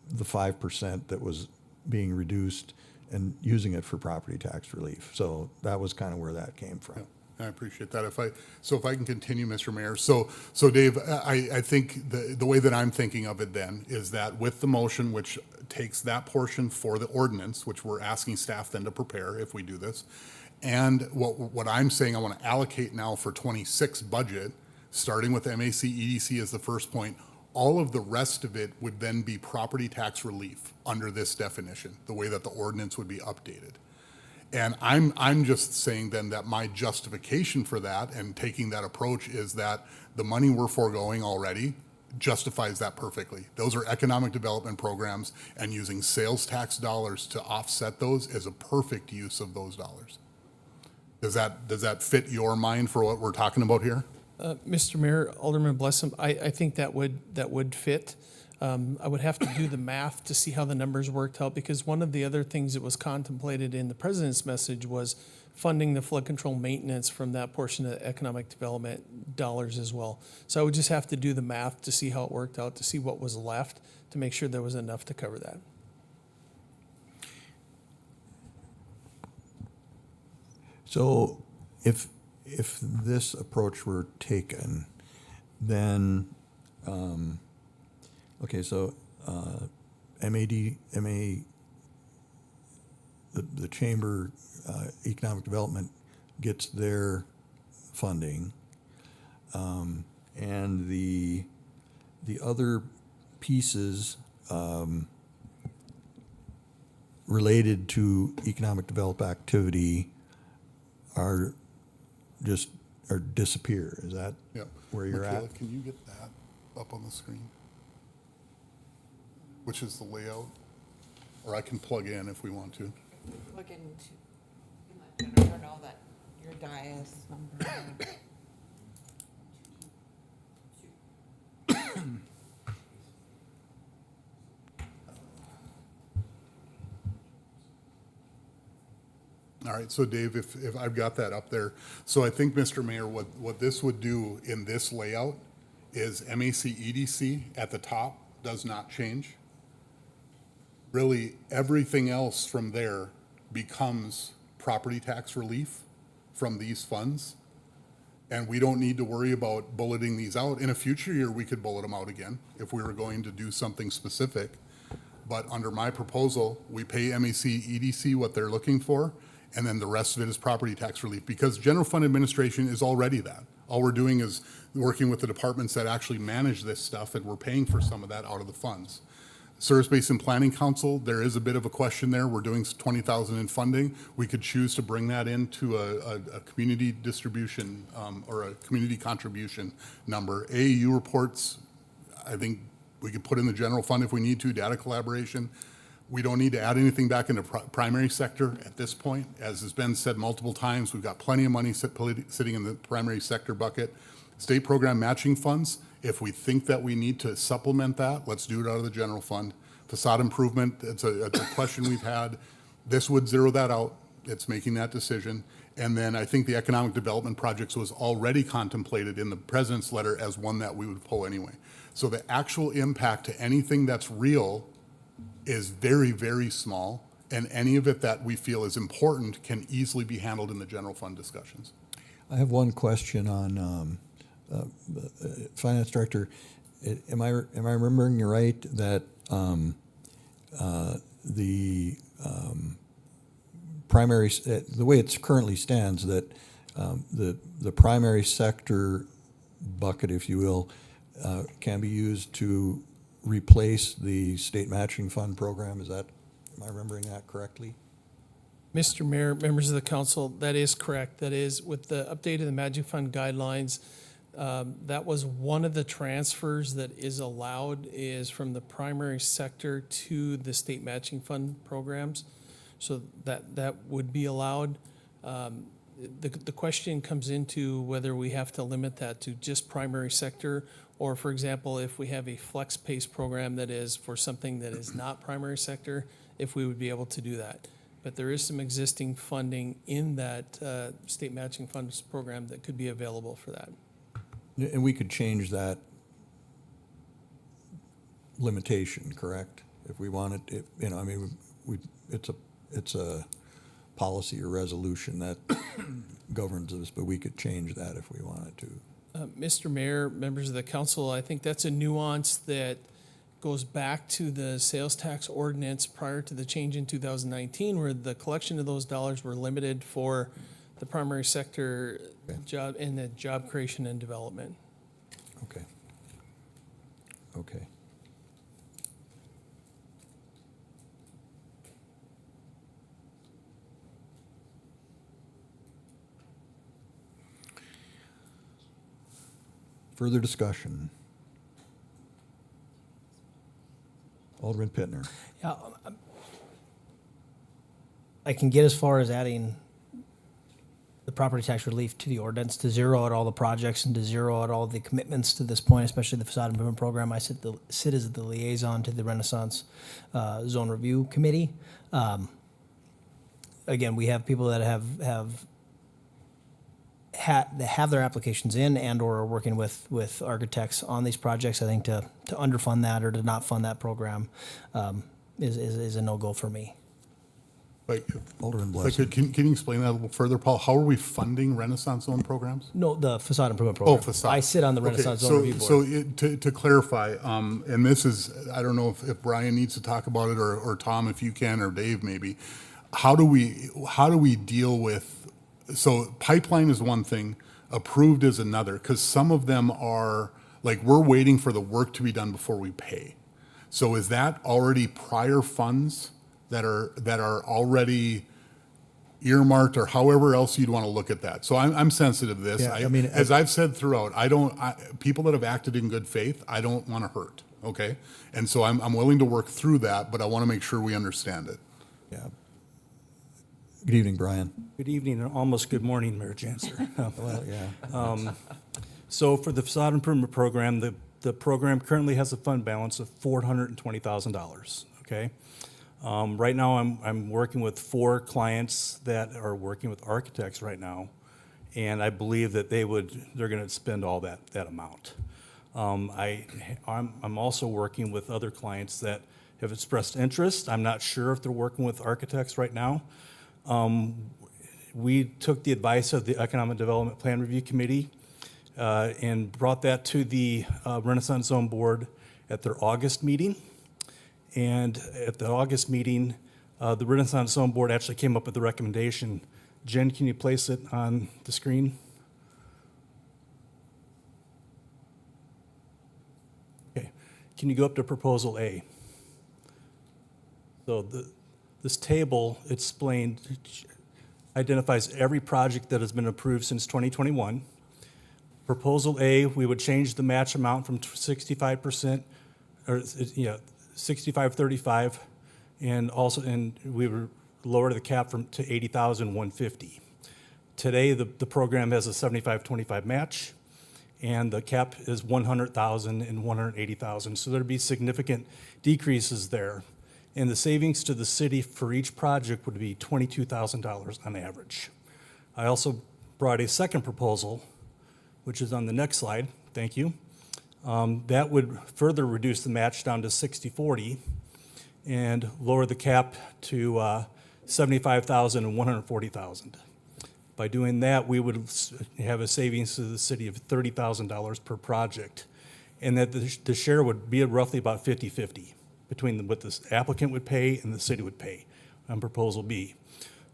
the 5% that was being reduced and using it for property tax relief. So that was kind of where that came from. I appreciate that. If I can continue, Mr. Mayor. So Dave, I think the way that I'm thinking of it then is that with the motion, which takes that portion for the ordinance, which we're asking staff then to prepare if we do this, and what I'm saying I want to allocate now for 26 budget, starting with MAC EDC as the first point, all of the rest of it would then be property tax relief under this definition, the way that the ordinance would be updated. And I'm just saying then that my justification for that and taking that approach is that the money we're foregoing already justifies that perfectly. Those are economic development programs, and using sales tax dollars to offset those is a perfect use of those dollars. Does that fit your mind for what we're talking about here? Mr. Mayor, Alderman Blessum, I think that would fit. I would have to do the math to see how the numbers worked out, because one of the other things that was contemplated in the president's message was funding the flood control maintenance from that portion of economic development dollars as well. So I would just have to do the math to see how it worked out, to see what was left, to make sure there was enough to cover that. So if this approach were taken, then, okay, so the Chamber Economic Development gets their funding, and the other pieces related to economic development activity disappear. Is that Yep. where you're Michaela, at? can you get that? up on the screen? Which is the layout? Or I can plug in if we want to. Look into, you let Jennifer know that your dais number. All right, so Dave, if I've got that up there. So I think, Mr. Mayor, what this would do in this layout is MAC EDC at the top does not change. Really, everything else from there becomes property tax relief from these funds. And we don't need to worry about bulleting these out. In a future year, we could bullet them out again if we were going to do something specific. But under my proposal, we pay MAC EDC what they're looking for, and then the rest of it is property tax relief, because general fund administration is already that. All we're doing is working with the departments that actually manage this stuff, and we're paying for some of that out of the funds. Service Basin Planning Council, there is a bit of a question there. We're doing 20,000 in funding. We could choose to bring that into a community distribution or a community contribution number. AAU reports, I think we could put in the general fund if we need to, data collaboration. We don't need to add anything back into primary sector at this point. As has been said multiple times, we've got plenty of money sitting in the primary sector bucket. State program matching funds, if we think that we need to supplement that, let's do it out of the general fund. Facade improvement, it's a question we've had. This would zero that out. It's making that decision. And then I think the economic development projects was already contemplated in the president's letter as one that we would pull anyway. So the actual impact to anything that's real is very, very small, and any of it that we feel is important can easily be handled in the general fund discussions. I have one question on Finance Director. Am I remembering you right that the primary, the way it currently stands, that the primary sector bucket, if you will, can be used to replace the state matching fund program? Am I remembering that correctly? Mr. Mayor, members of the council, that is correct. That is, with the update of the Magic Fund guidelines, that was one of the transfers that is allowed, is from the primary sector to the state matching fund programs. So that would be allowed. The question comes into whether we have to limit that to just primary sector, or, for example, if we have a flex pace program that is for something that is not primary sector, if we would be able to do that. But there is some existing funding in that state matching funds program that could be available for that. And we could change that limitation, correct? If we wanted, it's a policy or resolution that governs us, but we could change that if we wanted to. Mr. Mayor, members of the council, I think that's a nuance that goes back to the sales tax ordinance prior to the change in 2019, where the collection of those dollars were limited for the primary sector job and the job creation and development. Okay. Okay. Further discussion? Alderman Pittner. Yeah, I can get as far as adding the property tax relief to the ordinance to zero out all the projects and to zero out all the commitments to this point, especially the facade improvement program. I sit as the liaison to the Renaissance Zone Review Committee. Again, we have people that have their applications in and or are working with architects on these projects. I think to underfund that or to not fund that program is a no-go for me. Like, Alderman like, Blessing. can you explain that a little further, Paul? How are we funding Renaissance Zone programs? No, the facade improvement program. Oh, facade. I sit on the Renaissance Zone Review Board. So to clarify, and this is, I don't know if Brian needs to talk about it, or Tom, if you can, or Dave maybe. How do we deal with, so pipeline is one thing, approved is another, because some of them are, like, we're waiting for the work to be done before we pay. So is that already prior funds that are already, earmarked, or however else you'd want to look at that. So I'm sensitive to this. Yeah, I mean, as I've said throughout, people that have acted in good faith, I don't want to hurt, okay? And so I'm willing to work through that, but I want to make sure we understand it. Yeah. Good evening, Brian. Good evening, and almost good morning, Mayor Chancellor. Well, yeah. So for the facade improvement program, the program currently has a fund balance of $420,000, okay? Right now, I'm working with 4 clients that are working with architects right now, and I believe that they're gonna spend all that amount. I'm also working with other clients that have expressed interest. I'm not sure if they're working with architects right now. We took the advice of the Economic Development Plan Review Committee and brought that to the Renaissance Zone Board at their August meeting. And at the August meeting, the Renaissance Zone Board actually came up with a recommendation. Jen, can you place it on the screen? Okay. Can you go up to Proposal A? So this table identifies every project that has been approved since 2021. Proposal A, we would change the match amount from 65%, or 65-35, and we would lower the cap to $80,150. Today, the program has a 75-25 match, and the cap is $100,000 and $180,000. So there'd be significant decreases there. And the savings to the city for each project would be $22,000 on average. I also brought a second proposal, which is on the next slide. Thank you. That would further reduce the match down to 60-40 and lower the cap to $75,000 and $140,000. By doing that, we would have a savings to the city of $30,000 per project, and that the share would be roughly about 50-50 between what the applicant would pay and the city would pay on Proposal B.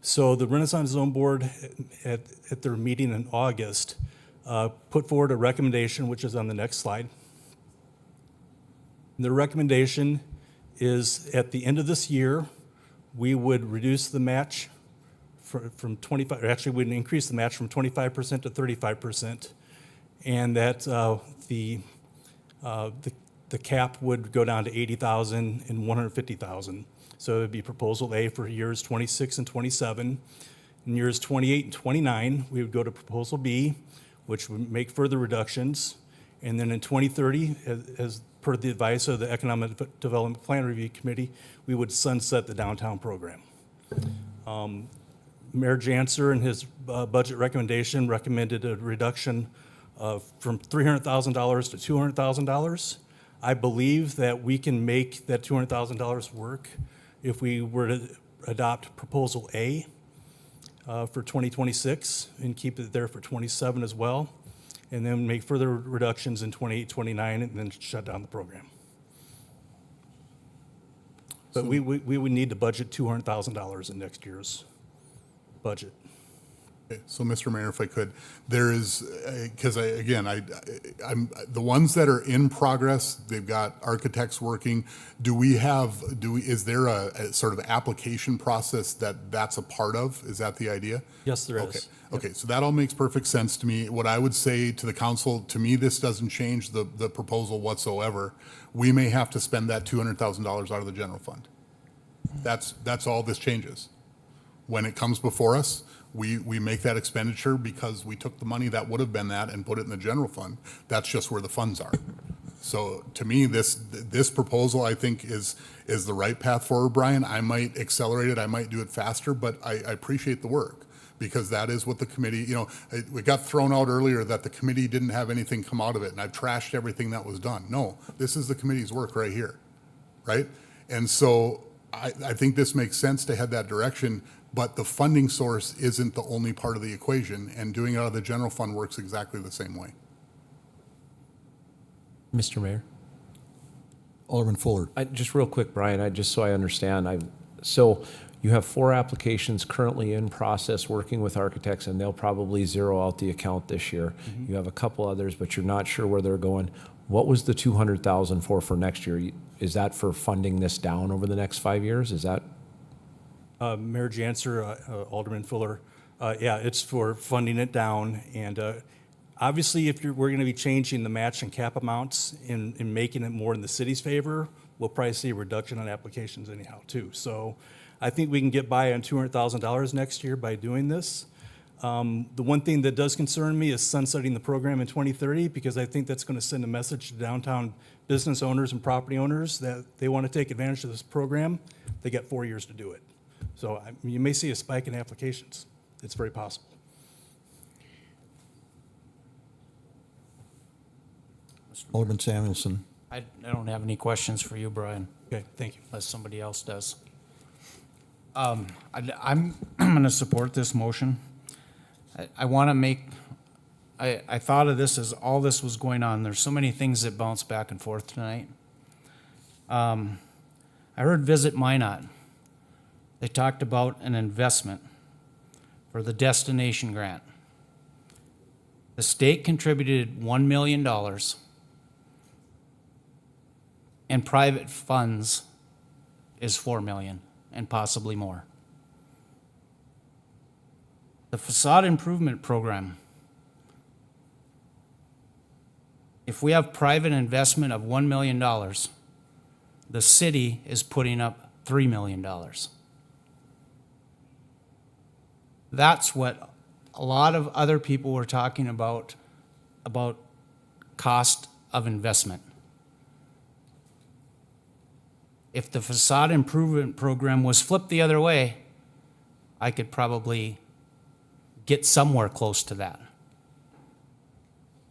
So the Renaissance Zone Board at their meeting in August put forward a recommendation, which is on the next slide. The recommendation is at the end of this year, we would reduce the match from 25, or actually we'd increase the match from 25% to 35%, and that the cap would go down to $80,000 and $150,000. So it would be Proposal A for years 26 and 27. In years 28 and 29, we would go to Proposal B, which would make further reductions. And then in 2030, as per the advice of the Economic Development Plan Review Committee, we would sunset the downtown program. Mayor Janser, in his budget recommendation, recommended a reduction from $300,000 to $200,000. I believe that we can make that $200,000 work if we were to adopt Proposal A for 2026 and keep it there for 27 as well, and then make further reductions in 28, 29, and then shut down the program. But we would need to budget $200,000 in next year's budget. Okay, so, Mr. Mayor, if I could, there is, because I'm the ones that are in progress, they've got architects working. Is there a sort of application process that's a part of? Is that the idea? Yes, there is. Okay, so that all makes perfect sense to me. What I would say to the council, to me, this doesn't change the proposal whatsoever. We may have to spend that $200,000 out of the general fund. That's all this changes. When it comes before us, we make that expenditure because we took the money that would have been that and put it in the general fund. That's just where the funds are. So to me, this proposal, I think, is the right path forward, Brian. I might accelerate it, I might do it faster, but I appreciate the work, because that is what the committee, it got thrown out earlier that the committee didn't have anything come out of it, and I've trashed everything that was done. No, this is the committee's work right here, right? And so I think this makes sense to head that direction, but the funding source isn't the only part of the equation, and doing it out of the general fund works exactly the same way. Mr. Mayor? Alderman Fuller. Just real quick, Brian, just so I understand, so you have 4 applications currently in process working with architects, and they'll probably zero out the account this year. Mm-hmm. You have a couple others, but you're not sure where they're going. What was the $200,000 for next year? Is that for funding this down over the next 5 years? Is that? Mayor Janser, Alderman Fuller, yeah, it's for funding it down. And obviously, if we're going to be changing the match and cap amounts and making it more in the city's favor, we'll probably see a reduction on applications anyhow, too. So I think we can get by on $200,000 next year by doing this. The one thing that does concern me is sunsetting the program in 2030, because I think that's going to send a message to downtown business owners and property owners that they want to take advantage of this program. They got 4 years to do it. So you may see a spike in applications. It's very possible. Alderman Samuelson. I don't have any questions for you, Brian. Okay, thank you. Unless somebody else does. I'm going to support this motion. I want to make, I thought of this as all this was going on. There's so many things that bounce back and forth tonight. I heard Visit Minot. They talked about an investment for the destination grant. The state contributed $1 million, and private funds is $4 million and possibly more. The Facade Improvement Program, if we have private investment of $1 million, the city is putting up $3 million. That's what a lot of other people were talking about cost of investment. If the Facade Improvement Program was flipped the other way, I could probably get somewhere close to that.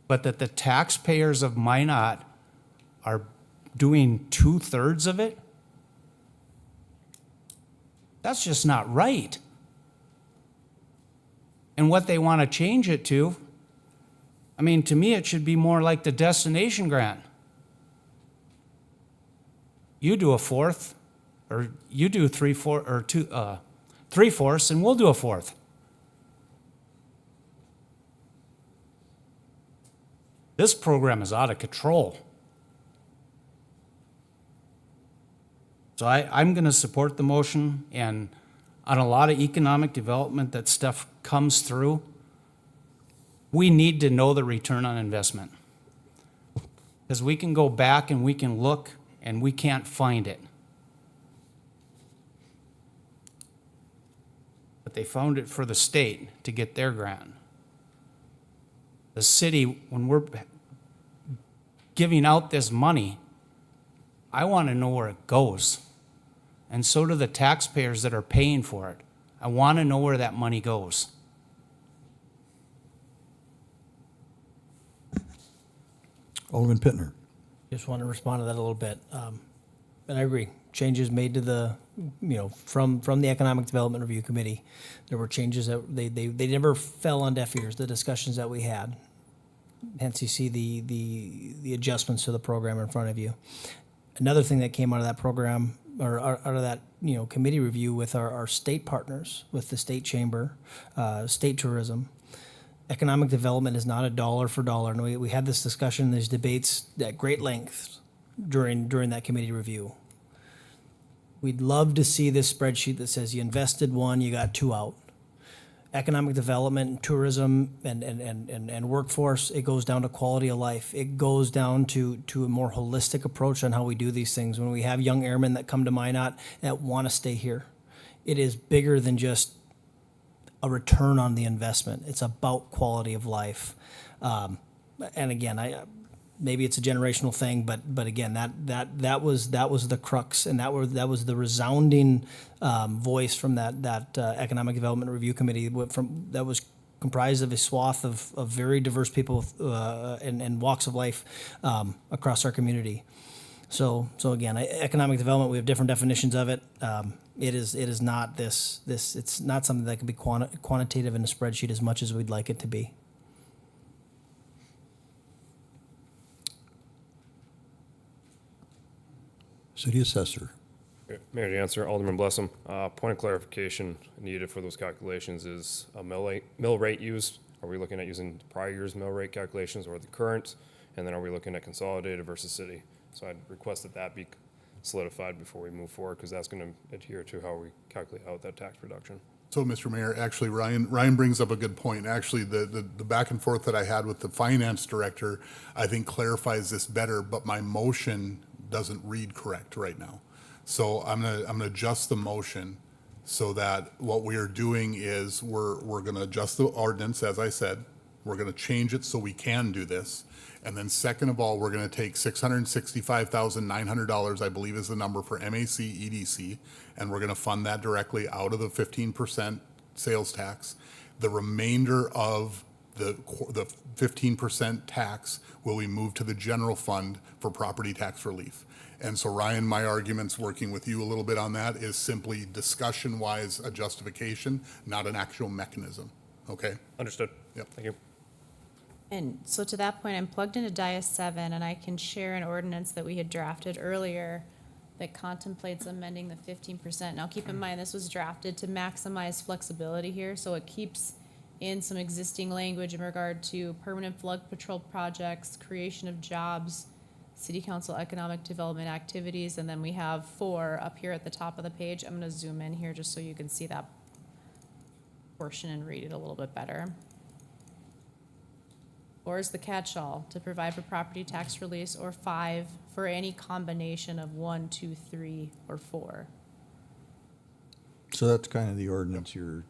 But that the taxpayers of Minot are doing 2/3 of it, that's just not right. And what they want to change it to, I mean, to me, it should be more like the destination grant. You do a fourth, or you do 3/4, or 3/4, and we'll do a fourth. This program is out of control. So I'm going to support the motion, and on a lot of economic development that stuff comes through, we need to know the return on investment. Because we can go back and we can look and we can't find it. But they found it for the state to get their grant. The city, when we're giving out this money, I want to know where it goes. And so do the taxpayers that are paying for it. I want to know where that money goes. Alderman Pittner. Just want to respond to that a little bit. And I agree. Changes made to the, from the Economic Development Review Committee, there were changes that they never fell on deaf ears, the discussions that we had. Hence you see the adjustments to the program in front of you. Another thing that came out of that program, or out of that committee review with our state partners, with the state chamber, state tourism, economic development is not a dollar for dollar. And we had this discussion, these debates at great length during that committee review. We'd love to see this spreadsheet that says you invested one, you got two out. Economic development, tourism, and workforce, it goes down to quality of life. It goes down to a more holistic approach on how we do these things. When we have young airmen that come to Minot that want to stay here, it is bigger than just a return on the investment. It's about quality of life. And again, maybe it's a generational thing, but again, that was the crux, and that was the resounding voice from that Economic Development Review Committee that was comprised of a swath of very diverse people and walks of life across our community. So again, economic development, we have different definitions of it. It is not this. It's not something that can be quantitative in a spreadsheet as much as we'd like it to be. City Assessor. Mayor Janser, Alderman Blessum. Point of clarification needed for those calculations is a mill rate used. Are we looking at using the prior year's mill rate calculations or the current? And then are we looking at consolidated versus city? So I'd request that be solidified before we move forward, because that's going to adhere to how we calculate out that tax reduction. So, Mr. Mayor, actually, Ryan brings up a good point. Actually, the back and forth that I had with the finance director, I think clarifies this better, but my motion doesn't read correct right now. So I'm gonna adjust the motion so that what we are doing is we're gonna adjust the ordinance, as I said. We're gonna change it so we can do this. And then second of all, we're gonna take $665,900, I believe is the number for MAC EDC, and we're gonna fund that directly out of the 15% sales tax. The remainder of the 15% tax will be moved to the general fund for property tax relief. And so Ryan, my arguments working with you a little bit on that is simply discussion-wise a justification, not an actual mechanism, okay? Understood. Yep. Thank you. And so to that point, I'm plugged into Dia 7, and I can share an ordinance that we had drafted earlier that contemplates amending the 15%. Now, keep in mind, this was drafted to maximize flexibility here, so it keeps in some existing language in regard to permanent flood patrol projects, creation of jobs, city council economic development activities, and then we have 4 up here at the top of the page. I'm gonna zoom in here just so you can see that portion and read it a little bit better. 4 is the catch-all, to provide for property tax release, or 5 for any combination of 1, 2, 3, or 4. So that's kind of the ordinance you were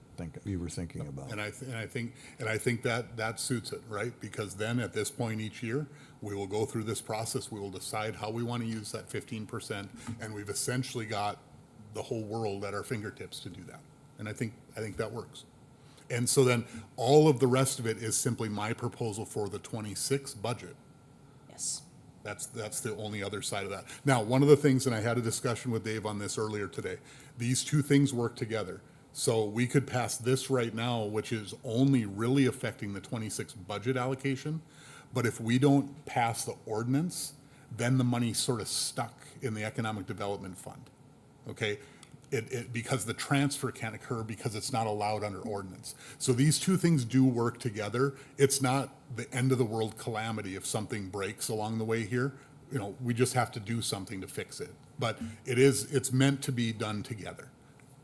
thinking about. And I think that suits it, right? Because then at this point each year, we will go through this process. We will decide how we want to use that 15%, and we've essentially got the whole world at our fingertips to do that. And I think that works. And so then all of the rest of it is simply my proposal for the 26 budget. Yes. That's the only other side of that. Now, one of the things, and I had a discussion with Dave on this earlier today, these two things work together. So we could pass this right now, which is only really affecting the 26 budget allocation. But if we don't pass the ordinance, then the money's sort of stuck in the Economic Development Fund, okay? Because the transfer can't occur because it's not allowed under ordinance. So these two things do work together. It's not the end of the world calamity if something breaks along the way here. You know, we just have to do something to fix it. But it's meant to be done together.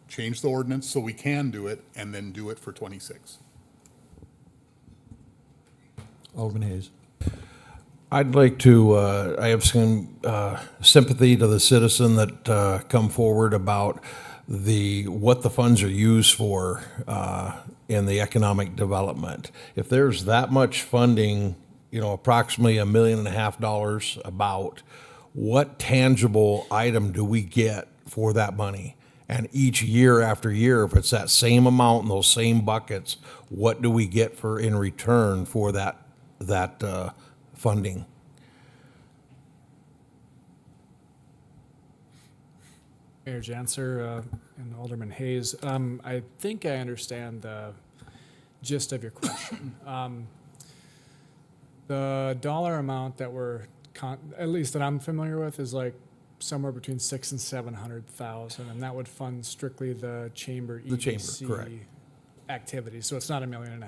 Change the ordinance so we can do it, and then do it for 26. Alderman Hayes. I'd like to, I have some sympathy to the citizen that come forward about what the funds are used for in the economic development. If there's that much funding, approximately $1.5 million about, what tangible item do we get for that money? And each year after year, if it's that same amount in those same buckets, what do we get in return for that funding? Mayor Janser and Alderman Hayes, I think I understand the gist of your question. The dollar amount that at least that I'm familiar with, is like somewhere between 600,000 and 700,000, and that would fund strictly the chamber EDC correct. activities. So it's not $1.5 million.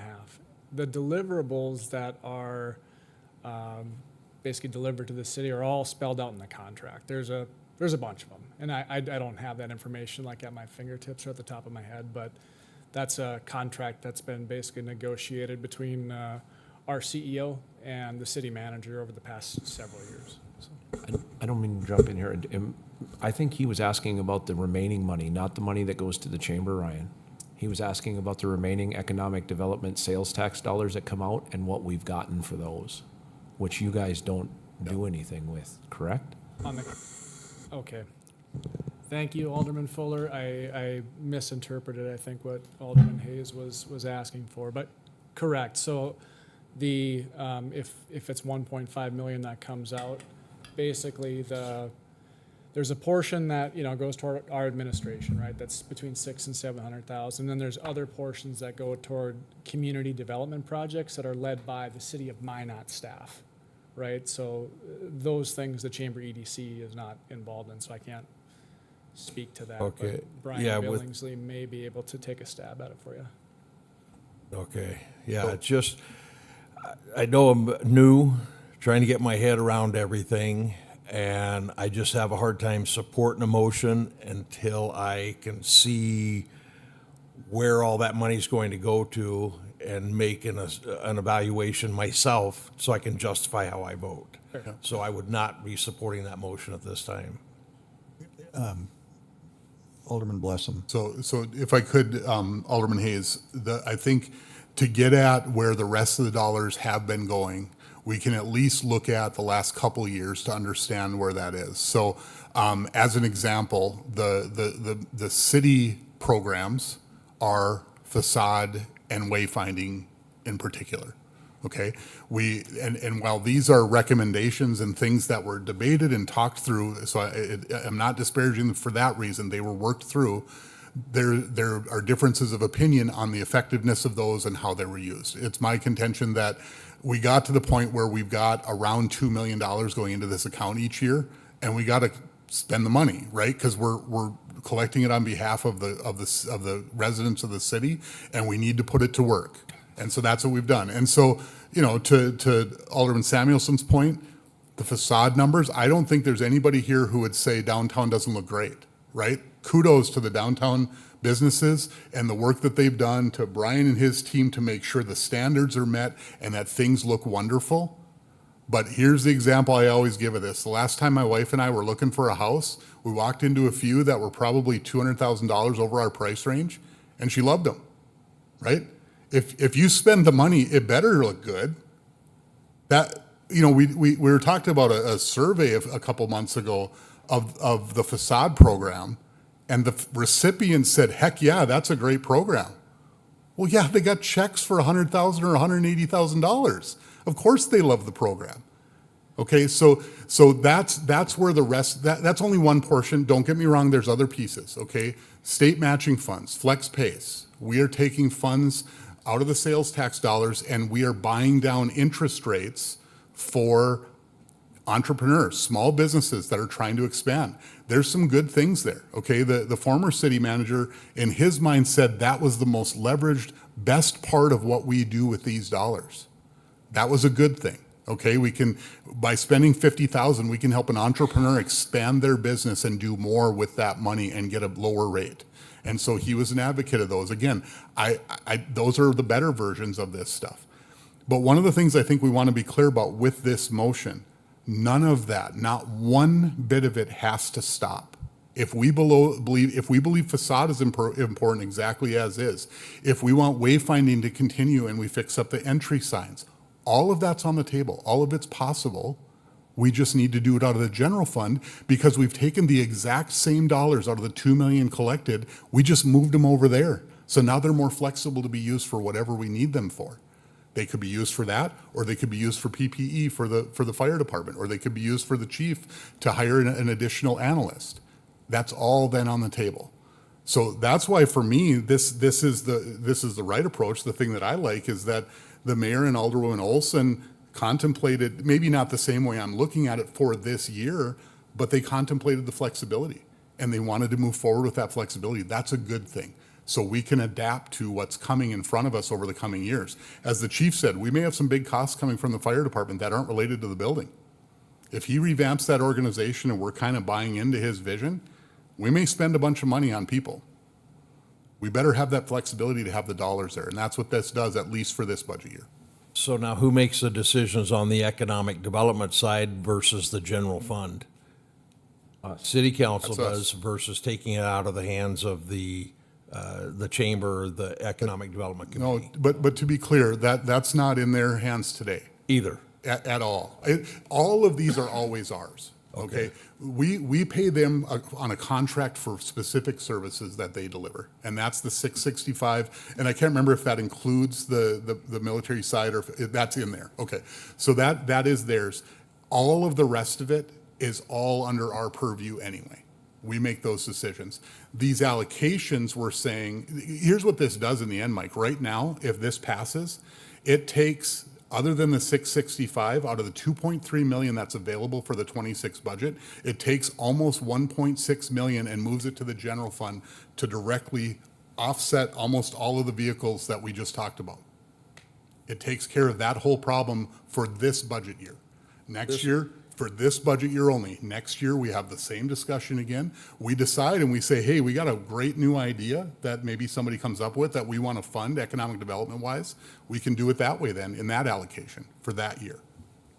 The deliverables that are basically delivered to the city are all spelled out in the contract. There's a bunch of them, and I don't have that information like at my fingertips or at the top of my head, but that's a contract that's been basically negotiated between our CEO and the city manager over the past several years. So. I don't mean to jump in here. I think he was asking about the remaining money, not the money that goes to the chamber, Ryan. He was asking about the remaining economic development sales tax dollars that come out and what we've gotten for those, which you guys don't do anything with, correct? Okay. Thank you, Alderman Fuller. I misinterpreted, I think, what Alderman Hayes was asking for, but correct. So the if it's 1.5 million that comes out, basically there's a portion that goes toward our administration, right? That's between 600,000 and 700,000. Then there's other portions that go toward community development projects that are led by the City of Minot staff, right? So those things the Chamber EDC is not involved in, so I can't speak to that. Okay. But Brian Billingsley may be able to take a stab at it for you. Okay. Yeah, it's just, I know I'm new, trying to get my head around everything, And I just have a hard time supporting a motion until I can see where all that money's going to go to and make an evaluation myself so I can justify how I vote. So I would not be supporting that motion at this time. Alderman Blessam. So if I could, Alderman Hayes, I think to get at where the rest of the dollars have been going, we can at least look at the last couple years to understand where that is. So as an example, the city programs are Facade and wayfinding in particular. Okay, and while these are recommendations and things that were debated and talked through, so I'm not disparaging them for that reason. They were worked through. There are differences of opinion on the effectiveness of those and how they were used. It's my contention that we got to the point where we've got around $2 million going into this account each year, and we got to spend the money, right? Because we're collecting it on behalf of the residents of the city, and we need to put it to work. And so that's what we've done. And so, you know, to Alderman Samuelson's point, the Facade numbers, I don't think there's anybody here who would say downtown doesn't look great, right? Kudos to the downtown businesses and the work that they've done, to Brian and his team, to make sure the standards are met and that things look wonderful. But here's the example I always give of this. The last time my wife and I were looking for a house, we walked into a few that were probably $200,000 over our price range, and she loved them, right? If you spend the money, it better look good. That, you know, we were talking about a survey a couple months ago of the Facade program, and the recipient said, heck yeah, that's a great program. Well, yeah, they got checks for $100,000 or $180,000. Of course they love the program. Okay, so that's where the rest, that's only one portion. Don't get me wrong, there's other pieces, okay? State matching funds, flex pays. We are taking funds out of the sales tax dollars, and we are buying down interest rates for entrepreneurs, small businesses that are trying to expand. There's some good things there, okay? The former city manager, in his mind, said that was the most leveraged, best part of what we do with these dollars. That was a good thing, okay? We can, by spending $50,000, we can help an entrepreneur expand their business and do more with that money and get a lower rate. And so he was an advocate of those. Again, those are the better versions of this stuff. But one of the things I think we want to be clear about with this motion, none of that, not one bit of it, has to stop. If we believe Facade is important exactly as is, if we want wayfinding to continue and we fix up the entry signs, all of that's on the table. All of it's possible. We just need to do it out of the general fund, because we've taken the exact same dollars out of the $2 million collected. We just moved them over there. So now they're more flexible to be used for whatever we need them for. They could be used for that, or they could be used for PPE for the fire department, or they could be used for the chief to hire an additional analyst. That's all then on the table. So that's why for me, this is the right approach. The thing that I like is that the mayor and Alderwoman Olson contemplated, maybe not the same way I'm looking at it for this year, but they contemplated the flexibility, and they wanted to move forward with that flexibility. That's a good thing. So we can adapt to what's coming in front of us over the coming years. As the chief said, we may have some big costs coming from the fire department that aren't related to the building. If he revamps that organization and we're kind of buying into his vision, we may spend a bunch of money on people. We better have that flexibility to have the dollars there, and that's what this does, at least for this budget year. So now who makes the decisions on the economic development side versus the general fund? City council does, versus taking it out of the hands of the chamber, the economic development committee. No, but to be clear, that's not in their hands today. Either. At all. All of these are always ours. Okay. We pay them on a contract for specific services that they deliver, and that's the 665. And I can't remember if that includes the military side or if that's in there. Okay, so that is theirs. All of the rest of it is all under our purview anyway. We make those decisions. These allocations, we're saying, here's what this does in the end, Mike. Right now, if this passes, it takes, other than the 665, out of the 2.3 million that's available for the 26 budget, it takes almost 1.6 million and moves it to the general fund to directly offset almost all of the vehicles that we just talked about. It takes care of that whole problem for this budget year. Next year, for this budget year only. Next year, we have the same discussion again. We decide and we say, hey, we got a great new idea that maybe somebody comes up with that we want to fund economic development wise. We can do it that way then, in that allocation for that year.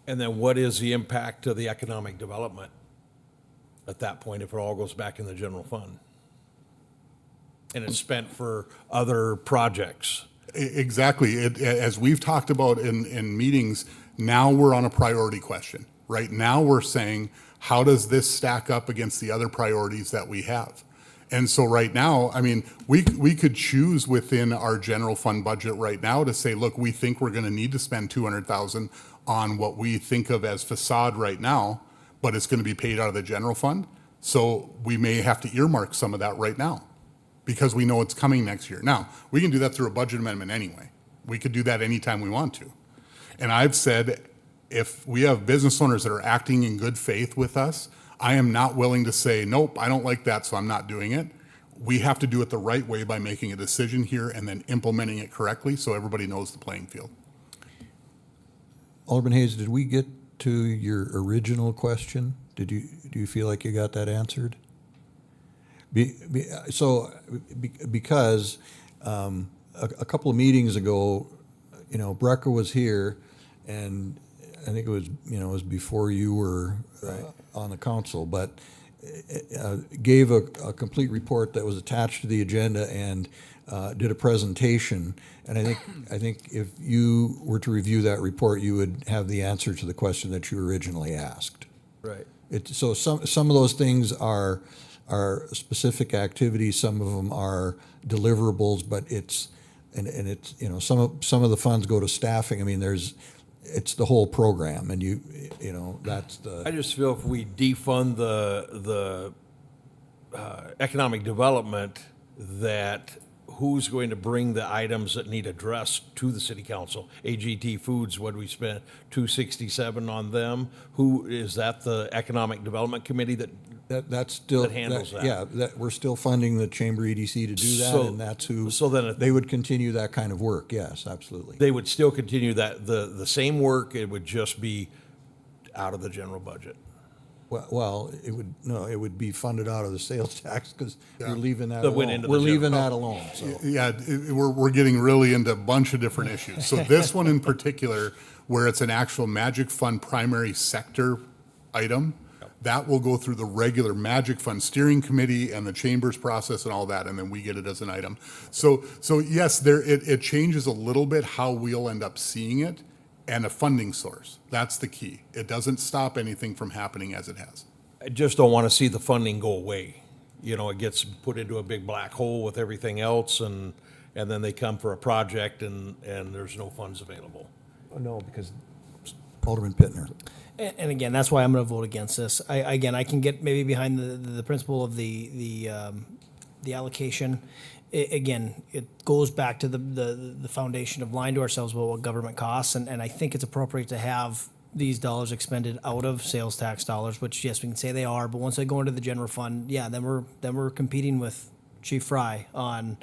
And then what is the impact of the economic development at that point if it all goes back in the general fund? And it's spent for other projects? Exactly. As we've talked about in meetings, now we're on a priority question. Right now we're saying, how does this stack up against the other priorities that we have? And so right now, I mean, we could choose within our general fund budget right now to say, look, we think we're going to need to spend 200,000 on what we think of as facade right now, but it's going to be paid out of the general fund. So we may have to earmark some of that right now because we know it's coming next year. Now, we can do that through a budget amendment anyway. We could do that anytime we want to. And I've said, if we have business owners that are acting in good faith with us, I am not willing to say, nope, I don't like that, so I'm not doing it. We have to do it the right way by making a decision here and then implementing it correctly so everybody knows the playing field. Alderman Hayes, did we get to your original question? Do you feel like you got that answered? Because a couple of meetings ago, Brecca was here, and I think it was before you were on the council, but gave a complete report that was attached to the agenda and did a presentation. And I think if you were to review that report, you would have the answer to the question that you originally asked. Right. So some of those things are specific activities, some of them are deliverables, but it's some of the funds go to staffing. I mean, it's the whole program, and that's the. I just feel if we defund the economic development, that who's going to bring the items that need addressed to the city council? AGT Foods, what we spent $267 on them. Who is that? The economic development committee that's still that handles that? Yeah, we're still funding the chamber EDC to do that, and that's who. So then they would continue that kind of work. Yes, absolutely. They would still continue that the same work. It would just be out of the general budget. Well, it would be funded out of the sales tax because we're leaving that That went alone. into the We're general. leaving that alone. So. Yeah, we're getting really into a bunch of different issues. So this one in particular, where it's an actual Magic Fund primary sector item, that will go through the regular Magic Fund steering committee and the chambers process and all that, and then we get it as an item. So yes, it changes a little bit how we'll end up seeing it, and a funding source. That's the key. It doesn't stop anything from happening as it has. I just don't want to see the funding go away. It gets put into a big black hole with everything else, and then they come for a project and there's no funds available. No, because Alderman Pittner. And again, that's why I'm going to vote against this. I can get maybe behind the principle of the allocation. Again, it goes back to the foundation of lying to ourselves about what government costs, and I think it's appropriate to have these dollars expended out of sales tax dollars, which yes, we can say they are, but once they go into the general fund, then we're competing with Chief Fry on.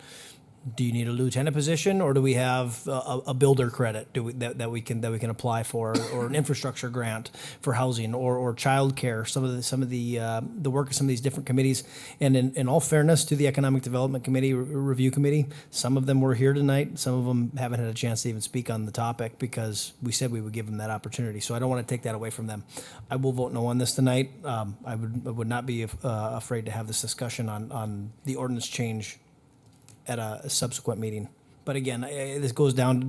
Do you need a lieutenant position, or do we have a builder credit that we can apply for, or an infrastructure grant for housing, or childcare? Some of the work of some of these different committees, and in all fairness to the Economic Development Committee Review Committee, some of them were here tonight. Some of them haven't had a chance to even speak on the topic because we said we would give them that opportunity. So I don't want to take that away from them. I will vote no on this tonight. I would not be afraid to have this discussion on the ordinance change at a subsequent meeting. But again, this goes back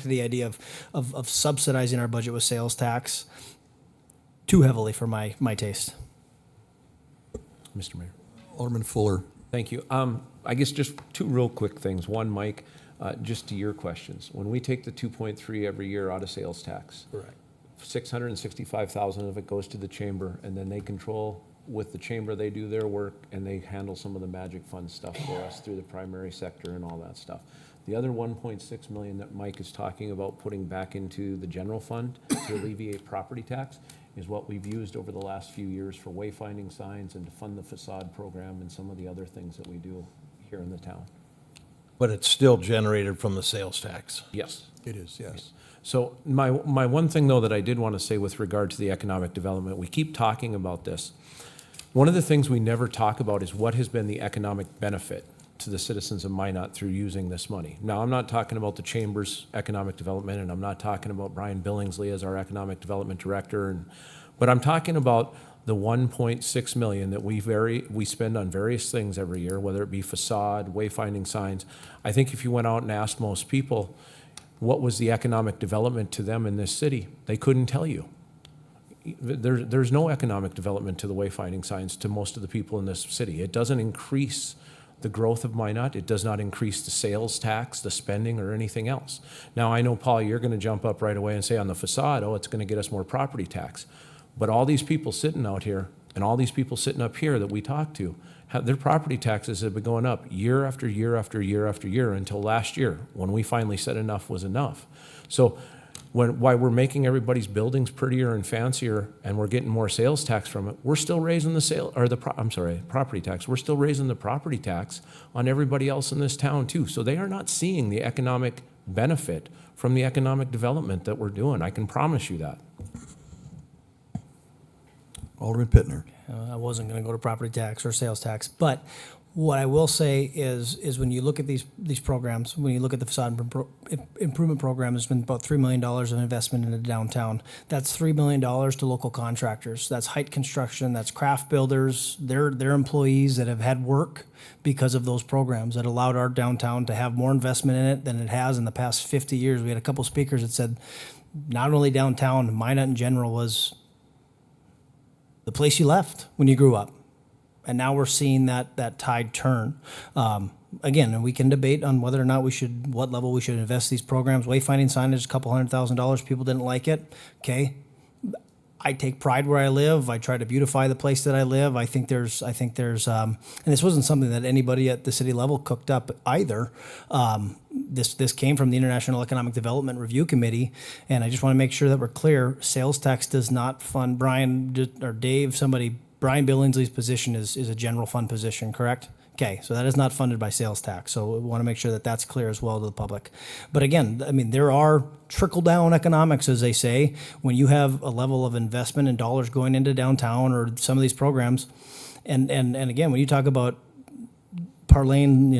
to the idea of subsidizing our budget with sales tax too heavily for my taste. Mr. Mayor. Alderman Fuller. Thank you. I guess just two real quick things. One, Mike, just to your questions. When we take the 2.3 every year out of sales tax, Correct. 665,000 of it goes to the chamber, and then they control. With the chamber, they do their work, and they handle some of the Magic Fund stuff for us through the primary sector and all that stuff. The other 1.6 million that Mike is talking about putting back into the general fund to alleviate property tax is what we've used over the last few years for wayfinding signs and to fund the facade program and some of the other things that we do here in the town. But it's still generated from the sales tax. Yes. It is, yes. So my one thing, though, that I did want to say with regard to the economic development, we keep talking about this. One of the things we never talk about is what has been the economic benefit to the citizens of Minot through using this money. Now, I'm not talking about the Chamber's economic development, and I'm not talking about Brian Billingsley as our economic development director, but I'm talking about the 1.6 million that we spend on various things every year, whether it be facade, wayfinding signs. I think if you went out and asked most people what was the economic development to them in this city, they couldn't tell you. There's no economic development to the wayfinding signs to most of the people in this city. It doesn't increase the growth of Minot. It does not increase the sales tax, the spending, or anything else. Now, I know, Paul, you're going to jump up right away and say on the facade, oh, it's going to get us more property tax. But all these people sitting out here and all these people sitting up here that we talk to, their property taxes have been going up year after year after year after year until last year when we finally said enough was enough. So why we're making everybody's buildings prettier and fancier and we're getting more sales tax from it, we're still raising the property tax. We're still raising the property tax on everybody else in this town too. So they are not seeing the economic benefit from the economic development that we're doing. I can promise you that. Alderman Pittner. I wasn't going to go to property tax or sales tax, but what I will say is when you look at these programs, when you look at the facade improvement program, there's been about $3 million of investment into downtown. That's $3 million to local contractors. That's Height Construction, that's craft builders, their employees that have had work because of those programs that allowed our downtown to have more investment in it than it has in the past 50 years. We had a couple speakers that said not only downtown, Minot in general was the place you left when you grew up. And now we're seeing that tide turn. Again, and we can debate on whether or not what level we should invest these programs. Wayfinding signage, $200,000, people didn't like it. Okay. I take pride where I live. I try to beautify the place that I live. I think there's, and this wasn't something that anybody at the city level cooked up either. This came from the International Economic Development Review Committee, and I just want to make sure that we're clear. Sales tax does not fund Brian or Dave. Brian Billingsley's position is a general fund position, correct? Okay, so that is not funded by sales tax. So we want to make sure that that's clear as well to the public. But again, I mean, there are trickle-down economics, as they say, when you have a level of investment and dollars going into downtown or some of these programs. And again, when you talk about parlaying,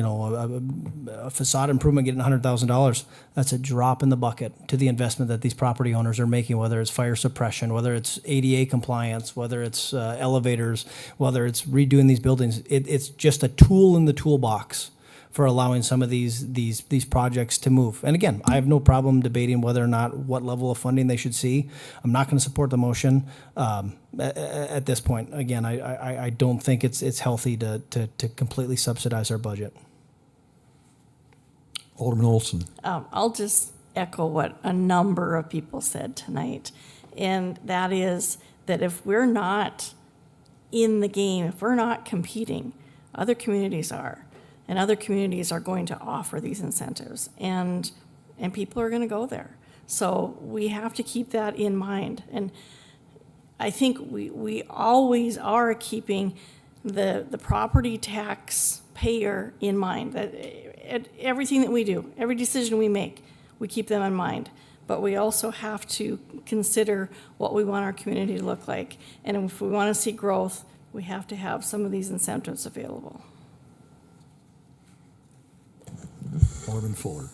a facade improvement getting $100,000, that's a drop in the bucket to the investment that these property owners are making, whether it's fire suppression, whether it's ADA compliance, whether it's elevators, whether it's redoing these buildings. It's just a tool in the toolbox for allowing some of these projects to move. And again, I have no problem debating whether or not what level of funding they should see. I'm not going to support the motion at this point. Again, I don't think it's healthy to completely subsidize our budget. Alderman Olson. I'll just echo what a number of people said tonight, and that is that if we're not in the game, if we're not competing, other communities are. And other communities are going to offer these incentives, and people are going to go there. So we have to keep that in mind. And I think we always are keeping the property tax payer in mind. That everything that we do, every decision we make, we keep them in mind. But we also have to consider what we want our community to look like. And if we want to see growth, we have to have some of these incentives available. Alderman Fuller.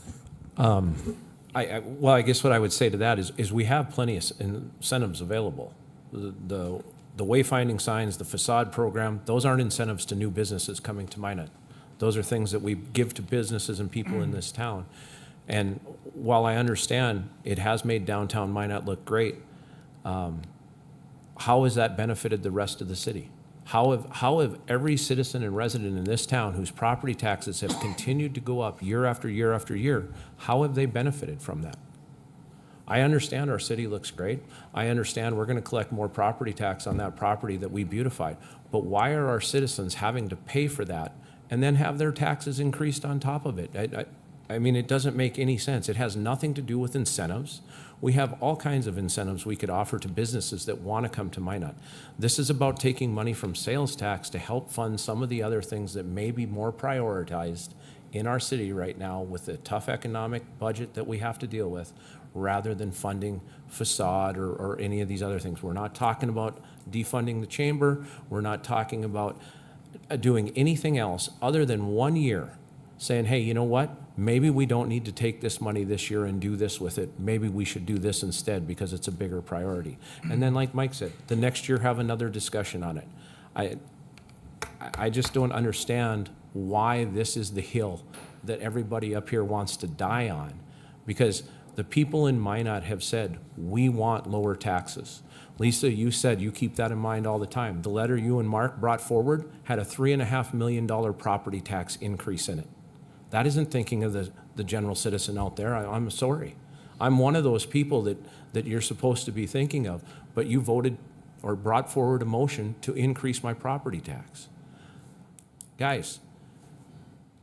I guess what I would say to that is we have plenty of incentives available. The wayfinding signs, the facade program, those aren't incentives to new businesses coming to Minot. Those are things that we give to businesses and people in this town. And while I understand it has made downtown Minot look great, how has that benefited the rest of the city? How have every citizen and resident in this town whose property taxes have continued to go up year after year after year, how have they benefited from that? I understand our city looks great. I understand we're going to collect more property tax on that property that we beautified. But why are our citizens having to pay for that and then have their taxes increased on top of it? I mean, it doesn't make any sense. It has nothing to do with incentives. We have all kinds of incentives we could offer to businesses that want to come to Minot. This is about taking money from sales tax to help fund some of the other things that may be more prioritized in our city right now with the tough economic budget that we have to deal with, rather than funding Facade or any of these other things. We're not talking about defunding the chamber. We're not talking about doing anything else other than 1 year saying, hey, you know what? Maybe we don't need to take this money this year and do this with it. Maybe we should do this instead because it's a bigger priority. And then like Mike said, the next year have another discussion on it. I just don't understand why this is the hill that everybody up here wants to die on, because the people in Minot have said, we want lower taxes. Lisa, you said you keep that in mind all the time. The letter you and Mark brought forward had a $3.5 million property tax increase in it. That isn't thinking of the general citizen out there. I'm sorry. I'm one of those people that you're supposed to be thinking of, but you voted or brought forward a motion to increase my property tax. Guys,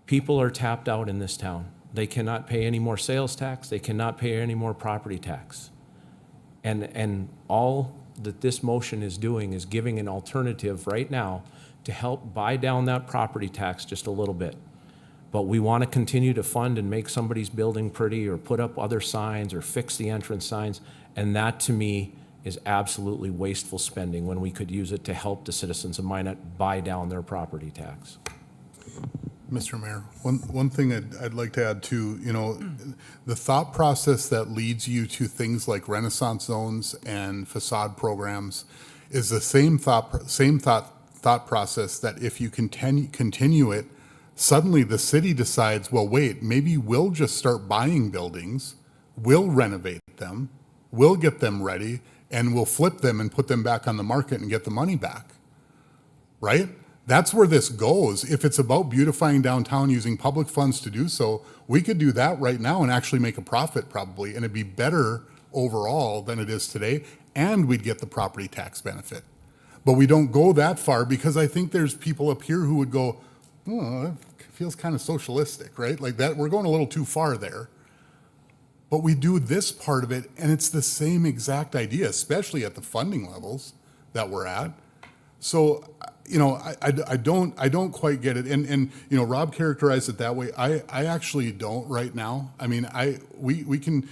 people are tapped out in this town. They cannot pay any more sales tax. They cannot pay any more property tax. And all that this motion is doing is giving an alternative right now to help buy down that property tax just a little bit. But we want to continue to fund and make somebody's building pretty or put up other signs or fix the entrance signs. And that to me is absolutely wasteful spending when we could use it to help the citizens of Minot buy down their property tax. Mr. Mayor, one thing I'd like to add too, the thought process that leads you to things like Renaissance zones and facade programs is the same thought process that if you continue it, suddenly the city decides, well, wait, maybe we'll just start buying buildings, we'll renovate them, we'll get them ready, and we'll flip them and put them back on the market and get the money back, right? That's where this goes. If it's about beautifying downtown using public funds to do so, we could do that right now and actually make a profit probably, and it'd be better overall than it is today, and we'd get the property tax benefit. But we don't go that far because I think there's people up here who would go, oh, that feels kind of socialistic, right? Like that, we're going a little too far there. But we do this part of it, and it's the same exact idea, especially at the funding levels that we're at. So, I don't quite get it. And Rob characterized it that way. I actually don't right now. I mean, we can,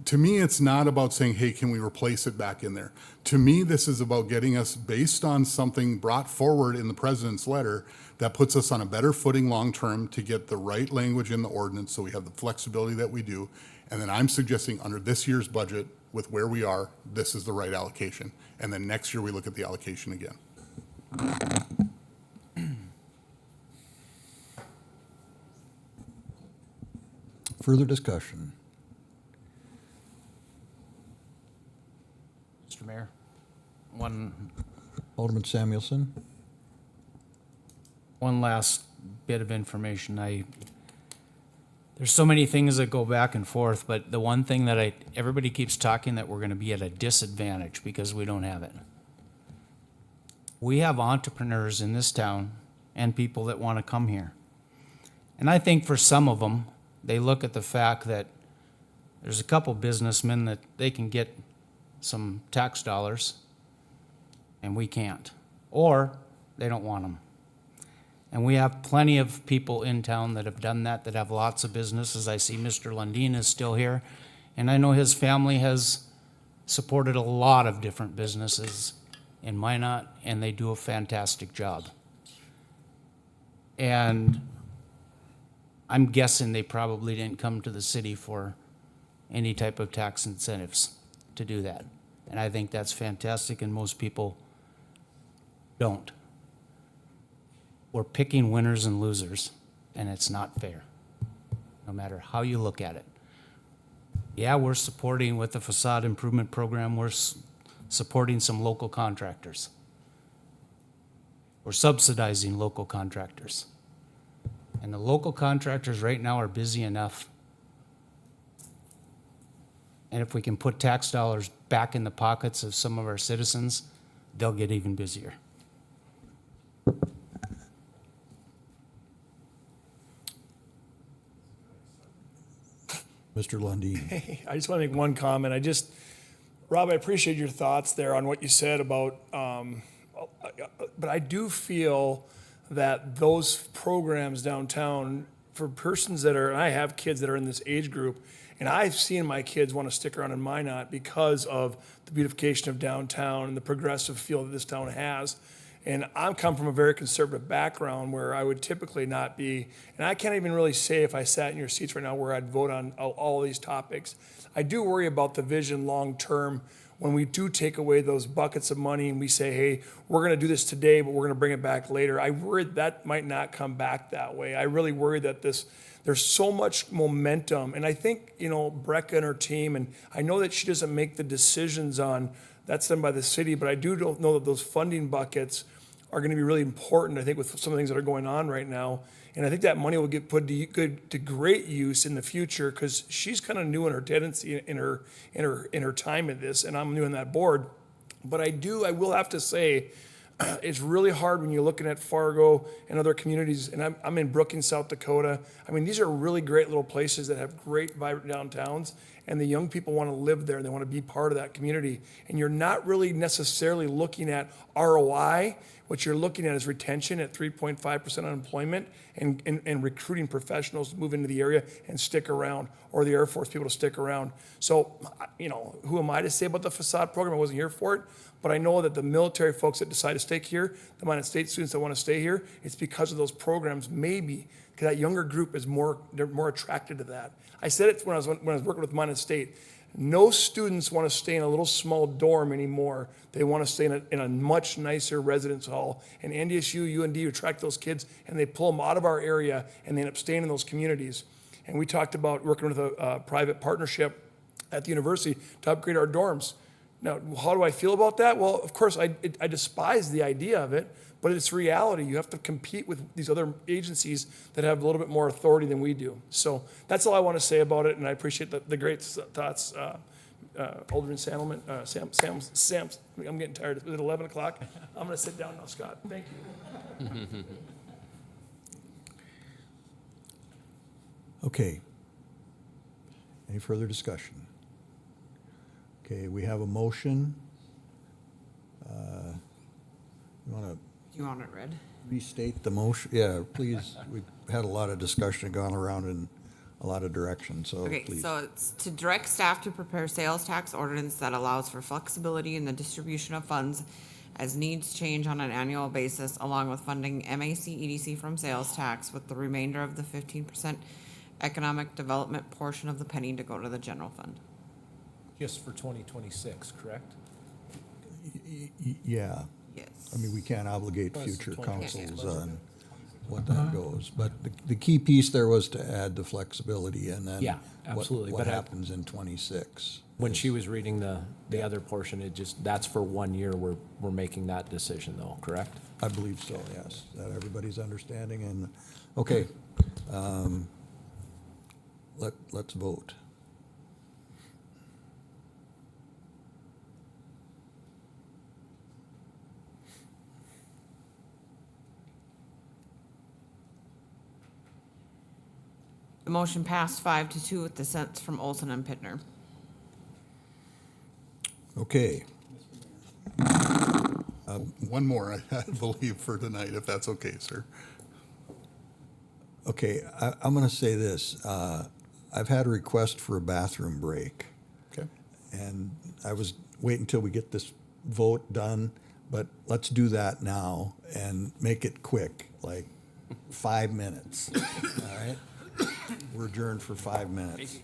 to me, it's not about saying, hey, can we replace it back in there? To me, this is about getting us based on something brought forward in the president's letter that puts us on a better footing long-term to get the right language in the ordinance so we have the flexibility that we do. And then I'm suggesting under this year's budget with where we are, this is the right allocation. And then next year we look at the allocation again. Further discussion? Mr. Mayor, Alderman Samuelson? One last bit of information. There's so many things that go back and forth, but the one thing that everybody keeps talking that we're going to be at a disadvantage because we don't have it. We have entrepreneurs in this town and people that want to come here. And I think for some of them, they look at the fact that there's a couple businessmen that they can get some tax dollars and we can't. Or they don't want them. And we have plenty of people in town that have done that have lots of businesses. I see Mr. Lundin is still here. And I know his family has supported a lot of different businesses in Minot, and they do a fantastic job. And I'm guessing they probably didn't come to the city for any type of tax incentives to do that. And I think that's fantastic, and most people don't. We're picking winners and losers, and it's not fair, no matter how you look at it. Yeah, we're supporting with the facade improvement program, we're supporting some local contractors. We're subsidizing local contractors. And the local contractors right now are busy enough. And if we can put tax dollars back in the pockets of some of our citizens, they'll get even busier. Mr. Lundin. Hey, I just want to make one comment. Rob, I appreciate your thoughts there on what you said about, but I do feel that those programs downtown for persons that are, and I have kids that are in this age group, and I've seen my kids want to stick around in Minot because of the beautification of downtown and the progressive feel that this town has. And I'm come from a very conservative background where I would typically not be, and I can't even really say if I sat in your seats right now where I'd vote on all these topics. I do worry about the vision long term when we do take away those buckets of money and we say, hey, we're going to do this today, but we're going to bring it back later. I worry that might not come back that way. I really worry that there's so much momentum. And I think, Brecca and her team, and I know that she doesn't make the decisions on, that's done by the city, but I do know that those funding buckets are going to be really important, I think, with some of the things that are going on right now. And I think that money will get put to great use in the future because she's kind of new in her tendency in her time in this, and I'm new on that board. But I will have to say, it's really hard when you're looking at Fargo and other communities, and I'm in Brookings, South Dakota. I mean, these are really great little places that have great, vibrant downtowns, and the young people want to live there, and they want to be part of that community. And you're not really necessarily looking at ROI. What you're looking at is retention at 3.5% unemployment and recruiting professionals to move into the area and stick around, or the Air Force people to stick around. So, who am I to say about the Facade program? I wasn't here for it. But I know that the military folks that decide to stay here, the Minot State students that want to stay here, it's because of those programs, maybe, because that younger group is they're more attracted to that. I said it when I was working with Minot State. No students want to stay in a little small dorm anymore. They want to stay in a much nicer residence hall. And NDSU, UND attract those kids, and they pull them out of our area, and they end up staying in those communities. And we talked about working with a private partnership at the university to upgrade our dorms. Now, how do I feel about that? Well, of course, I despise the idea of it, but it's reality. You have to compete with these other agencies that have a little bit more authority than we do. So that's all I want to say about it, and I appreciate the great thoughts, Alderman Sandelman, Sam. I'm getting tired. It's at 11 o'clock. I'm going to sit down now, Scott. Thank you. Okay. Any further discussion? Okay, we have a motion. You want to Do you want it read? restate the motion? Yeah, please. We've had a lot of discussion gone around in a lot of directions, so Okay, please. so it's to direct staff to prepare sales tax ordinance that allows for flexibility in the distribution of funds as needs change on an annual basis, along with funding MAC EDC from sales tax, with the remainder of the 15% economic development portion of the penny to go to the general fund. Just for 2026, correct? Yeah. Yes. I mean, we can't obligate Plus future 2026 councils budget. on what that goes. But the key piece there was to add the flexibility and then Yeah, absolutely. what But happens in '26. When she was reading the other portion, that's for 1 year, we're making that decision though, correct? I believe so, yes. That everybody's understanding and, okay. Let's vote. The motion passed 5-2 with dissents from Olson and Pittner. Okay. One more, I believe, for tonight, if that's okay, sir. Okay, I'm going to say this. I've had a request for a bathroom break. Okay. And I was waiting until we get this vote done, but let's do that now and make it quick, like 5 minutes. All right? We're adjourned for 5 minutes.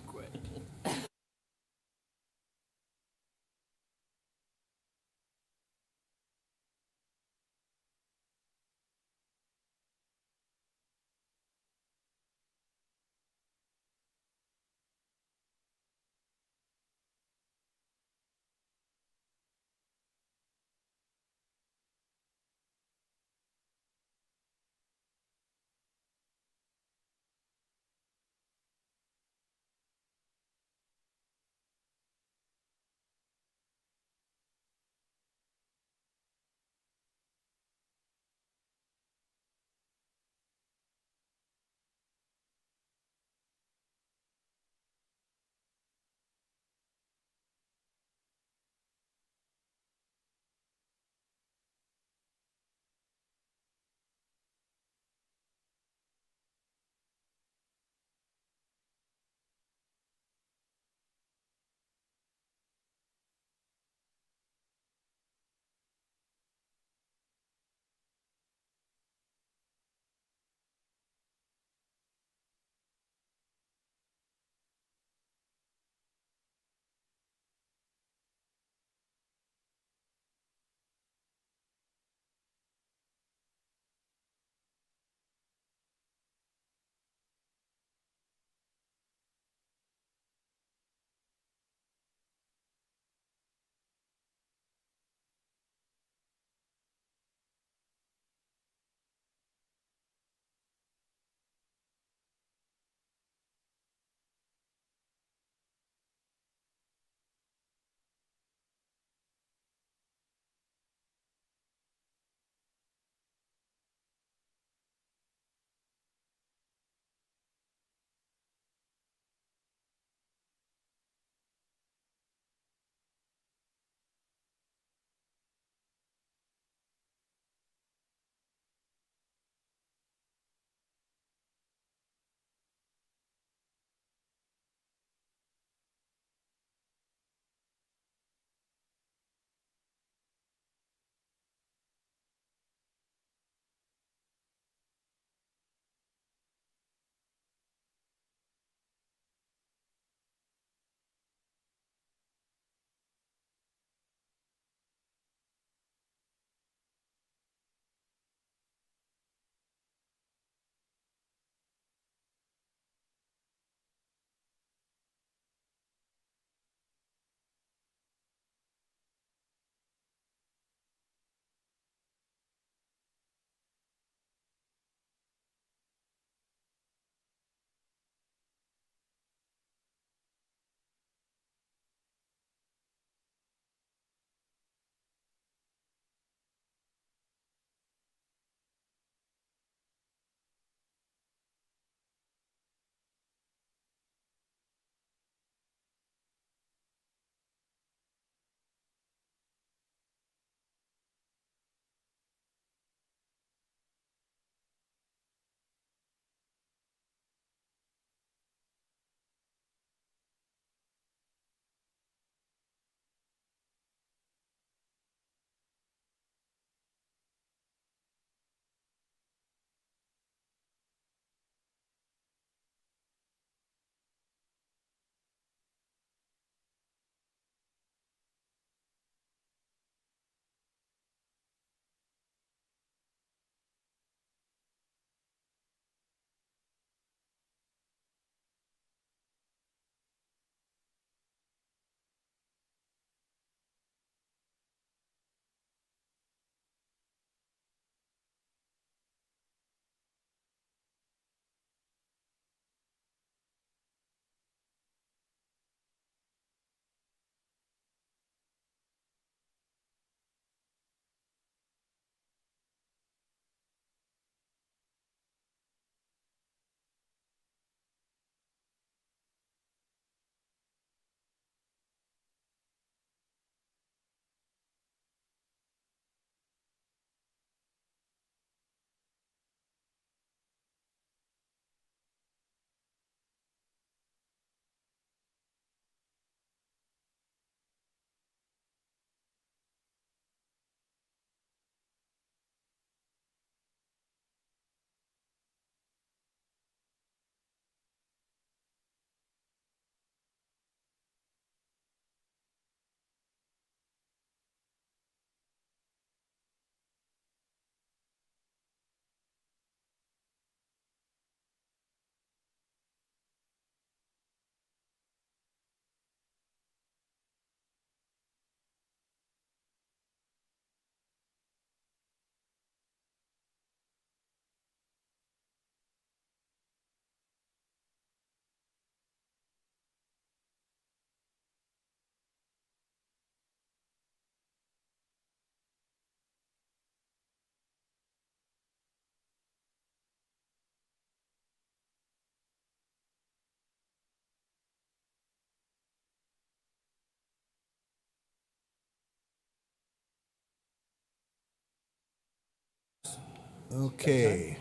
Okay.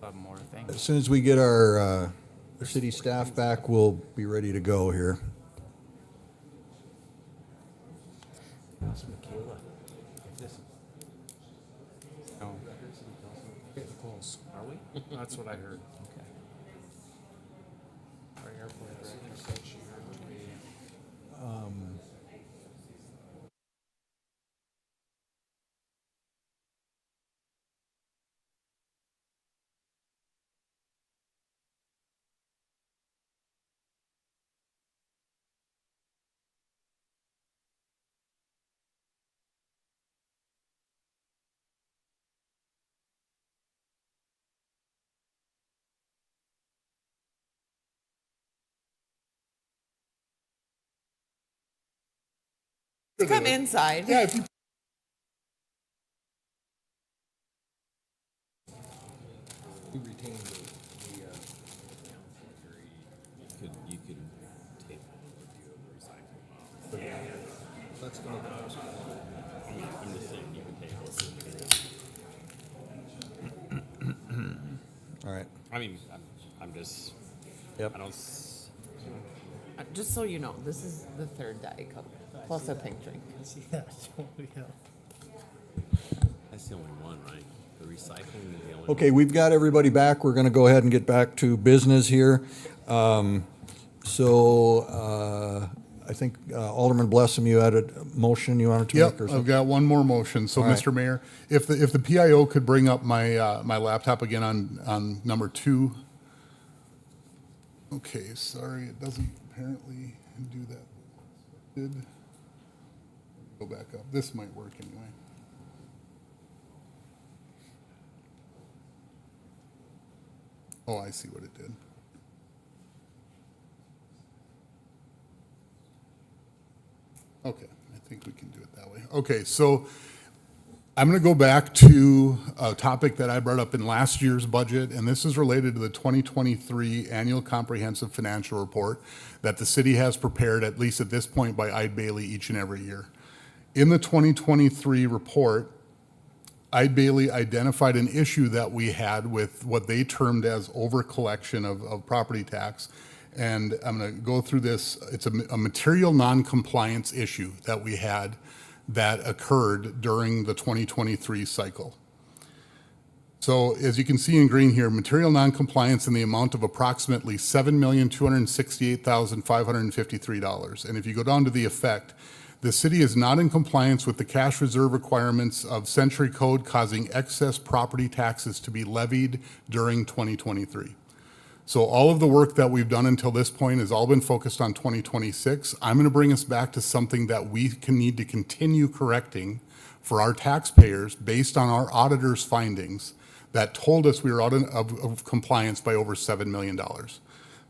One more thing. As soon as we get our city staff back, we'll be ready to go here. Ask Michaela if this. No. Getting close. Are we? That's what I heard. Okay. Our airport director said she heard we. Come inside. Yeah, if you You could take an overview of the recycling. Let's go. I'm just saying, you can take All right. I mean, I'm just, Yep. I don't, Just so you know, this is the third Diet Coke, plus a pink drink. that's the only one, right? The recycling is the only one. Okay, we've got everybody back. We're going to go ahead and get back to business here. I think Alderman Blessam, you had a motion you wanted to make? Yep, Or I've something? got one more motion. So, All right. Mr. Mayor, if the PIO could bring up my my laptop again on number 2. Okay, sorry, it doesn't apparently do that. Did go back up. This might work anyway. Oh, I see what it did. Okay, I think we can do it that way. Okay, so I'm going to go back to a topic that I brought up in last year's budget, and this is related to the 2023 Annual Comprehensive Financial Report that the city has prepared, at least at this point, by Eide Bailey each and every year. In the 2023 report, Eide Bailey identified an issue that we had with what they termed as overcollection of property tax. And I'm going to go through this. It's a material noncompliance issue that we had that occurred during the 2023 cycle. So as you can see in green here, material noncompliance in the amount of approximately $7,268,553. And if you go down to the effect, the city is not in compliance with the cash reserve requirements of Century Code, causing excess property taxes to be levied during 2023. So all of the work that we've done until this point has all been focused on 2026. I'm going to bring us back to something that we can need to continue correcting for our taxpayers based on our auditor's findings that told us we were out of compliance by over $7 million.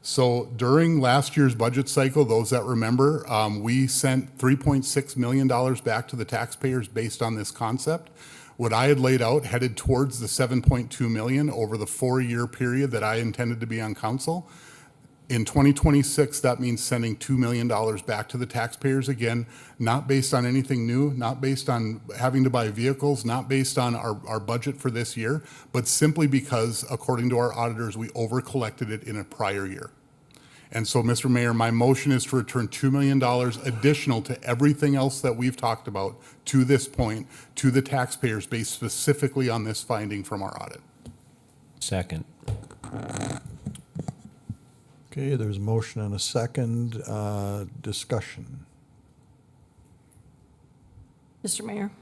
So during last year's budget cycle, those that remember, we sent $3.6 million back to the taxpayers based on this concept. What I had laid out headed towards the 7.2 million over the 4-year period that I intended to be on council. In 2026, that means sending $2 million back to the taxpayers again, not based on anything new, not based on having to buy vehicles, not based on our budget for this year, but simply because, according to our auditors, we over-collected it in a prior year. And so, Mr. Mayor, my motion is to return $2 million additional to everything else that we've talked about to this point to the taxpayers based specifically on this finding from our audit. Second. Okay, there's a motion and a second. Discussion. Mr. Mayor,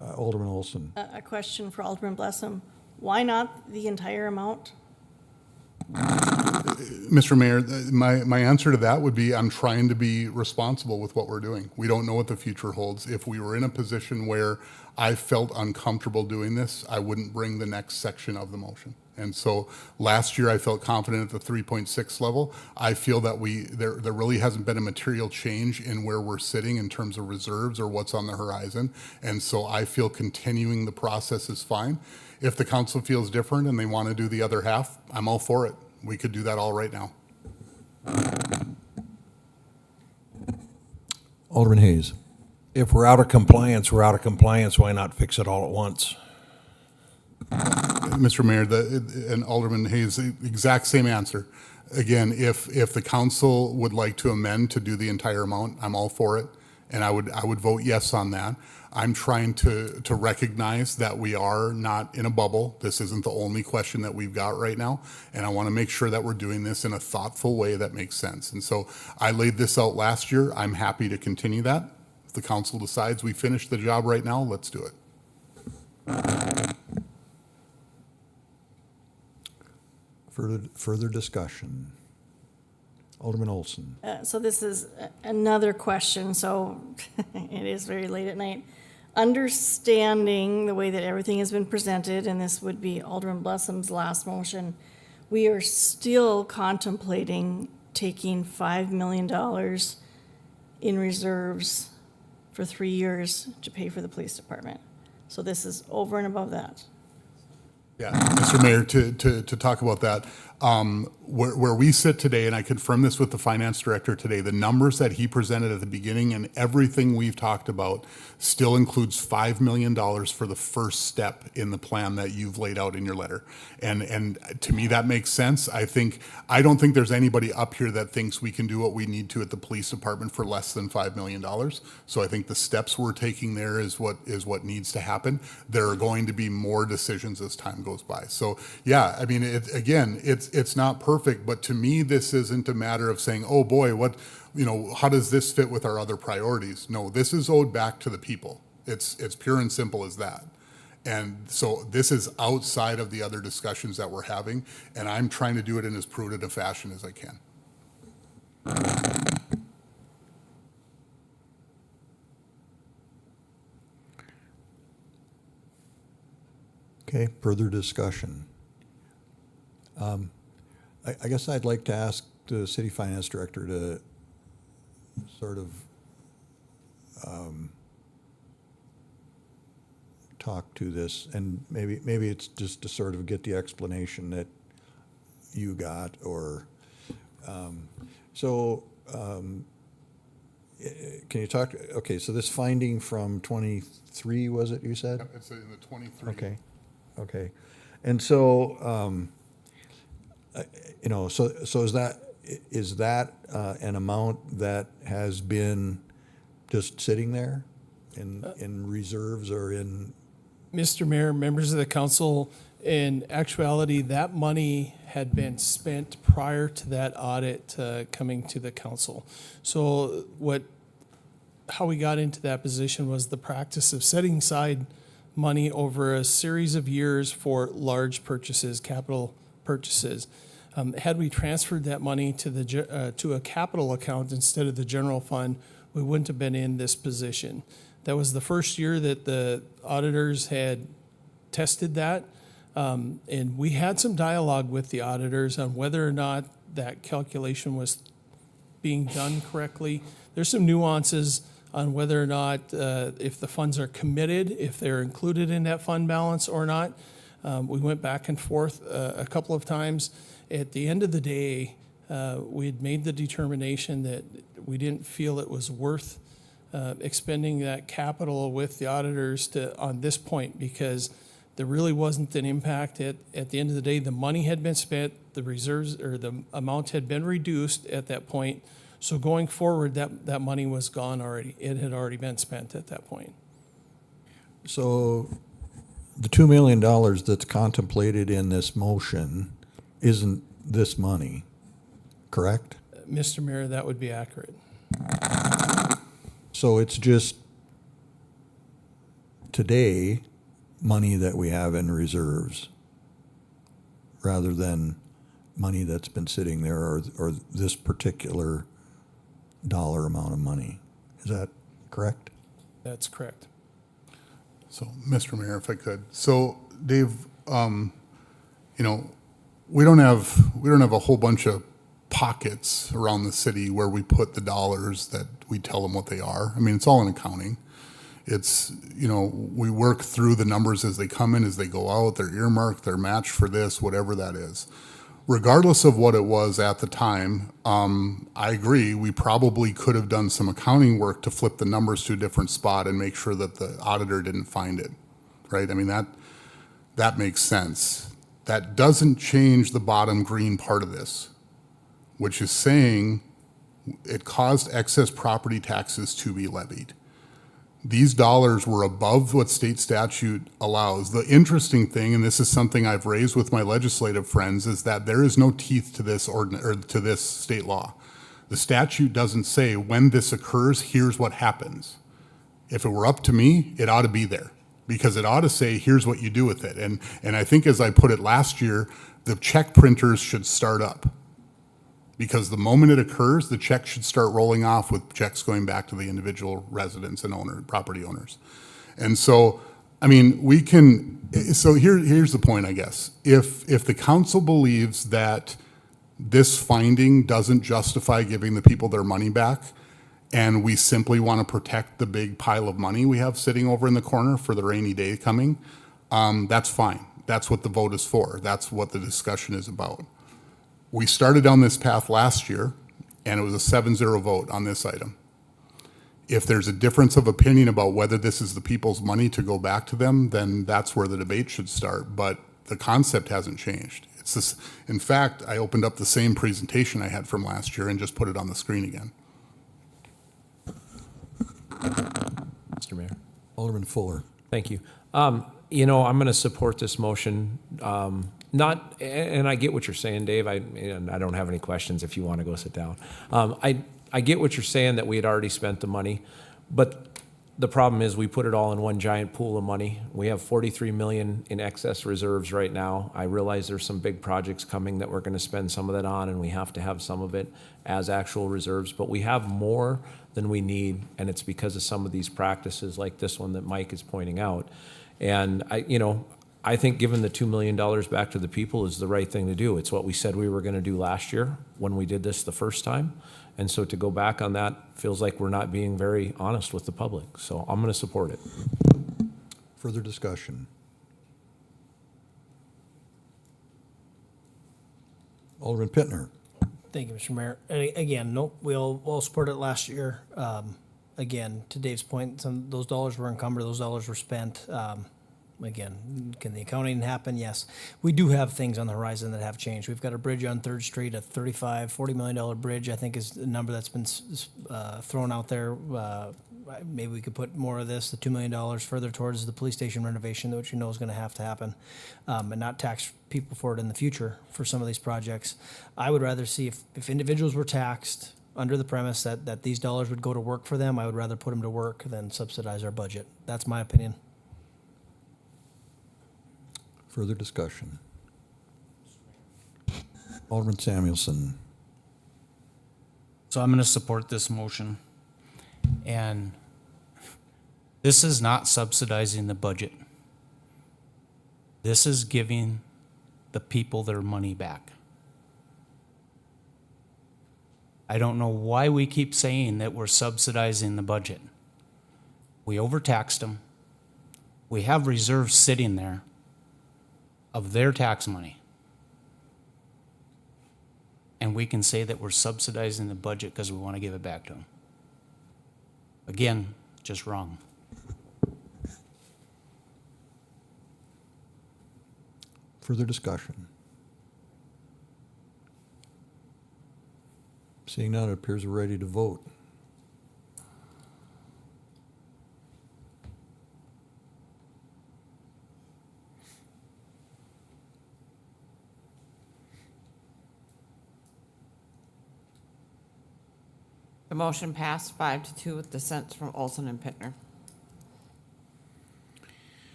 Alderman Olson. a question for Alderman Blessam. Why not the entire amount? Mr. Mayor, my answer to that would be I'm trying to be responsible with what we're doing. We don't know what the future holds. If we were in a position where I felt uncomfortable doing this, I wouldn't bring the next section of the motion. And so last year I felt confident at the 3.6 level. I feel that there really hasn't been a material change in where we're sitting in terms of reserves or what's on the horizon. And so I feel continuing the process is fine. If the council feels different and they want to do the other half, I'm all for it. We could do that all right now. Alderman Hayes. If we're out of compliance, we're out of compliance. Why not fix it all at once? Mr. Mayor, and Alderman Hayes, the exact same answer. Again, if the council would like to amend to do the entire amount, I'm all for it, and I would vote yes on that. I'm trying to recognize that we are not in a bubble. This isn't the only question that we've got right now, and I want to make sure that we're doing this in a thoughtful way that makes sense. And so I laid this out last year. I'm happy to continue that. If the council decides we finish the job right now, let's do it. Further discussion. Alderman Olson. So this is another question, so it is very late at night. Understanding the way that everything has been presented, and this would be Alderman Blessum's last motion, we are still contemplating taking $5 million in reserves for 3 years to pay for the police department. So this is over and above that. Yeah, Mr. Mayor, to talk about that, where we sit today, and I confirmed this with the finance director today, the numbers that he presented at the beginning and everything we've talked about still includes $5 million for the first step in the plan that you've laid out in your letter. And to me, that makes sense. I don't think there's anybody up here that thinks we can do what we need to at the police department for less than $5 million. So I think the steps we're taking there is what needs to happen. There are going to be more decisions as time goes by. So yeah, I mean, it's not perfect, but to me, this isn't a matter of saying, oh boy, how does this fit with our other priorities? No, this is owed back to the people. It's pure and simple as that. And so this is outside of the other discussions that we're having, and I'm trying to do it in as prudent a fashion as I can. Okay, further discussion. I guess I'd like to ask the city finance director to sort of talk to this, and maybe it's just to sort of get the explanation that you got, or can you talk? Okay, so this finding from 23, was it you said? Yep, it's in the 23. Okay, and so so is that an amount that has been just sitting there in reserves or in? Mr. Mayor, members of the council, in actuality, that money had been spent prior to that audit coming to the council. So how we got into that position was the practice of setting aside money over a series of years for large purchases, capital purchases. Had we transferred that money to a capital account instead of the general fund, we wouldn't have been in this position. That was the first year that the auditors had tested that, and we had some dialogue with the auditors on whether or not that calculation was being done correctly. There's some nuances on whether or not if the funds are committed, if they're included in that fund balance or not. We went back and forth a couple of times. At the end of the day, we had made the determination that we didn't feel it was worth expending that capital with the auditors on this point, because there really wasn't an impact. At the end of the day, the money had been spent, the reserves or the amount had been reduced at that point. So going forward, that money was gone already. It had already been spent at that point. So the $2 million that's contemplated in this motion isn't this money, correct? Mr. Mayor, that would be accurate. So it's just today money that we have in reserves rather than money that's been sitting there or this particular dollar amount of money. Is that correct? That's correct. So, Mr. Mayor, if I could. So, Dave, we don't have a whole bunch of pockets around the city where we put the dollars that we tell them what they are. I mean, it's all in accounting. It's, we work through the numbers as they come in, as they go out. They're earmarked, they're matched for this, whatever that is. regardless of what it was at the time, I agree, we probably could have done some accounting work to flip the numbers to a different spot and make sure that the auditor didn't find it, right? I mean, that makes sense. That doesn't change the bottom green part of this, which is saying it caused excess property taxes to be levied. These dollars were above what state statute allows. The interesting thing, and this is something I've raised with my legislative friends, is that there is no teeth to this ordinance or to this state law. The statute doesn't say when this occurs, here's what happens. If it were up to me, it ought to be there, because it ought to say, here's what you do with it. And I think, as I put it last year, the check printers should start up. Because the moment it occurs, the check should start rolling off with checks going back to the individual residents and property owners. And so, I mean, here's the point, I guess. If the council believes that this finding doesn't justify giving the people their money back, and we simply want to protect the big pile of money we have sitting over in the corner for the rainy day coming, that's fine. That's what the vote is for. That's what the discussion is about. We started down this path last year, and it was a 7-0 vote on this item. If there's a difference of opinion about whether this is the people's money to go back to them, then that's where the debate should start. But the concept hasn't changed. It's this. In fact, I opened up the same presentation I had from last year and just put it on the screen again. Mr. Mayor. Alderman Fuller. Thank you. I'm going to support this motion. And I get what you're saying, Dave. And I don't have any questions if you want to go sit down. I get what you're saying, that we had already spent the money, but the problem is we put it all in one giant pool of money. We have 43 million in excess reserves right now. I realize there's some big projects coming that we're going to spend some of that on, and we have to have some of it as actual reserves, but we have more than we need, and it's because of some of these practices like this one that Mike is pointing out. And I think giving the $2 million back to the people is the right thing to do. It's what we said we were going to do last year when we did this the first time. And so to go back on that feels like we're not being very honest with the public. So I'm going to support it. Further discussion? Alderman Pittner. Thank you, Mr. Mayor. And again, nope, we all supported it last year. Again, to Dave's point, some those dollars were encumbered, those dollars were spent. Again, can the accounting happen? Yes. We do have things on the horizon that have changed. We've got a bridge on 3rd Street, a $40 million bridge, I think is the number that's been thrown out there. Maybe we could put more of this, the $2 million, further towards the police station renovation, which is going to have to happen, and not tax people for it in the future for some of these projects. I would rather see if individuals were taxed under the premise that these dollars would go to work for them, I would rather put them to work than subsidize our budget. That's my opinion. Further discussion? Alderman Samuelson. So I'm going to support this motion. And this is not subsidizing the budget. This is giving the people their money back. I don't know why we keep saying that we're subsidizing the budget. We overtaxed them. We have reserves sitting there of their tax money. And we can say that we're subsidizing the budget because we want to give it back to them. Again, just wrong. Further discussion? Seeing none, it appears we're ready to vote. The motion passed 5-2 with dissents from Olson and Pittner.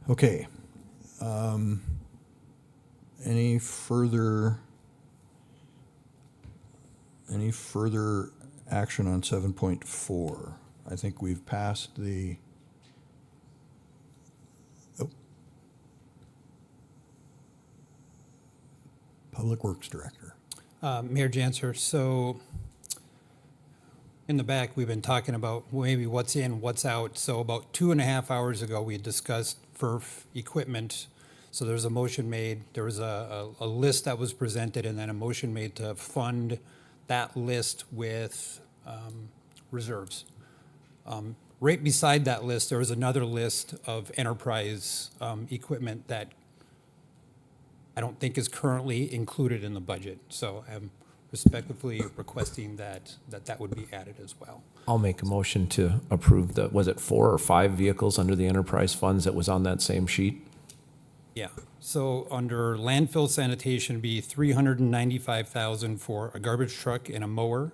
Okay. Any further action on 7.4? I think we've passed the. Public Works Director. Mayor Janser, so in the back, we've been talking about maybe what's in, what's out. So about 2.5 hours ago, we had discussed VERF equipment So there's a motion made, there was a list that was presented, and then a motion made to fund that list with reserves. Right beside that list, there was another list of enterprise equipment that I don't think is currently included in the budget. So I'm respectfully requesting that would be added as well. I'll make a motion to approve the, was it 4 or 5 vehicles under the enterprise funds that was on that same sheet? Yeah, so under landfill sanitation be 395,000 for a garbage truck and a mower.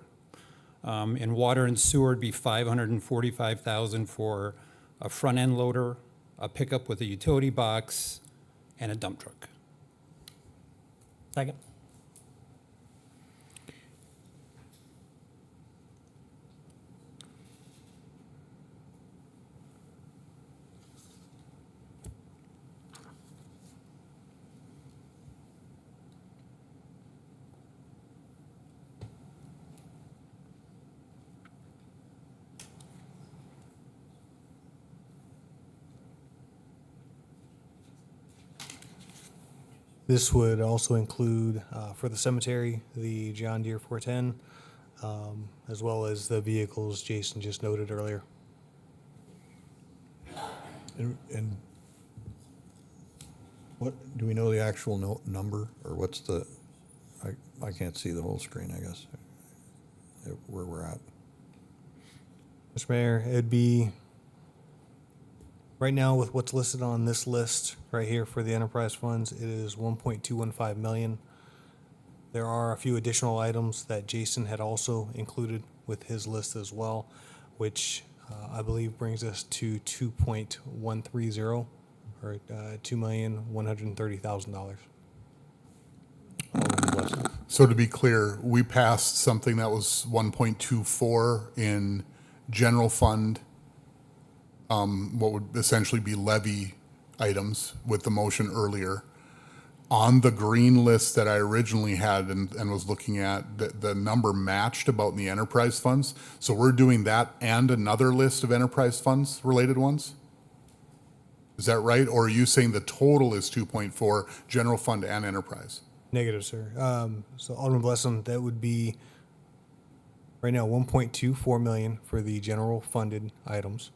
In water and sewer it'd be 545,000 for a front end loader, a pickup with a utility box, and a dump truck. Second. This would also include, for the cemetery, the John Deere 410, as well as the vehicles Jason just noted earlier. And what, do we know the actual number, or what's the, I can't see the whole screen, I guess, where we're at. Mr. Mayor, it'd be, right now with what's listed on this list right here for the enterprise funds, it is 1.215 million. There are a few additional items that Jason had also included with his list as well, which I believe brings us to 2.130 or $2,130,000. So to be clear, we passed something that was 1.24 in general fund, what would essentially be levy items with the motion earlier. On the green list that I originally had and was looking at, the number matched about in the enterprise funds. So we're doing that and another list of enterprise funds related ones? Is that right? Or are you saying the total is 2.4, general fund and enterprise? Negative, sir. So Alderman Blessum, that would be right now 1.24 million for the general funded items.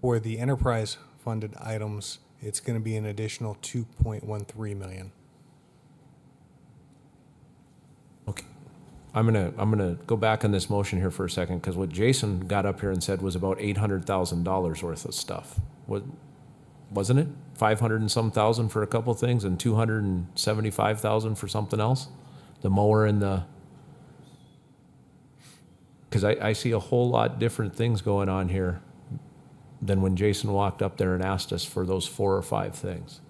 For the enterprise funded items, it's going to be an additional 2.13 million. Okay. I'm gonna go back on this motion here for a second, because what Jason got up here and said was about $800,000 worth of stuff. Wasn't it? 500 and some thousand for a couple things and 275,000 for something else? The mower and the, because I see a whole lot different things going on here than when Jason walked up there and asked us for those 4 or 5 things.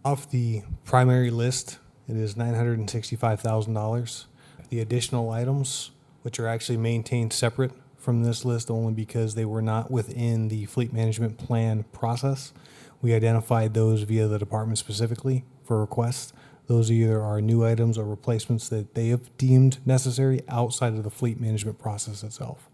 Off the primary list, it is $965,000. The additional items, which are actually maintained separate from this list only because they were not within the fleet management plan process, we identified those via the department specifically for requests. Those either are new items or replacements that they have deemed necessary outside of the fleet management process itself.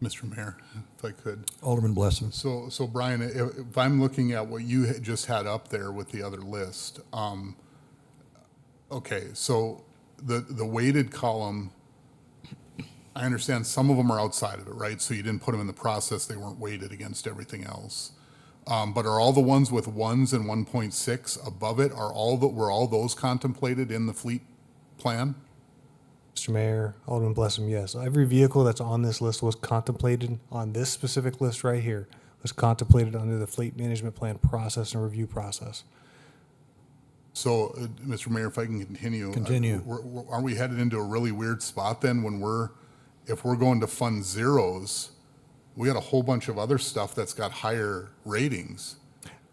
Mr. Mayor, if I could. Alderman Blessing. So Brian, if I'm looking at what you just had up there with the other list, okay, so the weighted column, I understand some of them are outside of it, right? So you didn't put them in the process, they weren't weighted against everything else. But are all the ones with 1s and 1.6 above it, were all those contemplated in the fleet plan? Mr. Mayor, Alderman Blessum, yes. Every vehicle that's on this list was contemplated on this specific list right here, was contemplated under the fleet management plan process and review process. So, Mr. Mayor, if I can continue. Continue. Aren't we headed into a really weird spot then when if we're going to fund zeros, we got a whole bunch of other stuff that's got higher ratings.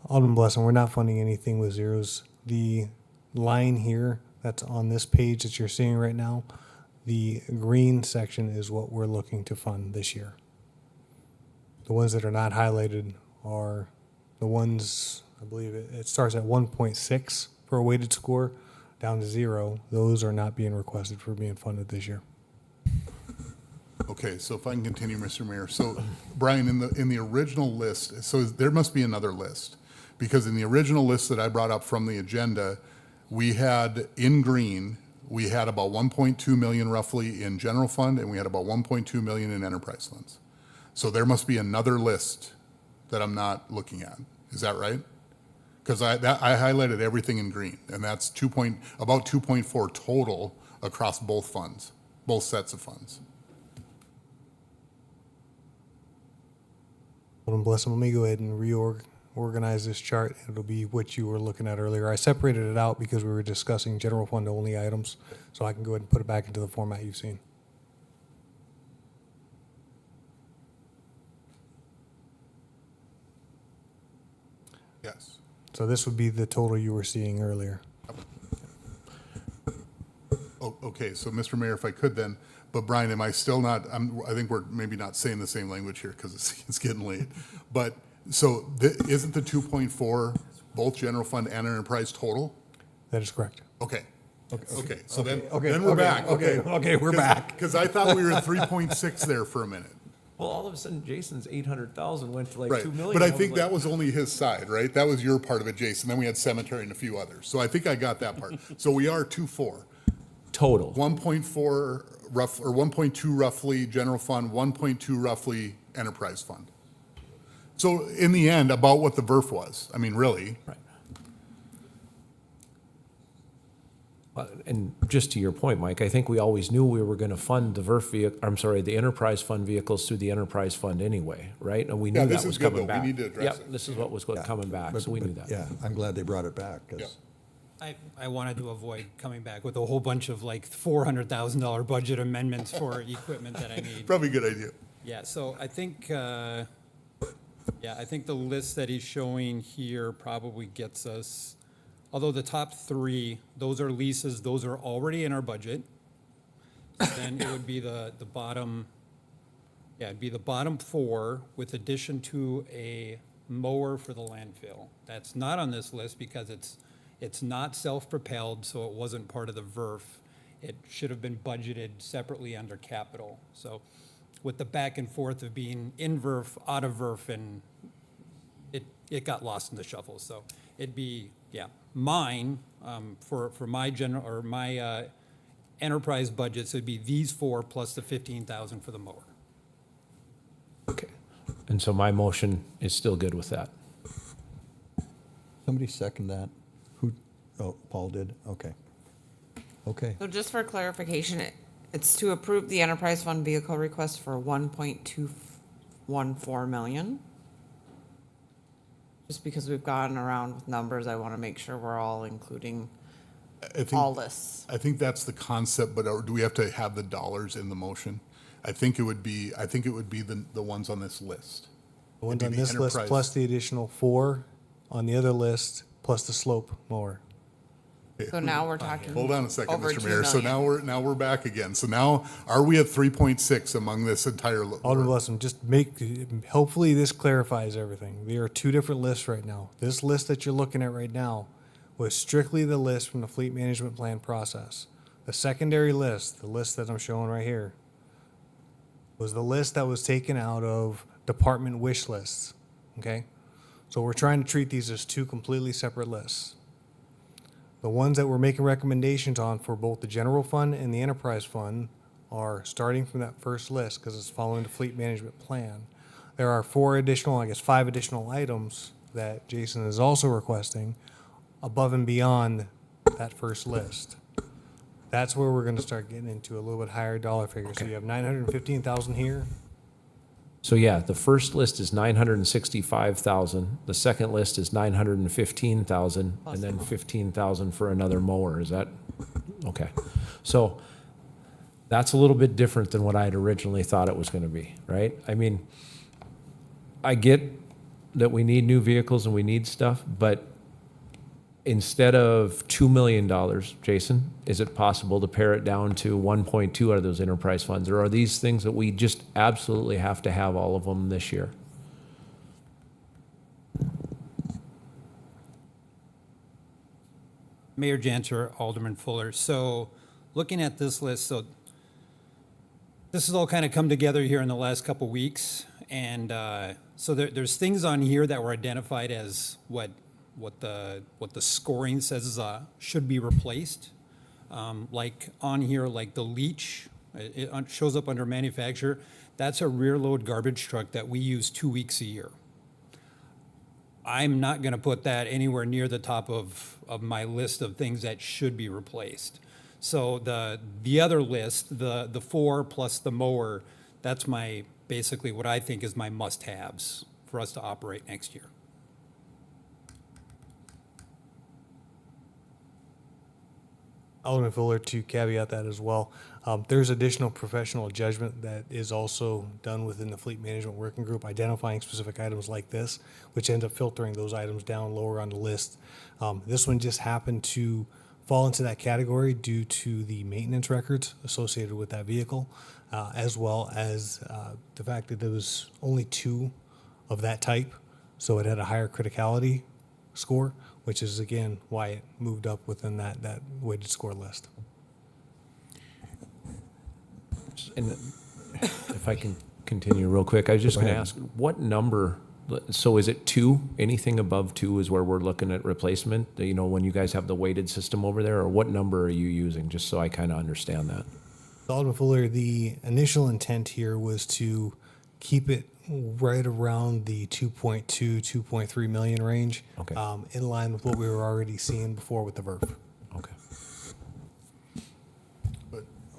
Alderman Blessing, we're not funding anything with zeros. The line here that's on this page that you're seeing right now, The green section is what we're looking to fund this year. The ones that are not highlighted are the ones, I believe it starts at 1.6 for a weighted score, down to 0. Those are not being requested for being funded this year. Okay, so if I can continue, Mr. Mayor. So, Brian, in the original list, so there must be another list. Because in the original list that I brought up from the agenda, we had in green, we had about 1.2 million roughly in general fund, and we had about 1.2 million in enterprise funds. So there must be another list that I'm not looking at. Is that right? Because I highlighted everything in green, and that's about 2.4 total across both funds, both sets of funds. Alderman Blessing, let me go ahead and reorganize this chart. It'll be what you were looking at earlier. I separated it out because we were discussing general fund only items, so I can go ahead and put it back into the format you've seen. Yes. So this would be the total you were seeing earlier. Oh, okay, so Mr. Mayor, if I could then, but Brian, am I still not, I think we're maybe not saying the same language here because it's getting late. But, so isn't the 2.4 both general fund and enterprise total? That is correct. Okay. Okay, so Okay, then, okay, then we're okay, back. okay, we're back. Because I thought we were at 3.6 there for a minute. Well, all of a sudden, Jason's 800,000 went to like Right, 2 million. but I think that was only his side, right? That was your part of it, Jason. Then we had cemetery and a few others. So I think I got that part. So we are 2.4. Total. 1.4 rough, or 1.2 roughly general fund, 1.2 roughly enterprise fund. So in the end, about what the VERF was. I mean, really. Right. And just to your point, Mike, I think we always knew we were going to fund the the enterprise fund vehicles through the enterprise fund anyway, right? And we knew Yeah, that this was is good, coming though. We back. need to address Yep, it. this is what was coming back, so we knew that. Yeah, I'm glad they brought it back, because I wanted to avoid coming back with a whole bunch of like $400,000 budget amendments for equipment that I need. Probably a good idea. Yeah, so I think, I think the list that he's showing here probably gets us, although the top 3, those are leases, those are already in our budget. Then it would be the bottom, it'd be the bottom 4 with addition to a mower for the landfill. That's not on this list because it's not self-propelled, so it wasn't part of the VERF. It should have been budgeted separately under capital. So with the back and forth of being in VERF, out of VERF, and it got lost in the shuffle. So it'd be, mine, for my general, or my enterprise budgets, it'd be these 4 plus the 15,000 for the mower. Okay. And so my motion is still good with that. somebody second that? Who, oh, Paul did, okay. Okay, So just for clarification, it's to approve the enterprise fund vehicle request for 1.214 million? Just because we've gotten around with numbers, I want to make sure we're all including all lists. I think that's the concept, but do we have to have the dollars in the motion? I think it would be the ones on this list. The ones It'd on be the this list enterprise. plus the additional 4 on the other list plus the slope mower. Okay, So now we're talking. Hold on a second, over Mr. 2 Mayor. So million. now we're back again. So now, are we at 3.6 among this entire? Alderman Blessing, hopefully this clarifies everything. There are 2 different lists right now. This list that you're looking at right now was strictly the list from the fleet management plan process. The secondary list, the list that I'm showing right here, was the list that was taken out of department wish lists, okay? So we're trying to treat these as 2 completely separate lists. The ones that we're making recommendations on for both the general fund and the enterprise fund are starting from that first list because it's following the fleet management plan. There are 5 additional items that Jason is also requesting above and beyond that first list. That's where we're going to start getting into a little bit higher dollar figure. So you have 915,000 here. So yeah, the first list is 965,000. The second list is 915,000, and then 15,000 for another mower. Is that okay? So that's a little bit different than what I had originally thought it was going to be, right? I mean, I get that we need new vehicles and we need stuff, but instead of $2 million, Jason, is it possible to pare it down to 1.2 out of those enterprise funds? Or are these things that we just absolutely have to have all of them this year? Mayor Janser, Alderman Fuller. So looking at this list, so this has all kind of come together here in the last couple weeks. And so there's things on here that were identified as what the scoring says is, should be replaced. Like on here, like the leach, it shows up under manufacturer. That's a rear load garbage truck that we use 2 weeks a year. I'm not going to put that anywhere near the top of my list of things that should be replaced. So the other list, the 4 plus the mower, that's my basically what I think is my must-haves for us to operate next year. Alderman Fuller, to caveat that as well, there's additional professional judgment that is also done within the fleet management working group, identifying specific items like this, which end up filtering those items down lower on the list. This one just happened to fall into that category due to the maintenance records associated with that vehicle, as well as the fact that there was only 2 of that type, so it had a higher criticality score, which is again why it moved up within that weighted score list. And if I can continue real quick, I was just going to ask, what number, so is it 2? Anything above 2 is where we're looking at replacement? You know, when you guys have the weighted system over there, or what number are you using, just so I kind of understand that? Alderman Fuller, the initial intent here was to keep it right around the 2.2, 2.3 million range, Okay. In line with what we were already seeing before with the VERF. Okay.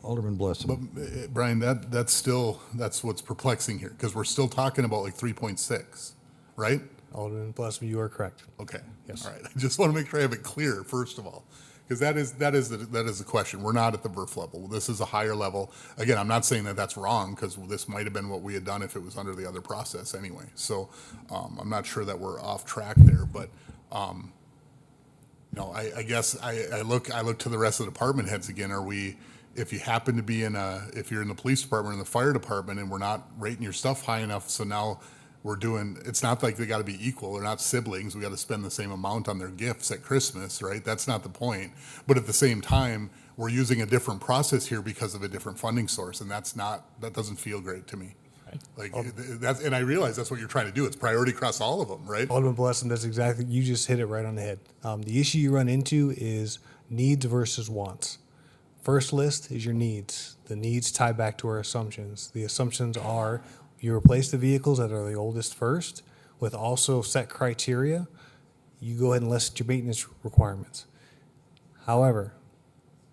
Alderman Blessing. But Brian, that's what's perplexing here, because we're still talking about like 3.6, right? Alderman Blessing, you are correct. Okay. Yes. All right. I just want to make sure I have it clear, first of all, because that is the question. We're not at the VERF level. This is a higher level. Again, I'm not saying that that's wrong, because this might have been what we had done if it was under the other process anyway. So I'm not sure that we're off track there, but I guess I look to the rest of the department heads again. Are we? If you happen to be if you're in the police department or the fire department and we're not rating your stuff high enough, so now it's not like they got to be equal. They're not siblings. We got to spend the same amount on their gifts at Christmas, right? That's not the point. But at the same time, we're using a different process here because of a different funding source, and that doesn't feel great to me. Right. And I realize that's what you're trying to do. It's priority across all of them, right? Alderman Blessing, that's exactly, you just hit it right on the head. The issue you run into is needs versus wants. First list is your needs. The needs tie back to our assumptions. The assumptions are you replace the vehicles that are the oldest first with also set criteria. You go ahead and list your maintenance requirements. However,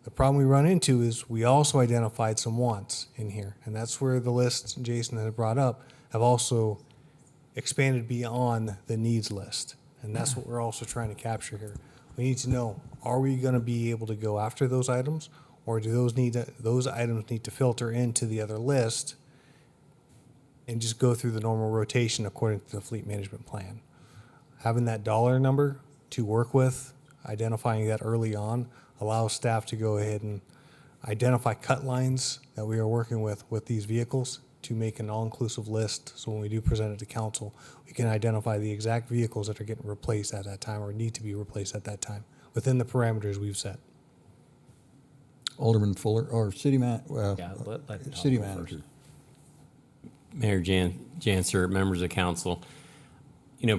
the problem we run into is we also identified some wants in here, and that's where the list Jason had brought up have also expanded beyond the needs list, and that's what we're also trying to capture here. We need to know, are we going to be able to go after those items, or do those items need to filter into the other list and just go through the normal rotation according to the fleet management plan? Having that dollar number to work with, identifying that early on, allows staff to go ahead and identify cut lines that we are working with these vehicles to make an all-inclusive list. So when we do present it to council, we can identify the exact vehicles that are getting replaced at that time or need to be replaced at that time within the parameters we've set. Alderman Fuller, or city manager. Mayor Janser, members of council,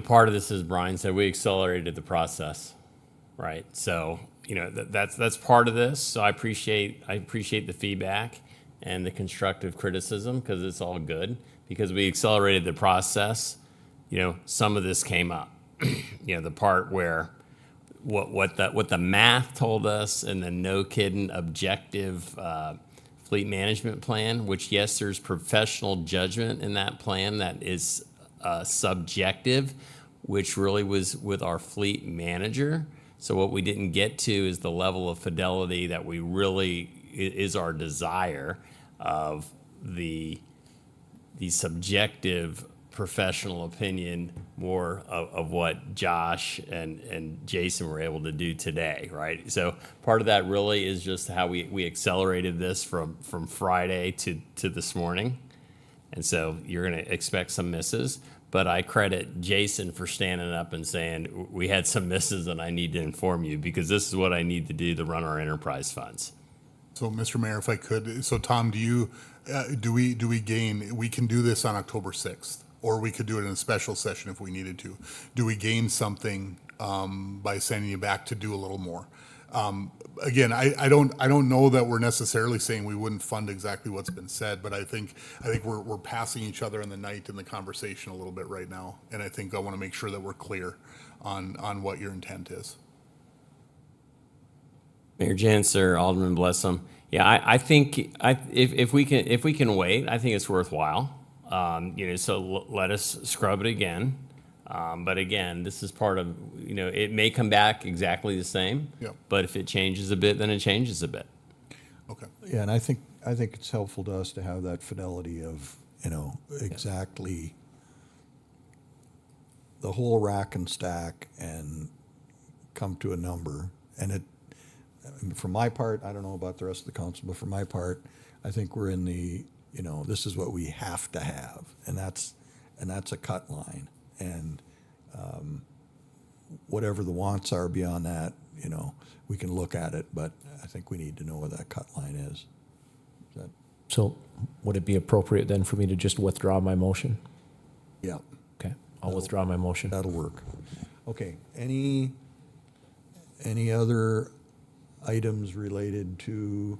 part of this, as Brian said, we accelerated the process, right? So, that's part of this. So I appreciate the feedback and the constructive criticism, because it's all good, because we accelerated the process. Some of this came up, the part where what the math told us and the no kidding objective fleet management plan, which, yes, there's professional judgment in that plan that is subjective, which really was with our fleet manager. So what we didn't get to is the level of fidelity that we really is our desire of the subjective professional opinion more of what Josh and Jason were able to do today, right? So part of that really is just how we accelerated this from Friday to this morning. And so you're going to expect some misses. But I credit Jason for standing up and saying, we had some misses and I need to inform you because this is what I need to do to run our enterprise funds. So, Mr. Mayor, if I could, so Tom, do we gain, we can do this on October 6th, or we could do it in a special session if we needed to. Do we gain something by sending you back to do a little more? Again, I don't know that we're necessarily saying we wouldn't fund exactly what's been said, but I think we're passing each other in the night in the conversation a little bit right now, and I think I want to make sure that we're clear on what your intent is. Mayor Janser, Alderman Blessum. Yeah, I think if we can wait, I think it's worthwhile. So let us scrub it again. But again, this is part of, it may come back exactly the same. Yep. But if it changes a bit, then it changes a bit. Okay. Yeah, and I think it's helpful to us to have that fidelity of, exactly the whole rack and stack and come to a number. And from my part, I don't know about the rest of the council, but for my part, I think we're in the, this is what we have to have, and that's a cut line. And whatever the wants are beyond that, we can look at it, but I think we need to know what that cut line is. So would it be appropriate then for me to just withdraw my motion? Yeah. Okay, I'll withdraw my motion. That'll work. Okay, any other items related to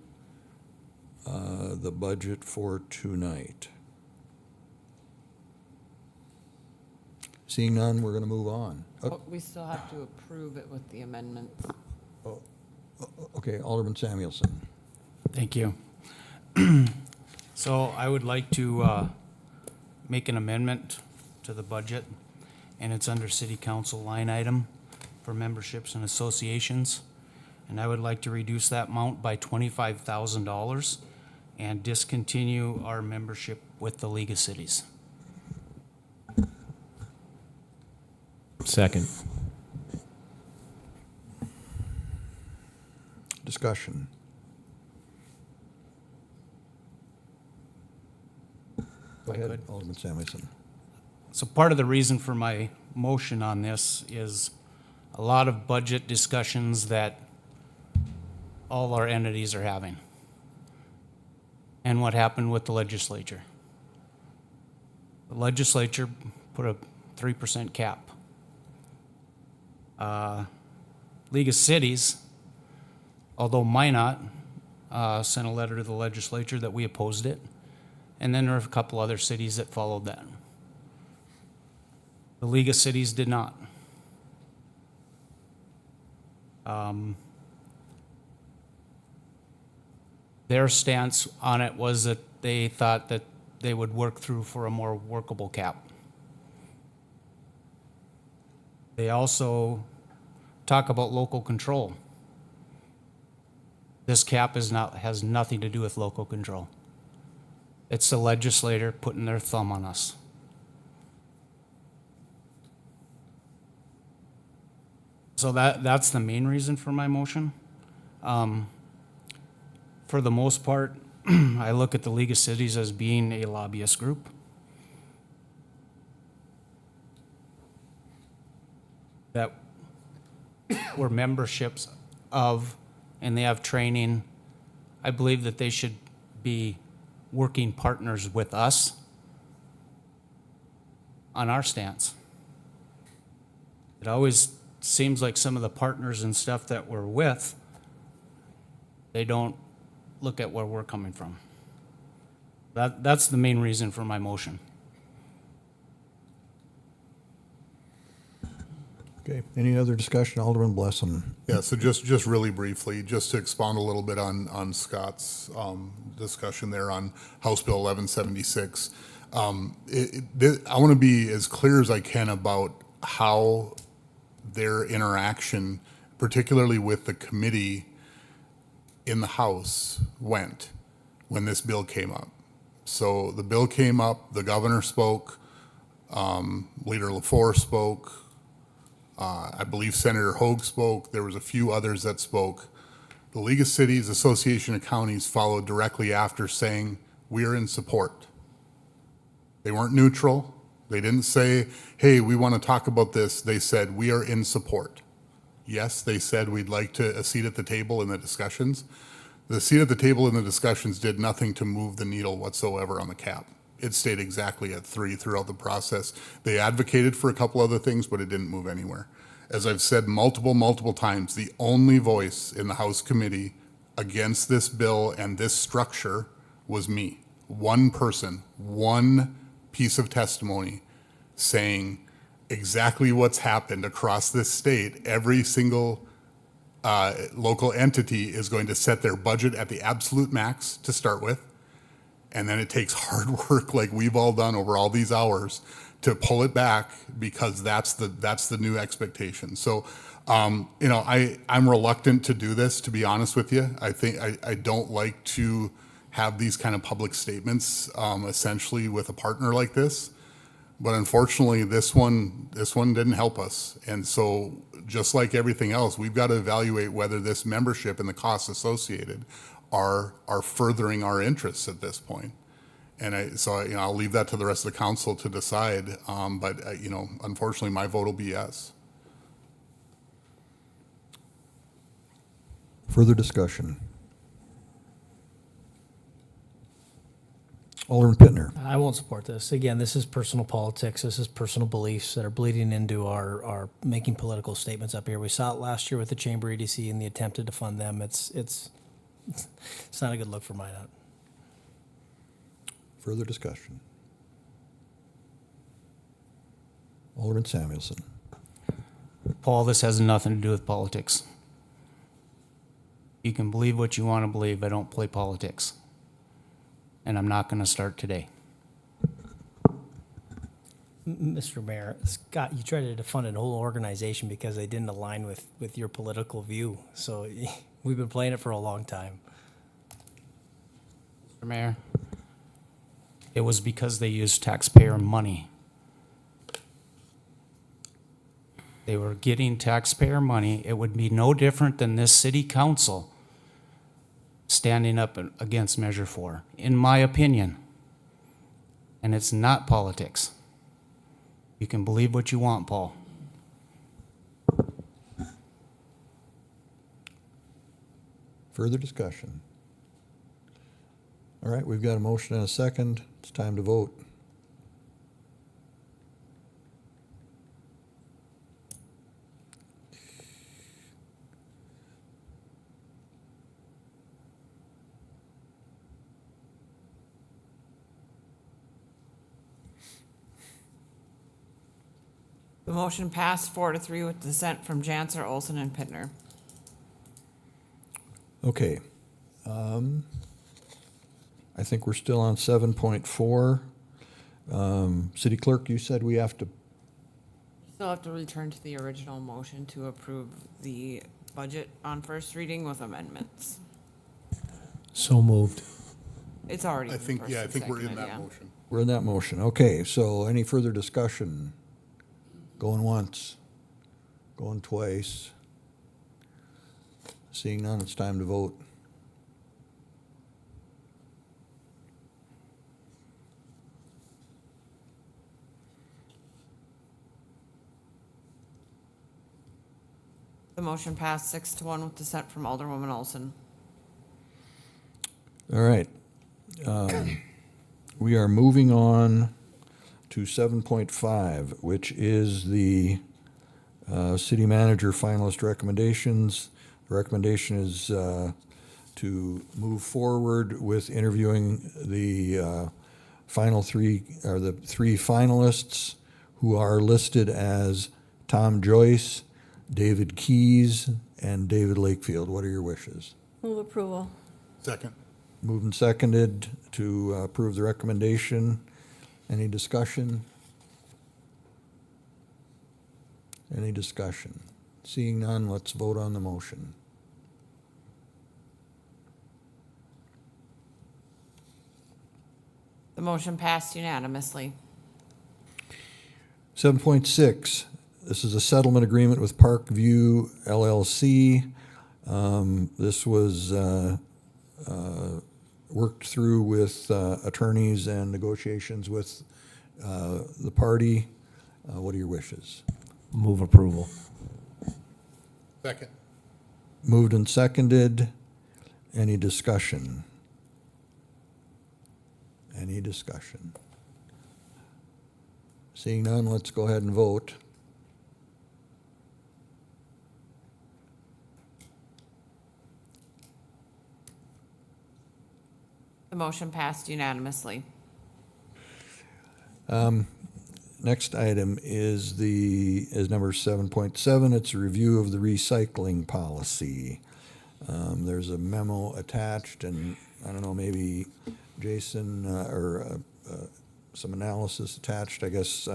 the budget for tonight? Seeing none, we're going to move on. We still have to approve it with the amendments. Okay, Alderman Samuelson. Thank you. So I would like to make an amendment to the budget, and it's under city council line item for memberships and associations. And I would like to reduce that amount by $25,000 and discontinue our membership with the League of Cities. Second. Discussion. Go ahead, Alderman Samuelson. So part of the reason for my motion on this is a lot of budget discussions that all our entities are having. And what happened with the legislature. The legislature put a 3% cap. League of Cities, although Minot sent a letter to the legislature that we opposed it, and then there are a couple other cities that followed that. The League of Cities did not. Their stance on it was that they thought that they would work through for a more workable cap. They also talk about local control. This cap has nothing to do with local control. It's the legislator putting their thumb on us. So that's the main reason for my motion. For the most part, I look at the League of Cities as being a lobbyist group. That we're memberships of, and they have training. I believe that they should be working partners with us on our stance. It always seems like some of the partners and stuff that we're with, they don't look at where we're coming from. That's the main reason for my motion. Okay, any other discussion? Alderman Blessum. Yeah, so just really briefly, just to expound a little bit on Scott's discussion there on House Bill 1176. I want to be as clear as I can about how their interaction, particularly with the committee in the House, went when this bill came up. So the bill came up, the governor spoke, Leader LaFour spoke. I believe Senator Hogue spoke. There was a few others that spoke. The League of Cities, Association of Counties followed directly after saying, we are in support. They weren't neutral. They didn't say, hey, we want to talk about this. They said, we are in support. Yes, they said we'd like a seat at the table in the discussions. The seat at the table in the discussions did nothing to move the needle whatsoever on the cap. It stayed exactly at 3 throughout the process. They advocated for a couple other things, but it didn't move anywhere. As I've said multiple times, the only voice in the House committee against this bill and this structure was me. One person, one piece of testimony saying exactly what's happened across this state. Every single local entity is going to set their budget at the absolute max to start with. And then it takes hard work like we've all done over all these hours to pull it back because that's the new expectation. So, I'm reluctant to do this, to be honest with you. I think I don't like to have these kind of public statements, essentially with a partner like this. But unfortunately, this one didn't help us. And so just like everything else, we've got to evaluate whether this membership and the costs associated are furthering our interests at this point. And I'll leave that to the rest of the council to decide. But unfortunately, my vote will be yes. Further discussion? Alderman Pittner. I won't support this. Again, this is personal politics. This is personal beliefs that are bleeding into our making political statements up here. We saw it last year with the Chamber EDC and the attempt to defund them. It's not a good look for Minot. Further discussion? Alderman Samuelson. Paul, this has nothing to do with politics. You can believe what you want to believe. I don't play politics. And I'm not going to start today. Mr. Mayor, Scott, you tried to defund an whole organization because they didn't align with your political view. So we've been playing it for a long time. Mr. Mayor, it was because they used taxpayer money. They were getting taxpayer money. It would be no different than this city council standing up against Measure 4, in my opinion. And it's not politics. You can believe what you want, Paul. Further discussion? All right, we've got a motion and a second. It's time to vote. The motion passed 4-3 with dissent from Janser, Olson, and Pittner. Okay. I think we're still on 7.4. City Clerk, you said we have to, Still have to return to the original motion to approve the budget on first reading with amendments. So moved. It's already I been think, first yeah, I and think we're in seconded, that yeah. motion. we're in that motion. Okay, so any further discussion? Going once, going twice. Seeing none, it's time to vote. The motion passed 6-1 with dissent from Alderwoman Olson. All right. We are moving on to 7.5, which is the city manager finalist recommendations. The recommendation is to move forward with interviewing the final three, or the three finalists who are listed as Tom Joyce, David Keys, and David Lakefield. What are your wishes? Move approval. Second. Moved and seconded to approve the recommendation. Any discussion? Any discussion? Seeing none, let's vote on the motion. The motion passed unanimously. 7.6, this is a settlement agreement with Parkview LLC. This was worked through with attorneys and negotiations with the party. What are your wishes? Move approval. Second. Moved and seconded. Any discussion? Any discussion? Seeing none, let's go ahead and vote. The motion passed unanimously. Next item is number 7.7. It's a review of the recycling policy. There's a memo attached, and I don't know, maybe Jason or some analysis attached. I guess,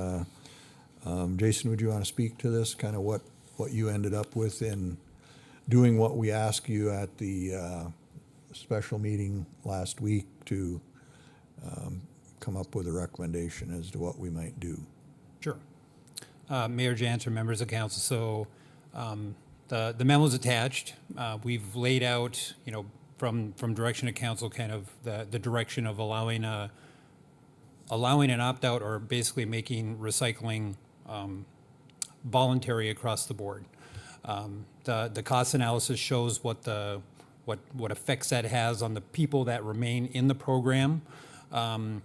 Jason, would you want to speak to this? Kind of what you ended up with in doing what we asked you at the special meeting last week to come up with a recommendation as to what we might do. Sure. Mayor Janser, members of council, so the memo's attached. We've laid out, from direction of council, kind of the direction of allowing an opt-out or basically making recycling voluntary across the board. The cost analysis shows what effects that has on the people that remain in the program. And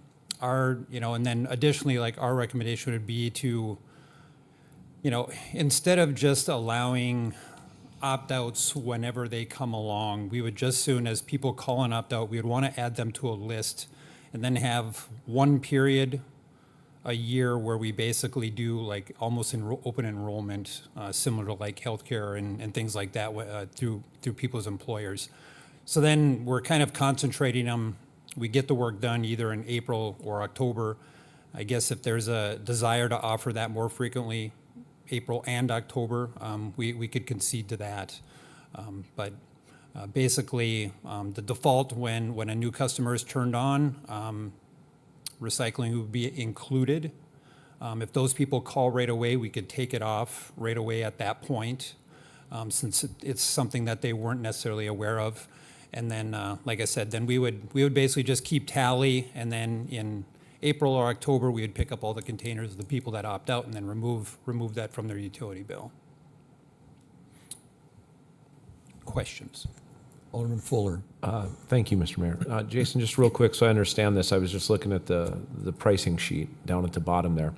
then additionally, like, our recommendation would be to, instead of just allowing opt-outs whenever they come along, we would just soon as people call an opt-out, we would want to add them to a list and then have one period a year where we basically do like almost open enrollment, similar to like healthcare and things like that through people's employers. So then we're kind of concentrating them. We get the work done either in April or October. I guess if there's a desire to offer that more frequently, April and October, we could concede to that. But basically, the default when a new customer is turned on, recycling would be included. If those people call right away, we could take it off right away at that point, since it's something that they weren't necessarily aware of. And then, like I said, then we would basically just keep tally, and then in April or October, we would pick up all the containers of the people that opt out and then remove that from their utility bill. Questions? Alderman Fuller. Thank you, Mr. Mayor. Jason, just real quick, so I understand this, I was just looking at the pricing sheet down at the bottom there.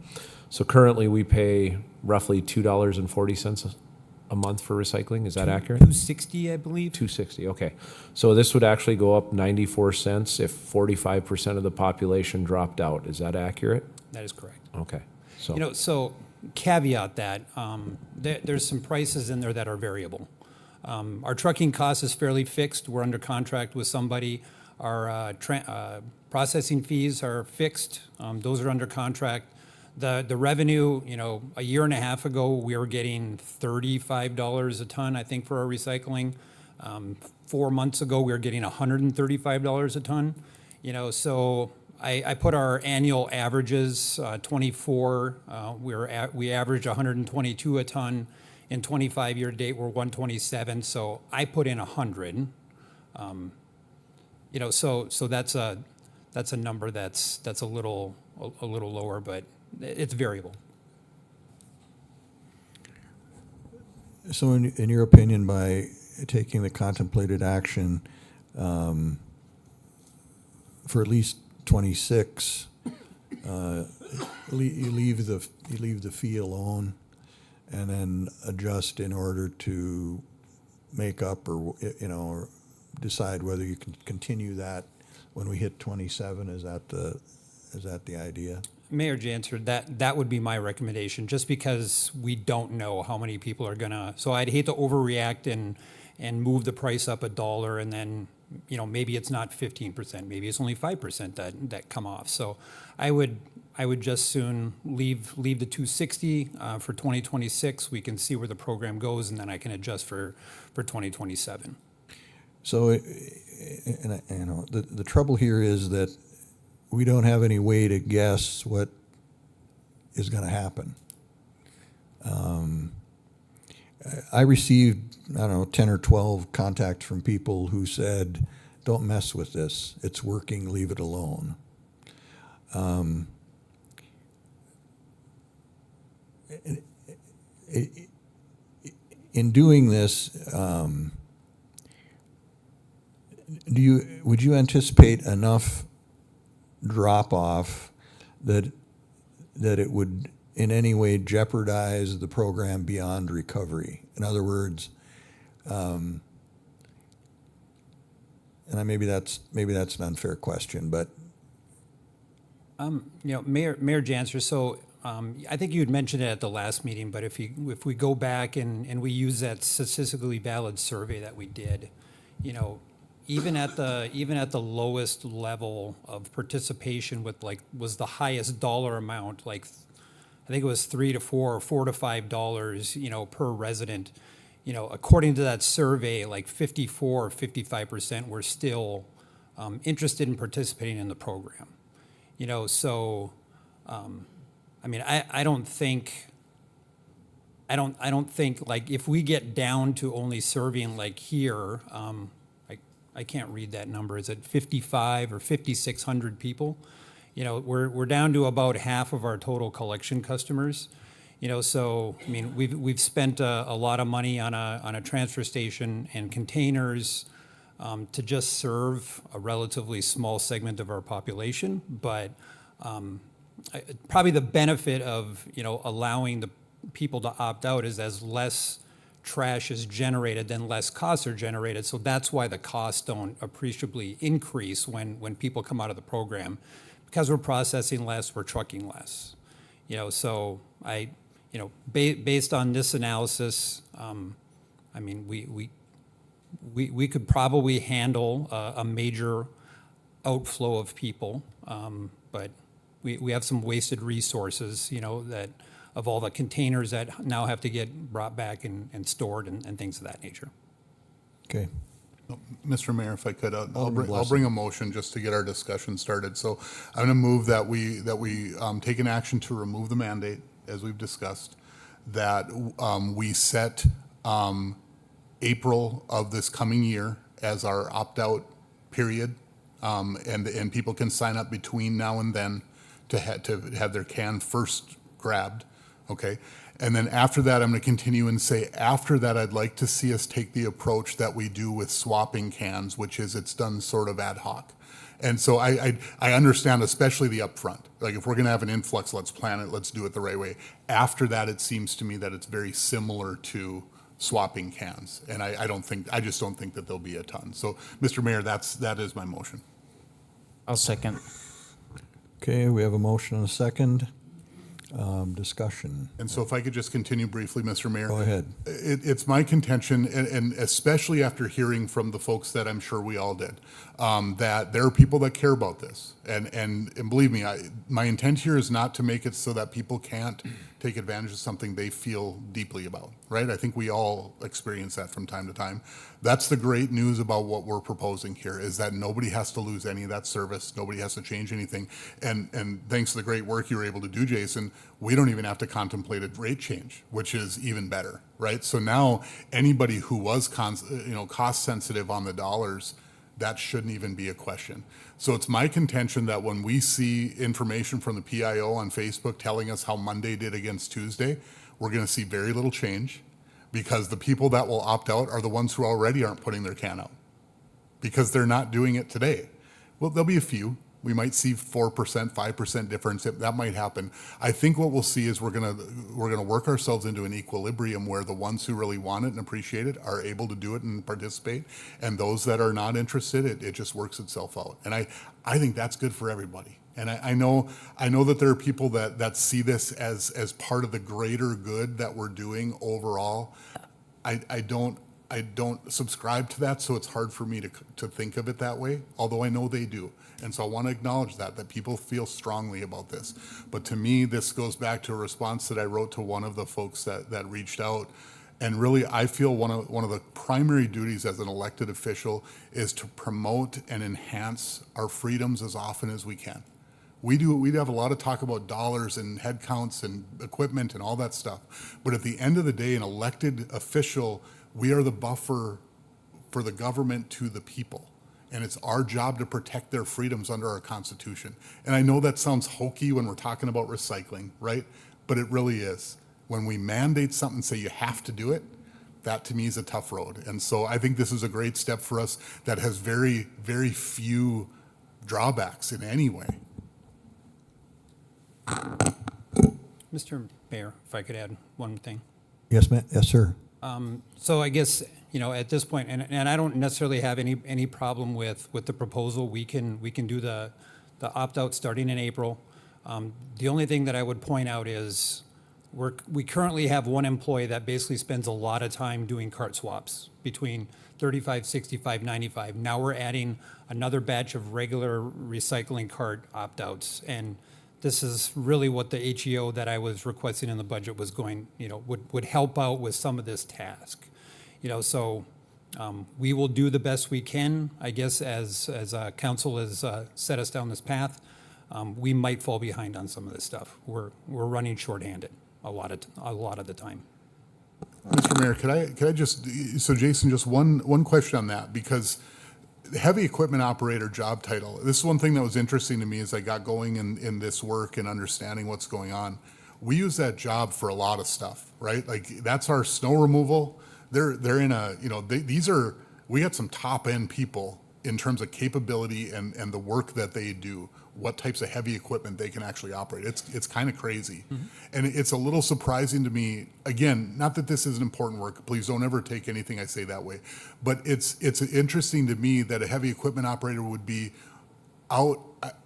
So currently, we pay roughly $2.40 a month for recycling. Is that accurate? $2.60, I believe. $2.60. Okay. So this would actually go up 94 cents if 45% of the population dropped out. Is that accurate? That is correct. Okay. So So caveat that there's some prices in there that are variable. Our trucking cost is fairly fixed. We're under contract with somebody. Our processing fees are fixed. Those are under contract. The revenue, a year and a half ago, we were getting $35 a ton, I think, for our recycling. 4 months ago, we were getting $135 a ton. So I put our annual averages, 24. We average 122 a ton. In 25 year to date, we're 127. So I put in 100. So that's a number that's a little lower, but it's variable. So in your opinion, by taking the contemplated action for at least 26, you leave the fee alone and then adjust in order to make up or decide whether you can continue that when we hit 27? Is that the idea? Mayor Janser, that would be my recommendation, just because we don't know how many people are gonna. So I'd hate to overreact and move the price up $1, and then maybe it's not 15%, maybe it's only 5% that come off. So I would just soon leave the 260 for 2026. We can see where the program goes, and then I can adjust for 2027. So, the trouble here is that we don't have any way to guess what is going to happen. I received, I don't know, 10 or 12 contacts from people who said, don't mess with this. It's working, leave it alone. In doing this, would you anticipate enough drop off that it would in any way jeopardize the program beyond recovery? In other words, and maybe that's an unfair question, but Mayor Janser, so I think you had mentioned it at the last meeting, but if we go back and we use that statistically valid survey that we did, even at the lowest level of participation with was the highest dollar amount, I think it was $3 to $4 or $4 to $5, per resident. According to that survey, 54 or 55% were still interested in participating in the program. So I don't think if we get down to only serving here, I can't read that number. Is it 55 or 5,600 people? We're down to about half of our total collection customers. So we've spent a lot of money on a transfer station and containers to just serve a relatively small segment of our population, but probably the benefit of allowing the people to opt out is as less trash is generated, then less costs are generated. So that's why the costs don't appreciably increase when people come out of the program, because we're processing less, we're trucking less. So based on this analysis, we could probably handle a major outflow of people, but we have some wasted resources, that of all the containers that now have to get brought back and stored and things of that nature. Okay. Mr. Mayor, if I could, I'll Blessing. bring a motion just to get our discussion started. So I'm going to move that we take an action to remove the mandate, as we've discussed, that we set April of this coming year as our opt-out period, and people can sign up between now and then to have their can first grabbed, okay? And then after that, I'm going to continue and say, after that, I'd like to see us take the approach that we do with swapping cans, which is it's done sort of ad hoc. And so I understand, especially the upfront. If we're going to have an influx, let's plan it, let's do it the right way. After that, it seems to me that it's very similar to swapping cans. And I just don't think that there'll be a ton. So, Mr. Mayor, that is my motion. I'll second. Okay, we have a motion and a second. Discussion. And so if I could just continue briefly, Mr. Mayor. Go ahead. It's my contention, and especially after hearing from the folks that I'm sure we all did, that there are people that care about this. And believe me, my intent here is not to make it so that people can't take advantage of something they feel deeply about, right? I think we all experience that from time to time. That's the great news about what we're proposing here, is that nobody has to lose any of that service. Nobody has to change anything. And thanks to the great work you were able to do, Jason, we don't even have to contemplate a rate change, which is even better, right? So now anybody who was cost sensitive on the dollars, that shouldn't even be a question. So it's my contention that when we see information from the PIO on Facebook telling us how Monday did against Tuesday, we're going to see very little change, because the people that will opt out are the ones who already aren't putting their can out because they're not doing it today. Well, there'll be a few. We might see 4%, 5% difference. That might happen. I think what we'll see is we're gonna work ourselves into an equilibrium where the ones who really want it and appreciate it are able to do it and participate, and those that are not interested, it just works itself out. And I think that's good for everybody. And I know that there are people that see this as part of the greater good that we're doing overall. I don't subscribe to that, so it's hard for me to think of it that way, although I know they do. And so I want to acknowledge that people feel strongly about this. But to me, this goes back to a response that I wrote to one of the folks that reached out. And really, I feel one of the primary duties as an elected official is to promote and enhance our freedoms as often as we can. We'd have a lot of talk about dollars and head counts and equipment and all that stuff. But at the end of the day, an elected official, we are the buffer for the government to the people. And it's our job to protect their freedoms under our Constitution. And I know that sounds hokey when we're talking about recycling, right? But it really is. When we mandate something, say you have to do it, that to me is a tough road. And so I think this is a great step for us that has very, very few drawbacks in any way. Mr. Mayor, if I could add one thing. Yes, ma'am. Yes, sir. So I guess, at this point, and I don't necessarily have any problem with the proposal. We can do the opt-out starting in April. The only thing that I would point out is we currently have one employee that basically spends a lot of time doing cart swaps between 35, 65, 95. Now we're adding another batch of regular recycling cart opt-outs. And this is really what the HEO that I was requesting in the budget was going, would help out with some of this task. So we will do the best we can, I guess, as council has set us down this path. We might fall behind on some of this stuff. We're running shorthanded a lot of the time. Mr. Mayor, could I just, so Jason, just one question on that, because the heavy equipment operator job title, this is one thing that was interesting to me as I got going in this work and understanding what's going on. We use that job for a lot of stuff, right? Like that's our snow removal. They're in a, we got some top end people in terms of capability and the work that they do, what types of heavy equipment they can actually operate. It's kind of crazy. Mm-hmm. And it's a little surprising to me, again, not that this isn't important work, please don't ever take anything I say that way, but it's interesting to me that a heavy equipment operator would be out,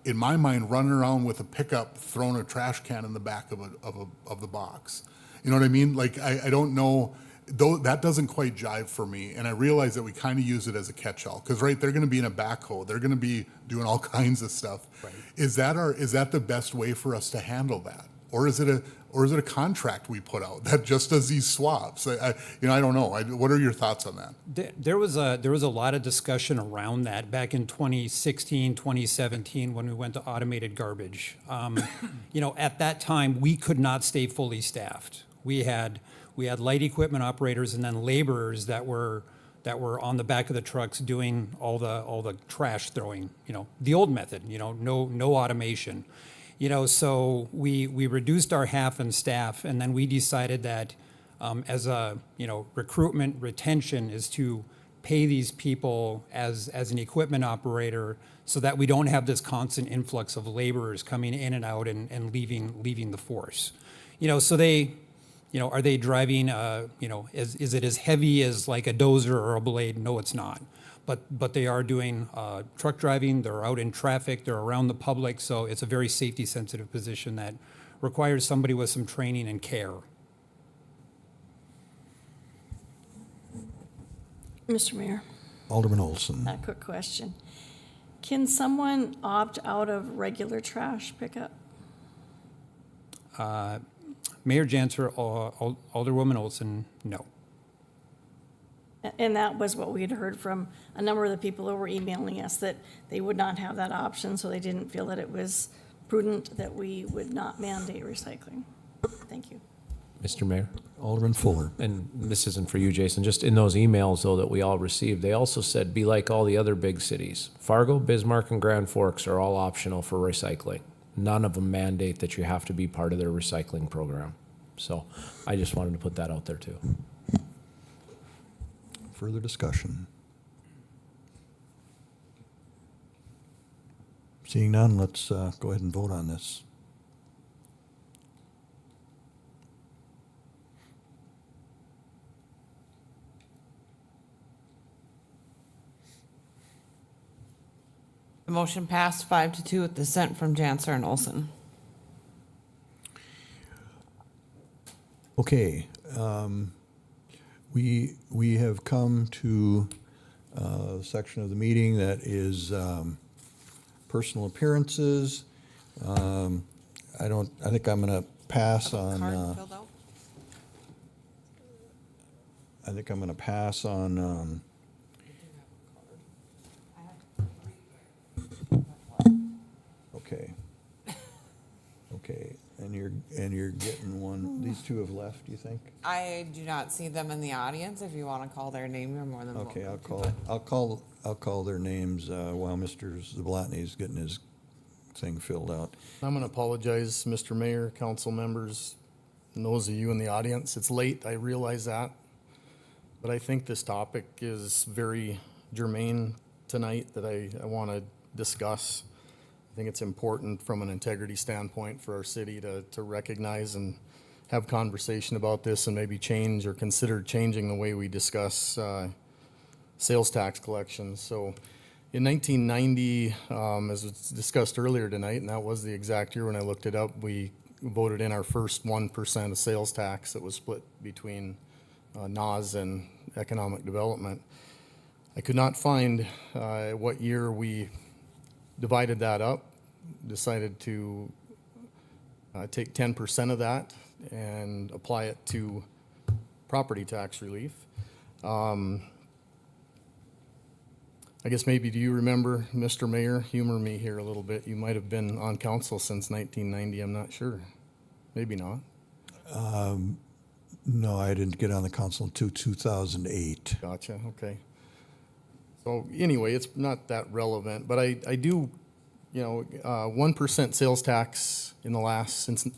in my mind, running around with a pickup, throwing a trash can in the back of the box. You know what I mean? Like, I don't know, though that doesn't quite jive for me. And I realize that we kind of use it as a catch-all because, right, they're going to be in a backhoe. They're going to be doing all kinds of stuff. Right. Is that the best way for us to handle that? Or is it a contract we put out that just does these swaps? I don't know. What are your thoughts on that? There was a lot of discussion around that back in 2016, 2017 when we went to automated garbage. At that time we could not stay fully staffed. We had light equipment operators and then laborers that were on the back of the trucks doing all the trash throwing. The old method. No automation. So we reduced our half in staff, and then we decided that as a recruitment retention is to pay these people as an equipment operator, so that we don't have this constant influx of laborers coming in and out and leaving the force. So they. Are they driving, is it as heavy as like a dozer or a blade? No, it's not. But they are doing truck driving, they're out in traffic, they're around the public, so it's a very safety-sensitive position that requires somebody with some training and care. Mr. Mayor, Alderman Olson. a quick question. Can someone opt out of regular trash pickup? Mayor Janser, Alderwoman Olson, no. And that was what we had heard from a number of the people who were emailing us, that they would not have that option, so they didn't feel that it was prudent that we would not mandate recycling. Thank you. Mr. Mayor? Alderman Fuller. And this isn't for you, Jason, just in those emails, though, that we all received, they also said, be like all the other big cities. Fargo, Bismarck, and Grand Forks are all optional for recycling. None of them mandate that you have to be part of their recycling program. So I just wanted to put that out there too. Further discussion? Seeing none, let's go ahead and vote on this. The motion passed 5-2 with dissent from Janser and Olson. Okay, we have come to the section of the meeting that is personal appearances. I think I'm going to pass on. I think I'm going to pass on. Okay. Okay, and you're getting one, these two have left, you think? I do not see them in the audience. If you want to call their name, you're more than Okay, welcome to, but- I'll call their names, while Mr. Zablotny's getting his thing filled out. I'm going to apologize, Mr. Mayor, council members, and those of you in the audience. It's late, I realize that. But I think this topic is very germane tonight that I want to discuss. I think it's important from an integrity standpoint for our city to recognize and have conversation about this and maybe change or consider changing the way we discuss sales tax collections. So in 1990, as was discussed earlier tonight, and that was the exact year when I looked it up, we voted in our first 1% of sales tax that was split between NAS and economic development. I could not find what year we divided that up, decided to take 10% of that and apply it to property tax relief. I guess maybe, do you remember, Mr. Mayor, humor me here a little bit. You might have been on council since 1990, I'm not sure. Maybe not. No, I didn't get on the council until 2008. Gotcha, okay. So anyway, it's not that relevant, but I do, 1% sales tax in the last, since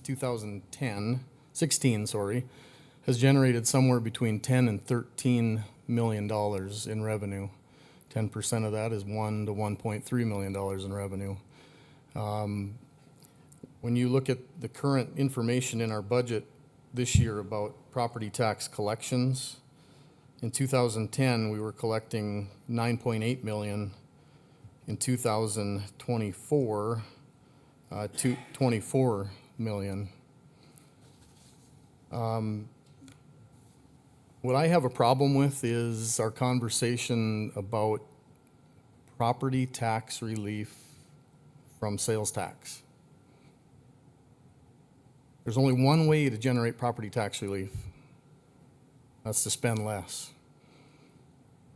16, has generated somewhere between 10 and $13 million in revenue. 10% of that is $1 to $1.3 million in revenue. When you look at the current information in our budget this year about property tax collections, in 2010, we were collecting 9.8 million. In 2024, 24 million. What I have a problem with is our conversation about property tax relief from sales tax. There's only one way to generate property tax relief. That's to spend less.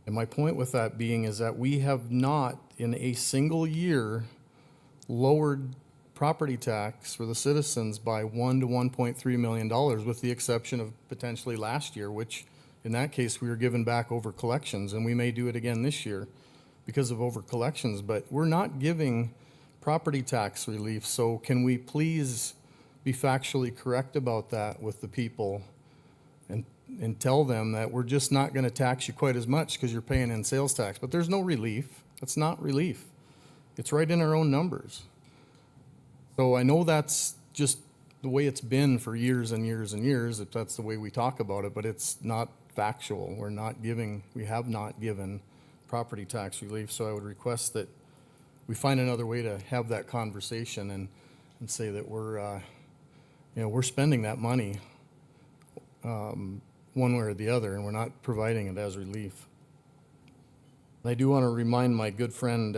And my point with that being is that we have not, in a single year, lowered property tax for the citizens by $1 to $1.3 million, with the exception of potentially last year, which in that case we were given back over collections, and we may do it again this year because of over collections, but we're not giving property tax relief. So can we please be factually correct about that with the people and tell them that we're just not going to tax you quite as much because you're paying in sales tax. But there's no relief. That's not relief. It's right in our own numbers. So I know that's just the way it's been for years and years and years, if that's the way we talk about it, but it's not factual. We have not given property tax relief. So I would request that we find another way to have that conversation and say that we're spending that money one way or the other, and we're not providing it as relief. I do want to remind my good friend,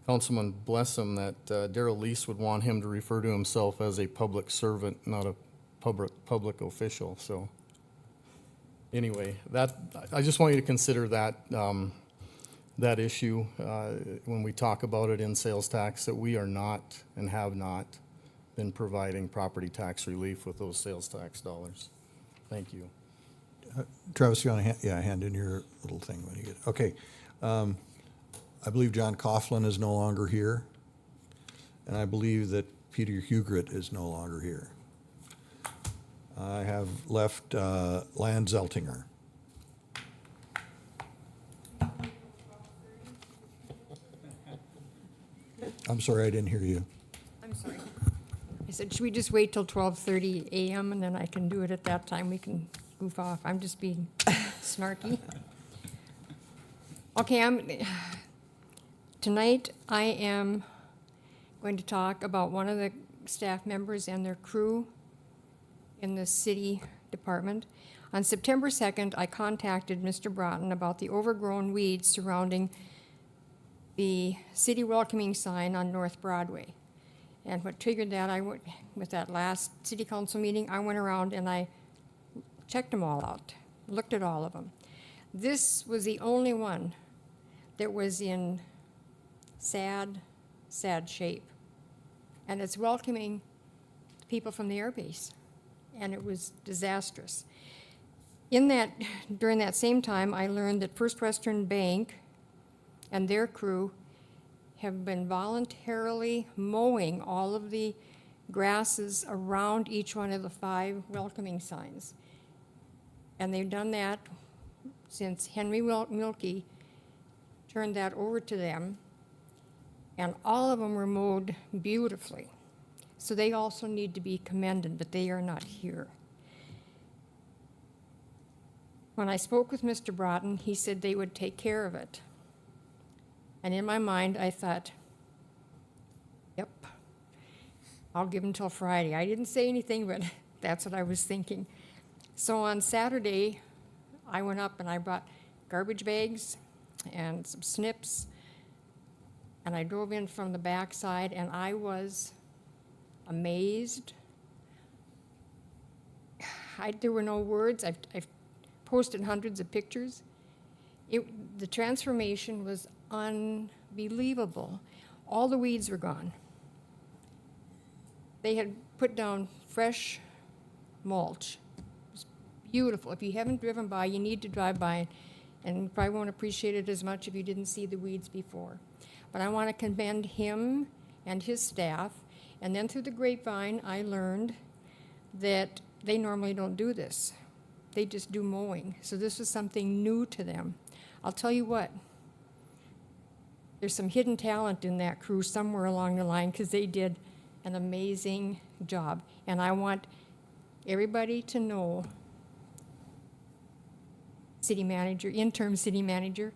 Councilman Blessum, that Darrell Lease would want him to refer to himself as a public servant, not a public official. So anyway, I just want you to consider that issue when we talk about it in sales tax, that we are not and have not been providing property tax relief with those sales tax dollars. Thank you. Travis, you want to hand in your little thing when you get it. Okay. I believe John Coughlin is no longer here, and I believe that Peter Hugret is no longer here. I have left Lan Zeltinger. I'm sorry, I didn't hear you. I'm sorry. I said, should we just wait till 12:30 a.m. and then I can do it at that time? We can goof off. I'm just being snarky. Okay, tonight I am going to talk about one of the staff members and their crew in the city department. On September 2nd, I contacted Mr. Broughton about the overgrown weeds surrounding the city welcoming sign on North Broadway. And what triggered that, with that last city council meeting, I went around and I checked them all out, looked at all of them. This was the only one that was in sad shape. And it's welcoming people from the airbase, and it was disastrous. During that same time, I learned that First Western Bank and their crew have been voluntarily mowing all of the grasses around each one of the 5 welcoming signs. And they've done that since Henry Wilkie turned that over to them, and all of them were mowed beautifully. So they also need to be commended, but they are not here. When I spoke with Mr. Broughton, he said they would take care of it. And in my mind, I thought, yep, I'll give them till Friday. I didn't say anything, but that's what I was thinking. So on Saturday, I went up and I brought garbage bags and some snips, and I drove in from the backside, and I was amazed. There were no words. I've posted hundreds of pictures. The transformation was unbelievable. All the weeds were gone. They had put down fresh mulch. It was beautiful. If you haven't driven by, you need to drive by, and you probably won't appreciate it as much if you didn't see the weeds before. But I want to commend him and his staff. And then through the grapevine, I learned that they normally don't do this. They just do mowing. So this was something new to them. I'll tell you what, there's some hidden talent in that crew somewhere along the line, because they did an amazing job. And I want everybody to know, city manager, interim city manager,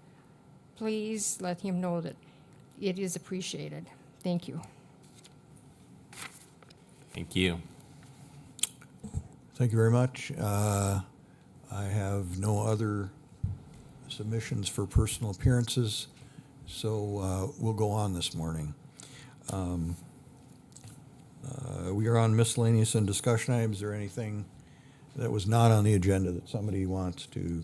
please let him know that it is appreciated. Thank you. Thank you. Thank you very much. I have no other submissions for personal appearances, so we'll go on this morning. We are on miscellaneous and discussion items. Is there anything that was not on the agenda that somebody wants to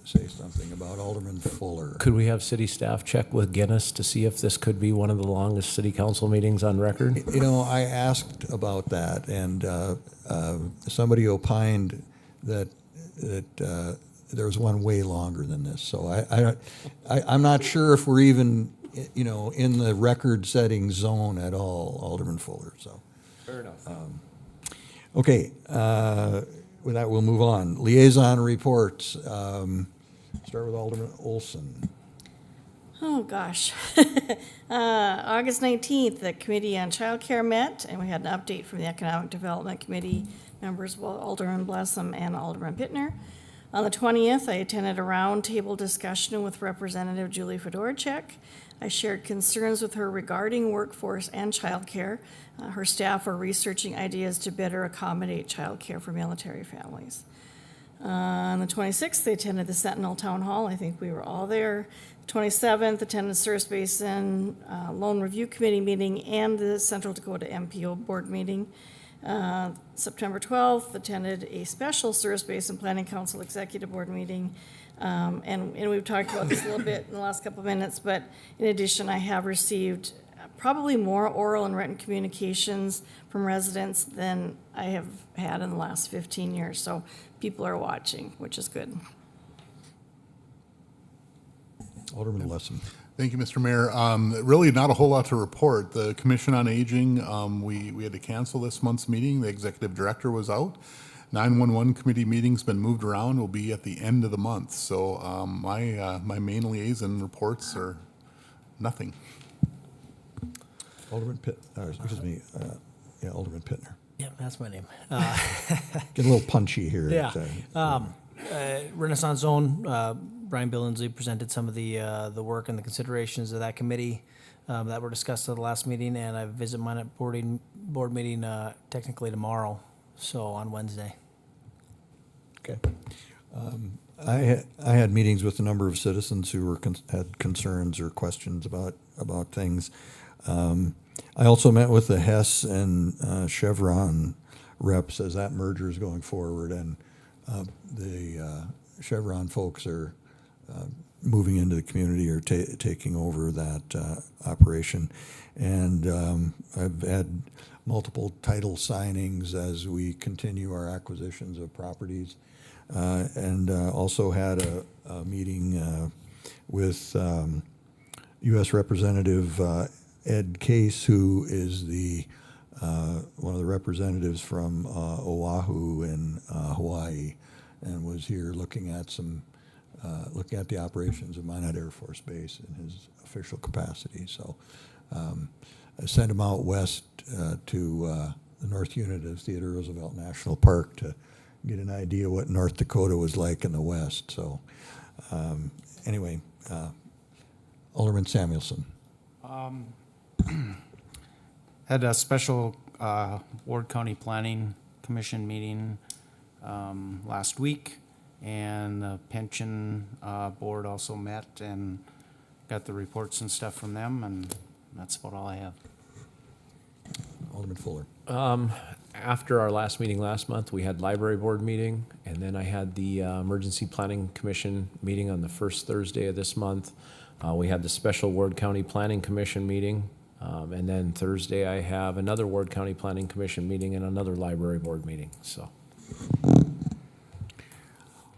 say something about? Alderman Fuller. Could we have city staff check with Guinness to see if this could be one of the longest city council meetings on record? You know, I asked about that, and somebody opined that there was one way longer than this. So I'm not sure if we're even, in the record-setting zone at all, Alderman Fuller. So Fair enough. Okay, with that, we'll move on. Liaison reports. Start with Alderman Olson. Oh, gosh. August 19th, the Committee on Childcare met, and we had an update from the Economic Development Committee members, well, Alderman Blessum and Alderman Pittner. On the 20th, I attended a roundtable discussion with Representative Julie Fedorchak. I shared concerns with her regarding workforce and childcare. Her staff are researching ideas to better accommodate childcare for military families. On the 26th, they attended the Sentinel Town Hall. I think we were all there. 27th, attended the Service Basin Loan Review Committee meeting and the Central Dakota MPO Board meeting. September 12th, attended a special Service Basin Planning Council Executive Board meeting. And we've talked about this a little bit in the last couple of minutes, but in addition, I have received probably more oral and written communications from residents than I have had in the last 15 years. So people are watching, which is good. Alderman Blessum. Thank you, Mr. Mayor. Really not a whole lot to report. The Commission on Aging, we had to cancel this month's meeting. The executive director was out. 911 committee meeting's been moved around, will be at the end of the month. So my main liaison reports are nothing. Alderman Alderman Pittner. Yeah, that's my name. Get a little punchy here. Yeah. Renaissance Zone, Brian Billingsley presented some of the work and the considerations of that committee that were discussed at the last meeting, and I visit mine at board meeting technically tomorrow, so on Wednesday. Okay. I had meetings with a number of citizens who had concerns or questions about things. I also met with the Hess and Chevron reps as that merger is going forward, and the Chevron folks are moving into the community or taking over that operation. And I've had multiple title signings as we continue our acquisitions of properties. And also had a meeting with U.S. Representative Ed Case, who is the one of the representatives from Oahu in Hawaii, and was here looking at the operations of Minot Air Force Base in his official capacity. So I sent him out west to the North Unit of Theodore Roosevelt National Park to get an idea what North Dakota was like in the west. So anyway, Alderman Samuelson. Had a special Ward County Planning Commission meeting last week, and the pension board also met and got the reports and stuff from them, and that's about all I have. Alderman Fuller. After our last meeting last month, we had library board meeting, and then I had the Emergency Planning Commission meeting on the first Thursday of this month. We had the special Ward County Planning Commission meeting, and then Thursday I have another Ward County Planning Commission meeting and another library board meeting, so.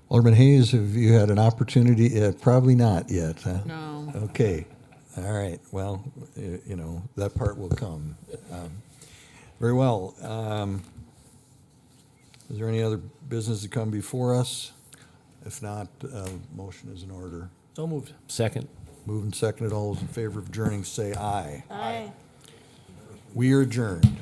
Alderman Hayes, have you had an opportunity? Probably not yet, huh? No. Okay. All right. Well, that part will come. Very well. Is there any other business to come before us? If not, motion is in order. So moved. Second. Moved and seconded. All those in favor of adjourning say aye. Aye. We are adjourned.